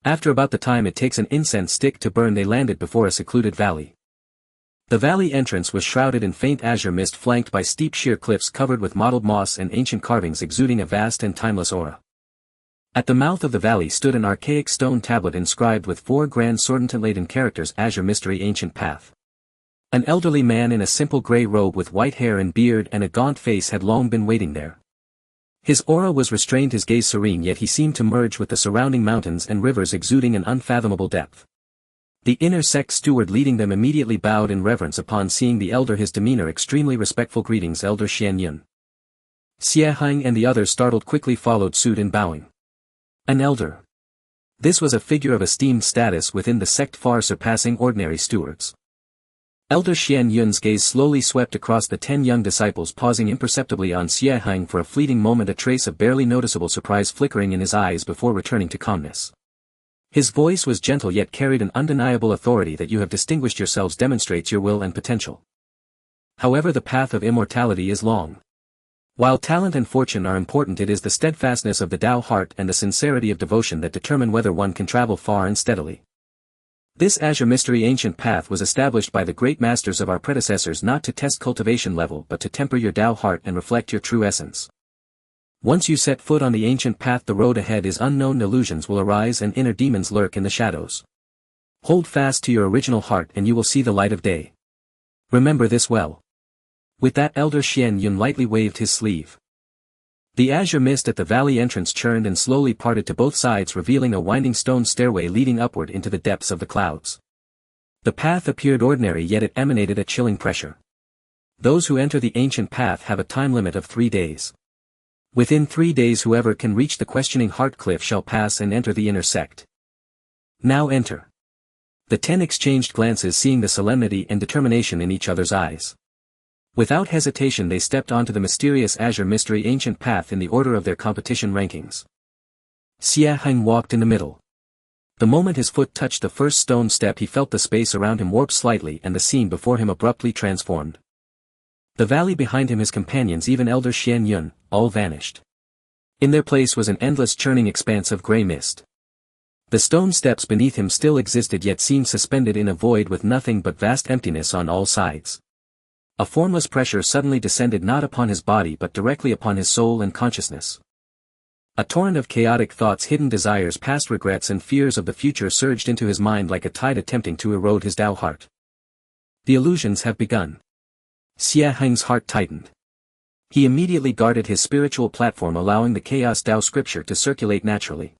After about the time it takes an incense stick to burn, they landed before a secluded valley. The valley entrance was shrouded in faint azure mist, flanked by steep sheer cliffs covered with mottled moss and ancient carvings exuding a vast and timeless aura. At the mouth of the valley stood an archaic stone tablet inscribed with 4 grand sword-laden characters: Azure Mystery Ancient Path. An elderly man in a simple grey robe with white hair and beard and a gaunt face had long been waiting there. His aura was restrained, his gaze serene, yet he seemed to merge with the surrounding mountains and rivers, exuding an unfathomable depth. The inner sect steward leading them immediately bowed in reverence upon seeing the elder, his demeanor extremely respectful. Greetings, Elder Xian Yun. Xie Heng and the others, startled, quickly followed suit in bowing. An elder. This was a figure of esteemed status within the sect, far surpassing ordinary stewards. Elder Xian Yun's gaze slowly swept across the 10 young disciples, pausing imperceptibly on Xie Heng for a fleeting moment, a trace of barely noticeable surprise flickering in his eyes before returning to calmness. His voice was gentle yet carried an undeniable authority. That you have distinguished yourselves demonstrates your will and potential. However, the path of immortality is long. While talent and fortune are important, it is the steadfastness of the Dao heart and the sincerity of devotion that determine whether one can travel far and steadily. This Azure Mystery Ancient Path was established by the great masters of our predecessors not to test cultivation level but to temper your Dao heart and reflect your true essence. Once you set foot on the ancient path, the road ahead is unknown, illusions will arise and inner demons lurk in the shadows. Hold fast to your original heart and you will see the light of day. Remember this well. With that, Elder Xian Yun lightly waved his sleeve. The azure mist at the valley entrance churned and slowly parted to both sides, revealing a winding stone stairway leading upward into the depths of the clouds. The path appeared ordinary, yet it emanated a chilling pressure. Those who enter the ancient path have a time limit of 3 days. Within 3 days whoever can reach the questioning heart cliff shall pass and enter the inner sect. Now enter. The 10 exchanged glances, seeing the solemnity and determination in each other's eyes. Without hesitation they stepped onto the mysterious azure mystery ancient path in the order of their competition rankings. Xie Heng walked in the middle. The moment his foot touched the first stone step he felt the space around him warp slightly and the scene before him abruptly transformed. The valley behind him, his companions, even Elder Xian Yun, all vanished. In their place was an endless churning expanse of grey mist. The stone steps beneath him still existed, yet seemed suspended in a void with nothing but vast emptiness on all sides. A formless pressure suddenly descended not upon his body but directly upon his soul and consciousness. A torrent of chaotic thoughts, hidden desires, past regrets and fears of the future surged into his mind like a tide attempting to erode his Dao heart. The illusions have begun. Xie Heng's heart tightened. He immediately guarded his spiritual platform, allowing the chaos Dao scripture to circulate naturally.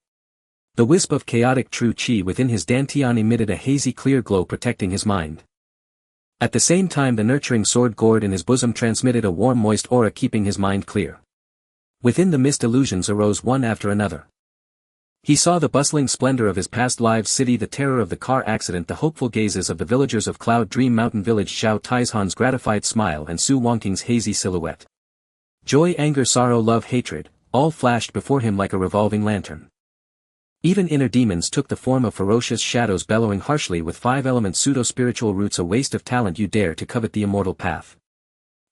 The wisp of chaotic true qi within his dantian emitted a hazy clear glow, protecting his mind. At the same time the nurturing sword gourd in his bosom transmitted a warm moist aura, keeping his mind clear. Within the mist illusions arose one after another. He saw the bustling splendor of his past lives city, the terror of the car accident, the hopeful gazes of the villagers of Cloud Dream Mountain Village, Xiao Taizhan's gratified smile and Su Wangting's hazy silhouette. Joy, anger, sorrow, love, hatred, all flashed before him like a revolving lantern. Even inner demons took the form of ferocious shadows bellowing harshly with 5-element pseudo-spiritual roots. A waste of talent you dare to covet the immortal path.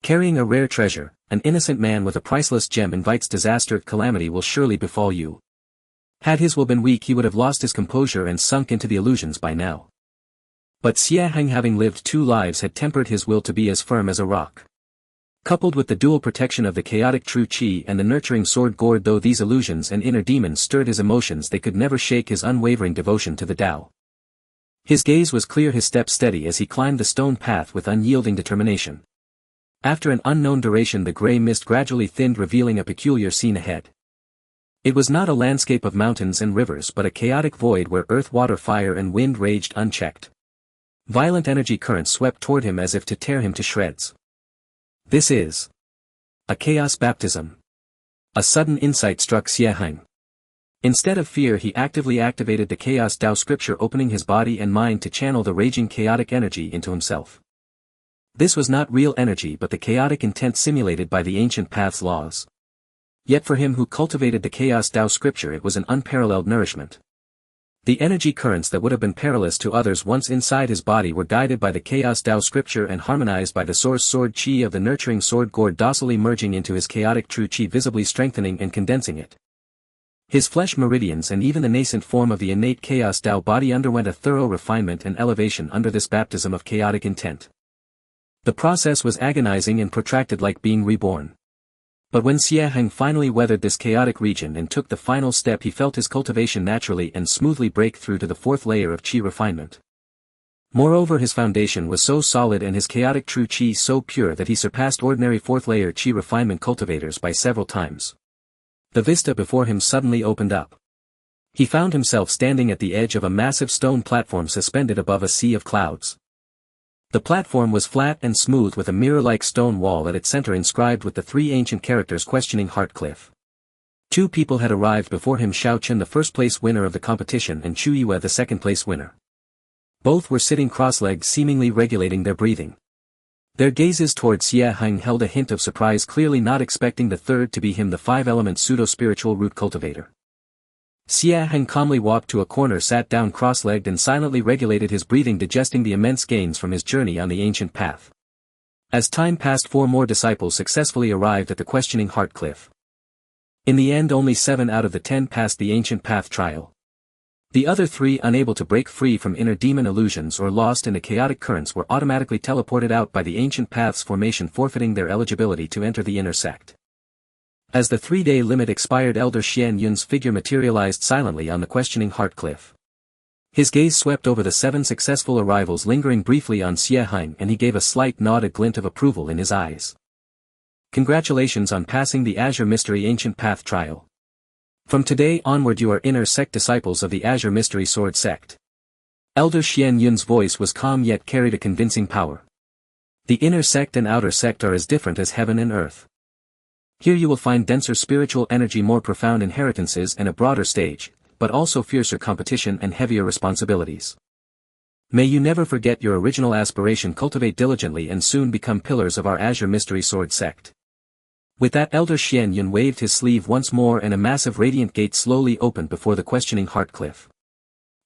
Carrying a rare treasure, an innocent man with a priceless gem invites disaster. Calamity will surely befall you. Had his will been weak he would have lost his composure and sunk into the illusions by now. But Xie Heng, having lived 2 lives, had tempered his will to be as firm as a rock. Coupled with the dual protection of the chaotic true qi and the nurturing sword gourd, though these illusions and inner demons stirred his emotions, they could never shake his unwavering devotion to the Dao. His gaze was clear, his steps steady as he climbed the stone path with unyielding determination. After an unknown duration the grey mist gradually thinned, revealing a peculiar scene ahead. It was not a landscape of mountains and rivers but a chaotic void where earth, water, fire and wind raged unchecked. Violent energy currents swept toward him as if to tear him to shreds. This is a chaos baptism. A sudden insight struck Xie Heng. Instead of fear he actively activated the chaos Dao scripture, opening his body and mind to channel the raging chaotic energy into himself. This was not real energy but the chaotic intent simulated by the ancient path's laws. Yet for him who cultivated the chaos Dao scripture it was an unparalleled nourishment. The energy currents that would have been perilous to others once inside his body were guided by the chaos Dao scripture and harmonized by the source sword qi of the nurturing sword gourd, docilely merging into his chaotic true qi, visibly strengthening and condensing it. His flesh meridians and even the nascent form of the innate chaos Dao body underwent a thorough refinement and elevation under this baptism of chaotic intent. The process was agonizing and protracted, like being reborn. But when Xie Heng finally weathered this chaotic region and took the final step, he felt his cultivation naturally and smoothly break through to the 4th layer of qi refinement. Moreover, his foundation was so solid and his chaotic true qi so pure that he surpassed ordinary 4th layer qi refinement cultivators by several times. The vista before him suddenly opened up. He found himself standing at the edge of a massive stone platform suspended above a sea of clouds. The platform was flat and smooth with a mirror-like stone wall at its center inscribed with the 3 ancient characters questioning heart cliff. 2 people had arrived before him, Xiao Chen, the first-place winner of the competition, and Chu Yue, the second-place winner. Both were sitting cross-legged, seemingly regulating their breathing. Their gazes toward Xie Heng held a hint of surprise, clearly not expecting the third to be him, the 5-element pseudo-spiritual root cultivator. Xie Heng calmly walked to a corner, sat down cross-legged and silently regulated his breathing, digesting the immense gains from his journey on the ancient path. As time passed, 4 more disciples successfully arrived at the questioning heart cliff. In the end only 7 out of the 10 passed the ancient path trial. The other 3, unable to break free from inner demon illusions or lost in the chaotic currents, were automatically teleported out by the ancient path's formation, forfeiting their eligibility to enter the inner sect. As the 3-day limit expired, Elder Xian Yun's figure materialized silently on the questioning heart cliff. His gaze swept over the 7 successful arrivals, lingering briefly on Xie Heng, and he gave a slight nod, a glint of approval in his eyes. Congratulations on passing the Azure Mystery Ancient Path trial. From today onward you are inner sect disciples of the Azure Mystery Sword sect. Elder Xian Yun's voice was calm yet carried a convincing power. The inner sect and outer sect are as different as heaven and earth. Here you will find denser spiritual energy, more profound inheritances and a broader stage, but also fiercer competition and heavier responsibilities. May you never forget your original aspiration, cultivate diligently and soon become pillars of our Azure Mystery Sword sect. With that, Elder Xian Yun waved his sleeve once more and a massive radiant gate slowly opened before the questioning heart cliff.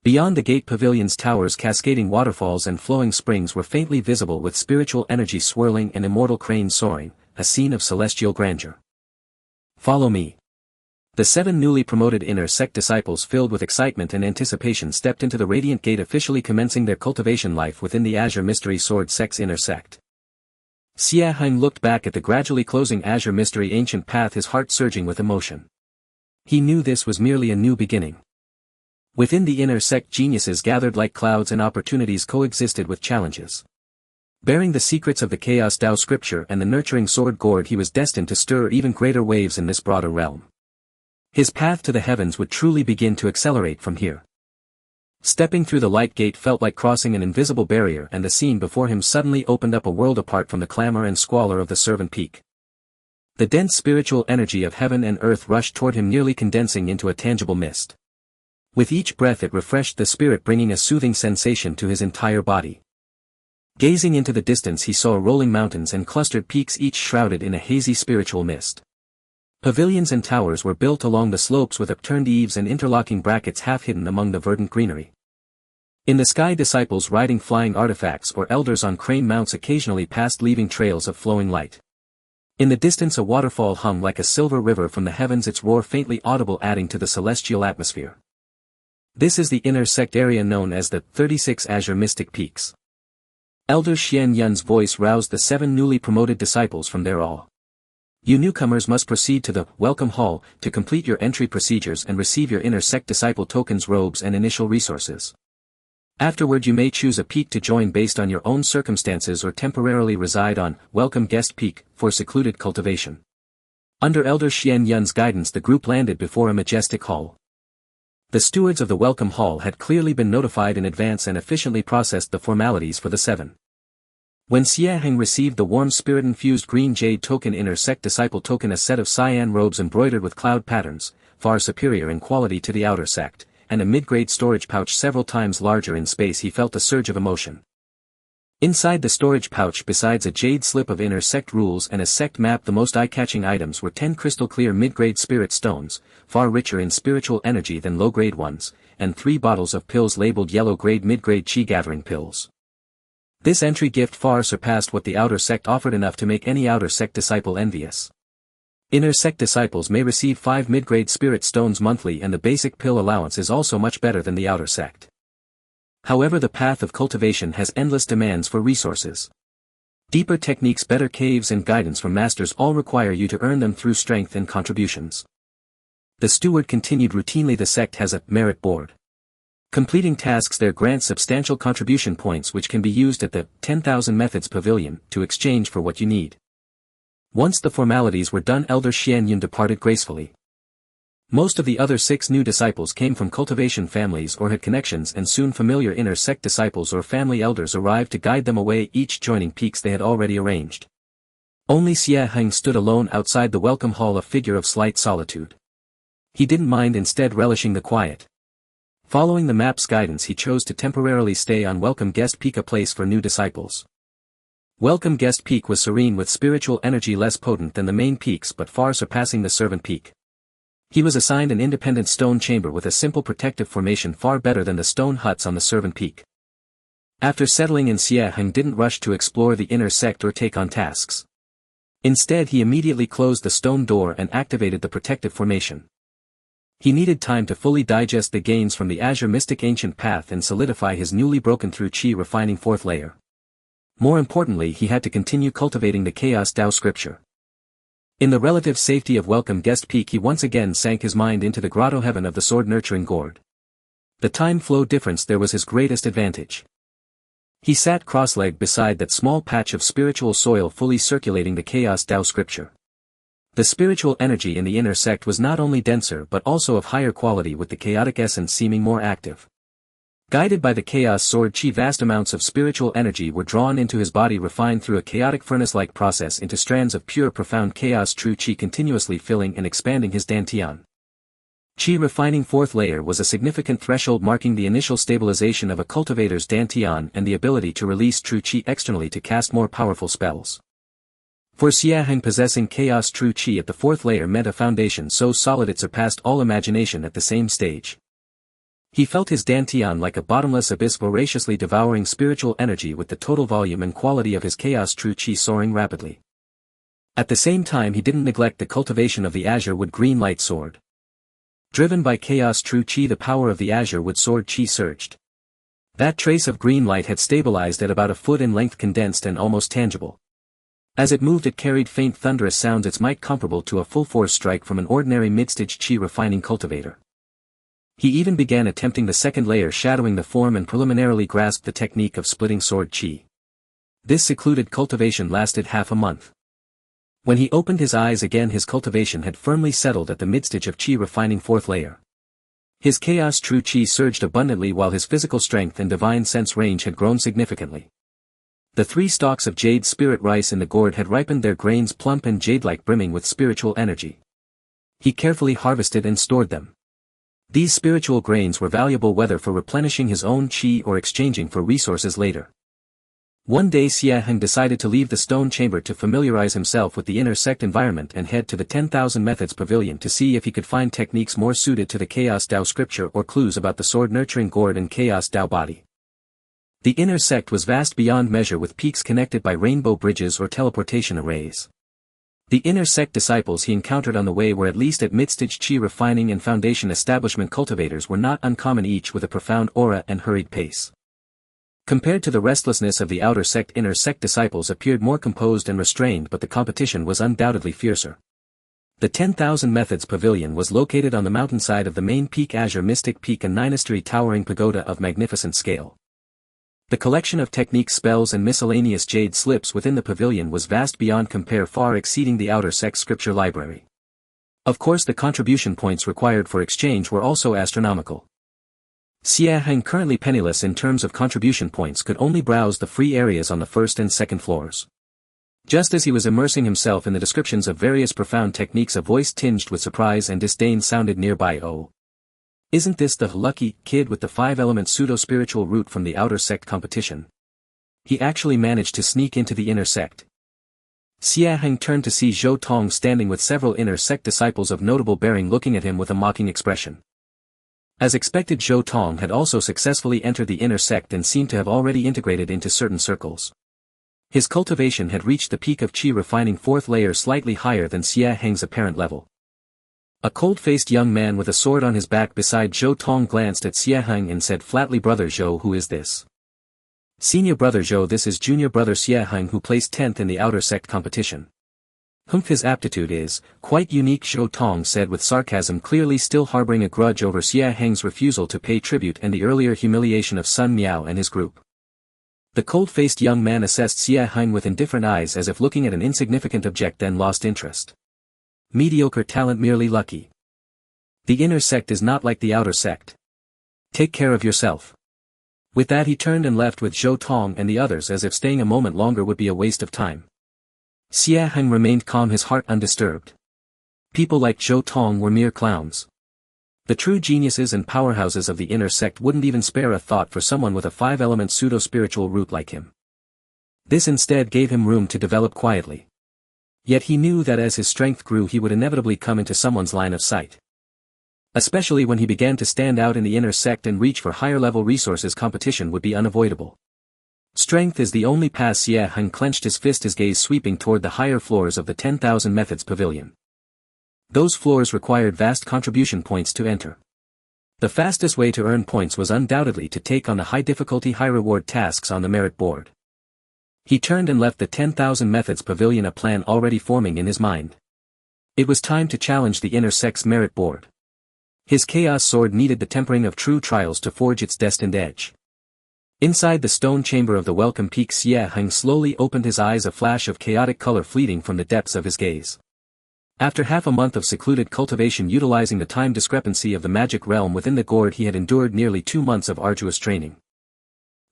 Beyond the gate pavilions, towers, cascading waterfalls and flowing springs were faintly visible, with spiritual energy swirling and immortal cranes soaring, a scene of celestial grandeur. Follow me. The 7 newly promoted inner sect disciples, filled with excitement and anticipation, stepped into the radiant gate, officially commencing their cultivation life within the Azure Mystery Sword sect's inner sect. Xie Heng looked back at the gradually closing Azure Mystery Ancient Path, his heart surging with emotion. He knew this was merely a new beginning. Within the inner sect, geniuses gathered like clouds and opportunities coexisted with challenges. Bearing the secrets of the Chaos Dao scripture and the nurturing sword gourd, he was destined to stir even greater waves in this broader realm. His path to the heavens would truly begin to accelerate from here. Stepping through the light gate felt like crossing an invisible barrier, and the scene before him suddenly opened up, a world apart from the clamor and squalor of the Servant Peak. The dense spiritual energy of heaven and earth rushed toward him, nearly condensing into a tangible mist. With each breath it refreshed the spirit, bringing a soothing sensation to his entire body. Gazing into the distance, he saw rolling mountains and clustered peaks, each shrouded in a hazy spiritual mist. Pavilions and towers were built along the slopes with upturned eaves and interlocking brackets half hidden among the verdant greenery. In the sky, disciples riding flying artifacts or elders on crane mounts occasionally passed, leaving trails of flowing light. In the distance a waterfall hung like a silver river from the heavens, its roar faintly audible, adding to the celestial atmosphere. This is the inner sect area known as the 36 Azure Mystic Peaks. Elder Xian Yun's voice roused the 7 newly promoted disciples from their awe. You newcomers must proceed to the Welcome Hall to complete your entry procedures and receive your inner sect disciple tokens, robes and initial resources. Afterward you may choose a peak to join based on your own circumstances, or temporarily reside on Welcome Guest Peak for secluded cultivation. Under Elder Xian Yun's guidance, the group landed before a majestic hall. The stewards of the Welcome Hall had clearly been notified in advance and efficiently processed the formalities for the 7. When Xie Heng received the warm spirit-infused green jade token, inner sect disciple token, a set of cyan robes embroidered with cloud patterns, far superior in quality to the outer sect, and a mid-grade storage pouch several times larger in space, he felt a surge of emotion. Inside the storage pouch, besides a jade slip of inner sect rules and a sect map, the most eye-catching items were 10 crystal-clear mid-grade spirit stones, far richer in spiritual energy than low-grade ones, and 3 bottles of pills labeled yellow-grade mid-grade chi-gathering pills. This entry gift far surpassed what the outer sect offered, enough to make any outer sect disciple envious. Inner sect disciples may receive 5 mid-grade spirit stones monthly, and the basic pill allowance is also much better than the outer sect. However, the path of cultivation has endless demands for resources. Deeper techniques, better caves and guidance from masters all require you to earn them through strength and contributions. The steward continued routinely, the sect has a merit board. Completing tasks there grants substantial contribution points, which can be used at the 10,000 Methods Pavilion to exchange for what you need. Once the formalities were done, Elder Xian Yun departed gracefully. Most of the other 6 new disciples came from cultivation families or had connections, and soon familiar inner sect disciples or family elders arrived to guide them away, each joining peaks they had already arranged. Only Xie Heng stood alone outside the Welcome Hall, a figure of slight solitude. He didn't mind, instead relishing the quiet. Following the map's guidance, he chose to temporarily stay on Welcome Guest Peak, a place for new disciples. Welcome Guest Peak was serene, with spiritual energy less potent than the main peaks but far surpassing the Servant Peak. He was assigned an independent stone chamber with a simple protective formation, far better than the stone huts on the Servant Peak. After settling in, Xie Heng didn't rush to explore the inner sect or take on tasks. Instead, he immediately closed the stone door and activated the protective formation. He needed time to fully digest the gains from the Azure Mystic Ancient Path and solidify his newly broken through chi refining 4th layer. More importantly, he had to continue cultivating the Chaos Dao scripture. In the relative safety of Welcome Guest Peak, he once again sank his mind into the grotto heaven of the sword nurturing gourd. The time flow difference there was his greatest advantage. He sat cross-legged beside that small patch of spiritual soil, fully circulating the Chaos Dao scripture. The spiritual energy in the inner sect was not only denser but also of higher quality, with the chaotic essence seeming more active. Guided by the chaos sword Qi, vast amounts of spiritual energy were drawn into his body, refined through a chaotic furnace-like process into strands of pure profound chaos true Qi, continuously filling and expanding his dantian. Qi refining fourth layer was a significant threshold, marking the initial stabilization of a cultivator's dantian and the ability to release true Qi externally to cast more powerful spells. For Xie Heng, possessing chaos true Qi at the fourth layer meant a foundation so solid it surpassed all imagination at the same stage. He felt his dantian like a bottomless abyss, voraciously devouring spiritual energy, with the total volume and quality of his chaos true Qi soaring rapidly. At the same time, he didn't neglect the cultivation of the azure wood green light sword. Driven by chaos true Qi, the power of the azure wood sword Qi surged. That trace of green light had stabilized at about a foot in length, condensed and almost tangible. As it moved, it carried faint thunderous sounds, its might comparable to a full-force strike from an ordinary mid-stage Qi refining cultivator. He even began attempting the second layer, shadowing the form, and preliminarily grasped the technique of splitting sword Qi. This secluded cultivation lasted half a month. When he opened his eyes again, his cultivation had firmly settled at the mid-stage of Qi refining fourth layer. His chaos true Qi surged abundantly, while his physical strength and divine sense range had grown significantly. The 3 stalks of jade spirit rice in the gourd had ripened, their grains plump and jade-like, brimming with spiritual energy. He carefully harvested and stored them. These spiritual grains were valuable, whether for replenishing his own Qi or exchanging for resources later. One day Xie Heng decided to leave the stone chamber to familiarize himself with the inner sect environment and head to the 10,000 Methods Pavilion to see if he could find techniques more suited to the Chaos Dao scripture or clues about the sword-nurturing gourd and Chaos Dao body. The inner sect was vast beyond measure, with peaks connected by rainbow bridges or teleportation arrays. The inner sect disciples he encountered on the way were, at least at mid-stage Qi refining and foundation establishment cultivators, were not uncommon, each with a profound aura and hurried pace. Compared to the restlessness of the outer sect, inner sect disciples appeared more composed and restrained, but the competition was undoubtedly fiercer. The 10,000 Methods Pavilion was located on the mountainside of the main peak, Azure Mystic Peak, a 9-story towering pagoda of magnificent scale. The collection of techniques, spells and miscellaneous jade slips within the pavilion was vast beyond compare, far exceeding the outer sect scripture library. Of course, the contribution points required for exchange were also astronomical. Xie Heng, currently penniless in terms of contribution points, could only browse the free areas on the first and second floors. Just as he was immersing himself in the descriptions of various profound techniques, a voice tinged with surprise and disdain sounded nearby. "Oh, isn't this the lucky kid with the 5-element pseudo-spiritual root from the outer sect competition? He actually managed to sneak into the inner sect." Xie Heng turned to see Zhou Tong standing with several inner sect disciples of notable bearing, looking at him with a mocking expression. As expected, Zhou Tong had also successfully entered the inner sect and seemed to have already integrated into certain circles. His cultivation had reached the peak of Qi refining fourth layer, slightly higher than Xie Heng's apparent level. A cold-faced young man with a sword on his back beside Zhou Tong glanced at Xie Heng and said flatly, "Brother Zhou, who is this?" "Senior brother Zhou, this is junior brother Xie Heng, who placed 10th in the outer sect competition." "Humph, his aptitude is quite unique," Zhou Tong said with sarcasm, clearly still harboring a grudge over Xie Heng's refusal to pay tribute and the earlier humiliation of Sun Miao and his group. The cold-faced young man assessed Xie Heng with indifferent eyes, as if looking at an insignificant object, then lost interest. "Mediocre talent, merely lucky. The inner sect is not like the outer sect. Take care of yourself." With that, he turned and left with Zhou Tong and the others, as if staying a moment longer would be a waste of time. Xie Heng remained calm, his heart undisturbed. People like Zhou Tong were mere clowns. The true geniuses and powerhouses of the inner sect wouldn't even spare a thought for someone with a 5-element pseudo-spiritual root like him. This instead gave him room to develop quietly. Yet he knew that as his strength grew, he would inevitably come into someone's line of sight. Especially when he began to stand out in the inner sect and reach for higher-level resources, competition would be unavoidable. Strength is the only path. Xie Heng clenched his fist, his gaze sweeping toward the higher floors of the 10,000 Methods Pavilion. Those floors required vast contribution points to enter. The fastest way to earn points was undoubtedly to take on the high-difficulty, high-reward tasks on the merit board. He turned and left the 10,000 Methods Pavilion, a plan already forming in his mind. It was time to challenge the inner sect's merit board. His chaos sword needed the tempering of true trials to forge its destined edge. Inside the stone chamber of the Welcome Peak, Xie Heng slowly opened his eyes, a flash of chaotic color fleeting from the depths of his gaze. After half a month of secluded cultivation utilizing the time discrepancy of the magic realm within the gourd, he had endured nearly 2 months of arduous training.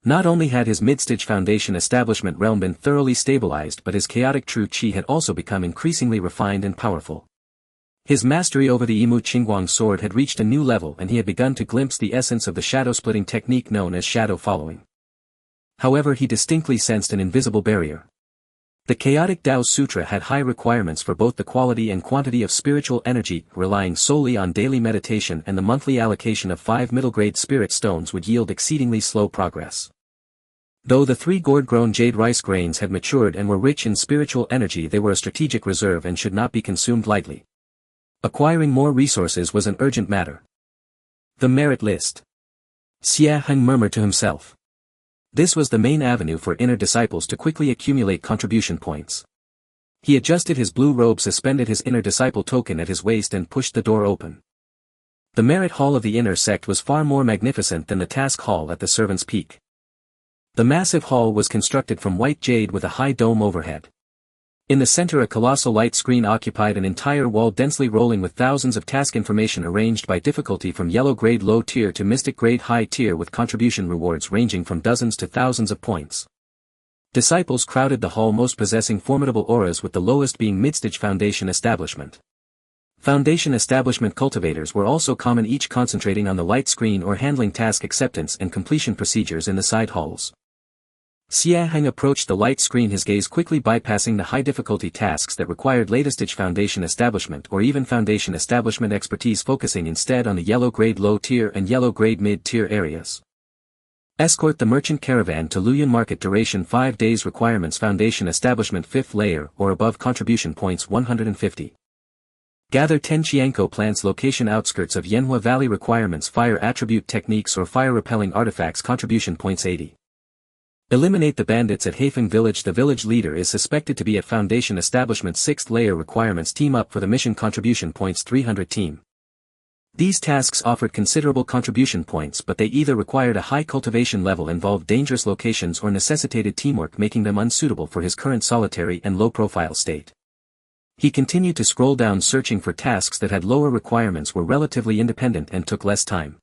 Not only had his mid-stage foundation establishment realm been thoroughly stabilized, but his chaotic true qi had also become increasingly refined and powerful. His mastery over the Qingxuan sword had reached a new level, and he had begun to glimpse the essence of the shadow-splitting technique known as shadow following. However, he distinctly sensed an invisible barrier. The chaotic Dao Sutra had high requirements for both the quality and quantity of spiritual energy. Relying solely on daily meditation and the monthly allocation of 5 middle-grade spirit stones would yield exceedingly slow progress. Though the 3 gourd-grown jade rice grains had matured and were rich in spiritual energy, they were a strategic reserve and should not be consumed lightly. Acquiring more resources was an urgent matter. The merit list. Xie Heng murmured to himself. This was the main avenue for inner disciples to quickly accumulate contribution points. He adjusted his blue robe, suspended his inner disciple token at his waist, and pushed the door open. The merit hall of the inner sect was far more magnificent than the task hall at the Servant's Peak. The massive hall was constructed from white jade with a high dome overhead. In the center, a colossal light screen occupied an entire wall, densely rolling with thousands of task information arranged by difficulty from yellow grade low tier to mystic grade high tier, with contribution rewards ranging from dozens to thousands of points. Disciples crowded the hall, most possessing formidable auras, with the lowest being midstage foundation establishment. Foundation establishment cultivators were also common, each concentrating on the light screen or handling task acceptance and completion procedures in the side halls. Xie Heng approached the light screen, his gaze quickly bypassing the high-difficulty tasks that required later-stage foundation establishment or even foundation establishment expertise, focusing instead on the yellow-grade low-tier and yellow-grade mid-tier areas. Escort the merchant caravan to Luyan Market, duration 5 days, requirements foundation establishment 5th layer or above, contribution points 150. Gather 10 Qianko plants, location outskirts of Yanhua Valley, requirements fire attribute techniques or fire-repelling artifacts, contribution points 80. Eliminate the bandits at Heifeng village, the village leader is suspected to be at foundation establishment 6th layer, requirements team up for the mission, contribution points 300 team. These tasks offered considerable contribution points, but they either required a high cultivation level, involved dangerous locations, or necessitated teamwork, making them unsuitable for his current solitary and low-profile state. He continued to scroll down, searching for tasks that had lower requirements, were relatively independent, and took less time.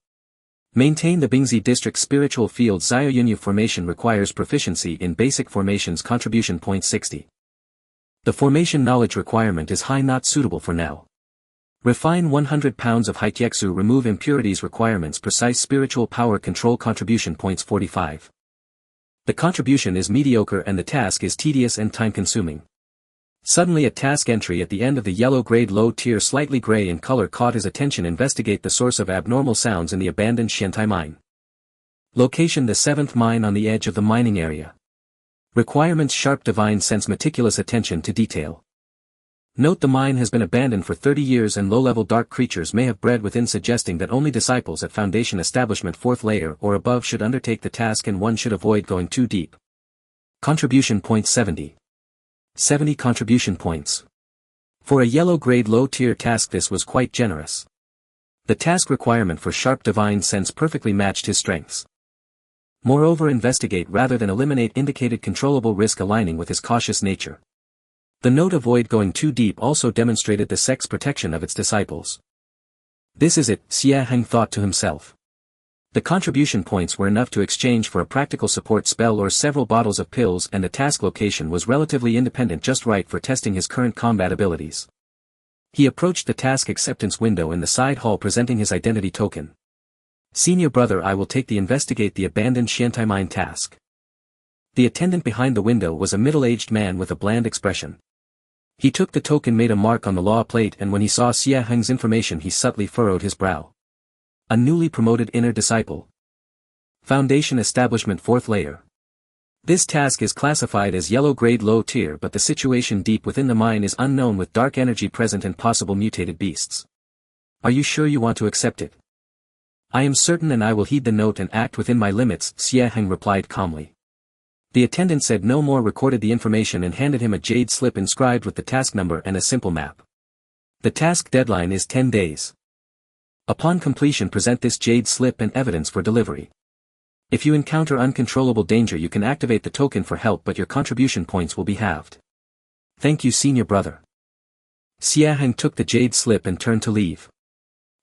Maintain the Bingzi district spiritual field, Xiaoyunyu formation requires proficiency in basic formations, contribution point 60. The formation knowledge requirement is high, not suitable for now. Refine 100 pounds of Haikyeksu, remove impurities, requirements precise spiritual power control, contribution points 45. The contribution is mediocre and the task is tedious and time-consuming. Suddenly a task entry at the end of the yellow-grade low tier, slightly gray in color, caught his attention. Investigate the source of abnormal sounds in the abandoned Xiantai mine. Location: the 7th mine on the edge of the mining area. Requirements: sharp divine sense, meticulous attention to detail. Note: the mine has been abandoned for 30 years and low-level dark creatures may have bred within, suggesting that only disciples at foundation establishment 4th layer or above should undertake the task, and one should avoid going too deep. Contribution point 70. 70 contribution points. For a yellow-grade low-tier task this was quite generous. The task requirement for sharp divine sense perfectly matched his strengths. Moreover, investigate rather than eliminate indicated controllable risk, aligning with his cautious nature. The note avoid going too deep also demonstrated the sect's protection of its disciples. This is it, Xie Heng thought to himself. The contribution points were enough to exchange for a practical support spell or several bottles of pills, and the task location was relatively independent, just right for testing his current combat abilities. He approached the task acceptance window in the side hall, presenting his identity token. Senior brother, I will take the investigate the abandoned Xiantai mine task. The attendant behind the window was a middle-aged man with a bland expression. He took the token, made a mark on the law plate, and when he saw Xie Heng's information he subtly furrowed his brow. A newly promoted inner disciple. Foundation establishment 4th layer. This task is classified as yellow grade low tier, but the situation deep within the mine is unknown, with dark energy present and possible mutated beasts. Are you sure you want to accept it? I am certain, and I will heed the note and act within my limits, Xie Heng replied calmly. The attendant said no more, recorded the information and handed him a jade slip inscribed with the task number and a simple map. The task deadline is 10 days. Upon completion, present this jade slip and evidence for delivery. If you encounter uncontrollable danger you can activate the token for help, but your contribution points will be halved. Thank you, senior brother. Xie Heng took the jade slip and turned to leave.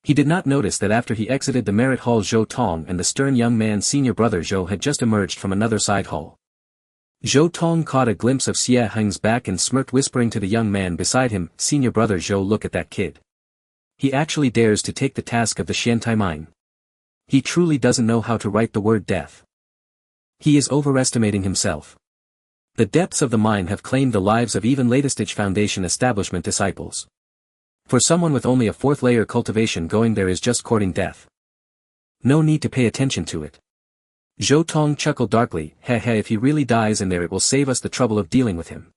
He did not notice that after he exited the merit hall, Zhou Tong and the stern young man's senior brother Zhou had just emerged from another side hall. Zhou Tong caught a glimpse of Xie Heng's back and smirked, whispering to the young man beside him, "Senior brother Zhou, look at that kid. He actually dares to take the task of the Xiantai mine. He truly doesn't know how to write the word death. He is overestimating himself. The depths of the mine have claimed the lives of even latest-stage foundation establishment disciples. For someone with only a 4th layer cultivation going there is just courting death. No need to pay attention to it." Zhou Tong chuckled darkly, if he really dies in there it will save us the trouble of dealing with him.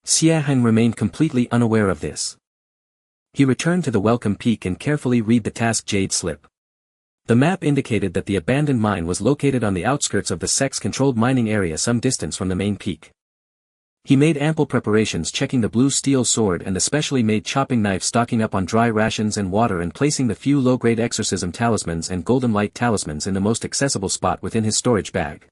Xie Heng remained completely unaware of this. He returned to the welcome peak and carefully read the task jade slip. The map indicated that the abandoned mine was located on the outskirts of the sex-controlled mining area some distance from the main peak. He made ample preparations, checking the blue steel sword and the specially made chopping knife, stocking up on dry rations and water, and placing the few low-grade exorcism talismans and golden light talismans in the most accessible spot within his storage bag.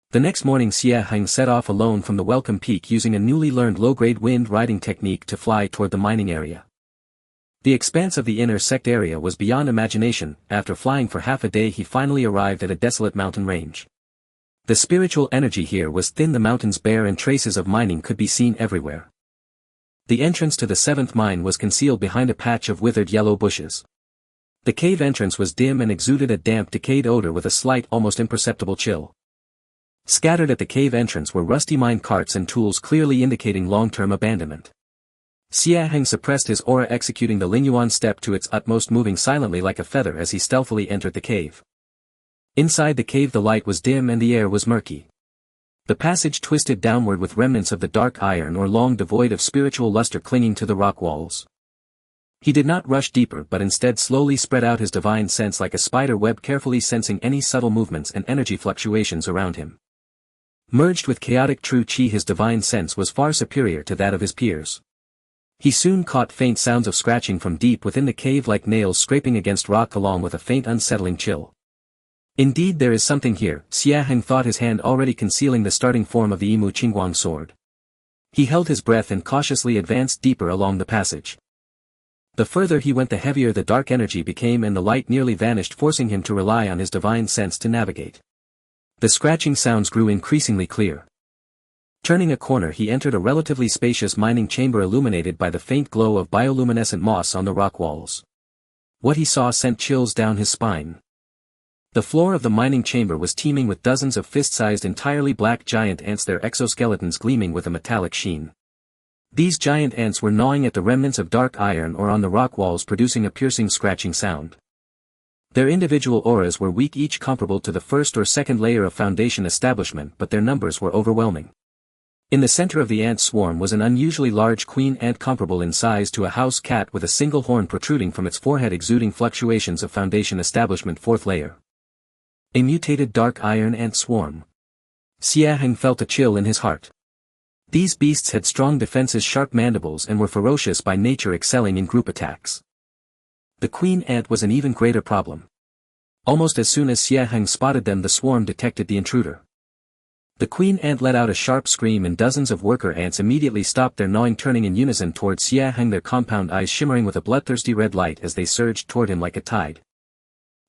The next morning Xie Heng set off alone from the welcome peak, using a newly learned low-grade wind riding technique to fly toward the mining area. The expanse of the inner sect area was beyond imagination. After flying for half a day he finally arrived at a desolate mountain range. The spiritual energy here was thin, the mountains bare, and traces of mining could be seen everywhere. The entrance to the 7th mine was concealed behind a patch of withered yellow bushes. The cave entrance was dim and exuded a damp, decayed odor with a slight, almost imperceptible chill. Scattered at the cave entrance were rusty mine carts and tools, clearly indicating long-term abandonment. Xie Heng suppressed his aura, executing the Qingxuan step to its utmost, moving silently like a feather as he stealthily entered the cave. Inside the cave the light was dim and the air was murky. The passage twisted downward with remnants of the dark iron or long devoid of spiritual luster clinging to the rock walls. He did not rush deeper but instead slowly spread out his divine sense like a spider web, carefully sensing any subtle movements and energy fluctuations around him. Merged with chaotic true qi, his divine sense was far superior to that of his peers. He soon caught faint sounds of scratching from deep within the cave, like nails scraping against rock, along with a faint unsettling chill. Indeed, there is something here, Xie Heng thought, his hand already concealing the starting form of the Qingxuan sword. He held his breath and cautiously advanced deeper along the passage. The further he went the heavier the dark energy became and the light nearly vanished, forcing him to rely on his divine sense to navigate. The scratching sounds grew increasingly clear. Turning a corner he entered a relatively spacious mining chamber illuminated by the faint glow of bioluminescent moss on the rock walls. What he saw sent chills down his spine. The floor of the mining chamber was teeming with dozens of fist-sized entirely black giant ants, their exoskeletons gleaming with a metallic sheen. These giant ants were gnawing at the remnants of dark iron or on the rock walls, producing a piercing scratching sound. Their individual auras were weak, each comparable to the 1st or 2nd layer of foundation establishment, but their numbers were overwhelming. In the center of the ant swarm was an unusually large queen ant, comparable in size to a house cat, with a single horn protruding from its forehead, exuding fluctuations of foundation establishment 4th layer. A mutated dark iron ant swarm. Xie Heng felt a chill in his heart. These beasts had strong defenses, sharp mandibles, and were ferocious by nature, excelling in group attacks. The queen ant was an even greater problem. Almost as soon as Xie Heng spotted them, the swarm detected the intruder. The queen ant let out a sharp scream and dozens of worker ants immediately stopped their gnawing, turning in unison towards Xie Heng, their compound eyes shimmering with a bloodthirsty red light as they surged toward him like a tide.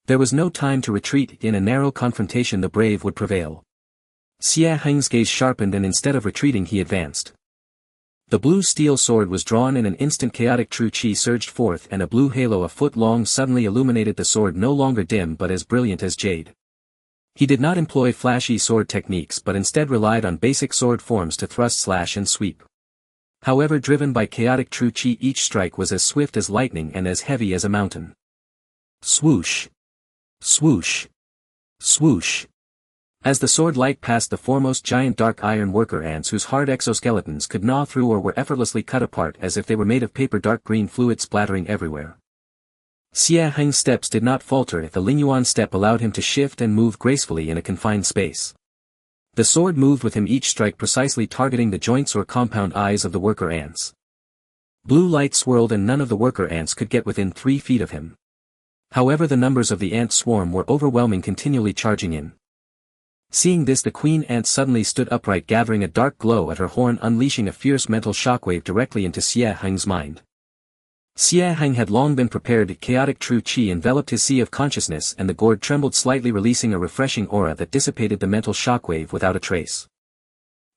There was no time to retreat. In a narrow confrontation the brave would prevail. Xie Heng's gaze sharpened and instead of retreating he advanced. The blue steel sword was drawn. In an instant chaotic true qi surged forth and a blue halo a foot long suddenly illuminated the sword, no longer dim but as brilliant as jade. He did not employ flashy sword techniques but instead relied on basic sword forms to thrust, slash and sweep. However, driven by chaotic true qi, each strike was as swift as lightning and as heavy as a mountain. Swoosh! Swoosh! Swoosh! As the sword light passed the foremost giant dark iron worker ants, whose hard exoskeletons could gnaw through or were effortlessly cut apart as if they were made of paper, dark green fluid splattering everywhere. Xie Heng's steps did not falter. The Qingxuan step allowed him to shift and move gracefully in a confined space. The sword moved with him, each strike precisely targeting the joints or compound eyes of the worker ants. Blue light swirled and none of the worker ants could get within 3 feet of him. However, the numbers of the ant swarm were overwhelming, continually charging in. Seeing this, the queen ant suddenly stood upright, gathering a dark glow at her horn, unleashing a fierce mental shockwave directly into Xie Heng's mind. Xie Heng had long been prepared. Chaotic true qi enveloped his sea of consciousness, and the gourd trembled slightly, releasing a refreshing aura that dissipated the mental shockwave without a trace.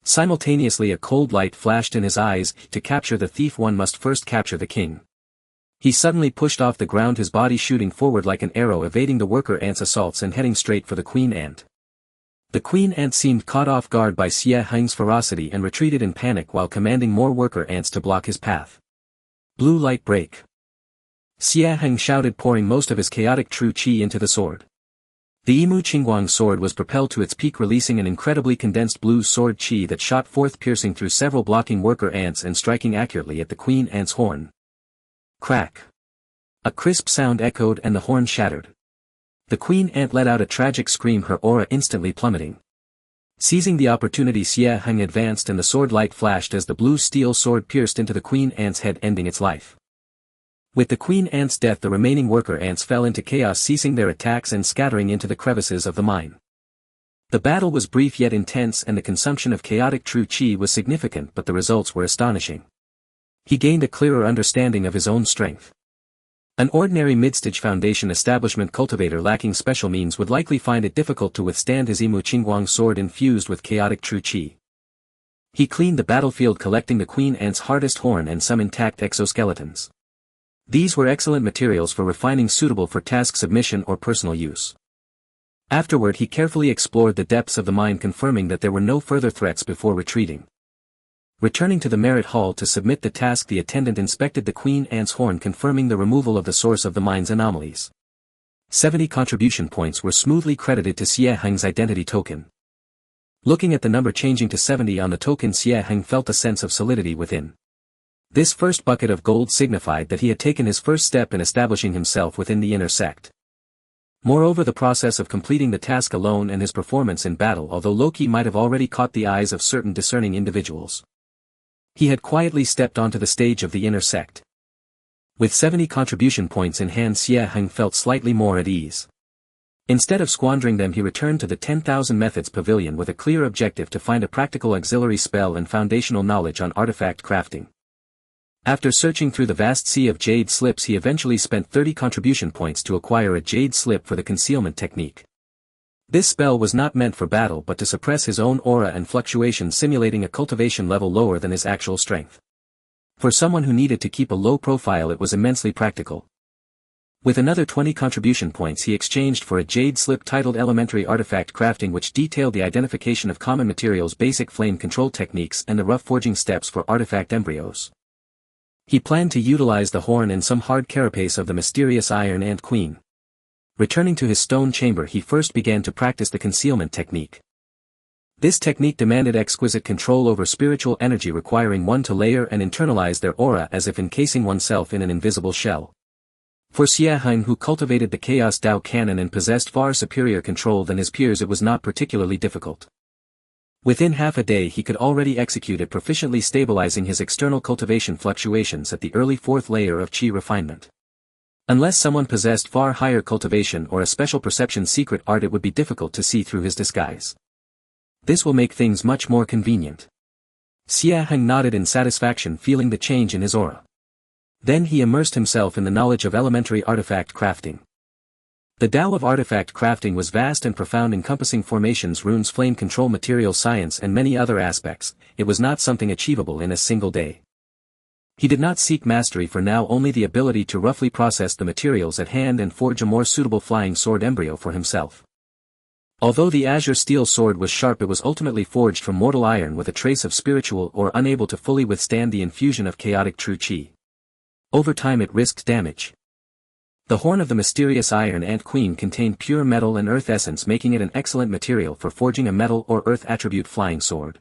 Simultaneously a cold light flashed in his eyes. To capture the thief one must first capture the king. He suddenly pushed off the ground, his body shooting forward like an arrow, evading the worker ant's assaults and heading straight for the queen ant. The queen ant seemed caught off guard by Xie Heng's ferocity and retreated in panic while commanding more worker ants to block his path. Blue light break. Xie Heng shouted, pouring most of his chaotic true qi into the sword. The Qingxuan sword was propelled to its peak, releasing an incredibly condensed blue sword qi that shot forth, piercing through several blocking worker ants and striking accurately at the queen ant's horn. Crack. A crisp sound echoed and the horn shattered. The queen ant let out a tragic scream, her aura instantly plummeting. Seizing the opportunity, Xie Heng advanced and the sword light flashed as the blue steel sword pierced into the queen ant's head, ending its life. With the queen ant's death, the remaining worker ants fell into chaos, ceasing their attacks and scattering into the crevices of the mine. The battle was brief yet intense, and the consumption of chaotic true qi was significant, but the results were astonishing. He gained a clearer understanding of his own strength. An ordinary mid-stage foundation establishment cultivator lacking special means would likely find it difficult to withstand his Qingxuan sword infused with chaotic true qi. He cleaned the battlefield, collecting the queen ant's hardest horn and some intact exoskeletons. These were excellent materials for refining, suitable for task submission or personal use. Afterward he carefully explored the depths of the mine, confirming that there were no further threats before retreating. Returning to the merit hall to submit the task, the attendant inspected the queen ant's horn, confirming the removal of the source of the mine's anomalies. 70 contribution points were smoothly credited to Xie Heng's identity token. Looking at the number changing to 70 on the token, Xie Heng felt a sense of solidity within. This first bucket of gold signified that he had taken his first step in establishing himself within the inner sect. Moreover, the process of completing the task alone and his performance in battle, although Loki might have already caught the eyes of certain discerning individuals. He had quietly stepped onto the stage of the inner sect. With 70 contribution points in hand, Xie Heng felt slightly more at ease. Instead of squandering them, he returned to the 10,000 Methods Pavilion with a clear objective to find a practical auxiliary spell and foundational knowledge on artifact crafting. After searching through the vast sea of jade slips, he eventually spent 30 contribution points to acquire a jade slip for the concealment technique. This spell was not meant for battle but to suppress his own aura and fluctuations, simulating a cultivation level lower than his actual strength. For someone who needed to keep a low profile, it was immensely practical. With another 20 contribution points he exchanged for a jade slip titled Elementary Artifact Crafting, which detailed the identification of common materials, basic flame control techniques, and the rough forging steps for artifact embryos. He planned to utilize the horn and some hard carapace of the mysterious Iron Ant Queen. Returning to his stone chamber, he first began to practice the concealment technique. This technique demanded exquisite control over spiritual energy, requiring one to layer and internalize their aura as if encasing oneself in an invisible shell. For Xie Heng, who cultivated the Chaos Dao Canon and possessed far superior control than his peers, it was not particularly difficult. Within half a day he could already execute it, proficiently stabilizing his external cultivation fluctuations at the early fourth layer of Qi refinement. Unless someone possessed far higher cultivation or a special perception secret art, it would be difficult to see through his disguise. This will make things much more convenient. Xie Heng nodded in satisfaction, feeling the change in his aura. Then he immersed himself in the knowledge of elementary artifact crafting. The Tao of artifact crafting was vast and profound, encompassing formations, runes, flame control, material science, and many other aspects. It was not something achievable in a single day. He did not seek mastery for now, only the ability to roughly process the materials at hand and forge a more suitable flying sword embryo for himself. Although the azure steel sword was sharp, it was ultimately forged from mortal iron with a trace of spiritual, or unable to fully withstand the infusion of chaotic true qi. Over time it risked damage. The horn of the mysterious Iron Ant Queen contained pure metal and earth essence, making it an excellent material for forging a metal or earth attribute flying sword.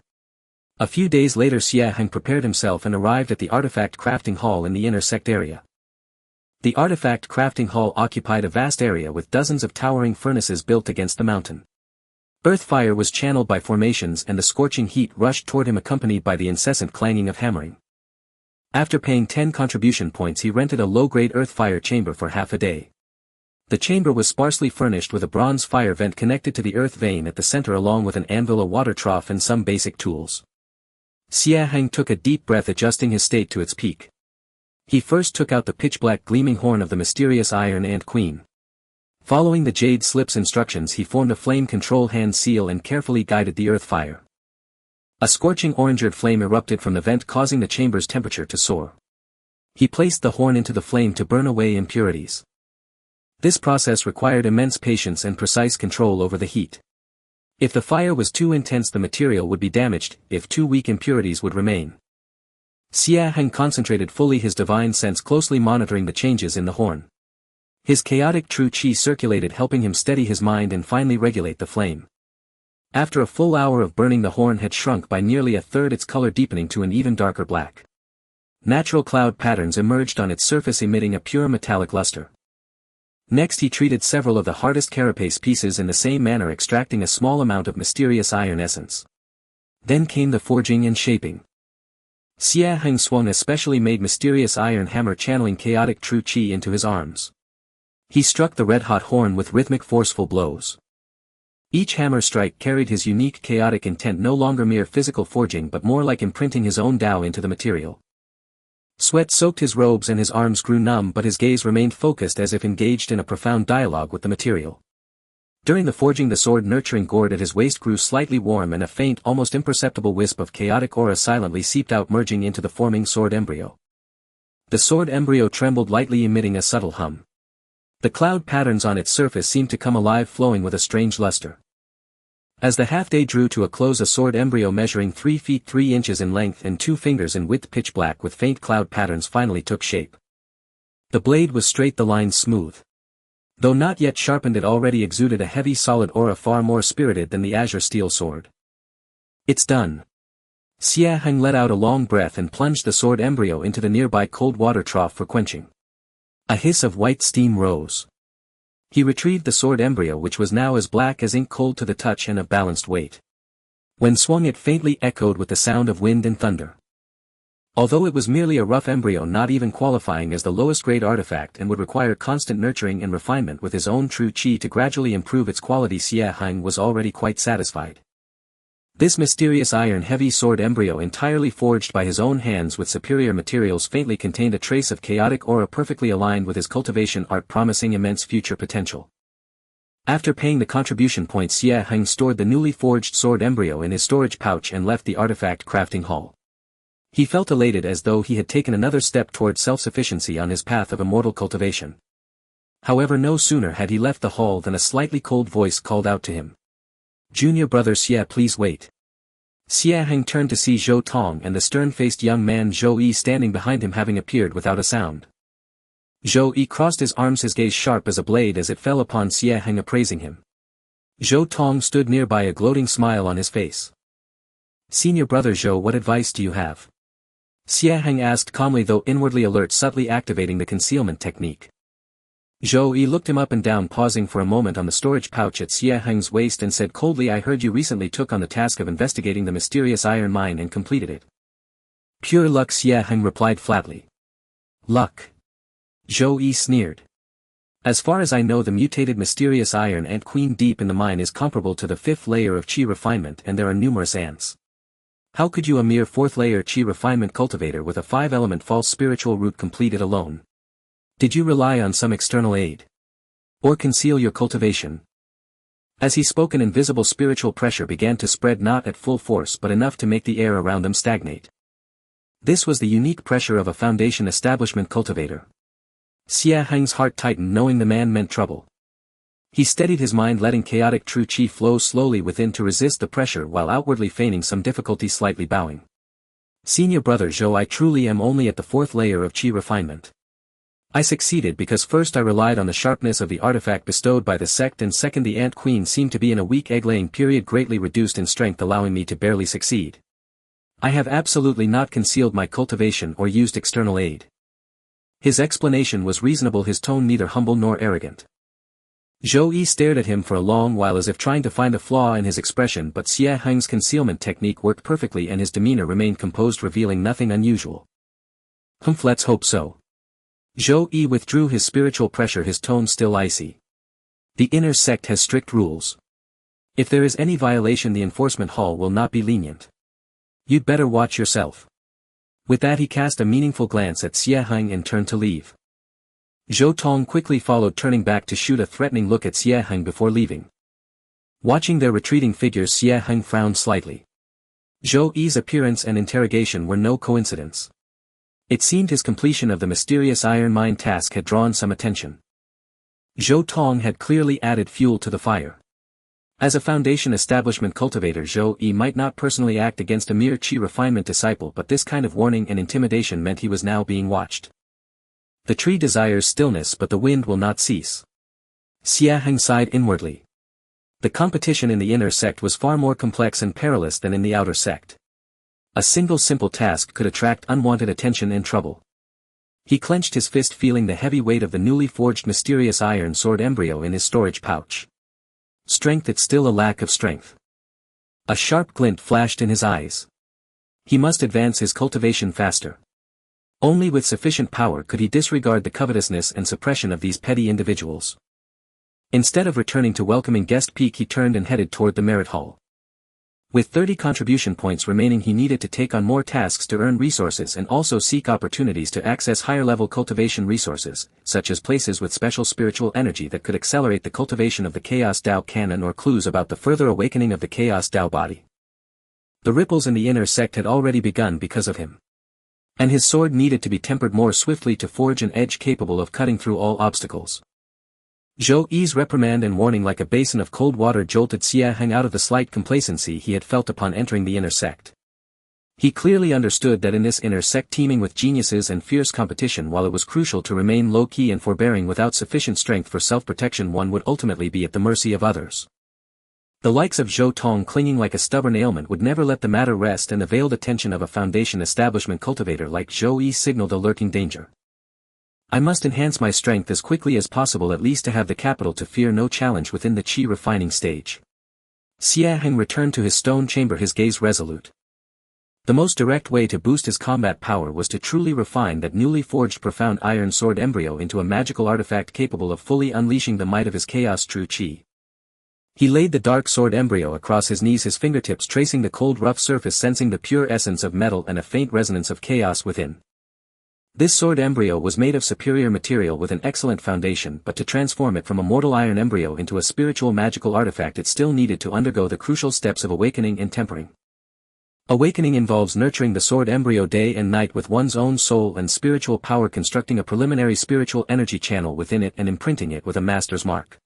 A few days later Xie Heng prepared himself and arrived at the artifact crafting hall in the inner sect area. The artifact crafting hall occupied a vast area with dozens of towering furnaces built against the mountain. Earth fire was channeled by formations and the scorching heat rushed toward him, accompanied by the incessant clanging of hammering. After paying 10 contribution points he rented a low-grade earth fire chamber for half a day. The chamber was sparsely furnished with a bronze fire vent connected to the earth vein at the center, along with an anvil, a water trough, and some basic tools. Xie Heng took a deep breath, adjusting his state to its peak. He first took out the pitch-black gleaming horn of the mysterious Iron Ant Queen. Following the Jade Slip's instructions, he formed a flame control hand seal and carefully guided the earth fire. A scorching orange-red flame erupted from the vent, causing the chamber's temperature to soar. He placed the horn into the flame to burn away impurities. This process required immense patience and precise control over the heat. If the fire was too intense, the material would be damaged; if too weak, impurities would remain. Xie Heng concentrated fully, his divine sense closely monitoring the changes in the horn. His chaotic true qi circulated, helping him steady his mind and finally regulate the flame. After a full hour of burning, the horn had shrunk by nearly a third, its color deepening to an even darker black. Natural cloud patterns emerged on its surface, emitting a pure metallic luster. Next he treated several of the hardest carapace pieces in the same manner, extracting a small amount of mysterious iron essence. Then came the forging and shaping. Xie Heng swung a specially made mysterious iron hammer, channeling chaotic true qi into his arms. He struck the red-hot horn with rhythmic, forceful blows. Each hammer strike carried his unique chaotic intent, no longer mere physical forging but more like imprinting his own Dao into the material. Sweat soaked his robes and his arms grew numb, but his gaze remained focused, as if engaged in a profound dialogue with the material. During the forging, the sword-nurturing gourd at his waist grew slightly warm, and a faint, almost imperceptible wisp of chaotic aura silently seeped out, merging into the forming sword embryo. The sword embryo trembled lightly, emitting a subtle hum. The cloud patterns on its surface seemed to come alive, flowing with a strange luster. As the half-day drew to a close, a sword embryo measuring 3 feet 3 inches in length and 2 fingers in width, pitch black with faint cloud patterns, finally took shape. The blade was straight, the lines smooth. Though not yet sharpened, it already exuded a heavy, solid aura, far more spirited than the azure steel sword. "It's done." Xie Heng let out a long breath and plunged the sword embryo into the nearby cold water trough for quenching. A hiss of white steam rose. He retrieved the sword embryo, which was now as black as ink, cold to the touch and of balanced weight. When swung, it faintly echoed with the sound of wind and thunder. Although it was merely a rough embryo, not even qualifying as the lowest grade artifact, and would require constant nurturing and refinement with his own true qi to gradually improve its quality, Xie Heng was already quite satisfied. This mysterious iron-heavy sword embryo, entirely forged by his own hands with superior materials, faintly contained a trace of chaotic aura, perfectly aligned with his cultivation art, promising immense future potential. After paying the contribution points, Xie Heng stored the newly forged sword embryo in his storage pouch and left the artifact crafting hall. He felt elated, as though he had taken another step toward self-sufficiency on his path of immortal cultivation. However, no sooner had he left the hall than a slightly cold voice called out to him. "Junior brother Xie, please wait." Xie Heng turned to see Zhou Tong and the stern-faced young man Zhou Yi standing behind him, having appeared without a sound. Zhou Yi crossed his arms, his gaze sharp as a blade as it fell upon Xie Heng, appraising him. Zhou Tong stood nearby, a gloating smile on his face. "Senior brother Zhou, what advice do you have?" Xie Heng asked calmly, though inwardly alert, subtly activating the concealment technique. Zhou Yi looked him up and down, pausing for a moment on the storage pouch at Xie Heng's waist, and said coldly, "I heard you recently took on the task of investigating the mysterious iron mine and completed it." "Pure luck," Xie Heng replied flatly. "Luck?" Zhou Yi sneered. "As far as I know, the mutated mysterious Iron Ant Queen deep in the mine is comparable to the 5th layer of Qi refinement, and there are numerous ants. How could you, a mere 4th layer Qi refinement cultivator with a 5-element false spiritual root, complete it alone? Did you rely on some external aid? Or conceal your cultivation?" As he spoke, an invisible spiritual pressure began to spread, not at full force but enough to make the air around them stagnate. This was the unique pressure of a foundation establishment cultivator. Xie Heng's heart tightened, knowing the man meant trouble. He steadied his mind, letting chaotic true qi flow slowly within to resist the pressure, while outwardly feigning some difficulty, slightly bowing. "Senior brother Zhou, I truly am only at the 4th layer of Qi refinement. I succeeded because first I relied on the sharpness of the artifact bestowed by the sect, and second, the Ant Queen seemed to be in a weak egg-laying period, greatly reduced in strength, allowing me to barely succeed. I have absolutely not concealed my cultivation or used external aid." His explanation was reasonable, his tone neither humble nor arrogant. Zhou Yi stared at him for a long while, as if trying to find a flaw in his expression, but Xie Heng's concealment technique worked perfectly and his demeanor remained composed, revealing nothing unusual. "Let's hope so." Zhou Yi withdrew his spiritual pressure, his tone still icy. "The inner sect has strict rules. If there is any violation, the enforcement hall will not be lenient. You'd better watch yourself." With that he cast a meaningful glance at Xie Heng and turned to leave. Zhou Tong quickly followed, turning back to shoot a threatening look at Xie Heng before leaving. Watching their retreating figures, Xie Heng frowned slightly. Zhou Yi's appearance and interrogation were no coincidence. It seemed his completion of the mysterious iron mine task had drawn some attention. Zhou Tong had clearly added fuel to the fire. As a Foundation establishment cultivator, Zhou Yi might not personally act against a mere Qi refinement disciple, but this kind of warning and intimidation meant he was now being watched. The tree desires stillness, but the wind will not cease. Xie Heng sighed inwardly. The competition in the inner sect was far more complex and perilous than in the outer sect. A single simple task could attract unwanted attention and trouble. He clenched his fist, feeling the heavy weight of the newly forged mysterious iron sword embryo in his storage pouch. Strength, it's still a lack of strength. A sharp glint flashed in his eyes. He must advance his cultivation faster. Only with sufficient power could he disregard the covetousness and suppression of these petty individuals. Instead of returning to welcoming guest Peak, he turned and headed toward the merit hall. With 30 contribution points remaining, he needed to take on more tasks to earn resources and also seek opportunities to access higher-level cultivation resources, such as places with special spiritual energy that could accelerate the cultivation of the Chaos Dao canon or clues about the further awakening of the Chaos Dao body. The ripples in the inner sect had already begun because of him. And his sword needed to be tempered more swiftly to forge an edge capable of cutting through all obstacles. Zhou Yi's reprimand and warning like a basin of cold water jolted Xie Heng out of the slight complacency he had felt upon entering the inner sect. He clearly understood that in this inner sect teeming with geniuses and fierce competition, while it was crucial to remain low-key and forbearing without sufficient strength for self-protection, one would ultimately be at the mercy of others. The likes of Zhou Tong, clinging like a stubborn ailment, would never let the matter rest, and the veiled attention of a Foundation establishment cultivator like Zhou Yi signaled a lurking danger. I must enhance my strength as quickly as possible, at least to have the capital to fear no challenge within the Qi refining stage. Xie Heng returned to his stone chamber, his gaze resolute. The most direct way to boost his combat power was to truly refine that newly forged profound iron sword embryo into a magical artifact capable of fully unleashing the might of his chaos true Qi. He laid the dark sword embryo across his knees, his fingertips tracing the cold rough surface, sensing the pure essence of metal and a faint resonance of chaos within. This sword embryo was made of superior material with an excellent foundation, but to transform it from a mortal iron embryo into a spiritual magical artifact, it still needed to undergo the crucial steps of awakening and tempering. Awakening involves nurturing the sword embryo day and night with one's own soul and spiritual power, constructing a preliminary spiritual energy channel within it and imprinting it with a master's mark.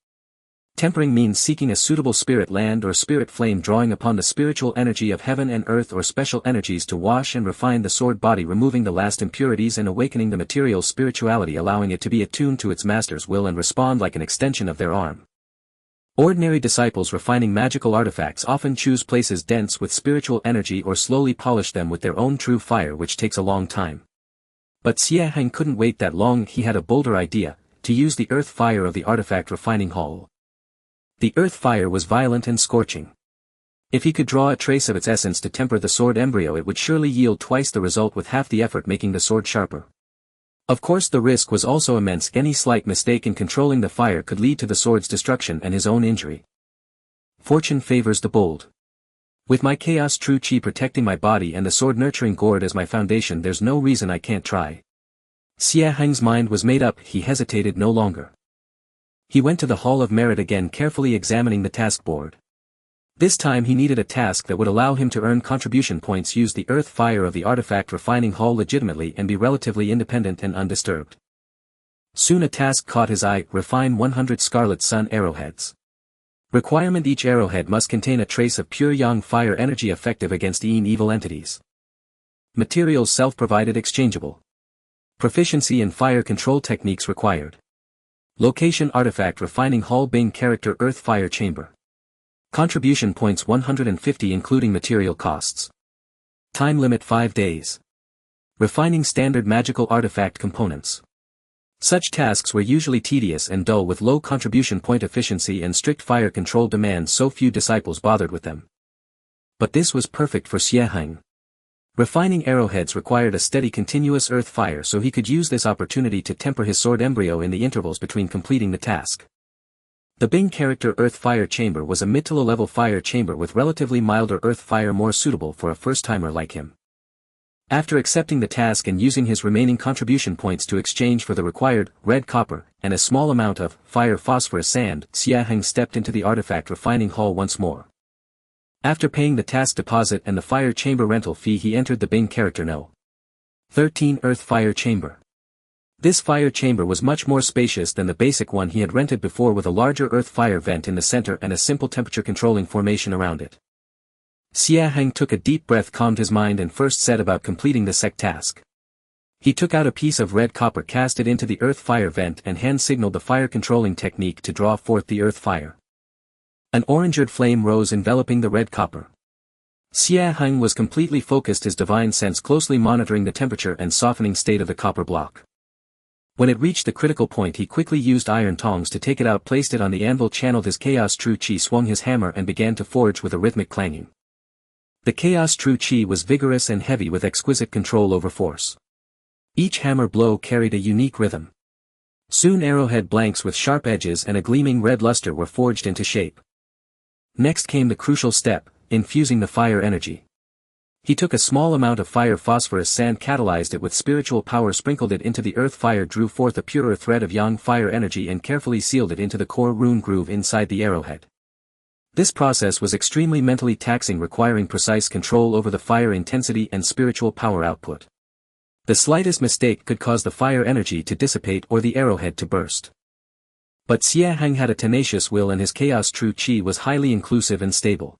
Tempering means seeking a suitable spirit land or spirit flame, drawing upon the spiritual energy of heaven and earth or special energies to wash and refine the sword body, removing the last impurities and awakening the material spirituality, allowing it to be attuned to its master's will and respond like an extension of their arm. Ordinary disciples refining magical artifacts often choose places dense with spiritual energy or slowly polish them with their own true fire, which takes a long time. But Xie Heng couldn't wait that long. He had a bolder idea: to use the earth fire of the artifact refining hall. The earth fire was violent and scorching. If he could draw a trace of its essence to temper the sword embryo, it would surely yield twice the result with half the effort, making the sword sharper. Of course the risk was also immense. Any slight mistake in controlling the fire could lead to the sword's destruction and his own injury. Fortune favors the bold. With my chaos true Qi protecting my body and the sword nurturing gourd as my foundation, there's no reason I can't try. Xie Heng's mind was made up. He hesitated no longer. He went to the Hall of Merit again, carefully examining the task board. This time he needed a task that would allow him to earn contribution points, use the earth fire of the artifact refining hall legitimately, and be relatively independent and undisturbed. Soon a task caught his eye: refine 100 Scarlet Sun arrowheads. Requirement: each arrowhead must contain a trace of pure yang fire energy effective against evil entities. Materials: self-provided, exchangeable. Proficiency in fire control techniques required. Location: artifact refining hall, Bing character, earth fire chamber. Contribution points 150 including material costs. Time limit 5 days. Refining standard magical artifact components. Such tasks were usually tedious and dull, with low contribution point efficiency and strict fire control demands, so few disciples bothered with them. But this was perfect for Xie Heng. Refining arrowheads required a steady continuous earth fire, so he could use this opportunity to temper his sword embryo in the intervals between completing the task. The Bing character earth fire chamber was a mid to low level fire chamber with relatively milder earth fire, more suitable for a first-timer like him. After accepting the task and using his remaining contribution points to exchange for the required red copper and a small amount of fire phosphorus sand, Xie Heng stepped into the artifact refining hall once more. After paying the task deposit and the fire chamber rental fee, he entered the Bing character No. 13 Earth Fire Chamber. This fire chamber was much more spacious than the basic one he had rented before, with a larger earth fire vent in the center and a simple temperature controlling formation around it. Xie Heng took a deep breath, calmed his mind, and first set about completing the sec task. He took out a piece of red copper, cast it into the earth fire vent, and hand-signaled the fire controlling technique to draw forth the earth fire. An orange-red flame rose enveloping the red copper. Xie Heng was completely focused, his divine sense closely monitoring the temperature and softening state of the copper block. When it reached the critical point, he quickly used iron tongs to take it out, placed it on the anvil, channeled his chaos true chi, swung his hammer, and began to forge with a rhythmic clanging. The chaos true chi was vigorous and heavy, with exquisite control over force. Each hammer blow carried a unique rhythm. Soon arrowhead blanks with sharp edges and a gleaming red luster were forged into shape. Next came the crucial step, infusing the fire energy. He took a small amount of fire phosphorus sand, catalyzed it with spiritual power, sprinkled it into the earth fire, drew forth a purer thread of yang fire energy, and carefully sealed it into the core rune groove inside the arrowhead. This process was extremely mentally taxing, requiring precise control over the fire intensity and spiritual power output. The slightest mistake could cause the fire energy to dissipate or the arrowhead to burst. But Xie Heng had a tenacious will, and his chaos true chi was highly inclusive and stable.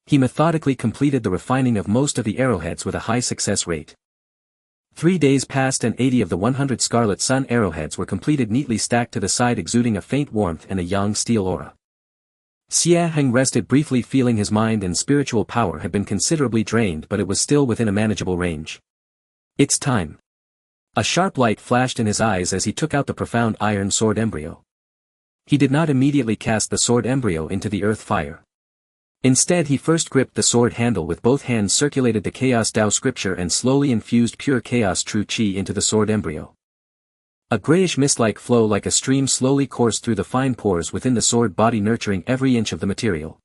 He methodically completed the refining of most of the arrowheads with a high success rate. 3 days passed and 80 of the 100 Scarlet Sun arrowheads were completed, neatly stacked to the side, exuding a faint warmth and a yang steel aura. Xie Heng rested briefly, feeling his mind and spiritual power had been considerably drained, but it was still within a manageable range. It's time. A sharp light flashed in his eyes as he took out the profound iron sword embryo. He did not immediately cast the sword embryo into the earth fire. Instead, he first gripped the sword handle with both hands, circulated the Chaos Dao scripture, and slowly infused pure chaos true chi into the sword embryo. A grayish mist-like flow like a stream slowly coursed through the fine pores within the sword body, nurturing every inch of the material.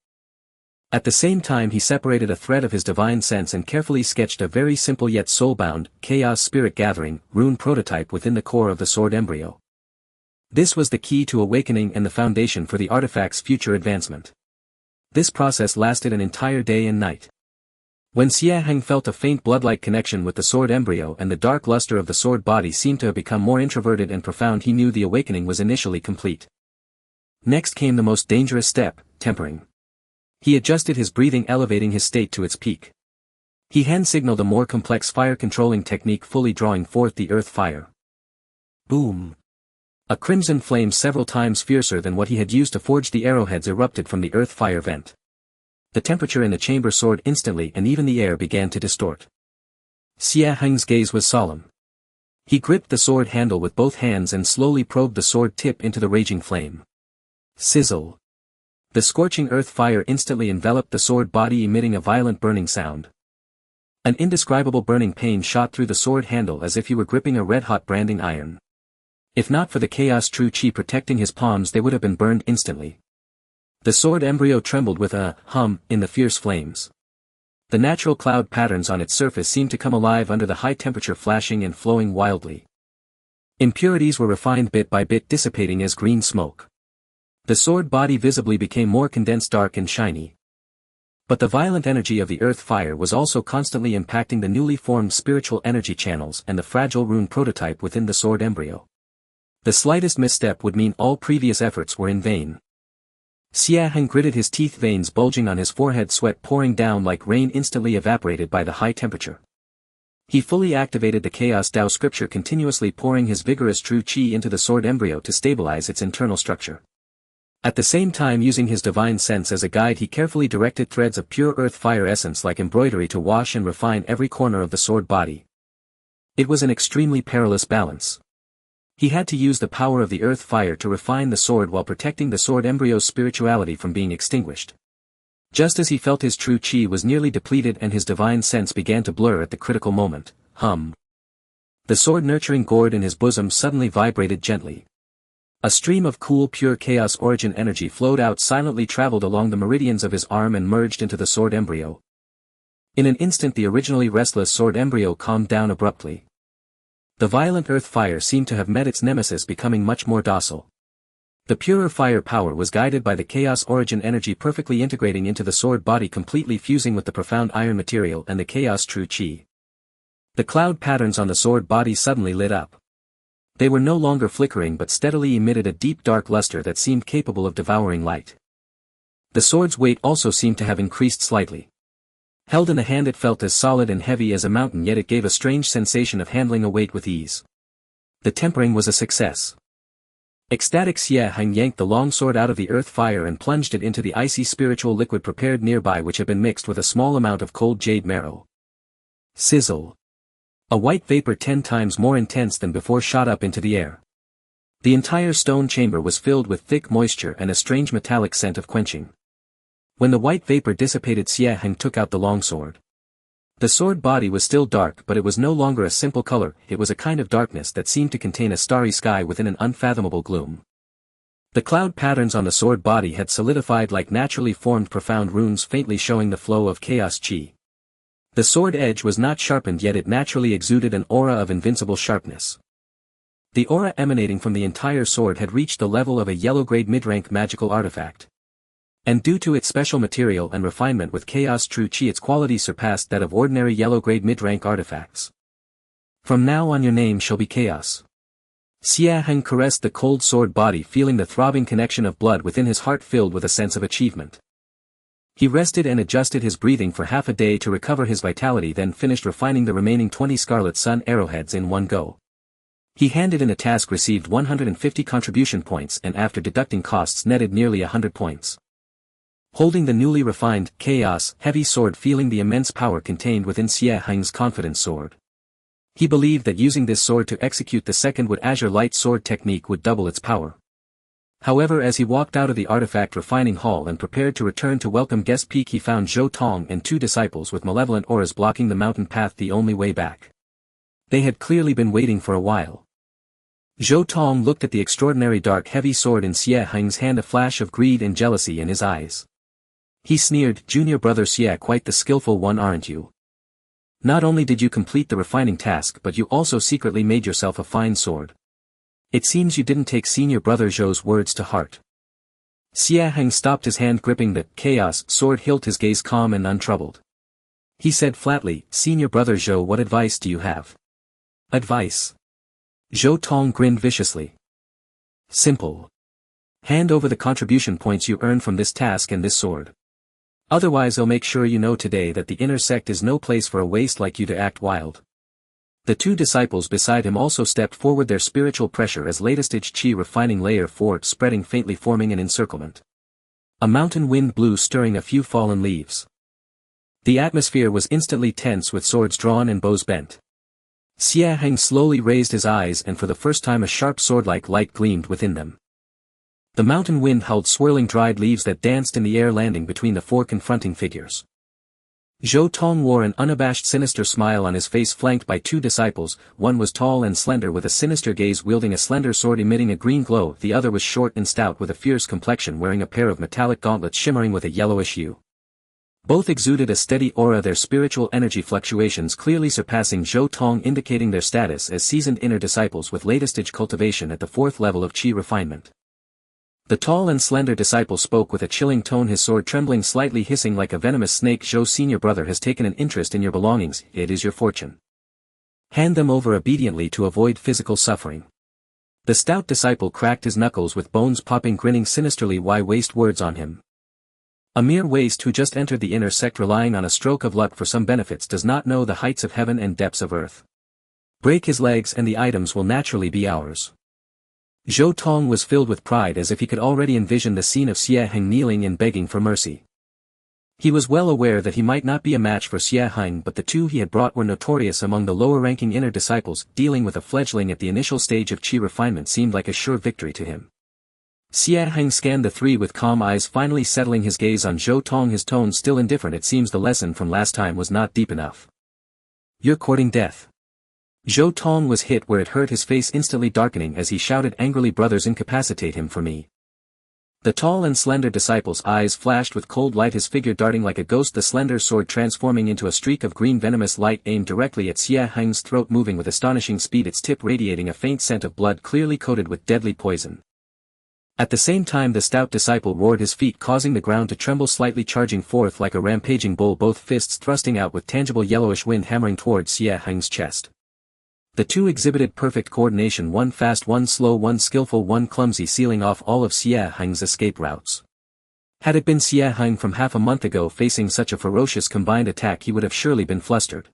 At the same time, he separated a thread of his divine sense and carefully sketched a very simple yet soul-bound, chaos spirit gathering, rune prototype within the core of the sword embryo. This was the key to awakening and the foundation for the artifact's future advancement. This process lasted an entire day and night. When Xie Heng felt a faint blood-like connection with the sword embryo and the dark luster of the sword body seemed to have become more introverted and profound, he knew the awakening was initially complete. Next came the most dangerous step, tempering. He adjusted his breathing, elevating his state to its peak. He hand-signaled a more complex fire-controlling technique, fully drawing forth the earth fire. Boom! A crimson flame several times fiercer than what he had used to forge the arrowheads erupted from the earth fire vent. The temperature in the chamber soared instantly, and even the air began to distort. Xie Heng's gaze was solemn. He gripped the sword handle with both hands and slowly probed the sword tip into the raging flame. Sizzle! The scorching earth fire instantly enveloped the sword body, emitting a violent burning sound. An indescribable burning pain shot through the sword handle as if he were gripping a red-hot branding iron. If not for the chaos true chi protecting his palms, they would have been burned instantly. The sword embryo trembled with a hum in the fierce flames. The natural cloud patterns on its surface seemed to come alive under the high temperature, flashing and flowing wildly. Impurities were refined bit by bit, dissipating as green smoke. The sword body visibly became more condensed, dark and shiny. But the violent energy of the earth fire was also constantly impacting the newly formed spiritual energy channels and the fragile rune prototype within the sword embryo. The slightest misstep would mean all previous efforts were in vain. Xie Heng gritted his teeth, veins bulging on his forehead, sweat pouring down like rain instantly evaporated by the high temperature. He fully activated the Chaos Dao scripture, continuously pouring his vigorous true chi into the sword embryo to stabilize its internal structure. At the same time, using his divine sense as a guide, he carefully directed threads of pure earth fire essence like embroidery to wash and refine every corner of the sword body. It was an extremely perilous balance. He had to use the power of the earth fire to refine the sword while protecting the sword embryo's spirituality from being extinguished. Just as he felt his true chi was nearly depleted and his divine sense began to blur at the critical moment, the sword nurturing gourd in his bosom suddenly vibrated gently. A stream of cool, pure chaos origin energy flowed out, silently traveled along the meridians of his arm and merged into the sword embryo. In an instant the originally restless sword embryo calmed down abruptly. The violent earth fire seemed to have met its nemesis, becoming much more docile. The purer fire power was guided by the chaos origin energy perfectly integrating into the sword body, completely fusing with the profound iron material and the chaos true chi. The cloud patterns on the sword body suddenly lit up. They were no longer flickering but steadily emitted a deep dark luster that seemed capable of devouring light. The sword's weight also seemed to have increased slightly. Held in the hand it felt as solid and heavy as a mountain, yet it gave a strange sensation of handling a weight with ease. The tempering was a success. Ecstatic Xie Heng yanked the long sword out of the earth fire and plunged it into the icy spiritual liquid prepared nearby, which had been mixed with a small amount of cold jade marrow. Sizzle. A white vapor 10 times more intense than before shot up into the air. The entire stone chamber was filled with thick moisture and a strange metallic scent of quenching. When the white vapor dissipated, Xie Heng took out the longsword. The sword body was still dark, but it was no longer a simple color, it was a kind of darkness that seemed to contain a starry sky within an unfathomable gloom. The cloud patterns on the sword body had solidified like naturally formed profound runes, faintly showing the flow of chaos chi. The sword edge was not sharpened, yet it naturally exuded an aura of invincible sharpness. The aura emanating from the entire sword had reached the level of a yellow-grade mid-rank magical artifact. And due to its special material and refinement with chaos true chi, its quality surpassed that of ordinary yellow-grade mid-rank artifacts. From now on your name shall be Chaos. Xie Heng caressed the cold sword body, feeling the throbbing connection of blood within his heart, filled with a sense of achievement. He rested and adjusted his breathing for half a day to recover his vitality, then finished refining the remaining 20 Scarlet Sun arrowheads in one go. He handed in a task, received 150 contribution points, and after deducting costs netted nearly 100 points. Holding the newly refined, chaos, heavy sword, feeling the immense power contained within Xie Heng's confidence sword. He believed that using this sword to execute the second wood azure light sword technique would double its power. However, as he walked out of the artifact refining hall and prepared to return to welcome guest Peak, he found Zhou Tong and 2 disciples with malevolent auras blocking the mountain path, the only way back. They had clearly been waiting for a while. Zhou Tong looked at the extraordinary dark heavy sword in Xie Heng's hand, a flash of greed and jealousy in his eyes. He sneered, "Junior brother Xie, quite the skillful one, aren't you? Not only did you complete the refining task, but you also secretly made yourself a fine sword. It seems you didn't take senior brother Zhou's words to heart." Xie Heng stopped his hand gripping the chaos sword hilt, his gaze calm and untroubled. He said flatly, "Senior brother Zhou, what advice do you have?" "Advice?" Zhou Tong grinned viciously. "Simple. Hand over the contribution points you earned from this task and this sword. Otherwise I'll make sure you know today that the inner sect is no place for a waste like you to act wild." The 2 disciples beside him also stepped forward, their spiritual pressure as latest chi refining layer 4 spreading faintly, forming an encirclement. A mountain wind blew, stirring a few fallen leaves. The atmosphere was instantly tense with swords drawn and bows bent. Xie Heng slowly raised his eyes, and for the first time a sharp sword-like light gleamed within them. The mountain wind held swirling dried leaves that danced in the air, landing between the 4 confronting figures. Zhou Tong wore an unabashed sinister smile on his face, flanked by 2 disciples. One was tall and slender with a sinister gaze, wielding a slender sword emitting a green glow. The other was short and stout with a fierce complexion, wearing a pair of metallic gauntlets shimmering with a yellowish hue. Both exuded a steady aura, their spiritual energy fluctuations clearly surpassing Zhou Tong, indicating their status as seasoned inner disciples with latest cultivation at the 4th level of chi refinement. The tall and slender disciple spoke with a chilling tone, his sword trembling slightly, hissing like a venomous snake. "Zhou, senior brother has taken an interest in your belongings. It is your fortune. Hand them over obediently to avoid physical suffering." The stout disciple cracked his knuckles with bones popping, grinning sinisterly. "Why waste words on him? A mere waste who just entered the inner sect relying on a stroke of luck for some benefits does not know the heights of heaven and depths of earth. Break his legs and the items will naturally be ours." Zhou Tong was filled with pride, as if he could already envision the scene of Xie Heng kneeling and begging for mercy. He was well aware that he might not be a match for Xie Heng, but the 2 he had brought were notorious among the lower-ranking inner disciples. Dealing with a fledgling at the initial stage of chi refinement seemed like a sure victory to him. Xie Heng scanned the 3 with calm eyes, finally settling his gaze on Zhou Tong, his tone still indifferent. "It seems the lesson from last time was not deep enough. You're courting death." Zhou Tong was hit where it hurt, his face instantly darkening as he shouted angrily, "Brothers, incapacitate him for me." The tall and slender disciple's eyes flashed with cold light, his figure darting like a ghost, the slender sword transforming into a streak of green venomous light aimed directly at Xie Heng's throat, moving with astonishing speed, its tip radiating a faint scent of blood clearly coated with deadly poison. At the same time the stout disciple roared, his feet causing the ground to tremble slightly, charging forth like a rampaging bull, both fists thrusting out with tangible yellowish wind hammering towards Xie Heng's chest. The two exhibited perfect coordination, one fast, one slow, one skillful, one clumsy, sealing off all of Xie Heng's escape routes. Had it been Xie Heng from half a month ago facing such a ferocious combined attack, he would have surely been flustered.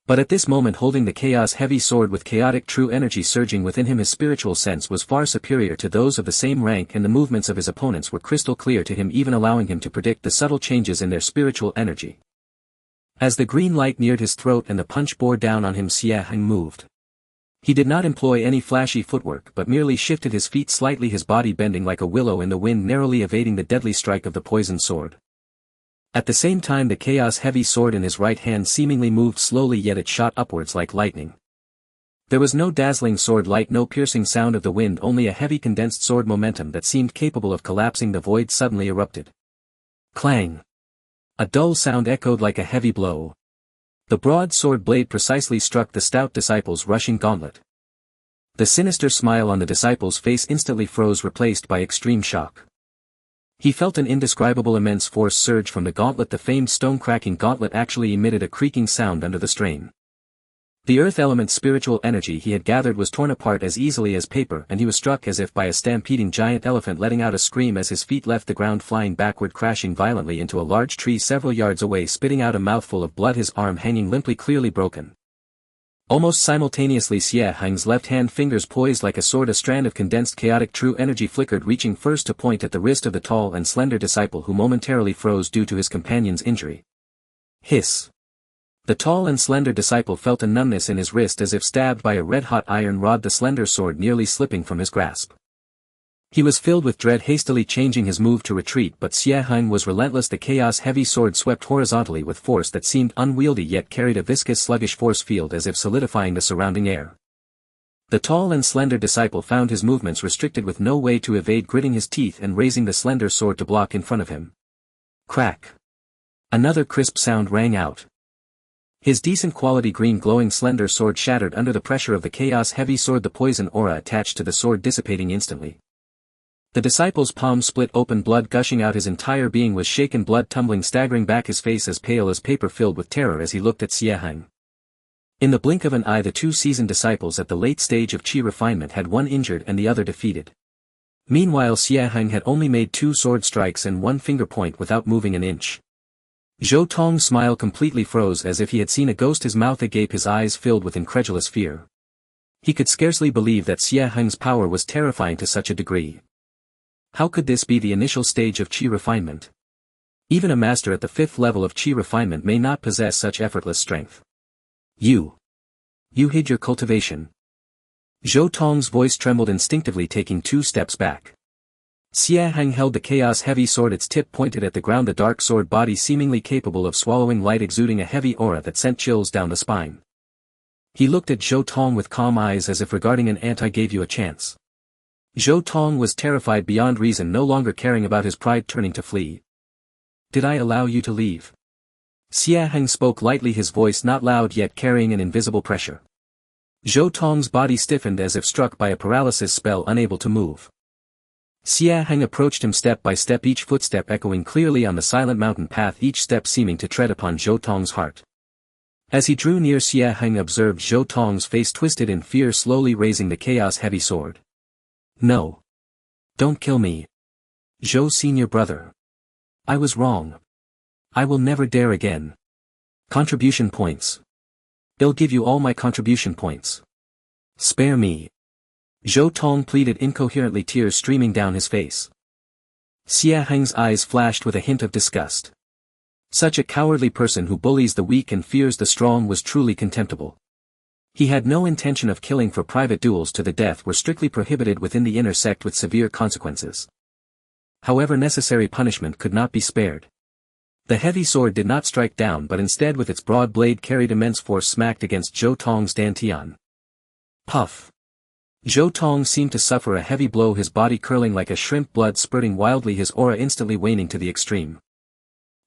But at this moment, holding the chaos heavy sword with chaotic true energy surging within him, his spiritual sense was far superior to those of the same rank, and the movements of his opponents were crystal clear to him, even allowing him to predict the subtle changes in their spiritual energy. As the green light neared his throat and the punch bore down on him, Xie Heng moved. He did not employ any flashy footwork, but merely shifted his feet slightly, his body bending like a willow in the wind, narrowly evading the deadly strike of the poisoned sword. At the same time the chaos heavy sword in his right hand seemingly moved slowly, yet it shot upwards like lightning. There was no dazzling sword light, no piercing sound of the wind, only a heavy condensed sword momentum that seemed capable of collapsing. The void suddenly erupted. Clang! A dull sound echoed like a heavy blow. The broad sword blade precisely struck the stout disciple's rushing gauntlet. The sinister smile on the disciple's face instantly froze, replaced by extreme shock. He felt an indescribable immense force surge from the gauntlet. The famed stone-cracking gauntlet actually emitted a creaking sound under the strain. The earth element's spiritual energy he had gathered was torn apart as easily as paper, and he was struck as if by a stampeding giant elephant, letting out a scream as his feet left the ground, flying backward, crashing violently into a large tree several yards away, spitting out a mouthful of blood, his arm hanging limply, clearly broken. Almost simultaneously Xie Heng's left-hand fingers poised like a sword, a strand of condensed chaotic true energy flickered, reaching first to point at the wrist of the tall and slender disciple, who momentarily froze due to his companion's injury. Hiss! The tall and slender disciple felt a numbness in his wrist as if stabbed by a red-hot iron rod, the slender sword nearly slipping from his grasp. He was filled with dread, hastily changing his move to retreat, but Xie Heng was relentless. The chaos-heavy sword swept horizontally with force that seemed unwieldy, yet carried a viscous sluggish force field as if solidifying the surrounding air. The tall and slender disciple found his movements restricted, with no way to evade, gritting his teeth and raising the slender sword to block in front of him. Crack! Another crisp sound rang out. His decent quality green glowing slender sword shattered under the pressure of the chaos heavy sword, the poison aura attached to the sword dissipating instantly. The disciple's palm split open, blood gushing out, his entire being was shaken, blood tumbling, staggering back, his face as pale as paper, filled with terror as he looked at Xie Heng. In the blink of an eye the two seasoned disciples at the late stage of Qi refinement had one injured and the other defeated. Meanwhile Xie Heng had only made 2 sword strikes and 1 finger point without moving an inch. Zhou Tong's smile completely froze as if he had seen a ghost, his mouth agape, his eyes filled with incredulous fear. He could scarcely believe that Xie Heng's power was terrifying to such a degree. How could this be the initial stage of Qi refinement? Even a master at the 5th level of Qi refinement may not possess such effortless strength. You hid your cultivation. Zhou Tong's voice trembled instinctively, taking 2 steps back. Xie Heng held the chaos-heavy sword, its tip pointed at the ground, the dark sword body seemingly capable of swallowing light, exuding a heavy aura that sent chills down the spine. He looked at Zhou Tong with calm eyes as if regarding an ant. I gave you a chance. Zhou Tong was terrified beyond reason, no longer caring about his pride, turning to flee. Did I allow you to leave? Xie Heng spoke lightly, his voice not loud yet carrying an invisible pressure. Zhou Tong's body stiffened as if struck by a paralysis spell, unable to move. Xie Heng approached him step by step, each footstep echoing clearly on the silent mountain path, each step seeming to tread upon Zhou Tong's heart. As he drew near, Xie Heng observed Zhou Tong's face twisted in fear, slowly raising the chaos-heavy sword. No. Don't kill me. Zhou senior brother. I was wrong. I will never dare again. Contribution points. I'll give you all my contribution points. Spare me. Zhou Tong pleaded incoherently, tears streaming down his face. Xie Heng's eyes flashed with a hint of disgust. Such a cowardly person who bullies the weak and fears the strong was truly contemptible. He had no intention of killing, for private duels to the death were strictly prohibited within the inner sect with severe consequences. However, necessary punishment could not be spared. The heavy sword did not strike down, but instead with its broad blade carried immense force smacked against Zhou Tong's dantian. Puff! Zhou Tong seemed to suffer a heavy blow, his body curling like a shrimp, blood spurting wildly, his aura instantly waning to the extreme.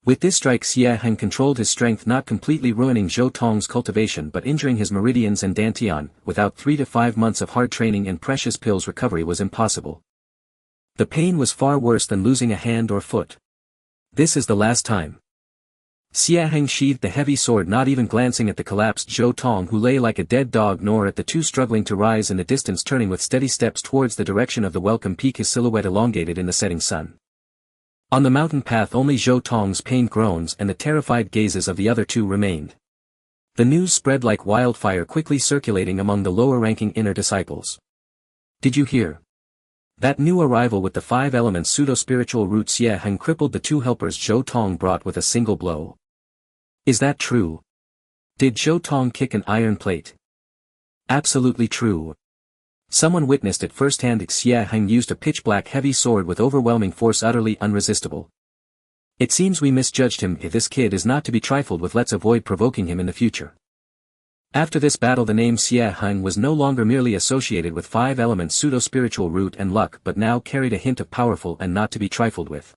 With this strike, Xie Heng controlled his strength, not completely ruining Zhou Tong's cultivation but injuring his meridians and dantian. Without 3 to 5 months of hard training and precious pills, recovery was impossible. The pain was far worse than losing a hand or foot. This is the last time. Xie Heng sheathed the heavy sword, not even glancing at the collapsed Zhou Tong, who lay like a dead dog, nor at the two struggling to rise in the distance, turning with steady steps towards the direction of the welcome peak, his silhouette elongated in the setting sun. On the mountain path, only Zhou Tong's pained groans and the terrified gazes of the other two remained. The news spread like wildfire, quickly circulating among the lower-ranking inner disciples. "Did you hear? That new arrival with the 5 elements pseudo-spiritual root Xie Heng crippled the 2 helpers Zhou Tong brought with a single blow. Is that true? Did Zhou Tong kick an iron plate?" "Absolutely true. Someone witnessed it firsthand. Xie Heng used a pitch-black heavy sword with overwhelming force, utterly unresistible. It seems we misjudged him. If this kid is not to be trifled with, let's avoid provoking him in the future." After this battle, the name Xie Heng was no longer merely associated with 5 elements pseudo-spiritual root and luck, but now carried a hint of powerful and not to be trifled with.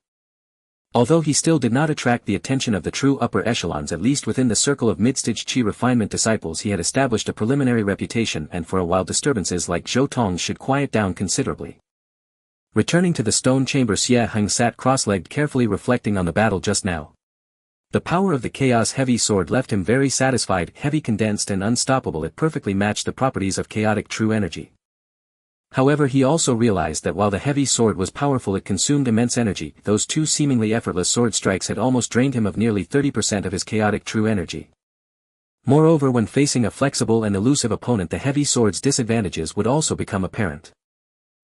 Although he still did not attract the attention of the true upper echelons, at least within the circle of mid-stage Qi refinement disciples, he had established a preliminary reputation, and for a while disturbances like Zhou Tong's should quiet down considerably. Returning to the stone chamber, Xie Heng sat cross-legged, carefully reflecting on the battle just now. The power of the chaos heavy sword left him very satisfied. Heavy, condensed and unstoppable, it perfectly matched the properties of chaotic true energy. However, he also realized that while the heavy sword was powerful, it consumed immense energy. Those 2 seemingly effortless sword strikes had almost drained him of nearly 30% of his chaotic true energy. Moreover, when facing a flexible and elusive opponent, the heavy sword's disadvantages would also become apparent.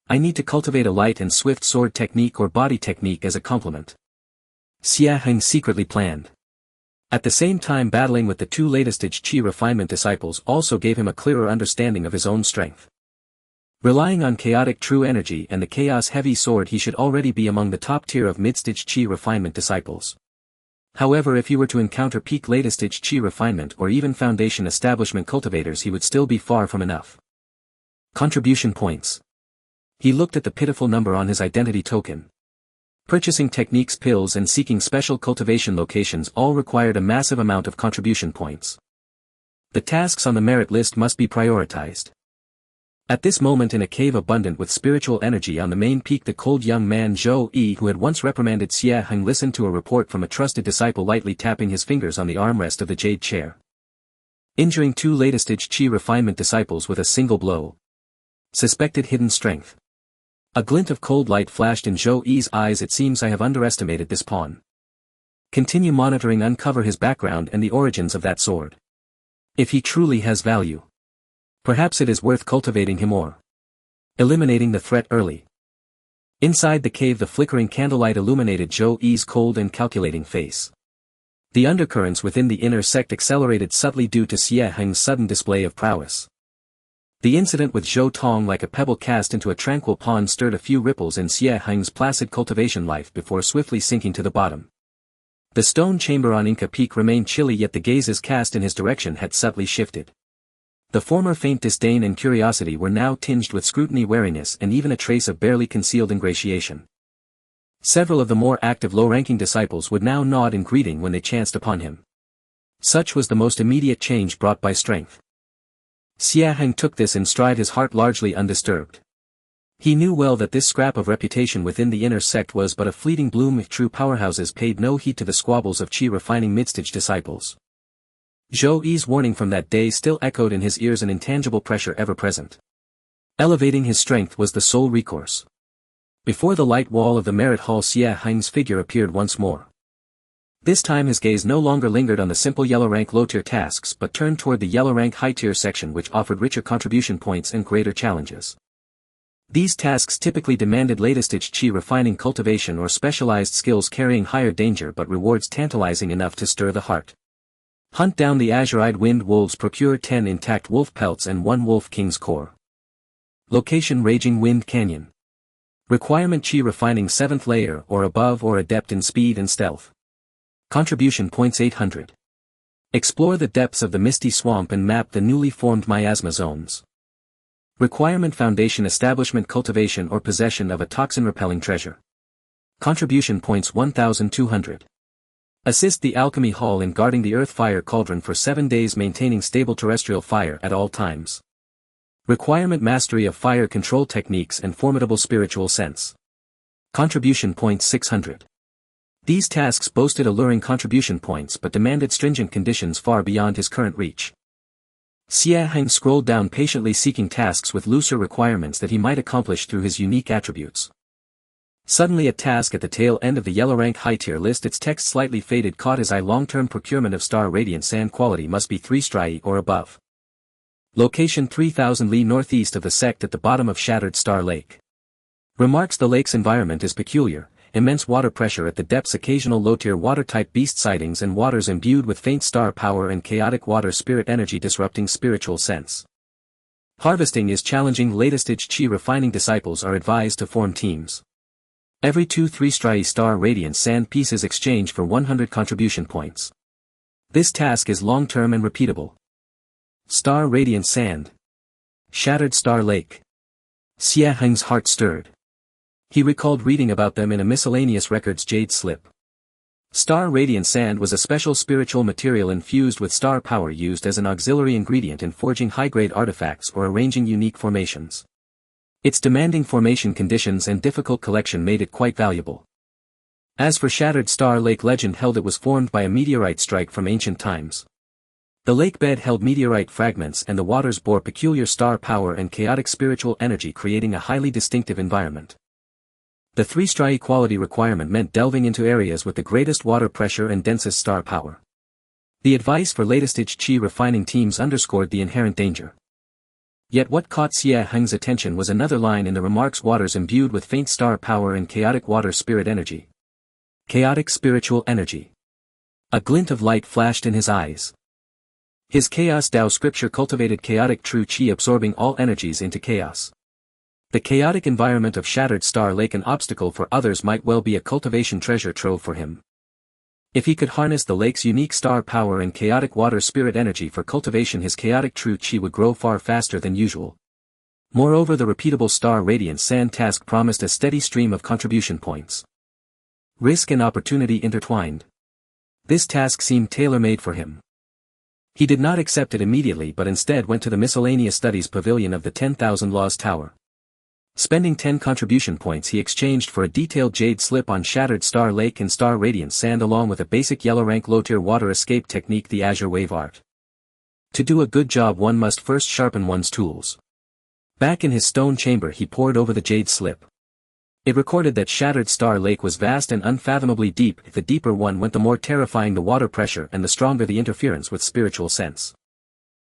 "I need to cultivate a light and swift sword technique or body technique as a complement," Xie Heng secretly planned. At the same time, battling with the 2 latest-stage Qi refinement disciples also gave him a clearer understanding of his own strength. Relying on chaotic true energy and the chaos heavy sword, he should already be among the top tier of mid-stage Qi refinement disciples. However, if he were to encounter peak latest-stage Qi refinement or even foundation establishment cultivators, he would still be far from enough. Contribution points. He looked at the pitiful number on his identity token. Purchasing techniques, pills and seeking special cultivation locations all required a massive amount of contribution points. The tasks on the merit list must be prioritized. At this moment, in a cave abundant with spiritual energy on the main peak, the cold young man Zhou Yi, who had once reprimanded Xie Heng, listened to a report from a trusted disciple, lightly tapping his fingers on the armrest of the jade chair. Injuring 2 latest-stage Qi refinement disciples with a single blow. Suspected hidden strength. A glint of cold light flashed in Zhou Yi's eyes. "It seems I have underestimated this pawn. Continue monitoring, uncover his background and the origins of that sword. If he truly has value, perhaps it is worth cultivating him or eliminating the threat early." Inside the cave, the flickering candlelight illuminated Zhou Yi's cold and calculating face. The undercurrents within the inner sect accelerated subtly due to Xie Heng's sudden display of prowess. The incident with Zhou Tong, like a pebble cast into a tranquil pond, stirred a few ripples in Xie Heng's placid cultivation life before swiftly sinking to the bottom. The stone chamber on Inca Peak remained chilly, yet the gazes cast in his direction had subtly shifted. The former faint disdain and curiosity were now tinged with scrutiny, wariness and even a trace of barely concealed ingratiation. Several of the more active low-ranking disciples would now nod in greeting when they chanced upon him. Such was the most immediate change brought by strength. Xie Heng took this in stride, his heart largely undisturbed. He knew well that this scrap of reputation within the inner sect was but a fleeting bloom if true powerhouses paid no heed to the squabbles of Qi refining mid-stage disciples. Zhou Yi's warning from that day still echoed in his ears, an intangible pressure ever present. Elevating his strength was the sole recourse. Before the light wall of the merit hall, Xie Heng's figure appeared once more. This time his gaze no longer lingered on the simple yellow-rank low-tier tasks but turned toward the yellow-rank high-tier section, which offered richer contribution points and greater challenges. These tasks typically demanded latest-stage Qi refining cultivation or specialized skills carrying higher danger but rewards tantalizing enough to stir the heart. Hunt down the azure-eyed wind wolves, procure 10 intact wolf pelts and 1 wolf king's core. Location: Raging Wind Canyon. Requirement: Qi refining 7th layer or above or adept in speed and stealth. Contribution points 800. Explore the depths of the misty swamp and map the newly formed miasma zones. Requirement: foundation, establishment, cultivation or possession of a toxin-repelling treasure. Contribution points 1200. Assist the alchemy hall in guarding the earth fire cauldron for 7 days, maintaining stable terrestrial fire at all times. Requirement: mastery of fire control techniques and formidable spiritual sense. Contribution points 600. These tasks boasted alluring contribution points but demanded stringent conditions far beyond his current reach. Xie Heng scrolled down, patiently seeking tasks with looser requirements that he might accomplish through his unique attributes. Suddenly a task at the tail end of the yellow rank high tier list, its text slightly faded, caught his eye. Long-term procurement of star radiant sand, quality must be 3 strai or above. Location: 3000 li northeast of the sect at the bottom of Shattered Star Lake. Remarks: the lake's environment is peculiar, immense water pressure at the depths, occasional low-tier water-type beast sightings, and waters imbued with faint star power and chaotic water spirit energy disrupting spiritual sense. Harvesting is challenging. Latest-stage Qi refining disciples are advised to form teams. Every 2 3 strai star radiant sand pieces exchange for 100 contribution points. This task is long-term and repeatable. Star radiant sand. Shattered Star Lake. Xie Heng's heart stirred. He recalled reading about them in a miscellaneous records jade slip. Star radiant sand was a special spiritual material infused with star power, used as an auxiliary ingredient in forging high-grade artifacts or arranging unique formations. Its demanding formation conditions and difficult collection made it quite valuable. As for Shattered Star Lake, legend held it was formed by a meteorite strike from ancient times. The lake bed held meteorite fragments and the waters bore peculiar star power and chaotic spiritual energy, creating a highly distinctive environment. The 3 strai quality requirement meant delving into areas with the greatest water pressure and densest star power. The advice for latest-stage Qi refining teams underscored the inherent danger. Yet what caught Xie Heng's attention was another line in the remarks: waters imbued with faint star power and chaotic water spirit energy. Chaotic spiritual energy. A glint of light flashed in his eyes. His Chaos Dao scripture cultivated chaotic true Qi, absorbing all energies into chaos. The chaotic environment of Shattered Star Lake, an obstacle for others, might well be a cultivation treasure trove for him. If he could harness the lake's unique star power and chaotic water spirit energy for cultivation, his chaotic true Qi would grow far faster than usual. Moreover, the repeatable star radiant sand task promised a steady stream of contribution points. Risk and opportunity intertwined. This task seemed tailor-made for him. He did not accept it immediately, but instead went to the miscellaneous studies pavilion of the 10,000 Laws Tower. Spending 10 contribution points, he exchanged for a detailed jade slip on Shattered Star Lake and Star Radiant Sand, along with a basic yellow rank low-tier water escape technique, the Azure Wave Art. To do a good job, one must first sharpen one's tools. Back in his stone chamber, he pored over the jade slip. It recorded that Shattered Star Lake was vast and unfathomably deep. The deeper one went, the more terrifying the water pressure and the stronger the interference with spiritual sense.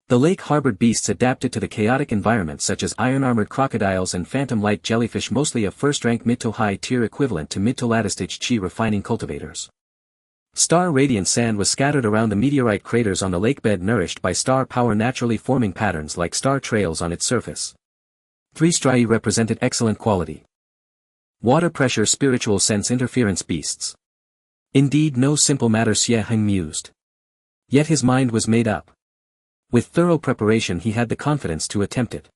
The lake harbored beasts adapted to the chaotic environment, such as iron-armored crocodiles and phantom-like jellyfish, mostly of first-rank mid to high-tier, equivalent to mid to latter-stage Qi refining cultivators. Star radiant sand was scattered around the meteorite craters on the lake bed, nourished by star power, naturally forming patterns like star trails on its surface. 3 strai represented excellent quality. Water pressure, spiritual sense, interference, beasts. Indeed, no simple matter, Xie Heng mused. Yet his mind was made up. With thorough preparation, he had the confidence to attempt it.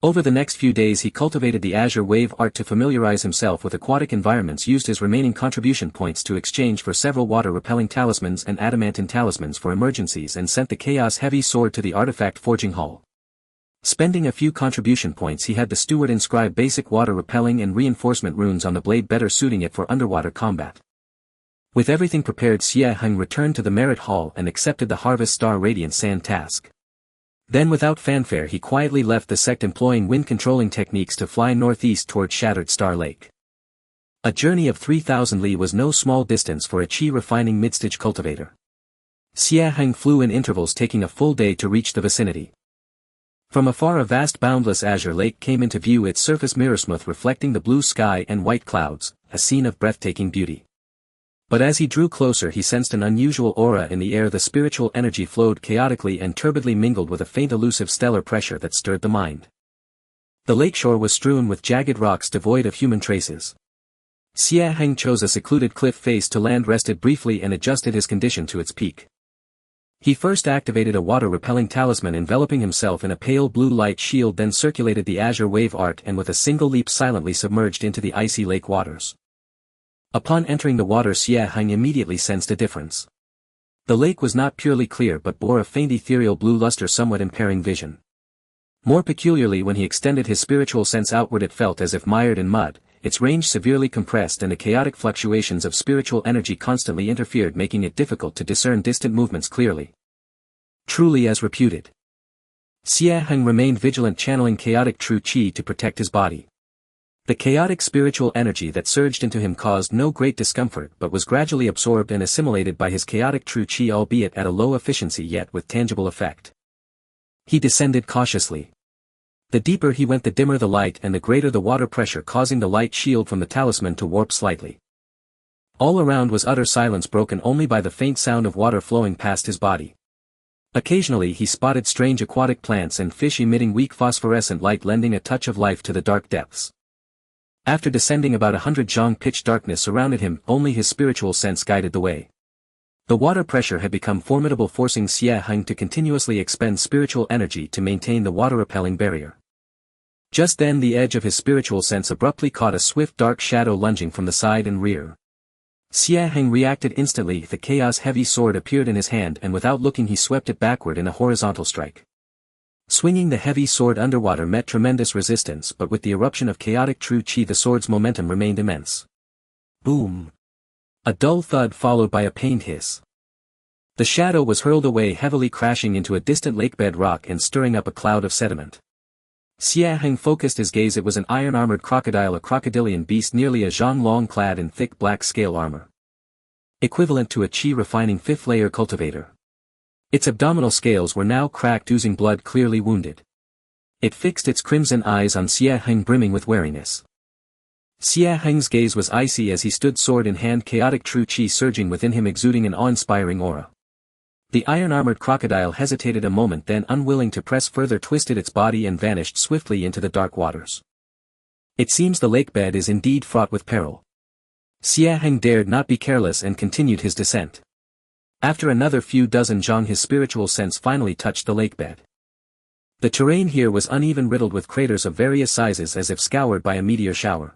Over the next few days he cultivated the Azure Wave Art to familiarize himself with aquatic environments, used his remaining contribution points to exchange for several water-repelling talismans and adamantine talismans for emergencies, and sent the Chaos Heavy Sword to the Artifact Forging Hall. Spending a few contribution points, he had the steward inscribe basic water-repelling and reinforcement runes on the blade, better suiting it for underwater combat. With everything prepared, Xie Heng returned to the Merit Hall and accepted the Harvest Star Radiant Sand task. Then without fanfare he quietly left the sect, employing wind-controlling techniques to fly northeast toward Shattered Star Lake. A journey of 3,000 li was no small distance for a Qi refining mid-stage cultivator. Xie Heng flew in intervals, taking a full day to reach the vicinity. From afar a vast boundless azure lake came into view, its surface mirror-smooth, reflecting the blue sky and white clouds, a scene of breathtaking beauty. But as he drew closer he sensed an unusual aura in the air. The spiritual energy flowed chaotically and turbidly, mingled with a faint elusive stellar pressure that stirred the mind. The lakeshore was strewn with jagged rocks devoid of human traces. Xie Heng chose a secluded cliff face to land, rested briefly and adjusted his condition to its peak. He first activated a water-repelling talisman enveloping himself in a pale blue light shield, then circulated the azure wave art and with a single leap silently submerged into the icy lake waters. Upon entering the water, Xie Heng immediately sensed a difference. The lake was not purely clear but bore a faint ethereal blue luster somewhat impairing vision. More peculiarly, when he extended his spiritual sense outward, it felt as if mired in mud, its range severely compressed and the chaotic fluctuations of spiritual energy constantly interfered, making it difficult to discern distant movements clearly. Truly as reputed. Xie Heng remained vigilant, channeling chaotic true qi to protect his body. The chaotic spiritual energy that surged into him caused no great discomfort but was gradually absorbed and assimilated by his chaotic true qi, albeit at a low efficiency yet with tangible effect. He descended cautiously. The deeper he went, the dimmer the light and the greater the water pressure, causing the light shield from the talisman to warp slightly. All around was utter silence, broken only by the faint sound of water flowing past his body. Occasionally he spotted strange aquatic plants and fish emitting weak phosphorescent light, lending a touch of life to the dark depths. After descending, about 100 zhang pitch darkness surrounded him, only his spiritual sense guided the way. The water pressure had become formidable, forcing Xie Heng to continuously expend spiritual energy to maintain the water-repelling barrier. Just then the edge of his spiritual sense abruptly caught a swift dark shadow lunging from the side and rear. Xie Heng reacted instantly. The chaos-heavy sword appeared in his hand and without looking he swept it backward in a horizontal strike. Swinging the heavy sword underwater met tremendous resistance, but with the eruption of chaotic true qi the sword's momentum remained immense. Boom! A dull thud followed by a pained hiss. The shadow was hurled away heavily, crashing into a distant lakebed rock and stirring up a cloud of sediment. Xie Heng focused his gaze. It was an iron-armored crocodile, a crocodilian beast nearly a zhang long, clad in thick black scale armor. Equivalent to a qi-refining fifth-layer cultivator. Its abdominal scales were now cracked, oozing blood, clearly wounded. It fixed its crimson eyes on Xie Heng, brimming with wariness. Xie Heng's gaze was icy as he stood sword in hand, chaotic true qi surging within him, exuding an awe-inspiring aura. The iron-armored crocodile hesitated a moment, then, unwilling to press further, twisted its body and vanished swiftly into the dark waters. It seems the lakebed is indeed fraught with peril. Xie Heng dared not be careless and continued his descent. After another few dozen zhang his spiritual sense finally touched the lakebed. The terrain here was uneven, riddled with craters of various sizes as if scoured by a meteor shower.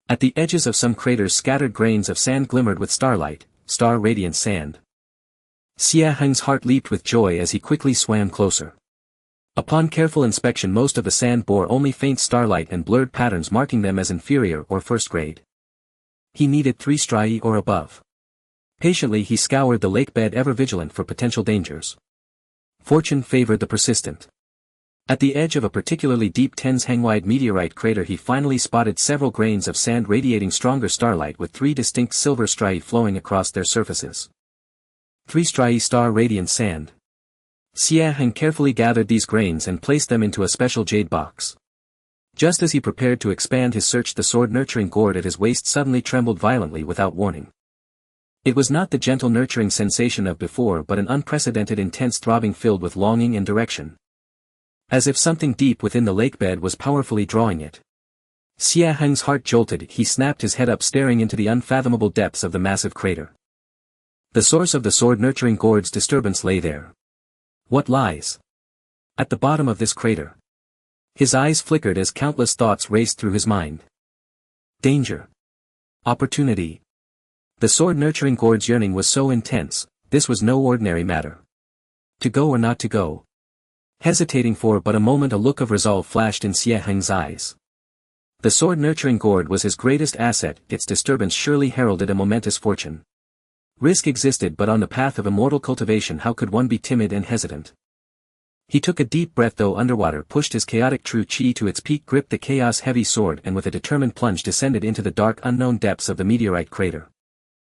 At the edges of some craters scattered grains of sand glimmered with starlight, star-radiant sand. Xie Heng's heart leaped with joy as he quickly swam closer. Upon careful inspection, most of the sand bore only faint starlight and blurred patterns, marking them as inferior or first grade. He needed 3 striae or above. Patiently he scoured the lakebed, ever vigilant for potential dangers. Fortune favored the persistent. At the edge of a particularly deep 10 heng-wide meteorite crater he finally spotted several grains of sand radiating stronger starlight, with 3 distinct silver striae flowing across their surfaces. 3 striae star-radiant sand. Xie Heng carefully gathered these grains and placed them into a special jade box. Just as he prepared to expand his search, the sword-nurturing gourd at his waist suddenly trembled violently without warning. It was not the gentle nurturing sensation of before, but an unprecedented intense throbbing filled with longing and direction. As if something deep within the lakebed was powerfully drawing it. Xie Heng's heart jolted. He snapped his head up, staring into the unfathomable depths of the massive crater. The source of the sword-nurturing gourd's disturbance lay there. What lies at the bottom of this crater? His eyes flickered as countless thoughts raced through his mind. Danger. Opportunity. The sword-nurturing gourd's yearning was so intense, this was no ordinary matter. To go or not to go? Hesitating for but a moment, a look of resolve flashed in Xie Heng's eyes. The sword-nurturing gourd was his greatest asset, its disturbance surely heralded a momentous fortune. Risk existed, but on the path of immortal cultivation how could one be timid and hesitant? He took a deep breath, though underwater, pushed his chaotic true qi to its peak, gripped the chaos-heavy sword and with a determined plunge descended into the dark unknown depths of the meteorite crater.